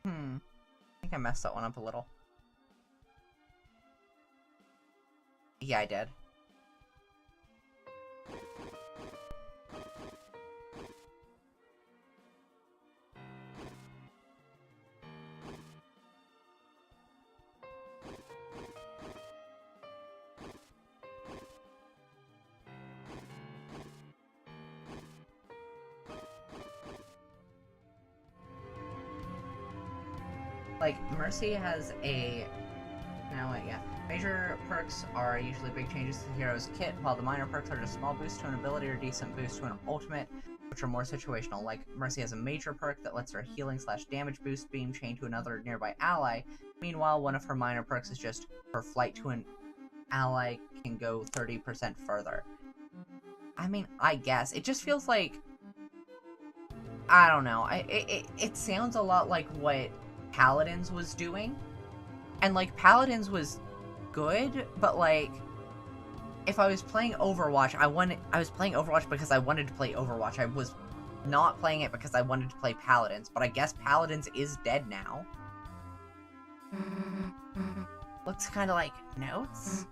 [SPEAKER 1] I think I messed that one up a little. Yeah, I did. Like, Mercy has a... No, wait, yeah. Major perks are usually big changes to the hero's kit, while the minor perks are just small boost to an ability or decent boost to an ultimate, which are more situational. Like, Mercy has a major perk that lets her healing/damage boost beam chain to another nearby ally. Meanwhile, one of her minor perks is just her flight to an ally can go 30% further. I mean, I guess. It just feels like... I don't know. It sounds a lot like what Paladins was doing. And, like, Paladins was good, but, like, if I was playing Overwatch, I was playing Overwatch because I wanted to play Overwatch. I was not playing it because I wanted to play Paladins, but I guess Paladins is dead now. Looks kind of like notes.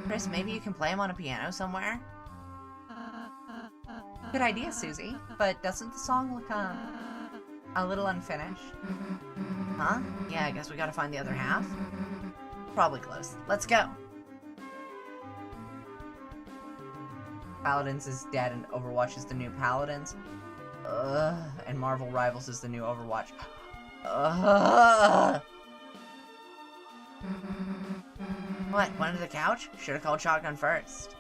[SPEAKER 1] Chris, maybe you can play them on a piano somewhere? Good idea, Susie. But doesn't the song look, a little unfinished? Huh? Yeah, I guess we gotta find the other half. Probably close. Let's go! Paladins is dead and Overwatch is the new Paladins. Ugh. And Marvel Rivals is the new Overwatch. Ugh. What? Went to the couch? Should've called shotgun first.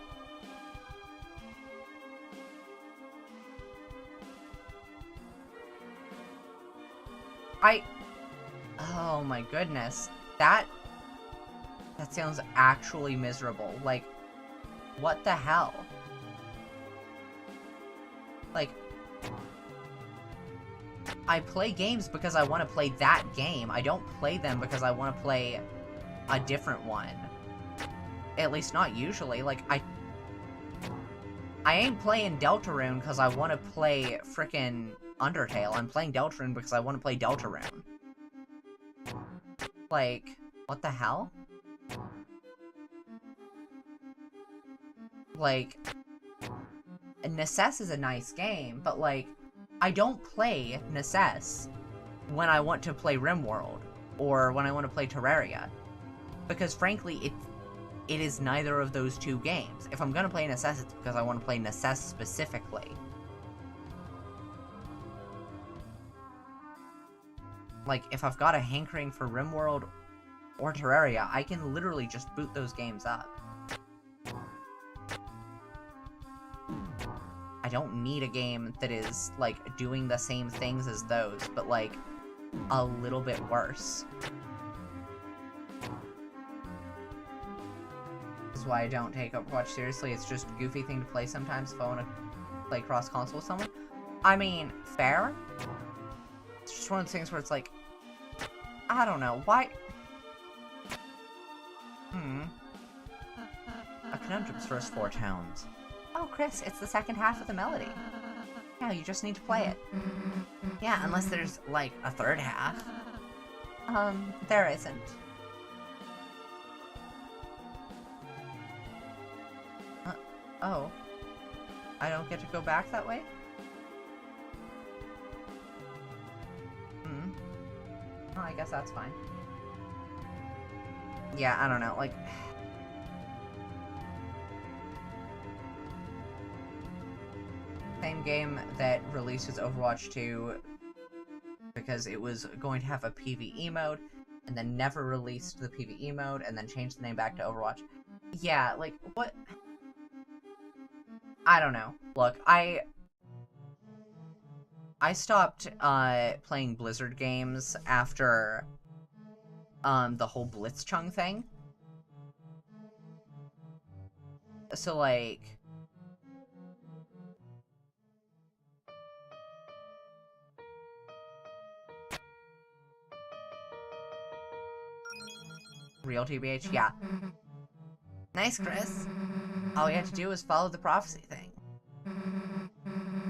[SPEAKER 1] Oh my goodness. That sounds actually miserable. Like, what the hell? Like, I play games because I want to play that game. I don't play them because I want to play a different one. At least not usually. Like, I ain't playing Deltarune because I want to play frickin' Undertale. I'm playing Deltarune because I want to play Deltarune. Like, what the hell? Like, Necess is a nice game, but, like, I don't play Necess when I want to play RimWorld, or when I want to play Terraria. Because, frankly, it is neither of those two games. If I'm gonna play Necess, it's because I want to play Necess specifically. Like, if I've got a hankering for RimWorld or Terraria, I can literally just boot those games up. I don't need a game that is, like, doing the same things as those, but, like, a little bit worse. This is why I don't take Overwatch seriously. It's just a goofy thing to play sometimes if I want to play cross-console with someone. I mean, fair. It's just one of those things where it's like, I don't know, why... A conundrum's first 4 tones.
[SPEAKER 2] Oh, Chris, it's the second half of the melody. Yeah, you just need to play it.
[SPEAKER 1] Yeah, unless there's, like, a third half.
[SPEAKER 2] There isn't. Oh. I don't get to go back that way? Oh, I guess that's fine.
[SPEAKER 1] Yeah, I don't know, like... Same game that releases Overwatch 2 because it was going to have a PvE mode, and then never released the PvE mode, and then changed the name back to Overwatch. Yeah, like, what? I don't know. Look, I stopped playing Blizzard games after the whole Blitzchung thing. So, like... Real TBH? Yeah. Nice, Chris. All you have to do is follow the prophecy thing.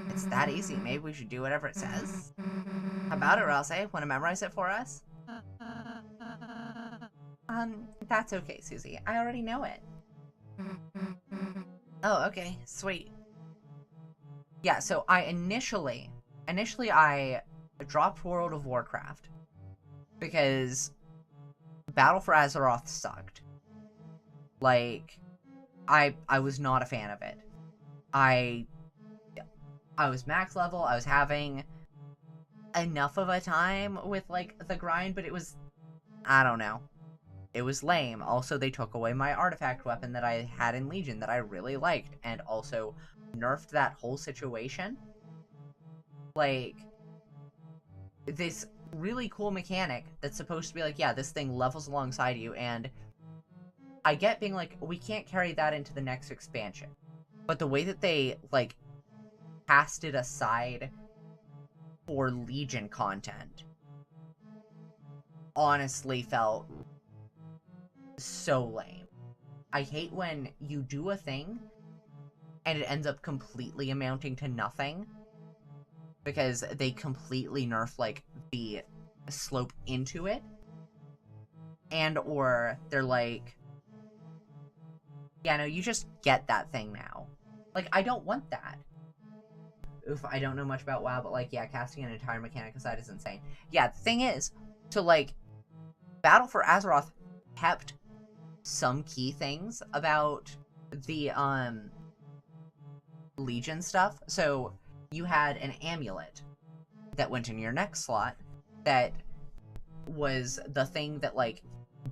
[SPEAKER 1] It's that easy. Maybe we should do whatever it says. How about it, Rouse? Want to memorize it for us?
[SPEAKER 2] That's okay, Susie. I already know it.
[SPEAKER 1] Oh, okay. Sweet. Yeah, so I initially I dropped World of Warcraft because Battle for Azeroth sucked. Like, I was not a fan of it. I was max level, I was having enough of a time with, like, the grind, but it was, I don't know. It was lame. Also, they took away my artifact weapon that I had in Legion that I really liked, and also nerfed that whole situation. Like, this really cool mechanic that's supposed to be like, yeah, this thing levels alongside you, and I get being like, we can't carry that into the next expansion. But the way that they, like, cast it aside for Legion content honestly felt so lame. I hate when you do a thing and it ends up completely amounting to nothing because they completely nerf, like, the slope into it, and or they're like, yeah, no, you just get that thing now. Like, I don't want that. Oof, I don't know much about WoW, but, like, yeah, casting an entire mechanic aside is insane. Yeah, the thing is, so, like, Battle for Azeroth kept some key things about the, Legion stuff. So, you had an amulet that went in your next slot that was the thing that, like,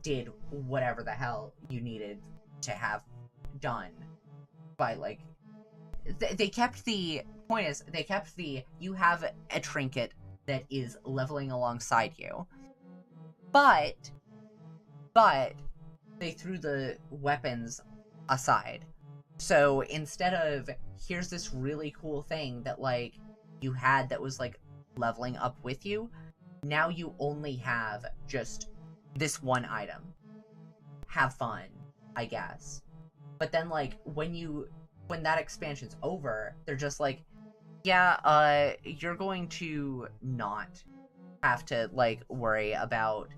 [SPEAKER 1] did whatever the hell you needed to have done by, like, they kept the point is they kept the you have a trinket that is leveling alongside you, but they threw the weapons aside. So instead of here's this really cool thing that, like, you had that was, like, leveling up with you, now you only have just this one item. Have fun, I guess. But then, like, when that expansion's over, they're just like, yeah, you're going to not have to, like, worry about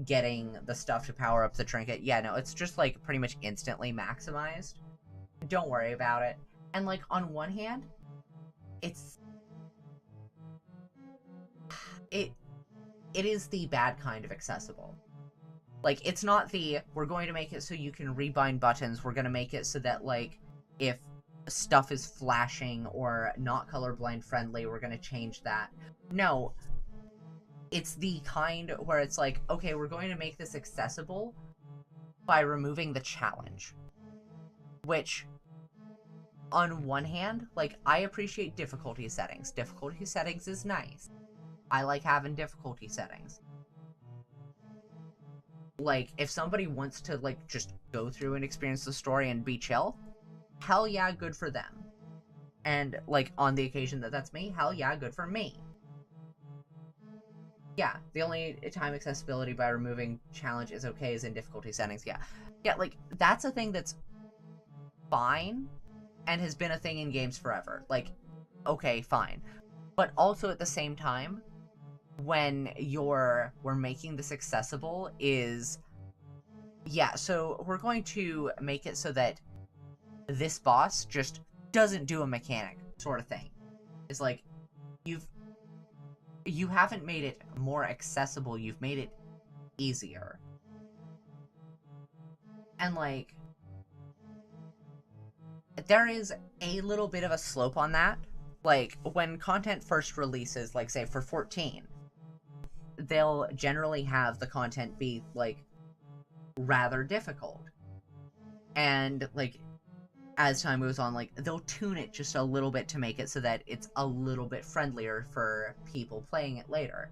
[SPEAKER 1] getting the stuff to power up the trinket. Yeah, no, it's just, like, pretty much instantly maximized. Don't worry about it. And, like, on one hand, it is the bad kind of accessible. Like, it's not the, we're going to make it so you can rebind buttons, we're going to make it so that, like, if stuff is flashing or not colorblind friendly, we're going to change that. No. It's the kind where it's like, okay, we're going to make this accessible by removing the challenge. Which, on one hand, like, I appreciate difficulty settings. Difficulty settings is nice. I like having difficulty settings. Like, if somebody wants to, like, just go through and experience the story and be chill, hell yeah, good for them. And, like, on the occasion that that's me, hell yeah, good for me. Yeah, the only time accessibility by removing challenge is okay is in difficulty settings. Yeah. Yeah, like, that's a thing that's fine and has been a thing in games forever. Like, okay, fine. But also at the same time, when we're making this accessible is, yeah, so we're going to make it so that this boss just doesn't do a mechanic sort of thing. It's like, you haven't made it more accessible, you've made it easier. And, like, there is a little bit of a slope on that. Like, when content first releases, like, say, for 14, they'll generally have the content be, like, rather difficult. And, like, as time goes on, like, they'll tune it just a little bit to make it so that it's a little bit friendlier for people playing it later.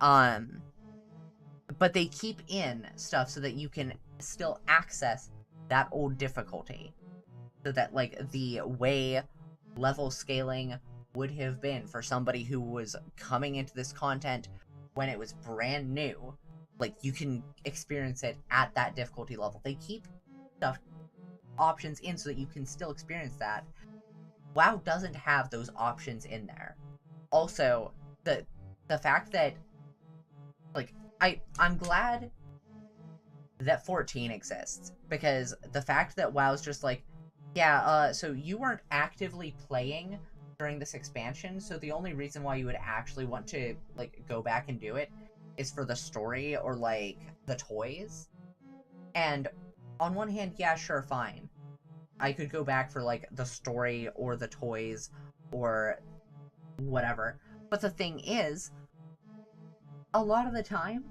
[SPEAKER 1] But they keep in stuff so that you can still access that old difficulty. So that, like, the way level scaling would have been for somebody who was coming into this content when it was brand new, like, you can experience it at that difficulty level. They keep stuff, options in so that you can still experience that. WoW doesn't have those options in there. Also, the fact that, like, I'm glad that 14 exists, because the fact that WoW's just like, yeah, so you weren't actively playing during this expansion, so the only reason why you would actually want to, like, go back and do it is for the story or, like, the toys. And on one hand, yeah, sure, fine. I could go back for, like, the story or the toys or whatever. But the thing is, a lot of the time,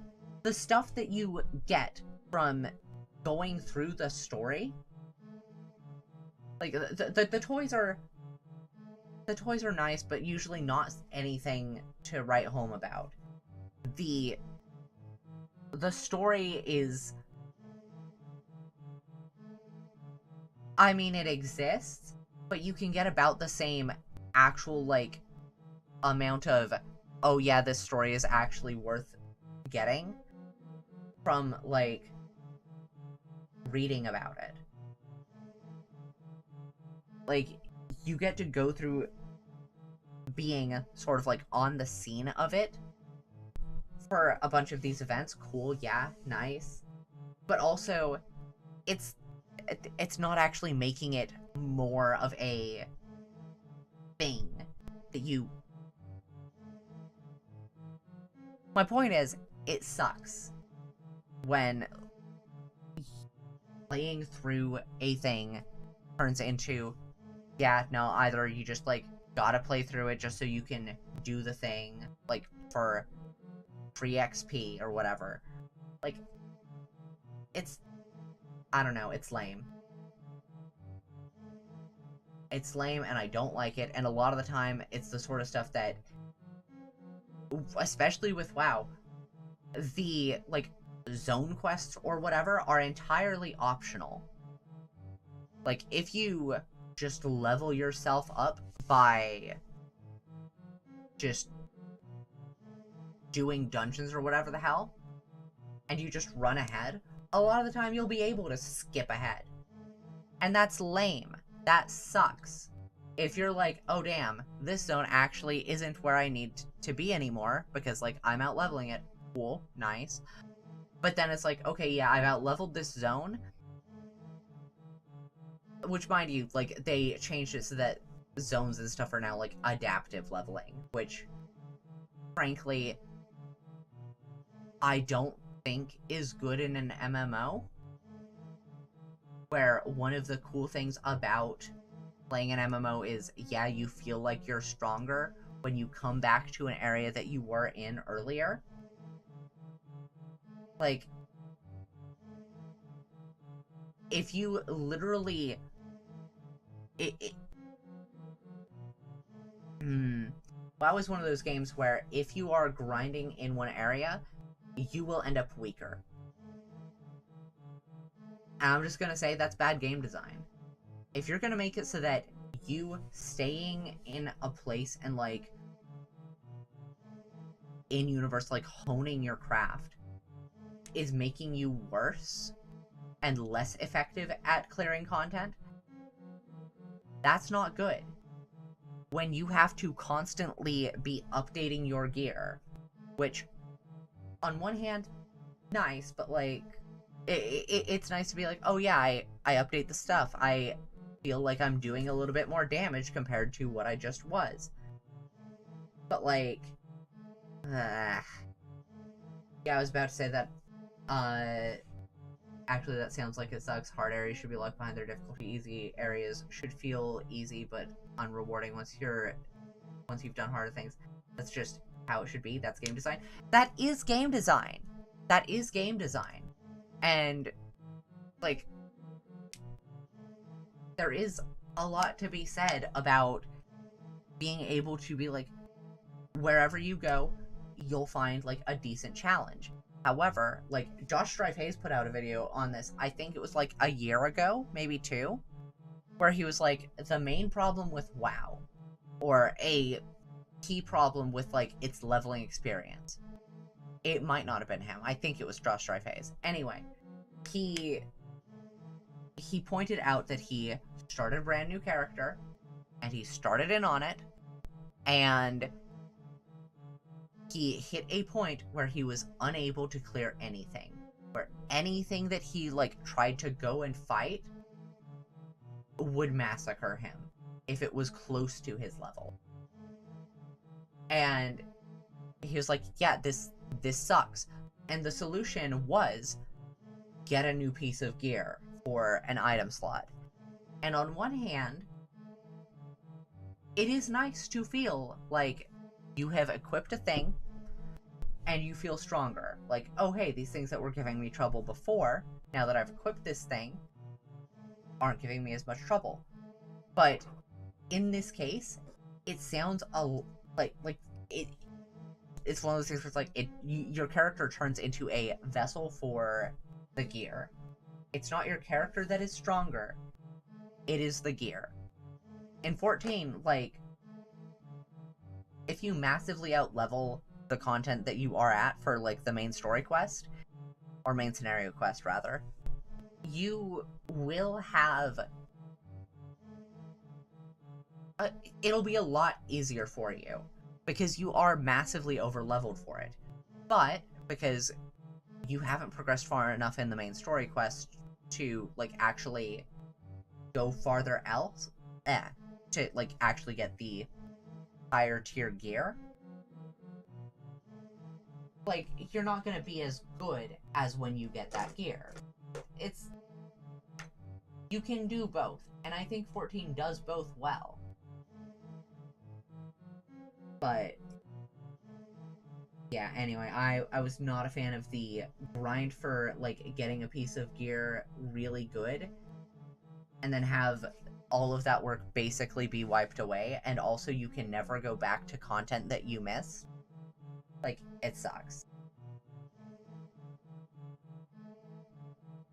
[SPEAKER 1] the stuff that you get from going through the story, like, the toys are... The toys are nice, but usually not anything to write home about. The story is... I mean, it exists, but you can get about the same actual, like, amount of, oh yeah, this story is actually worth getting from, like, reading about it. Like, you get to go through being sort of, like, on the scene of it for a bunch of these events. Cool, yeah, nice. But also, it's not actually making it more of a thing that you... My point is, it sucks when playing through a thing turns into, yeah, no, either you just, like, gotta play through it just so you can do the thing, like, for free XP or whatever. Like, it's... I don't know, it's lame. It's lame, and I don't like it, and a lot of the time, it's the sort of stuff that, especially with WoW, the, like, zone quests or whatever are entirely optional. Like, if you just level yourself up by just doing dungeons or whatever the hell, and you just run ahead, a lot of the time you'll be able to skip ahead. And that's lame. That sucks. If you're like, oh damn, this zone actually isn't where I need to be anymore, because, like, I'm out-leveling it. Cool, nice. But then it's like, okay, yeah, I've out-leveled this zone. Which, mind you, like, they changed it so that zones and stuff are now, like, adaptive leveling. Which, frankly, I don't think is good in an MMO. Where one of the cool things about playing an MMO is, yeah, you feel like you're stronger when you come back to an area that you were in earlier. Like, if you literally... WoW is one of those games where if you are grinding in one area, you will end up weaker. And I'm just gonna say that's bad game design. If you're gonna make it so that you staying in a place and, like, in-universe, like, honing your craft is making you worse and less effective at clearing content, that's not good. When you have to constantly be updating your gear, which, on one hand, nice, but, like, it's nice to be like, oh yeah, I update the stuff. I feel like I'm doing a little bit more damage compared to what I just was. But, like, yeah, I was about to say that, actually that sounds like it sucks. Hard areas should be left behind their difficulty. Easy areas should feel easy but unrewarding once you've done harder things. That's just how it should be. That's game design. That is game design. That is game design. And, like, there is a lot to be said about being able to be like, wherever you go, you'll find, like, a decent challenge. However, like, Josh Strife Hayes put out a video on this, I think it was, like, a year ago, maybe 2, where he was like, the main problem with WoW, or a key problem with, like, its leveling experience. It might not have been him. I think it was Josh Strife Hayes. Anyway, he pointed out that he started a brand new character, and he started in on it, and he hit a point where he was unable to clear anything. Where anything that he, like, tried to go and fight would massacre him if it was close to his level. And he was like, yeah, this sucks. And the solution was get a new piece of gear for an item slot. And on one hand, it is nice to feel like you have equipped a thing and you feel stronger. Like, oh hey, these things that were giving me trouble before, now that I've equipped this thing, aren't giving me as much trouble. But in this case, it sounds it's one of those things where it's like your character turns into a vessel for the gear. It's not your character that is stronger, it is the gear. In 14, like, if you massively outlevel the content that you are at for, like, the main story quest, or main scenario quest, rather, you will have... it'll be a lot easier for you, because you are massively overleveled for it. But, because you haven't progressed far enough in the main story quest to, like, actually go farther else, to, like, actually get the higher tier gear, like, you're not gonna be as good as when you get that gear. You can do both, and I think 14 does both well. But, yeah, anyway, I was not a fan of the grind for, like, getting a piece of gear really good, and then have all of that work basically be wiped away, and also you can never go back to content that you missed. Like, it sucks.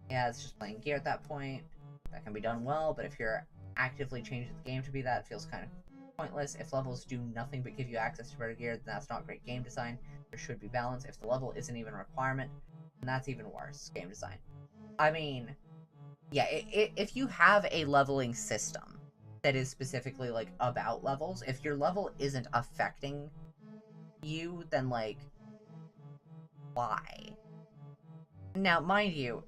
[SPEAKER 1] Yeah, it's just playing gear at that point. That can be done well, but if you're actively changing the game to be that, it feels kind of pointless. If levels do nothing but give you access to better gear, then that's not great game design. There should be balance. If the level isn't even a requirement, then that's even worse game design. I mean, yeah, if you have a leveling system that is specifically, like, about levels, if your level isn't affecting you, then, like, why? Now, mind you,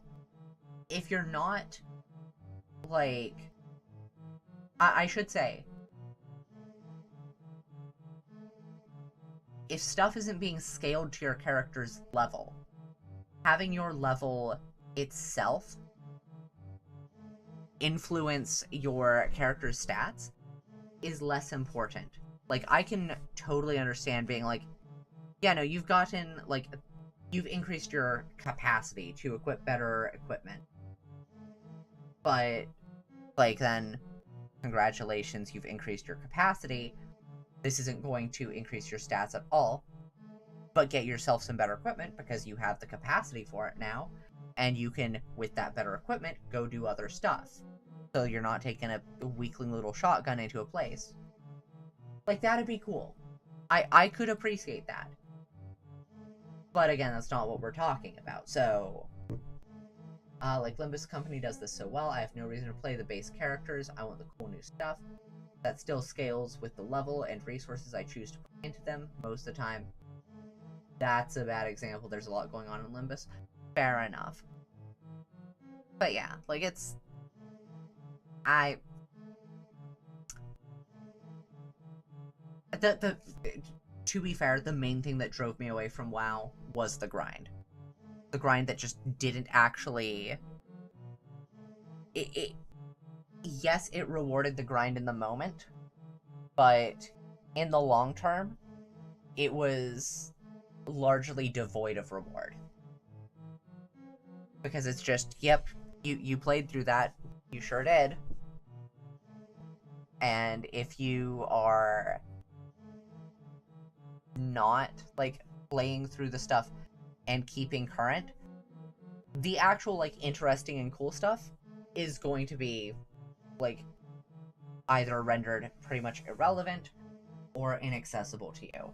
[SPEAKER 1] if you're not, like, I should say, if stuff isn't being scaled to your character's level, having your level itself influence your character's stats is less important. Like, I can totally understand being like, yeah, no, you've gotten, like, you've increased your capacity to equip better equipment. But, like, then, congratulations, you've increased your capacity. This isn't going to increase your stats at all, but get yourself some better equipment because you have the capacity for it now, and you can, with that better equipment, go do other stuff. So you're not taking a weakling little shotgun into a place. Like, that'd be cool. I could appreciate that. But again, that's not what we're talking about. So, like Limbus Company does this so well, I have no reason to play the base characters. I want the cool new stuff that still scales with the level and resources I choose to put into them. Most of the time, that's a bad example. There's a lot going on in Limbus. Fair enough. But yeah, like to be fair, the main thing that drove me away from WoW was the grind. The grind that just didn't actually... Yes, it rewarded the grind in the moment, but in the long term, it was largely devoid of reward. Because it's just, yep, you played through that, you sure did. And if you are not, like, playing through the stuff and keeping current, the actual, like, interesting and cool stuff is going to be, like, either rendered pretty much irrelevant or inaccessible to you.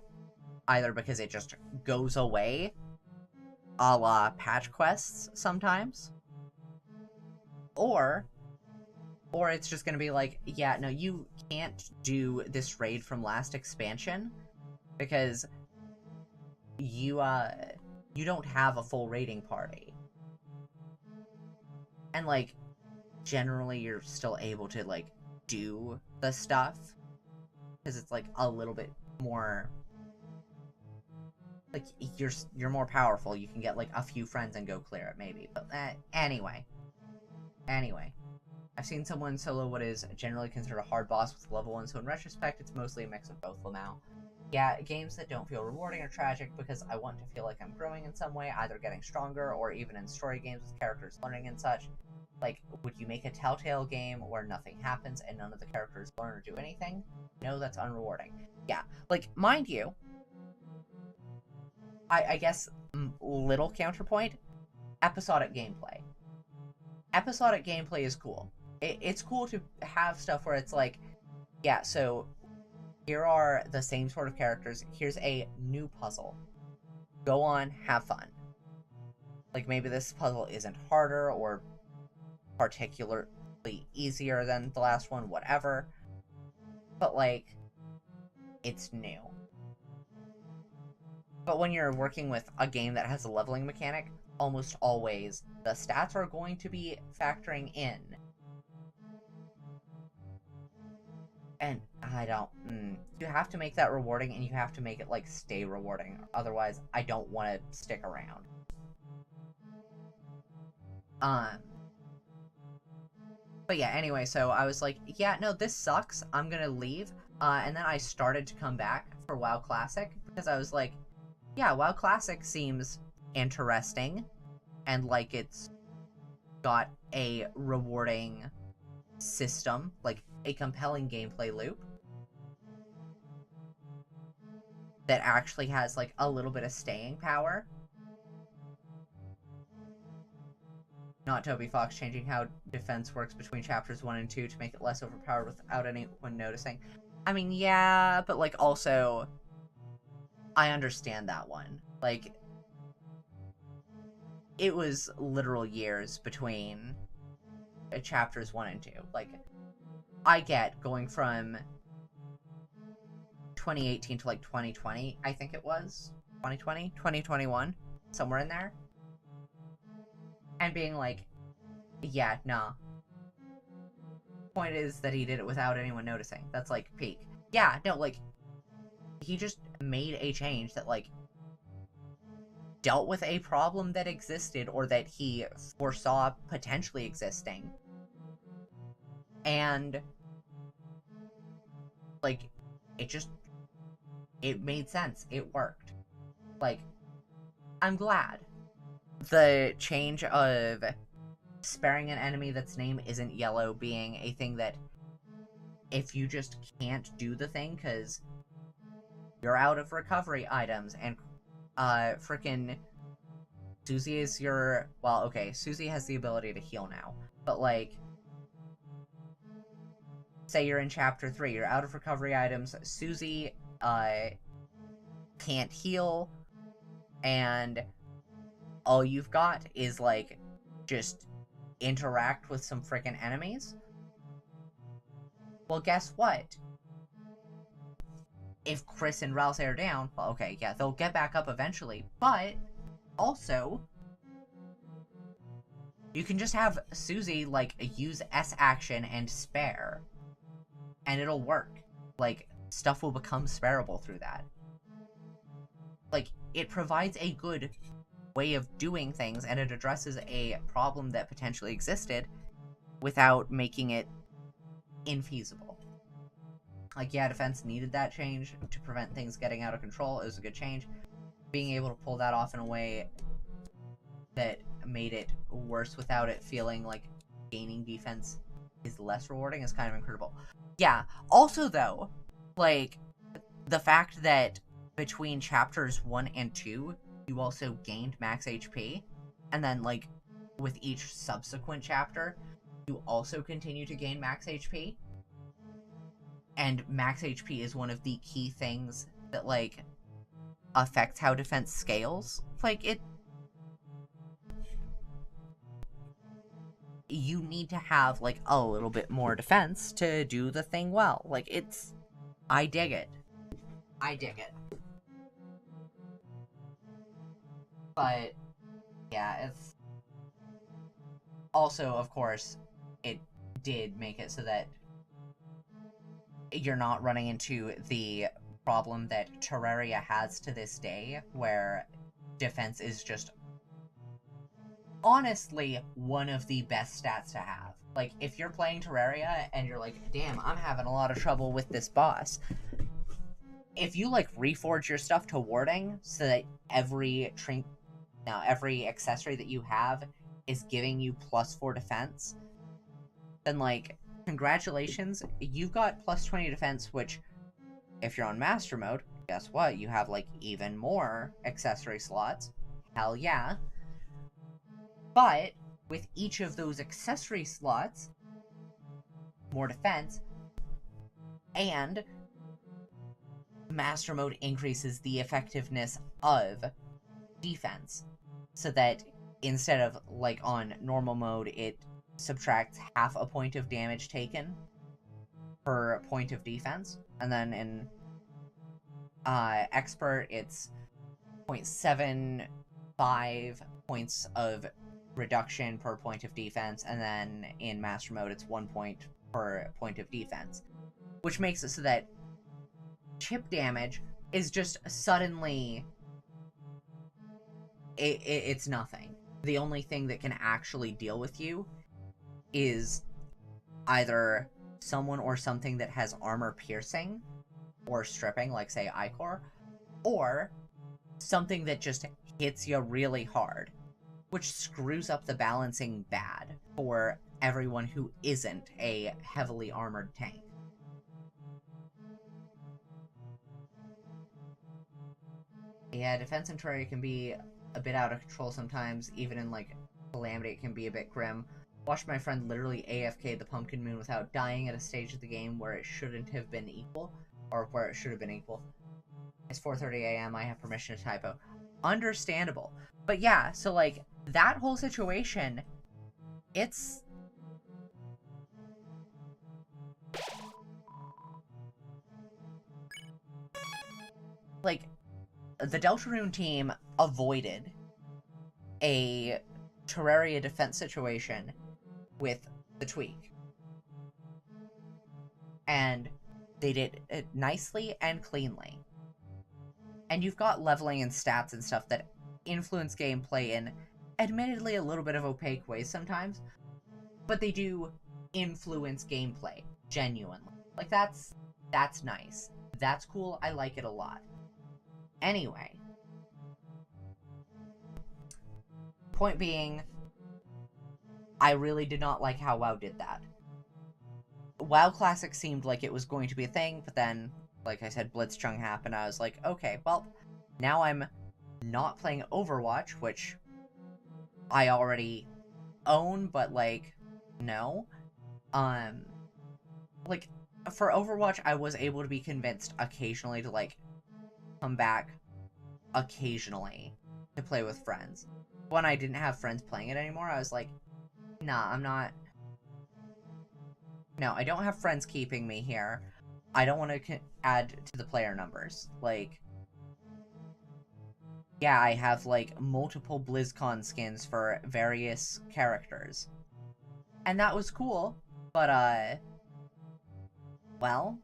[SPEAKER 1] Either because it just goes away, a la patch quests sometimes, or it's just gonna be like, yeah, no, you can't do this raid from last expansion because you don't have a full raiding party. And, like, generally you're still able to, like, do the stuff because it's, like, a little bit more, like, you're more powerful. You can get, like, a few friends and go clear it, maybe. But anyway, I've seen someone solo what is generally considered a hard boss with level 1, so in retrospect, it's mostly a mix of both now. Yeah, games that don't feel rewarding or tragic because I want to feel like I'm growing in some way, either getting stronger or even in story games with characters learning and such. Like, would you make a Telltale game where nothing happens and none of the characters learn or do anything? No, that's unrewarding. Yeah, like, mind you, I guess, little counterpoint, episodic gameplay. Episodic gameplay is cool. It's cool to have stuff where it's like, yeah, so here are the same sort of characters, here's a new puzzle. Go on, have fun. Like, maybe this puzzle isn't harder or particularly easier than the last one, whatever. But, like, it's new. But when you're working with a game that has a leveling mechanic, almost always the stats are going to be factoring in. And I don't... You have to make that rewarding, and you have to make it, like, stay rewarding. Otherwise, I don't want to stick around. But yeah, anyway, so I was like, yeah, no, this sucks. I'm gonna leave. And then I started to come back for WoW Classic, because I was like, yeah, WoW Classic seems interesting, and like it's got a rewarding system, like a compelling gameplay loop that actually has like a little bit of staying power. Not Toby Fox changing how defense works between chapters 1 and 2 to make it less overpowered without anyone noticing. I mean, yeah, but like also, I understand that one. Like, it was literal years between chapters 1 and 2. Like, I get going from 2018 to like 2020, I think it was. 2020? 2021? Somewhere in there. And being like, yeah, nah. Point is that he did it without anyone noticing. That's like peak. Yeah, no, like, he just made a change that like dealt with a problem that existed or that he foresaw potentially existing. And like, it made sense. It worked. Like, I'm glad. The change of sparing an enemy that's name isn't yellow being a thing that if you just can't do the thing because you're out of recovery items and frickin' Susie is your... Well, okay, Susie has the ability to heal now, but like, say you're in chapter 3, you're out of recovery items, Susie can't heal, and all you've got is, like, just interact with some freaking enemies, well, guess what? If Chris and Rouse are down, well, okay, yeah, they'll get back up eventually, but also, you can just have Susie, like, use S action and spare, and it'll work. Like, stuff will become spareable through that. Like, it provides a good way of doing things, and it addresses a problem that potentially existed without making it infeasible. Like, yeah, defense needed that change to prevent things getting out of control. It was a good change. Being able to pull that off in a way that made it worse without it feeling like gaining defense is less rewarding is kind of incredible. Yeah, also though, like, the fact that between chapters 1 and 2, you also gained max HP, and then, like, with each subsequent chapter, you also continue to gain max HP. And max HP is one of the key things that, like, affects how defense scales. Like, you need to have, like, a little bit more defense to do the thing well. Like, I dig it. I dig it. But, yeah, it's... Also, of course, it did make it so that you're not running into the problem that Terraria has to this day, where defense is just honestly one of the best stats to have. Like, if you're playing Terraria and you're like, damn, I'm having a lot of trouble with this boss, if you, like, reforge your stuff to warding so that every accessory that you have is giving you +4 defense, then, like, congratulations, you've got +20 defense, which, if you're on master mode, guess what? You have, like, even more accessory slots. Hell yeah. But, with each of those accessory slots, more defense, and master mode increases the effectiveness of defense, so that instead of, like, on normal mode, it subtracts half a point of damage taken per point of defense, and then in expert it's 0.75 points of reduction per point of defense, and then in master mode it's 1 point per point of defense, which makes it so that chip damage is just suddenly it's nothing. The only thing that can actually deal with you is either someone or something that has armor piercing or stripping, like, say, Icor, or something that just hits you really hard, which screws up the balancing bad for everyone who isn't a heavily armored tank. Yeah, defense in Terraria can be a bit out of control sometimes. Even in, like, Calamity, it can be a bit grim. Watched my friend literally AFK the Pumpkin Moon without dying at a stage of the game where it shouldn't have been equal, or where it should have been equal. It's 4:30 a.m. I have permission to typo. Understandable. But yeah, so, like, that whole situation, it's... like, the Deltarune team avoided a Terraria defense situation with the tweak. And they did it nicely and cleanly. And you've got leveling and stats and stuff that influence gameplay in admittedly a little bit of opaque ways sometimes, but they do influence gameplay genuinely. Like, that's nice. That's cool. I like it a lot. Anyway, point being, I really did not like how WoW did that. WoW Classic seemed like it was going to be a thing, but then, like I said, Blitzchung happened. I was like, okay, well, now I'm not playing Overwatch, which I already own, but, like, no. Like, for Overwatch, I was able to be convinced occasionally to, like, come back occasionally to play with friends. When I didn't have friends playing it anymore, I was like, nah, I'm not... No, I don't have friends keeping me here. I don't want to add to the player numbers. Like, yeah, I have, like, multiple BlizzCon skins for various characters. And that was cool, but, well,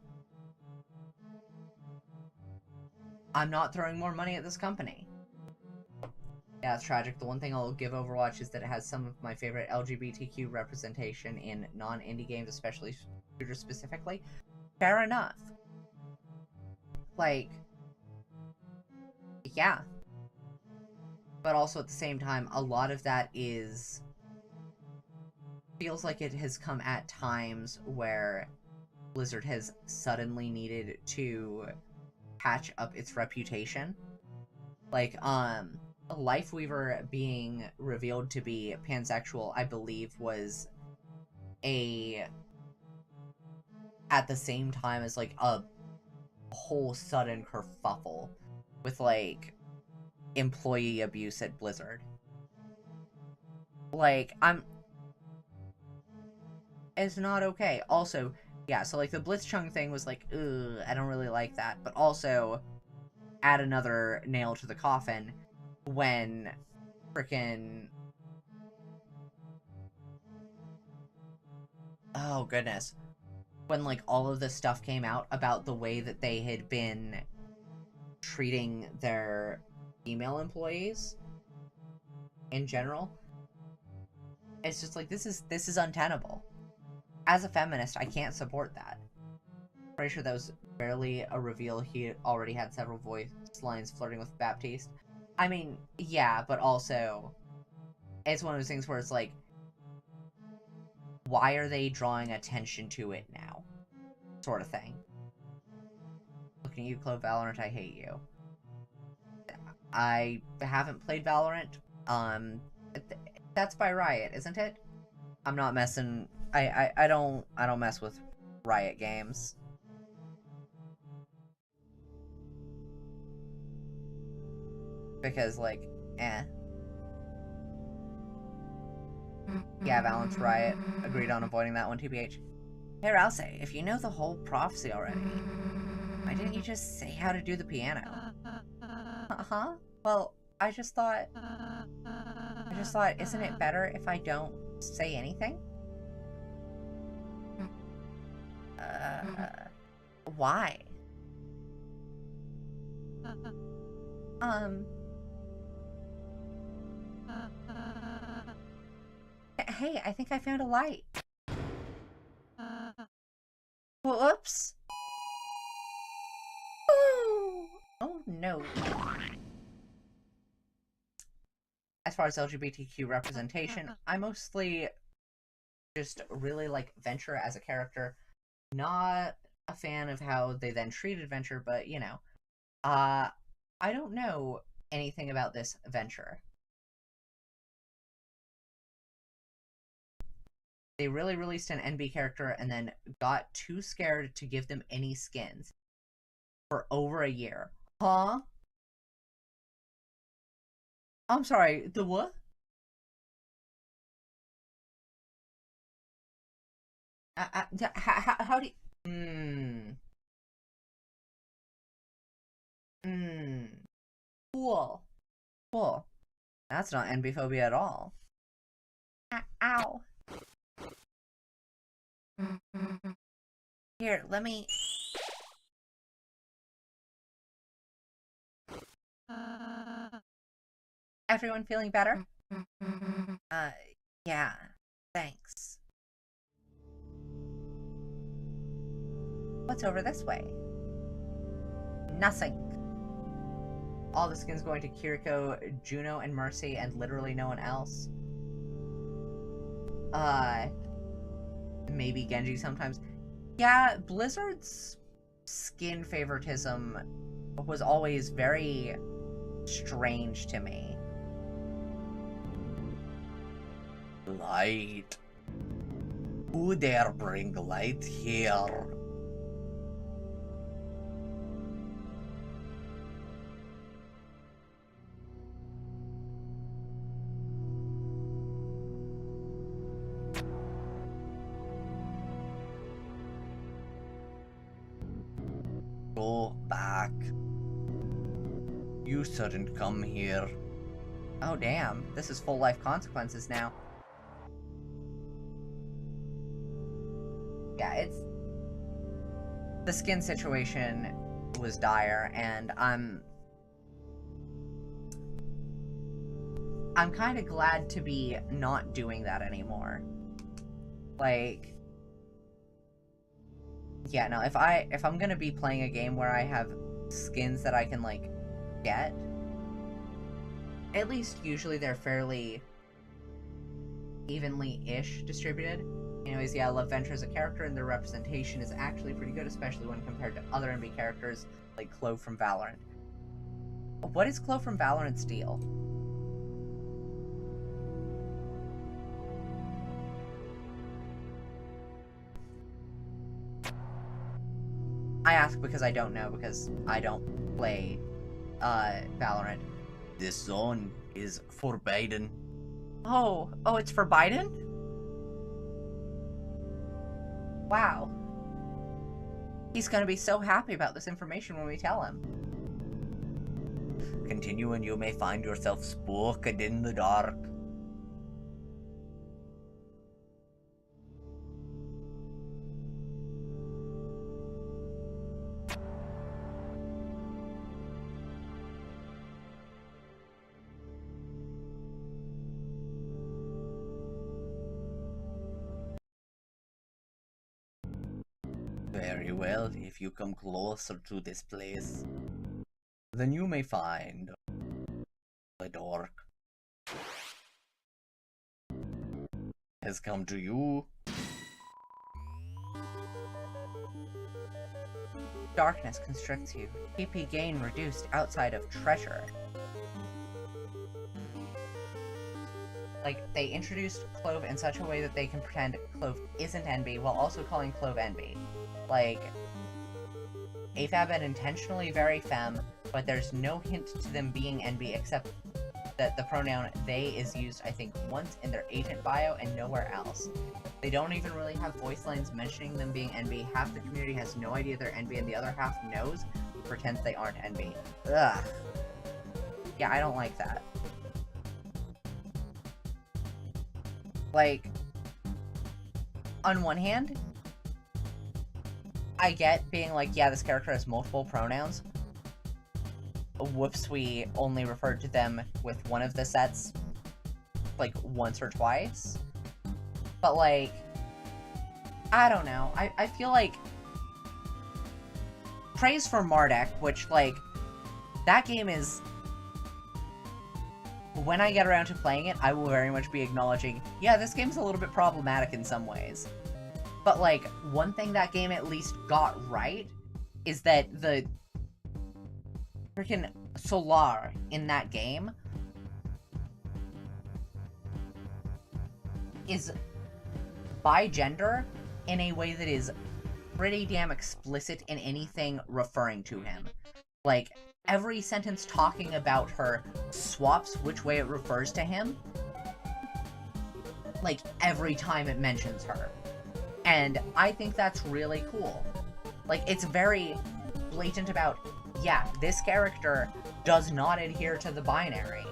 [SPEAKER 1] I'm not throwing more money at this company. Yeah, it's tragic. The one thing I'll give Overwatch is that it has some of my favorite LGBTQ representation in non-indie games, especially shooters specifically. Fair enough. Like, yeah. But also at the same time, a lot of that feels like it has come at times where Blizzard has suddenly needed to patch up its reputation. Like, Lifeweaver being revealed to be pansexual, I believe, was at the same time as, like, a whole sudden kerfuffle with, like, employee abuse at Blizzard. Like, it's not okay. Also, yeah, so, like, the Blitzchung thing was like, ugh, I don't really like that. But also, add another nail to the coffin when frickin'... Oh, goodness. When, like, all of this stuff came out about the way that they had been treating their female employees in general. It's just like, this is untenable. As a feminist, I can't support that. Pretty sure that was barely a reveal. He already had several voice lines flirting with Baptiste. I mean, yeah, but also, it's one of those things where it's like, why are they drawing attention to it now? Sort of thing. Looking at you, Clove Valorant, I hate you. I haven't played Valorant. That's by Riot, isn't it? I'm not messing... I don't mess with Riot games. Because, like, eh. Yeah, Valorant's Riot. Agreed on avoiding that one, TBH. Hey, Rouse, if you know the whole prophecy already, why didn't you just say how to do the piano? Uh-huh. Well, I just thought, isn't it better if I don't say anything? Why? Hey, I think I found a light. Whoops. Oh no. As far as LGBTQ representation, I mostly just really like Venture as a character. Not a fan of how they then treated Venture, but you know. I don't know anything about this Venture. They really released an NB character and then got too scared to give them any skins for over a year. Huh? I'm sorry, the what? How do you... Cool. Cool. That's not NB phobia at all. Ow. Here, let me... Everyone feeling better? Yeah. Thanks. What's over this way? Nothing. All the skins going to Kiriko, Juno, and Mercy, and literally no one else. Maybe Genji sometimes. Yeah, Blizzard's skin favoritism was always very strange to me. Light. Who dare bring light here?
[SPEAKER 4] back. You shouldn't come here.
[SPEAKER 1] Oh damn, this is full life consequences now. Yeah, it's... The skin situation was dire, and I'm kind of glad to be not doing that anymore. Like, yeah, no, if I'm gonna be playing a game where I have skins that I can, like, get, at least usually they're fairly evenly-ish distributed. Anyways, yeah, I love Venture as a character, and their representation is actually pretty good, especially when compared to other NB characters, like Clove from Valorant. What is Clove from Valorant's deal? I ask because I don't know, because I don't play, Valorant.
[SPEAKER 4] This zone is for Biden.
[SPEAKER 1] Oh, it's for Biden? Wow. He's gonna be so happy about this information when we tell him.
[SPEAKER 4] Continue and you may find yourself spooked in the dark. Very well, if you come closer to this place, then you may find a dork has come to you.
[SPEAKER 1] Darkness constricts you. PP gain reduced outside of treasure. Like, they introduced Clove in such a way that they can pretend Clove isn't NB while also calling Clove NB. Like, AFAB and intentionally very femme, but there's no hint to them being NB except that the pronoun they is used, I think, once in their agent bio and nowhere else. They don't even really have voice lines mentioning them being NB. Half the community has no idea they're NB and the other half knows, pretends they aren't NB. Ugh. Yeah, I don't like that. Like, on one hand, I get being like, yeah, this character has multiple pronouns. Whoops, we only referred to them with one of the sets, like, once or twice. But, like, I don't know. I feel like praise for Mardek, which, like, that game is... When I get around to playing it, I will very much be acknowledging, yeah, this game's a little bit problematic in some ways. But, like, one thing that game at least got right is that the freaking Solar in that game is bi gender in a way that is pretty damn explicit in anything referring to him. Like, every sentence talking about her swaps which way it refers to him, like, every time it mentions her. And I think that's really cool. Like, it's very blatant about, yeah, this character does not adhere to the binary.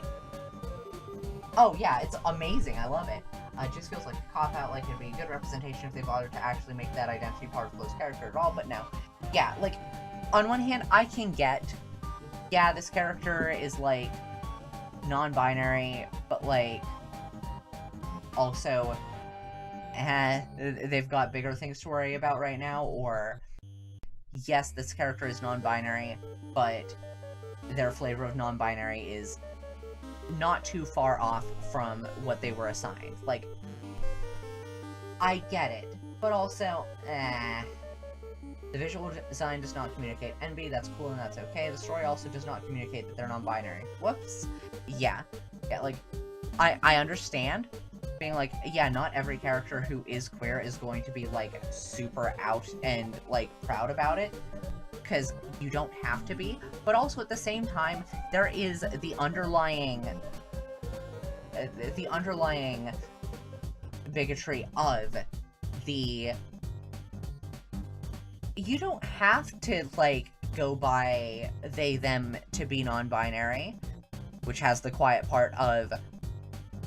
[SPEAKER 1] Oh yeah, it's amazing, I love it. It just feels like a cop-out, like it'd be a good representation if they bothered to actually make that identity part of Flow's character at all, but no. Yeah, like, on one hand, I can get, yeah, this character is, like, non-binary, but, like, also, they've got bigger things to worry about right now, or, yes, this character is non-binary, but their flavor of non-binary is not too far off from what they were assigned. Like, I get it, but also, the visual design does not communicate NB, that's cool and that's okay. The story also does not communicate that they're non-binary. Whoops. Yeah, like, I understand being like, yeah, not every character who is queer is going to be, like, super out and, like, proud about it, because you don't have to be, but also at the same time, there is the underlying bigotry of the... You don't have to, like, go by they, them to be non-binary, which has the quiet part of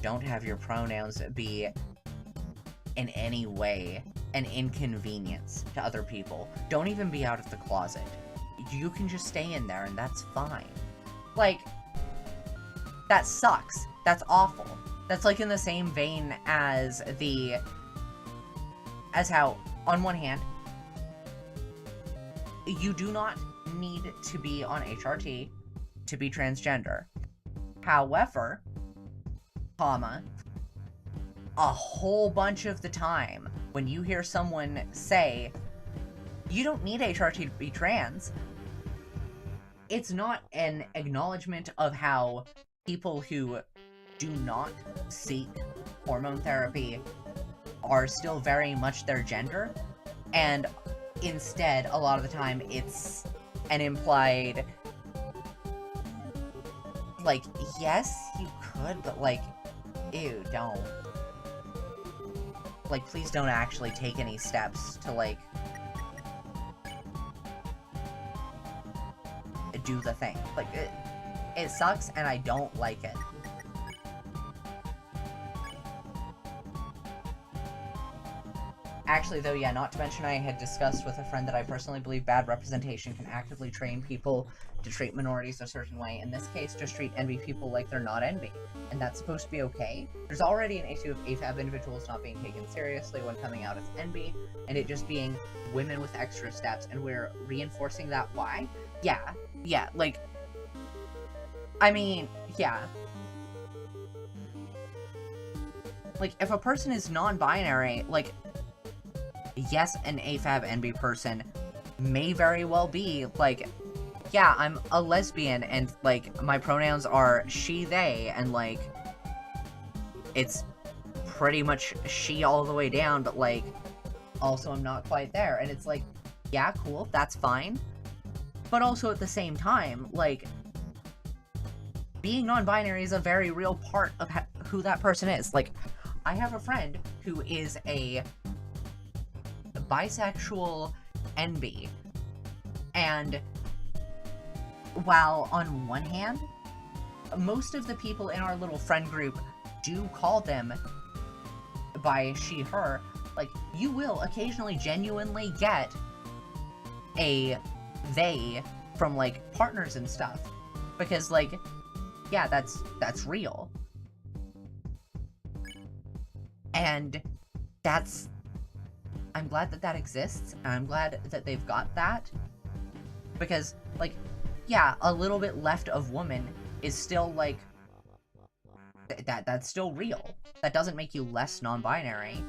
[SPEAKER 1] don't have your pronouns be in any way an inconvenience to other people. Don't even be out of the closet. You can just stay in there and that's fine. Like, that sucks. That's awful. That's like in the same vein as how, on one hand, you do not need to be on HRT to be transgender. However, a whole bunch of the time, when you hear someone say, you don't need HRT to be trans, it's not an acknowledgement of how people who do not seek hormone therapy are still very much their gender, and instead, a lot of the time, it's an implied, like, yes, you could, but, like, ew, don't. Like, please don't actually take any steps to, like, do the thing. Like, it sucks, and I don't like it. Actually, though, yeah, not to mention I had discussed with a friend that I personally believe bad representation can actively train people to treat minorities a certain way. In this case, just treat NB people like they're not NB. And that's supposed to be okay. There's already an issue of AFAB individuals not being taken seriously when coming out as NB, and it just being women with extra steps, and we're reinforcing that why? Yeah, like, I mean, yeah. Like, if a person is non-binary, like, yes, an AFAB NB person may very well be, like, yeah, I'm a lesbian, and, like, my pronouns are she, they, and, like, it's pretty much she all the way down, but, like, also I'm not quite there, and it's like, yeah, cool, that's fine, but also at the same time, like, being non-binary is a very real part of who that person is. Like, I have a friend who is a bisexual NB, and while on one hand, most of the people in our little friend group do call them by she, her, like, you will occasionally genuinely get a they from, like, partners and stuff, because, like, yeah, that's real, and I'm glad that exists, and I'm glad that they've got that, because, like, yeah, a little bit left of woman is still, like, that's still real. That doesn't make you less non-binary,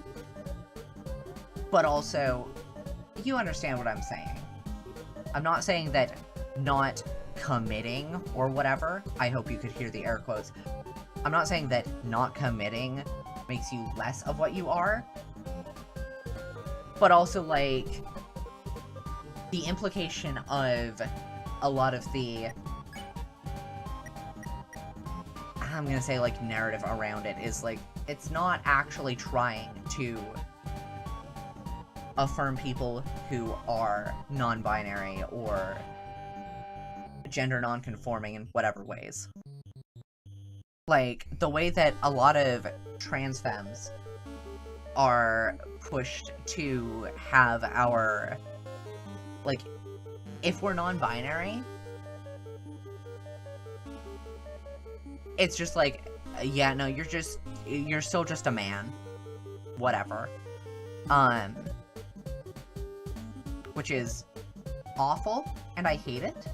[SPEAKER 1] but also, you understand what I'm saying. I'm not saying that not committing or whatever, I hope you could hear the air quotes, I'm not saying that not committing makes you less of what you are, but also, like, the implication of a lot of the, I'm gonna say, like, narrative around it is, like, it's not actually trying to affirm people who are non-binary or gender non-conforming in whatever ways. Like, the way that a lot of trans femmes are pushed to have our, like, if we're non-binary, it's just like, yeah, no, you're still just a man. Whatever. Which is awful, and I hate it.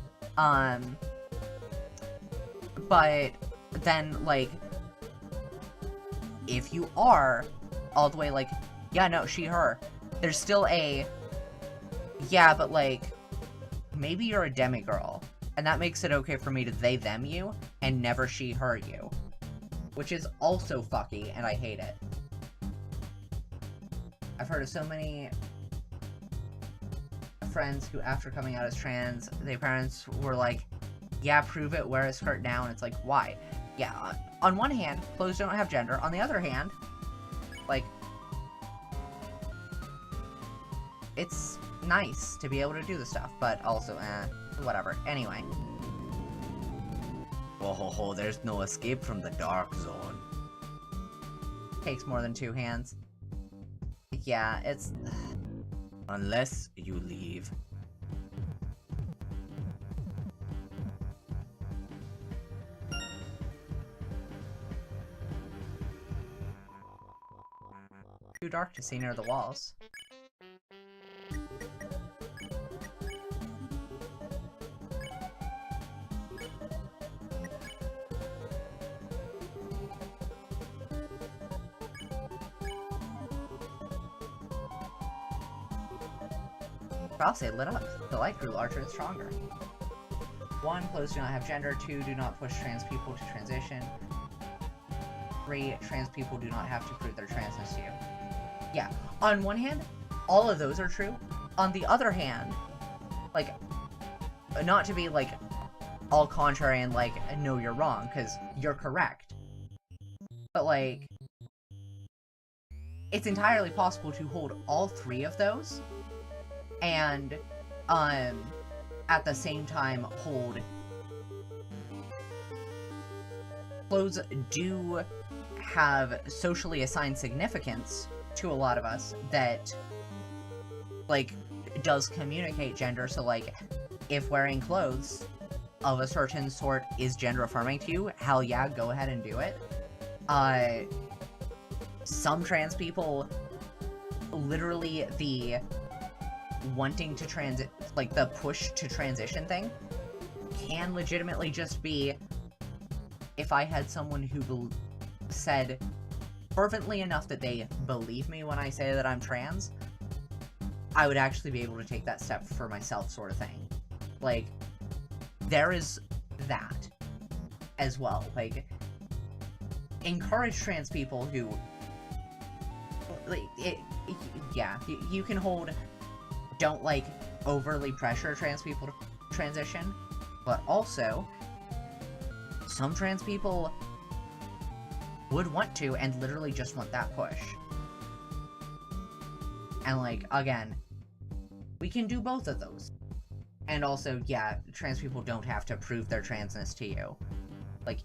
[SPEAKER 1] But then, like, if you are all the way, like, yeah, no, she, her, there's still a, yeah, but, like, maybe you're a demigirl, and that makes it okay for me to they, them you, and never she, her you. Which is also fucky, and I hate it. I've heard of so many friends who, after coming out as trans, their parents were like, yeah, prove it, wear a skirt now, and it's like, why? Yeah, on one hand, clothes don't have gender, on the other hand, like, it's nice to be able to do the stuff, but also,
[SPEAKER 2] Whatever. Anyway.
[SPEAKER 4] Oh, there's no escape from the dark zone.
[SPEAKER 2] Takes more than 2 hands. Yeah, it's...
[SPEAKER 4] Unless you leave.
[SPEAKER 2] too dark to see near the walls. Ralph's lit up. The light grew larger and stronger. 1. Clothes do not have gender. 2. Do not push trans people to transition. 3. Trans people do not have to prove their transness to you. Yeah. On one hand, all of those are true. On the other hand, like, not to be, like, all contrary and, like, no, you're wrong, because you're correct. But, like, it's entirely possible to hold all 3 of those and, at the same time hold... Clothes do have socially assigned significance to a lot of us that, like, does communicate gender, so, like, if wearing clothes of a certain sort is gender affirming to you, hell yeah, go ahead and do it. Some trans people, literally, the wanting to transit, like, the push to transition thing, can legitimately just be, if I had someone who said fervently enough that they believe me when I say that I'm trans, I would actually be able to take that step for myself, sort of thing. Like, there is that as well. Like, encourage trans people who, like, yeah, you can hold, don't, like, overly pressure trans people to transition, but also, some trans people would want to and literally just want that push. And, like, again, we can do both of those. And also, yeah, trans people don't have to prove their transness to you. Like,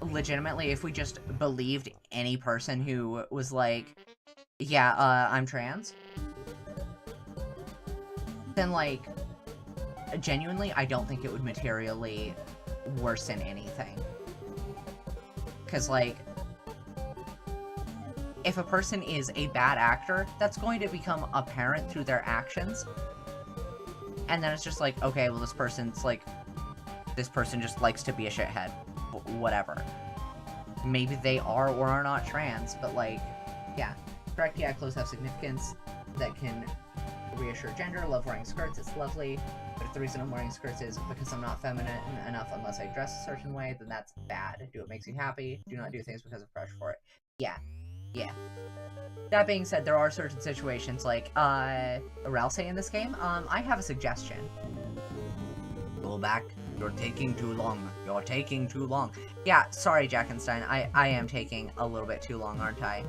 [SPEAKER 2] legitimately, if we just believed any person who was like, yeah, I'm trans, then, like, genuinely, I don't think it would materially worsen anything. Because, like, if a person is a bad actor, that's going to become apparent through their actions. And then it's just like, okay, well, this person just likes to be a shithead. Whatever. Maybe they are or are not trans, but, like, yeah. Correct, yeah, clothes have significance that can reassure gender. Love wearing skirts, it's lovely. But if the reason I'm wearing skirts is because I'm not feminine enough unless I dress a certain way, then that's bad. Do what makes you happy. Do not do things because of pressure for it. Yeah. Yeah. That being said, there are certain situations, like, Ralse in this game, I have a suggestion.
[SPEAKER 4] Go back. You're taking too long. You're taking too long.
[SPEAKER 2] Yeah, sorry, Jackenstein. I am taking a little bit too long, aren't I?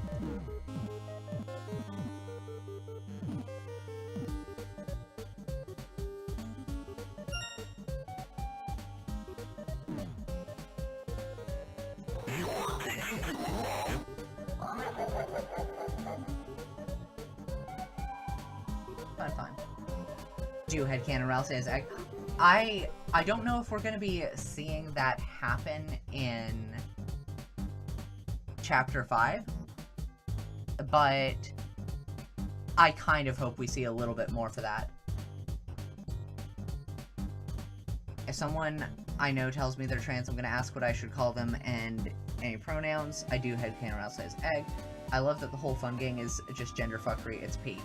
[SPEAKER 2] Fun. Do headcanon Ralse as egg. I don't know if we're gonna be seeing that happen in Chapter 5, but I kind of hope we see a little bit more for that. If someone I know tells me they're trans, I'm gonna ask what I should call them and any pronouns. I do headcanon Ralse as egg. I love that the whole fun gang is just gender fuckery, it's peak.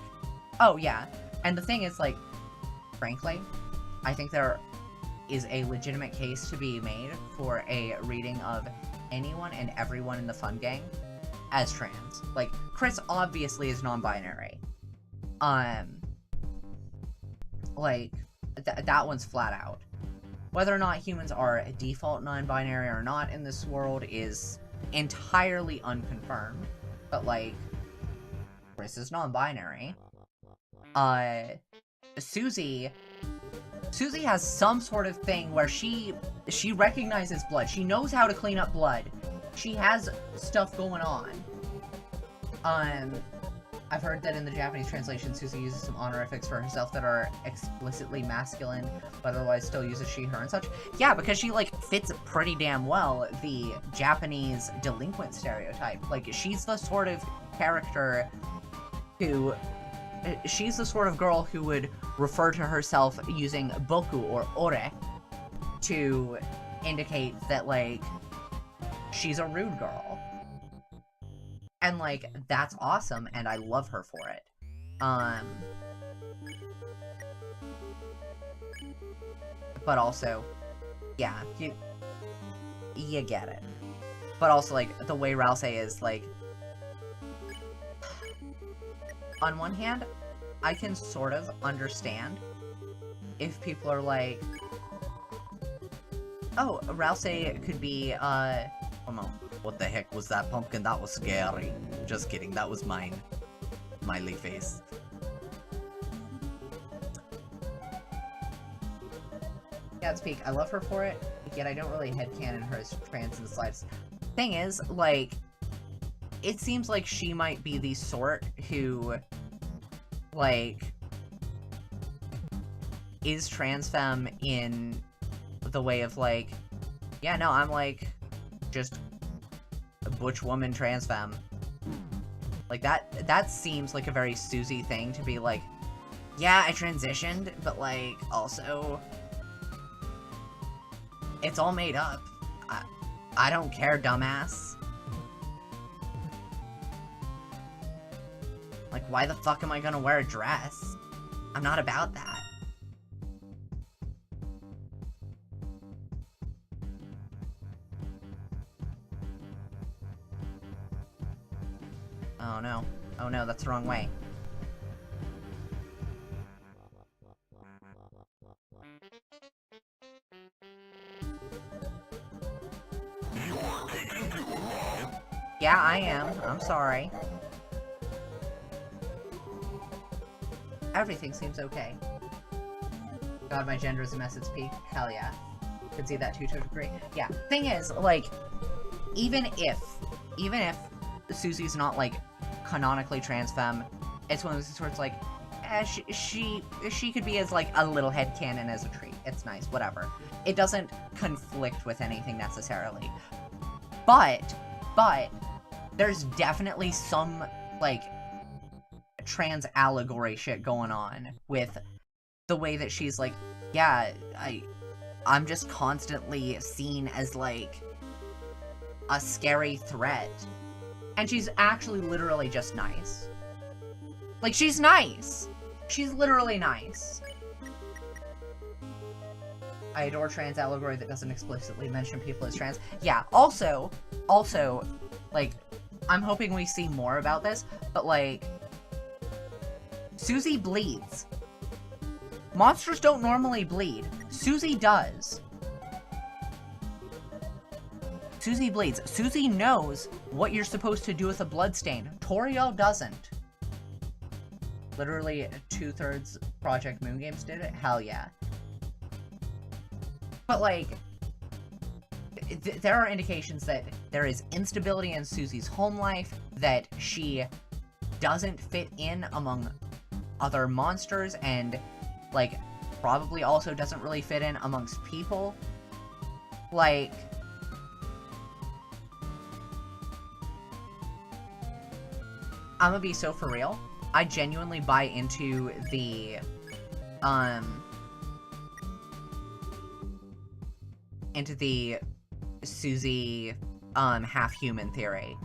[SPEAKER 2] Oh, yeah. And the thing is, like, frankly, I think there is a legitimate case to be made for a reading of anyone and everyone in the fun gang as trans. Like, Chris obviously is non-binary. Like, that one's flat out. Whether or not humans are default non-binary or not in this world is entirely unconfirmed. But, like, Chris is non-binary.
[SPEAKER 1] Susie has some sort of thing where she recognizes blood. She knows how to clean up blood. She has stuff going on. I've heard that in the Japanese translation, Susie uses some honorifics for herself that are explicitly masculine, but otherwise still uses she, her, and such. Yeah, because she, like, fits pretty damn well the Japanese delinquent stereotype. Like, she's the sort of character who... She's the sort of girl who would refer to herself using boku or ore to indicate that, like, she's a rude girl. And, like, that's awesome, and I love her for it. But also, yeah, you get it. But also, like, the way Rouse is, like... On one hand, I can sort of understand if people are like... Oh, Rouse could be, oh no.
[SPEAKER 4] What the heck was that pumpkin? That was scary. Just kidding, that was mine. Smiley face.
[SPEAKER 1] Godspeak, I love her for it, yet I don't really headcanon her as trans in the slightest. Thing is, like, it seems like she might be the sort who, like, is trans femme in the way of, like, yeah, no, I'm, like, just a butch woman trans femme. Like, that seems like a very Susie thing to be like, yeah, I transitioned, but, like, also, it's all made up. I don't care, dumbass. Like, why the fuck am I gonna wear a dress? I'm not about that. Oh no. Oh no, that's the wrong way. Yeah, I am. I'm sorry. Everything seems okay. God, my gender is a mess, it's peak. Hell yeah. Could see that too to a degree. Yeah. Thing is, like, even if Susie's not, like, canonically trans femme, it's one of those things where it's like, she could be as, like, a little headcanon as a treat. It's nice, whatever. It doesn't conflict with anything necessarily. But, there's definitely some, like, trans allegory shit going on with the way that she's like, yeah, I'm just constantly seen as, like, a scary threat. And she's actually literally just nice. Like, she's nice. She's literally nice. I adore trans allegory that doesn't explicitly mention people as trans. Yeah, also, like, I'm hoping we see more about this, but, like, Susie bleeds. Monsters don't normally bleed. Susie does. Susie bleeds. Susie knows what you're supposed to do with a bloodstain. Toriel doesn't. Literally 2/3 Project Moon Games did it? Hell yeah. But, like, there are indications that there is instability in Susie's home life, that she doesn't fit in among other monsters, and, like, probably also doesn't really fit in amongst people. Like, I'm gonna be so for real. I genuinely buy into the, Susie, half-human theory.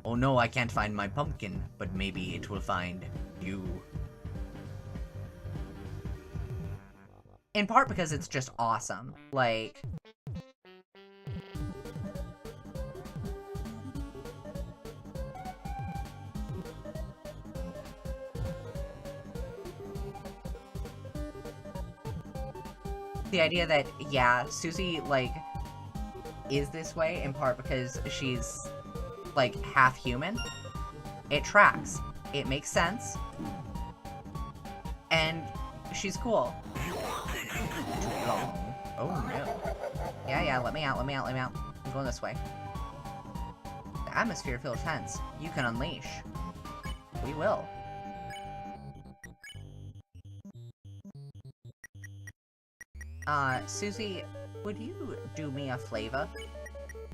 [SPEAKER 4] Oh no, I can't find my pumpkin, but maybe it will find you.
[SPEAKER 1] In part because it's just awesome. Like, the idea that, yeah, Susie, like, is this way in part because she's, like, half human. It tracks.
[SPEAKER 2] It makes sense. And she's cool.
[SPEAKER 1] Oh no.
[SPEAKER 2] Yeah, let me out. I'm going this way. The atmosphere feels tense. You can unleash. We will. Susie, would you do me a favor?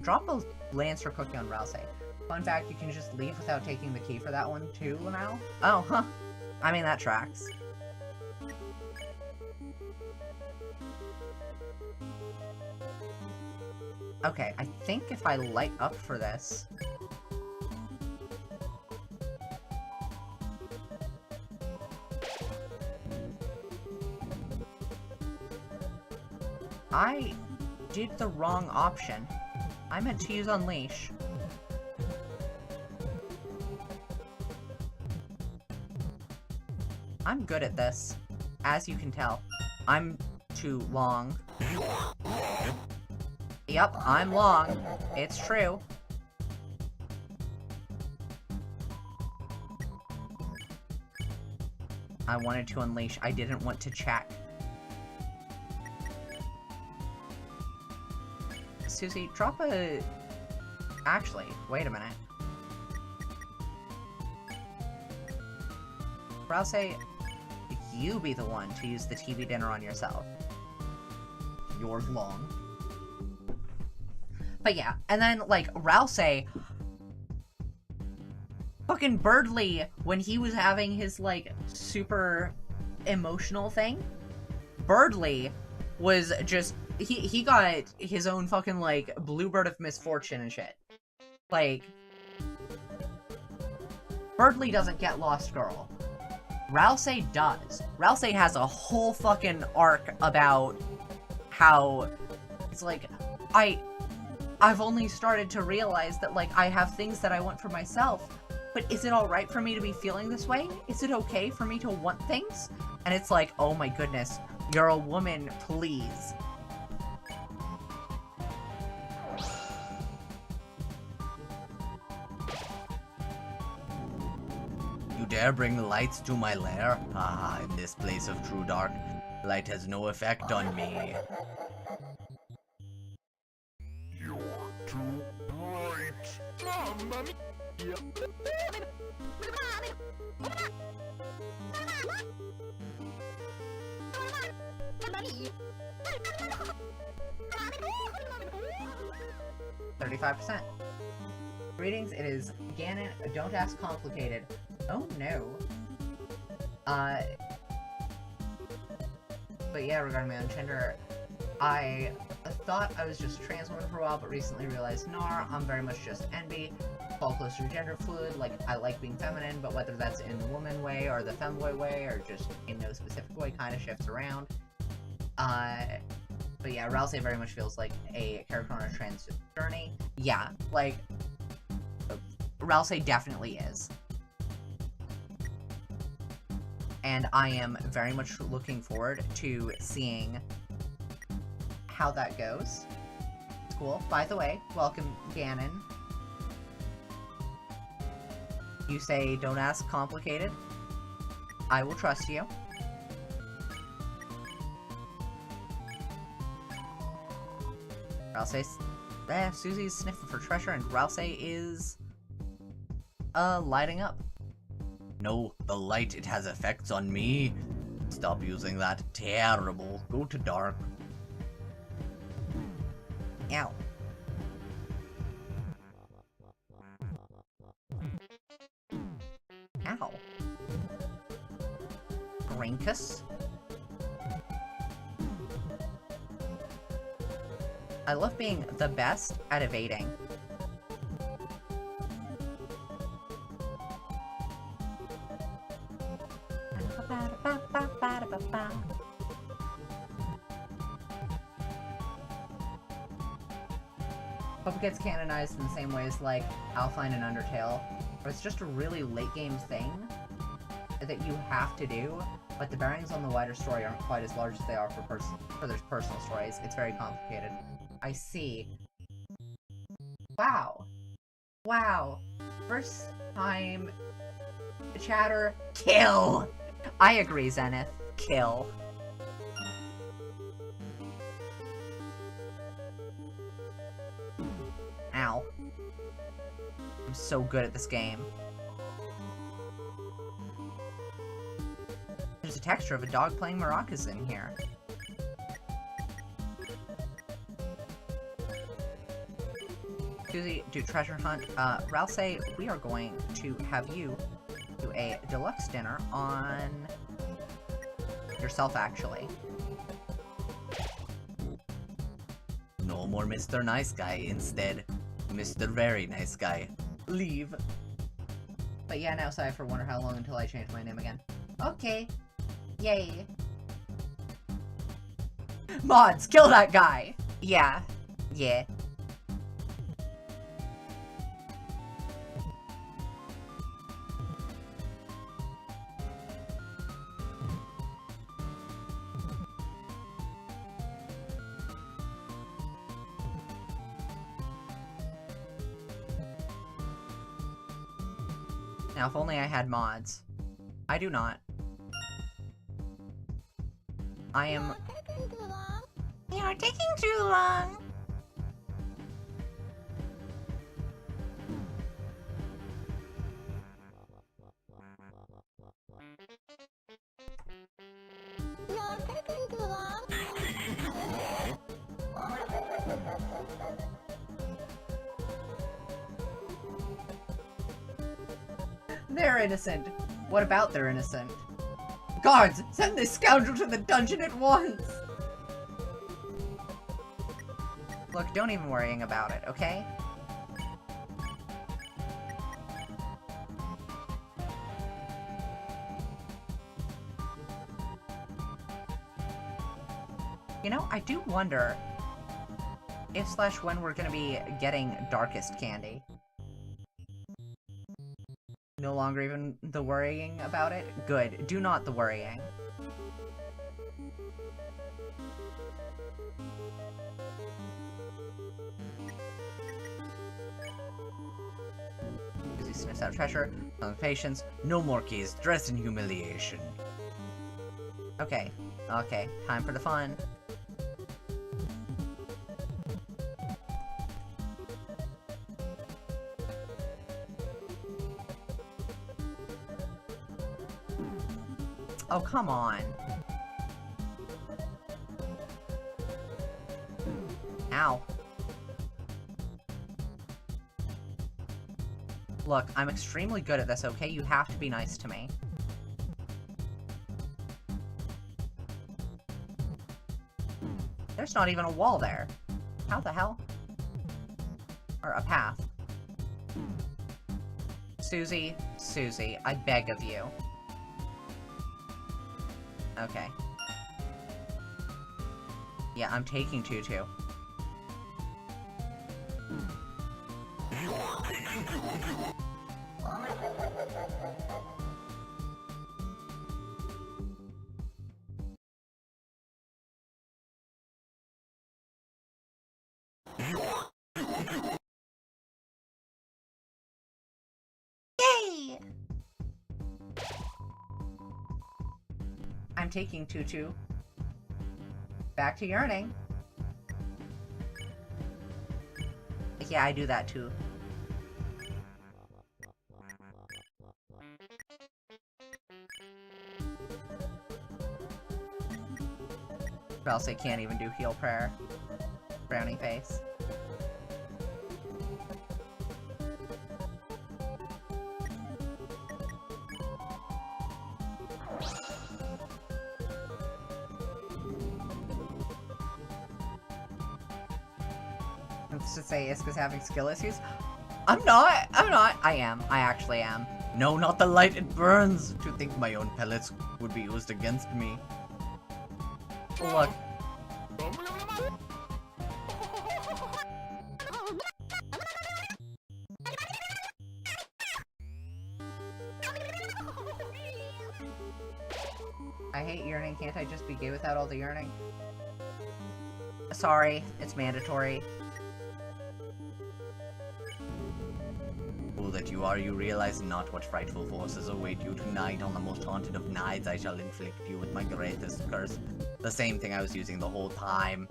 [SPEAKER 2] Drop a Lancer cookie on Rousey. Fun fact, you can just leave without taking the key for that one, too, now? Oh, huh. I mean, that tracks. Okay, I think if I light up for this... I did the wrong option. I meant to use Unleash. I'm good at this, as you can tell. I'm too long. Yep, I'm long. It's true. I wanted to unleash. I didn't want to check. Susie, drop a... Actually, wait a minute. Rousey, you be the one to use the TV dinner on yourself. Yours long. But yeah, and then, like, Rousey... Fucking Birdly, when he was having his, like, super emotional thing, Birdly was just... He got his own fucking, like, Bluebird of Misfortune and shit. Like... Birdly doesn't get Lost Girl. Rousey does. Rousey has a whole fucking arc about how... It's like, I've only started to realize that, like, I have things that I want for myself, but is it alright for me to be feeling this way? Is it okay for me to want things? And it's like, oh my goodness, you're a woman, please.
[SPEAKER 4] You dare bring lights to my lair? Ah, in this place of true dark, light has no effect on me. You're too bright. Mamma mia.
[SPEAKER 2] 35%. Greetings, it is Ganon. Don't ask complicated. Oh no. But yeah, regarding my own gender, I thought I was just a trans woman for a while, but recently realized, nah, I'm very much just NB. Fall closer to gender fluid, like, I like being feminine, but whether that's in the woman way or the femboy way, or just in no specific way, kind of shifts around. But yeah, Rousey very much feels like a character on a trans journey. Yeah, like, Rousey definitely is. And I am very much looking forward to seeing how that goes. It's cool. By the way, welcome, Ganon. You say, don't ask complicated. I will trust you. Rousey, Susie's sniffing for treasure, and Rousey is, lighting up.
[SPEAKER 4] No, the light, it has effects on me. Stop using that. Terrible. Go to dark.
[SPEAKER 2] Ow. Ow. Grinkus? I love being the best at evading. Hope it gets canonized in the same way as, like, Alpine and Undertale, where it's just a really late-game thing that you have to do, but the bearings on the wider story aren't quite as large as they are for their personal stories. It's very complicated. I see. Wow. Wow. First time chatter. Kill! I agree, Zenith. Kill. Ow. I'm so good at this game. There's a texture of a dog playing maracas in here. Susie, do treasure hunt. Ralph say we are going to have you do a deluxe dinner on yourself, actually.
[SPEAKER 4] No more Mr. Nice Guy, instead, Mr. Very Nice Guy. Leave.
[SPEAKER 2] But yeah, now Cypher wonder how long until I change my name again. Okay. Yay. Mods, kill that guy! Yeah. Yeah. Now, if only I had mods. I do not. I am... You're taking too long! They're innocent. What about they're innocent? Guards! Send this scoundrel to the dungeon at once! Look, don't even worrying about it, okay? You know, I do wonder if / when we're gonna be getting Darkest Candy. No longer even the worrying about it? Good. Do not the worrying. He sniffs out treasure. Patience.
[SPEAKER 4] No more keys. Dress in humiliation.
[SPEAKER 2] Okay. Okay. Time for the fun. Oh, come on. Ow. Look, I'm extremely good at this, okay? You have to be nice to me. There's not even a wall there. How the hell? Or a path. Susie, Susie, I beg of you. Okay. Yeah, I'm taking Tutu. Yay! I'm taking Tutu. Back to yearning. Yeah, I do that too. Or else I can't even do heal prayer. Brownie face. Let's just say Iska's having skill issues. I'm not! I am. I actually am.
[SPEAKER 4] No, not the light, it burns! To think my own pellets would be used against me.
[SPEAKER 2] Look. I hate yearning. Can't I just be gay without all the yearning? Sorry, it's mandatory.
[SPEAKER 4] fool that you are, you realize not what frightful forces await you tonight. On the most haunted of nights, I shall inflict you with my greatest curse. The same thing I was using the whole time.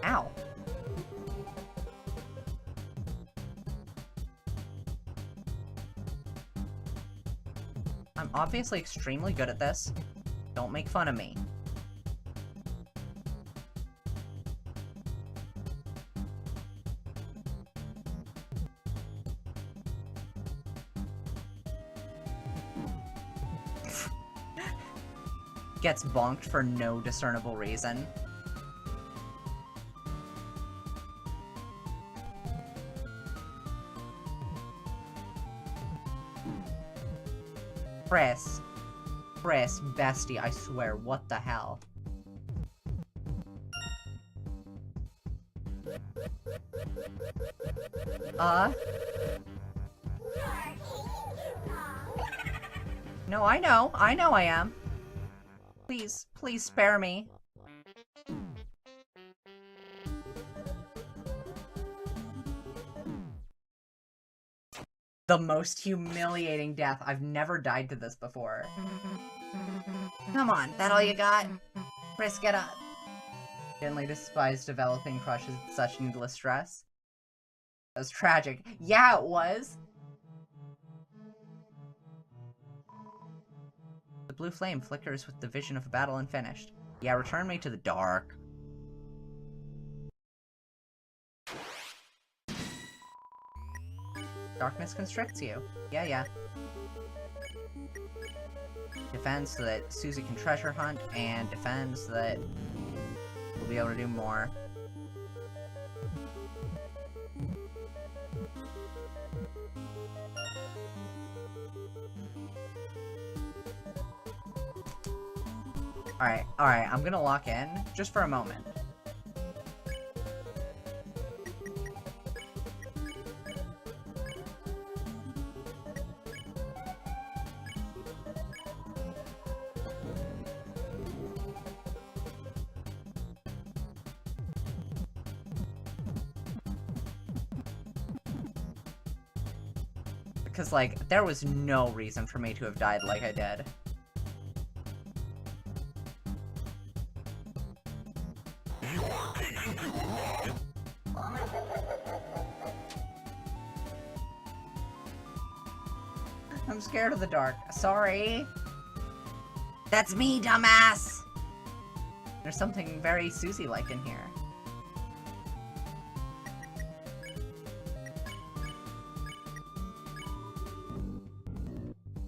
[SPEAKER 2] Ow. I'm obviously extremely good at this. Don't make fun of me. Gets bonked for no discernible reason. Chris, bestie, I swear, what the hell? No, I know I am. Please spare me. The most humiliating death. I've never died to this before. Come on, that all you got? Chris, get up. Gently despise developing crushes with such needless stress. That was tragic. Yeah, it was. The blue flame flickers with the vision of a battle unfinished. Yeah, return me to the dark. Darkness constricts you. Yeah. Defend so that Susie can treasure hunt, and defend so that we'll be able to do more. Alright, I'm gonna lock in, just for a moment. Because, like, there was no reason for me to have died like I did. I'm scared of the dark. Sorry. That's me, dumbass! There's something very Susie-like in here.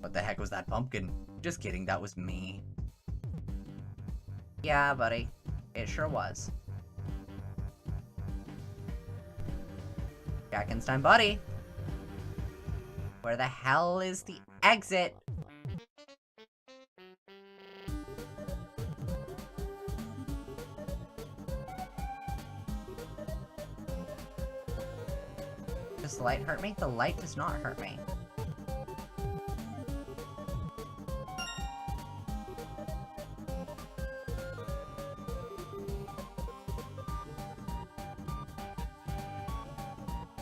[SPEAKER 4] What the heck was that pumpkin? Just kidding, that was me.
[SPEAKER 2] Yeah, buddy. It sure was. Jackenstein, buddy! Where the hell is the exit? Does the light hurt me? The light does not hurt me.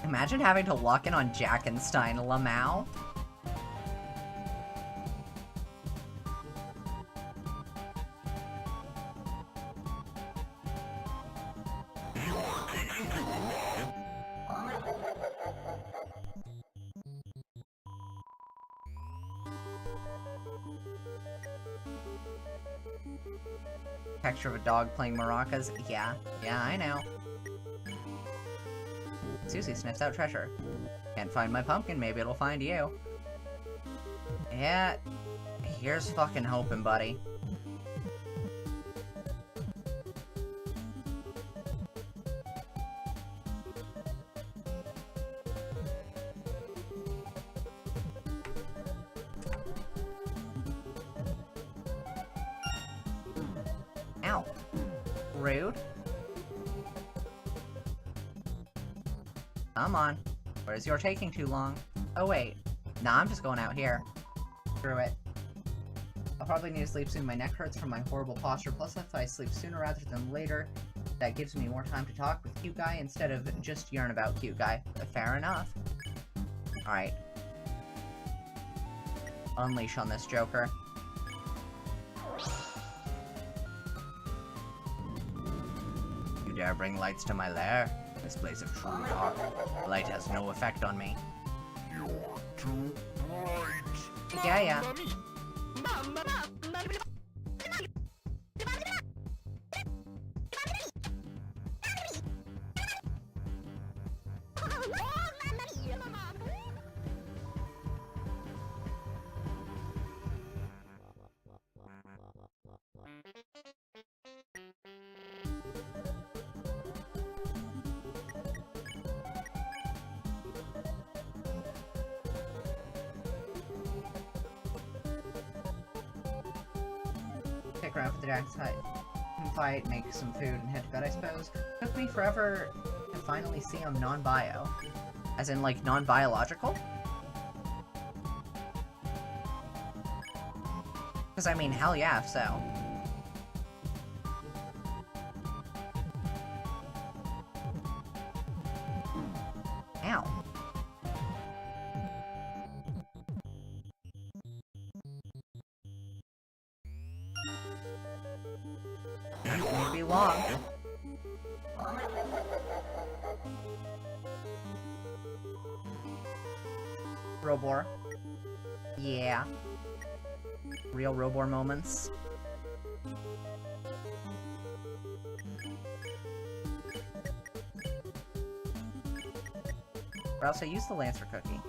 [SPEAKER 2] Imagine having to lock in on Jackenstein, Lamau. Texture of a dog playing maracas. Yeah, I know. Susie sniffs out treasure. Can't find my pumpkin, maybe it'll find you. Yeah, here's fucking hoping, buddy. Ow. Rude. Come on. Where's your taking too long? Oh wait. Nah, I'm just going out here.
[SPEAKER 1] Screw it. I'll probably need to sleep soon. My neck hurts from my horrible posture. Plus, if I sleep sooner rather than later, that gives me more time to talk with Cute Guy instead of just yarn about Cute Guy. Fair enough. Alright. Unleash on this Joker.
[SPEAKER 4] You dare bring lights to my lair? This place is truly dark. Light has no effect on me.
[SPEAKER 5] You're too bright.
[SPEAKER 1] Yeah. Stick around for the Jack's fight, make some food, and head to bed, I suppose. Took me forever to finally see I'm non-bio. As in, like, non-biological? Because, I mean, hell yeah, if so. Ow. Not gonna be long. Robor. Yeah. Real Robor moments. Or else I use the Lancer cookie.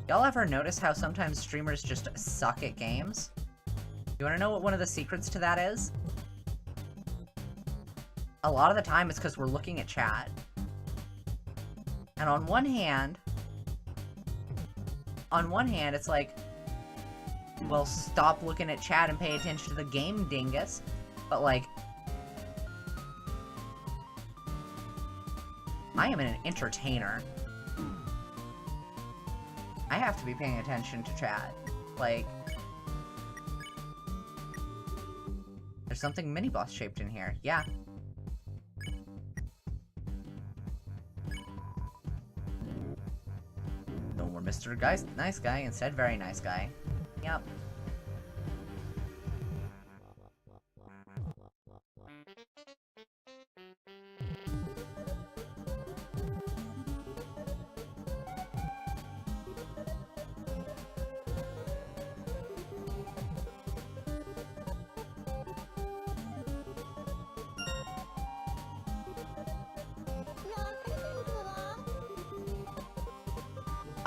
[SPEAKER 1] Y'all ever notice how sometimes streamers just suck at games? You wanna know what one of the secrets to that is? A lot of the time it's because we're looking at chat. And on one hand, it's like, well, stop looking at chat and pay attention to the game, dingus. But like, I am an entertainer. I have to be paying attention to chat. Like, there's something mini-boss shaped in here. Yeah. No more Mr. Nice Guy, instead Very Nice Guy. Yep.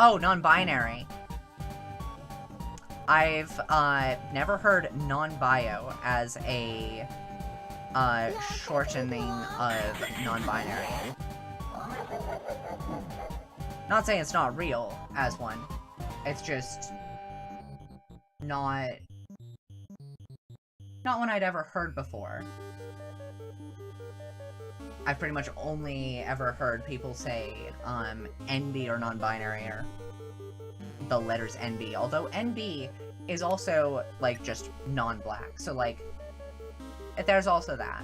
[SPEAKER 1] Oh, non-binary. I've never heard non-bio as a shortening of non-binary. Not saying it's not real as one. It's just not one I'd ever heard before. I've pretty much only ever heard people say, NB or non-binary, or the letters NB, although NB is also, like, just non-black, so, like, there's also that.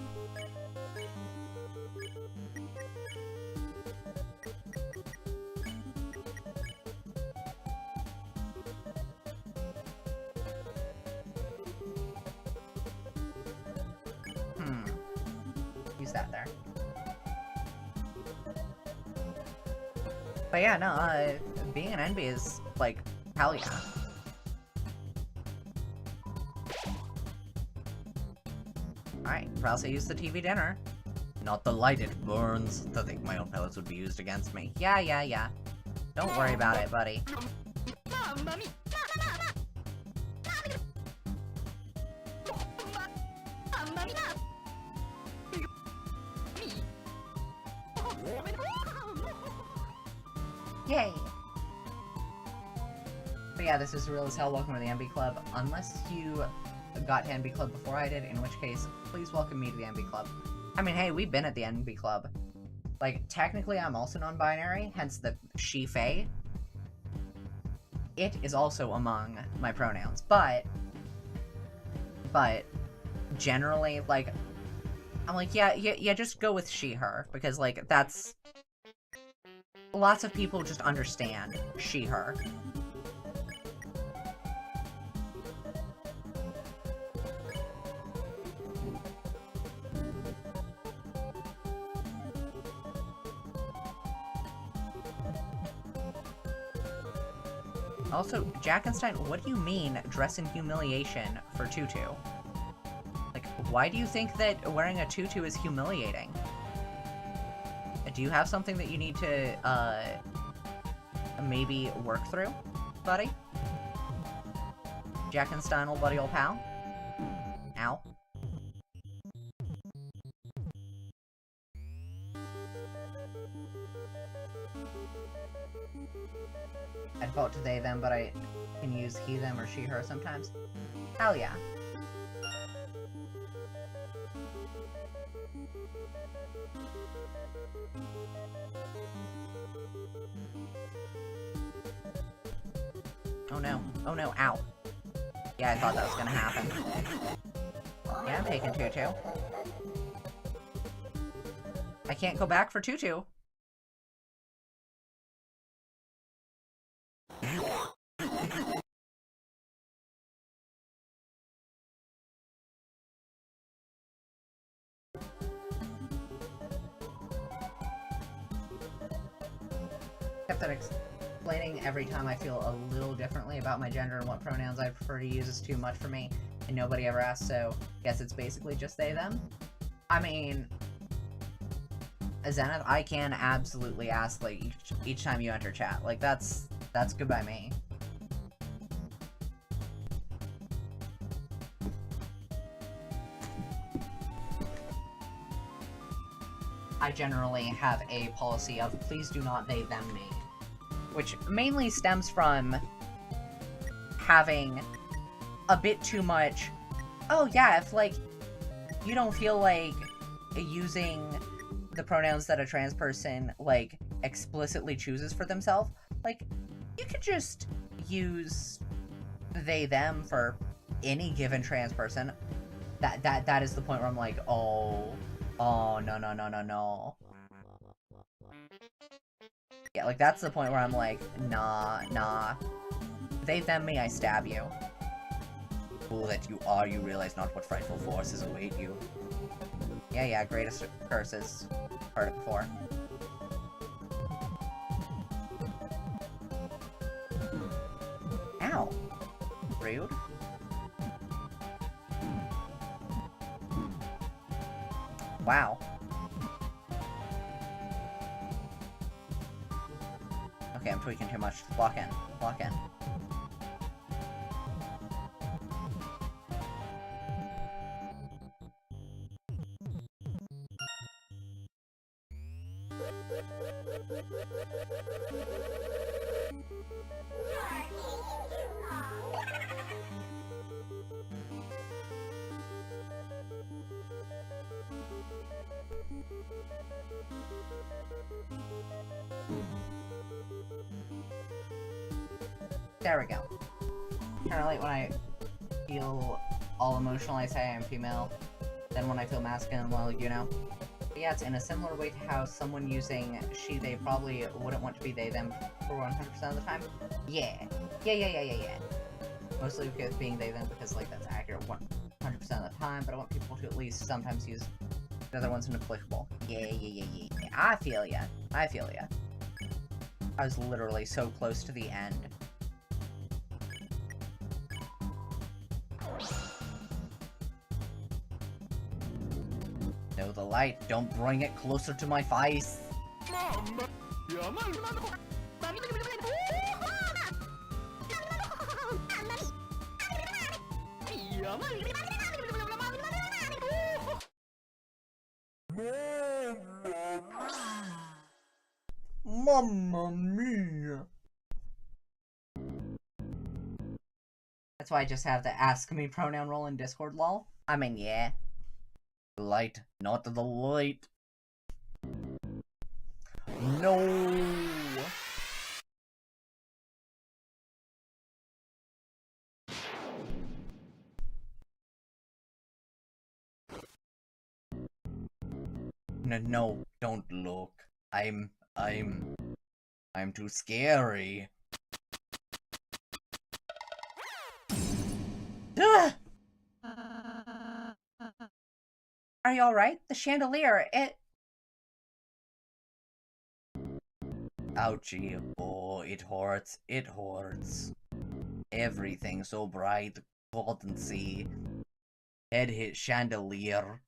[SPEAKER 1] Use that there. But yeah, no, being an NB is, like, hell yeah. Alright, Rousey used the TV dinner.
[SPEAKER 4] Not the light, it burns. To think my own pellets would be used against me.
[SPEAKER 1] Yeah. Don't worry about it, buddy. Yay! But yeah, this is real as hell. Welcome to the MB Club. Unless you got to MB Club before I did, in which case, please welcome me to the MB Club. I mean, hey, we've been at the MB Club. Like, technically I'm also non-binary, hence the she-fey. It is also among my pronouns, but generally, like, I'm like, yeah, just go with she, her, because, like, that's... Lots of people just understand she, her. Also, Jackenstein, what do you mean dress in humiliation for tutu? Like, why do you think that wearing a tutu is humiliating? Do you have something that you need to, maybe work through, buddy? Jackenstein, old buddy, old pal? Ow. I default to they, them, but I can use he, them, or she, her sometimes. Hell yeah. Oh no. Oh no, ow. Yeah, I thought that was gonna happen. Yeah, I'm taking tutu. I can't go back for tutu. Kept on explaining every time I feel a little differently about my gender and what pronouns I prefer to use is too much for me, and nobody ever asked, so guess it's basically just they, them. I mean, Zenith, I can absolutely ask, like, each time you enter chat. Like, that's good by me. I generally have a policy of please do not they, them, me. Which mainly stems from having a bit too much, oh yeah, if, like, you don't feel like using the pronouns that a trans person, like, explicitly chooses for themselves, like, you could just use they, them for any given trans person. That is the point where I'm like, oh, no. Yeah, like, that's the point where I'm like, nah. They, them, me, I stab you.
[SPEAKER 4] Fool that you are, you realize not what frightful forces await you.
[SPEAKER 1] Yeah, greatest curses. Heard it before. Ow. Rude. Wow. Okay, I'm tweaking too much. Lock in. Lock in. There we go. Kinda like when I feel all emotional, I say I'm female. Then when I feel masculine, well, you know. But yeah, it's in a similar way to how someone using she, they probably wouldn't want to be they, them for 100% of the time. Yeah. Mostly because being they, them because, like, that's accurate 100% of the time, but I want people to at least sometimes use the other ones when applicable. Yeah. I feel ya. I was literally so close to the end. Know the light, don't bring it closer to my face. Mamma mia. That's why I just have the ask me pronoun role in Discord lol. I mean, yeah.
[SPEAKER 4] Light, not the light. No. No, don't look. I'm too scary.
[SPEAKER 1] Ugh! Are you alright? The chandelier, it...
[SPEAKER 4] Ouchie. Oh, it hurts. It hurts. Everything so bright. Couldn't see. Head hit chandelier.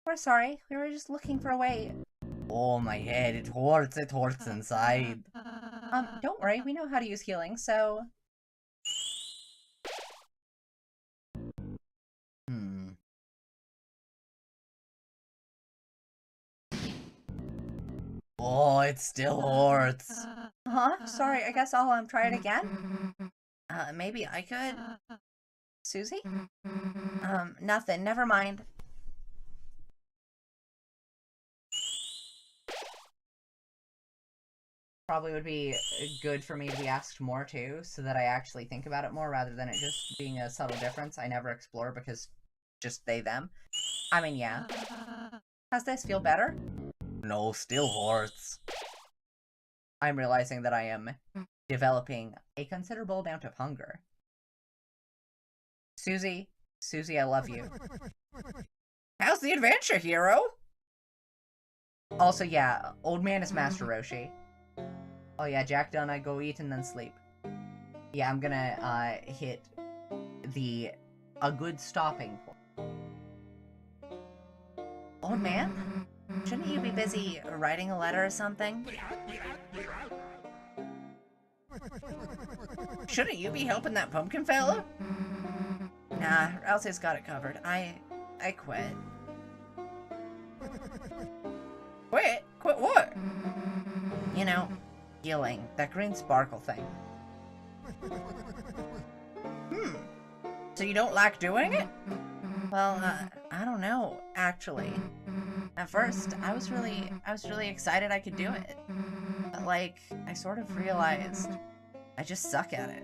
[SPEAKER 1] We're sorry. We were just looking for a way.
[SPEAKER 4] Oh, my head. It hurts. It hurts inside.
[SPEAKER 1] Don't worry. We know how to use healing, so...
[SPEAKER 4] Oh, it still hurts.
[SPEAKER 1] Huh? Sorry, I guess I'll try it again? Maybe I could... Susie? Nothing. Never mind. Probably would be good for me to be asked more too, so that I actually think about it more rather than it just being a subtle difference I never explore because just they, them. I mean, yeah. Does this feel better?
[SPEAKER 4] No, still hurts.
[SPEAKER 1] I'm realizing that I am developing a considerable amount of hunger. Susie, I love you.
[SPEAKER 4] How's the adventure, hero?
[SPEAKER 1] Also, yeah, old man is Master Roshi. Oh yeah, Jack done, I go eat and then sleep. Yeah, I'm gonna, hit a good stopping point. Old man? Shouldn't you be busy writing a letter or something?
[SPEAKER 4] Shouldn't you be helping that pumpkin fella?
[SPEAKER 1] Nah, Elsie's got it covered. I quit.
[SPEAKER 4] Quit? Quit what?
[SPEAKER 1] You know, healing. That green sparkle thing.
[SPEAKER 4] So you don't like doing it?
[SPEAKER 1] Well, I don't know, actually. At first, I was really excited I could do it. But, like, I sort of realized I just suck at it.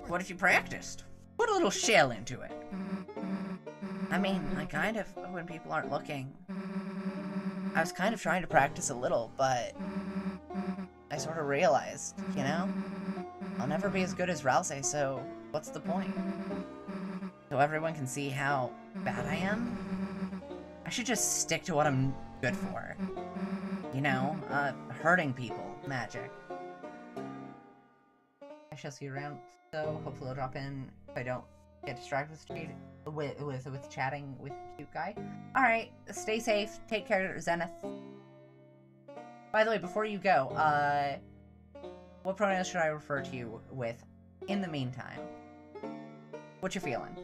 [SPEAKER 4] What if you practiced? Put a little shell into it.
[SPEAKER 1] I mean, I kind of, when people aren't looking. I was kind of trying to practice a little, but I sort of realized, you know? I'll never be as good as Rousey, so what's the point? So everyone can see how bad I am? I should just stick to what I'm good for. You know, hurting people, magic. I shall see you around, so hopefully I'll drop in if I don't get distracted with chatting with the cute guy. Alright, stay safe, take care, Zenith. By the way, before you go, what pronouns should I refer to you with in the meantime? What you feeling?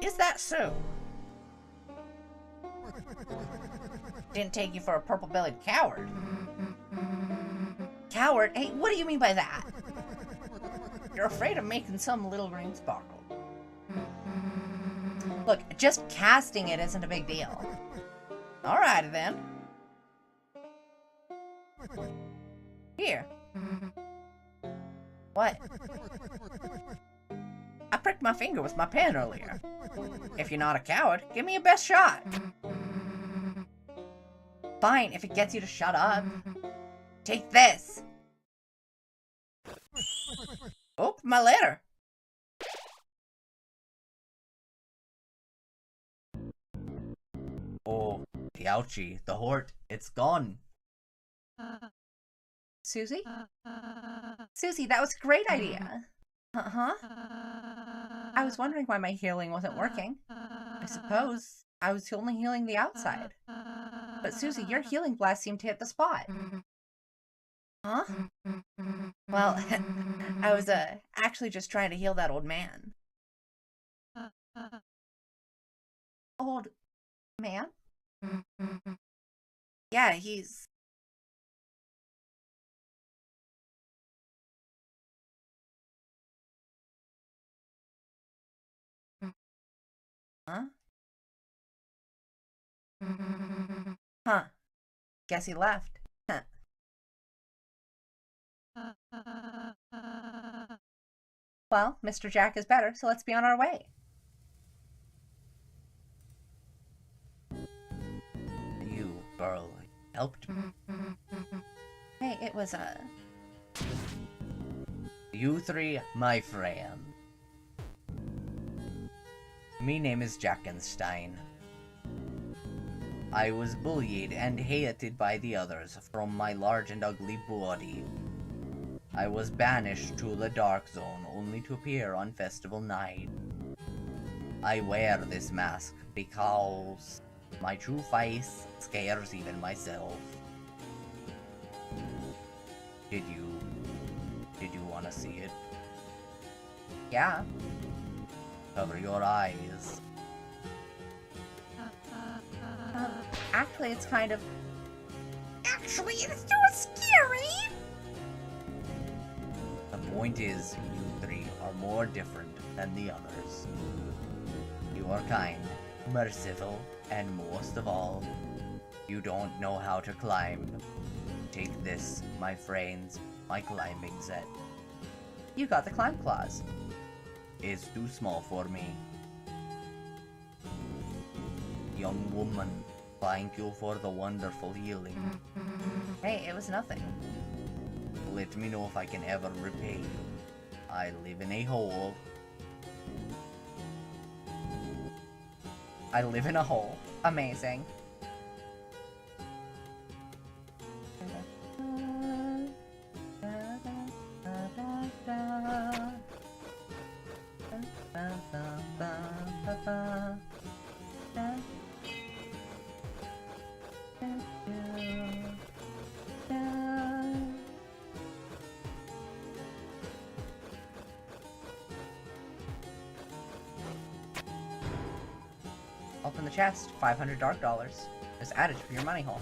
[SPEAKER 4] Is that so?
[SPEAKER 1] Didn't take you for a purple-bellied coward. Coward? Hey, what do you mean by that? You're afraid of making some little green sparkle. Look, just casting it isn't a big deal.
[SPEAKER 4] Alrighty then.
[SPEAKER 1] Here. What?
[SPEAKER 4] I pricked my finger with my pen earlier. If you're not a coward, give me your best shot.
[SPEAKER 1] Fine, if it gets you to shut up.
[SPEAKER 4] Take this. Oh, my letter. Oh, the ouchie, the hort, it's gone.
[SPEAKER 1] Susie? Susie, that was a great idea. Huh? I was wondering why my healing wasn't working. I suppose I was only healing the outside. But Susie, your healing blast seemed to hit the spot. Huh? Well, I was actually just trying to heal that old man. Old man?
[SPEAKER 2] Yeah, he's... Huh? Huh. Guess he left. Huh. Well, Mr. Jack is better, so let's be on our way.
[SPEAKER 4] You, girl, helped me.
[SPEAKER 2] Hey, it was,
[SPEAKER 4] You three, my friend. Me name is Jackenstein. I was bullied and hated by the others from my large and ugly body. I was banished to the Dark Zone only to appear on festival night. I wear this mask because my true face scares even myself. Did you want to see it?
[SPEAKER 2] yeah.
[SPEAKER 4] Cover your eyes.
[SPEAKER 2] Actually, it's kind of... Actually, it's too scary!
[SPEAKER 4] The point is, you three are more different than the others. You are kind, merciful, and most of all, you don't know how to climb. Take this, my friends, my climbing set.
[SPEAKER 2] You got the climb claws.
[SPEAKER 4] It's too small for me. Young woman, thank you for the wonderful healing.
[SPEAKER 2] Hey, it was nothing.
[SPEAKER 4] Let me know if I can ever repay you. I live in a hole.
[SPEAKER 2] I live in a hole. Amazing. Open the chest. 500 dark dollars. Just add it to your money hole.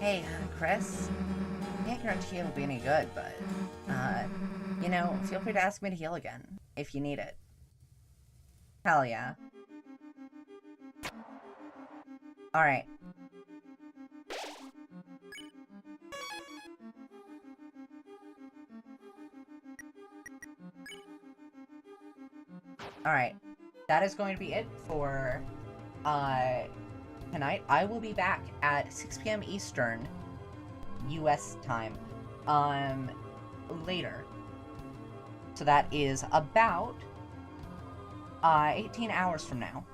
[SPEAKER 2] Hey, Chris. I can't guarantee it'll be any good, but, you know, feel free to ask me to heal again, if you need it. Hell yeah. Alright. Alright. That is going to be it for, tonight. I will be back at 6 p.m. Eastern US time later. So that is about 18 hours from now.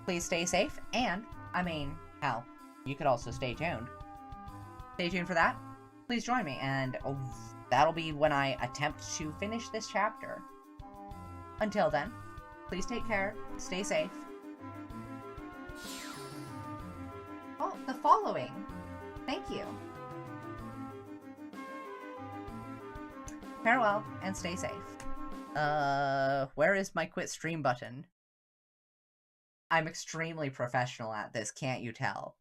[SPEAKER 2] Please stay safe, and I mean, hell, you could also stay tuned. Stay tuned for that. Please join me, and that'll be when I attempt to finish this chapter. Until then, please take care, stay safe. Oh, the following. Thank you. Farewell, and stay safe. Where is my quit stream button? I'm extremely professional at this, can't you tell?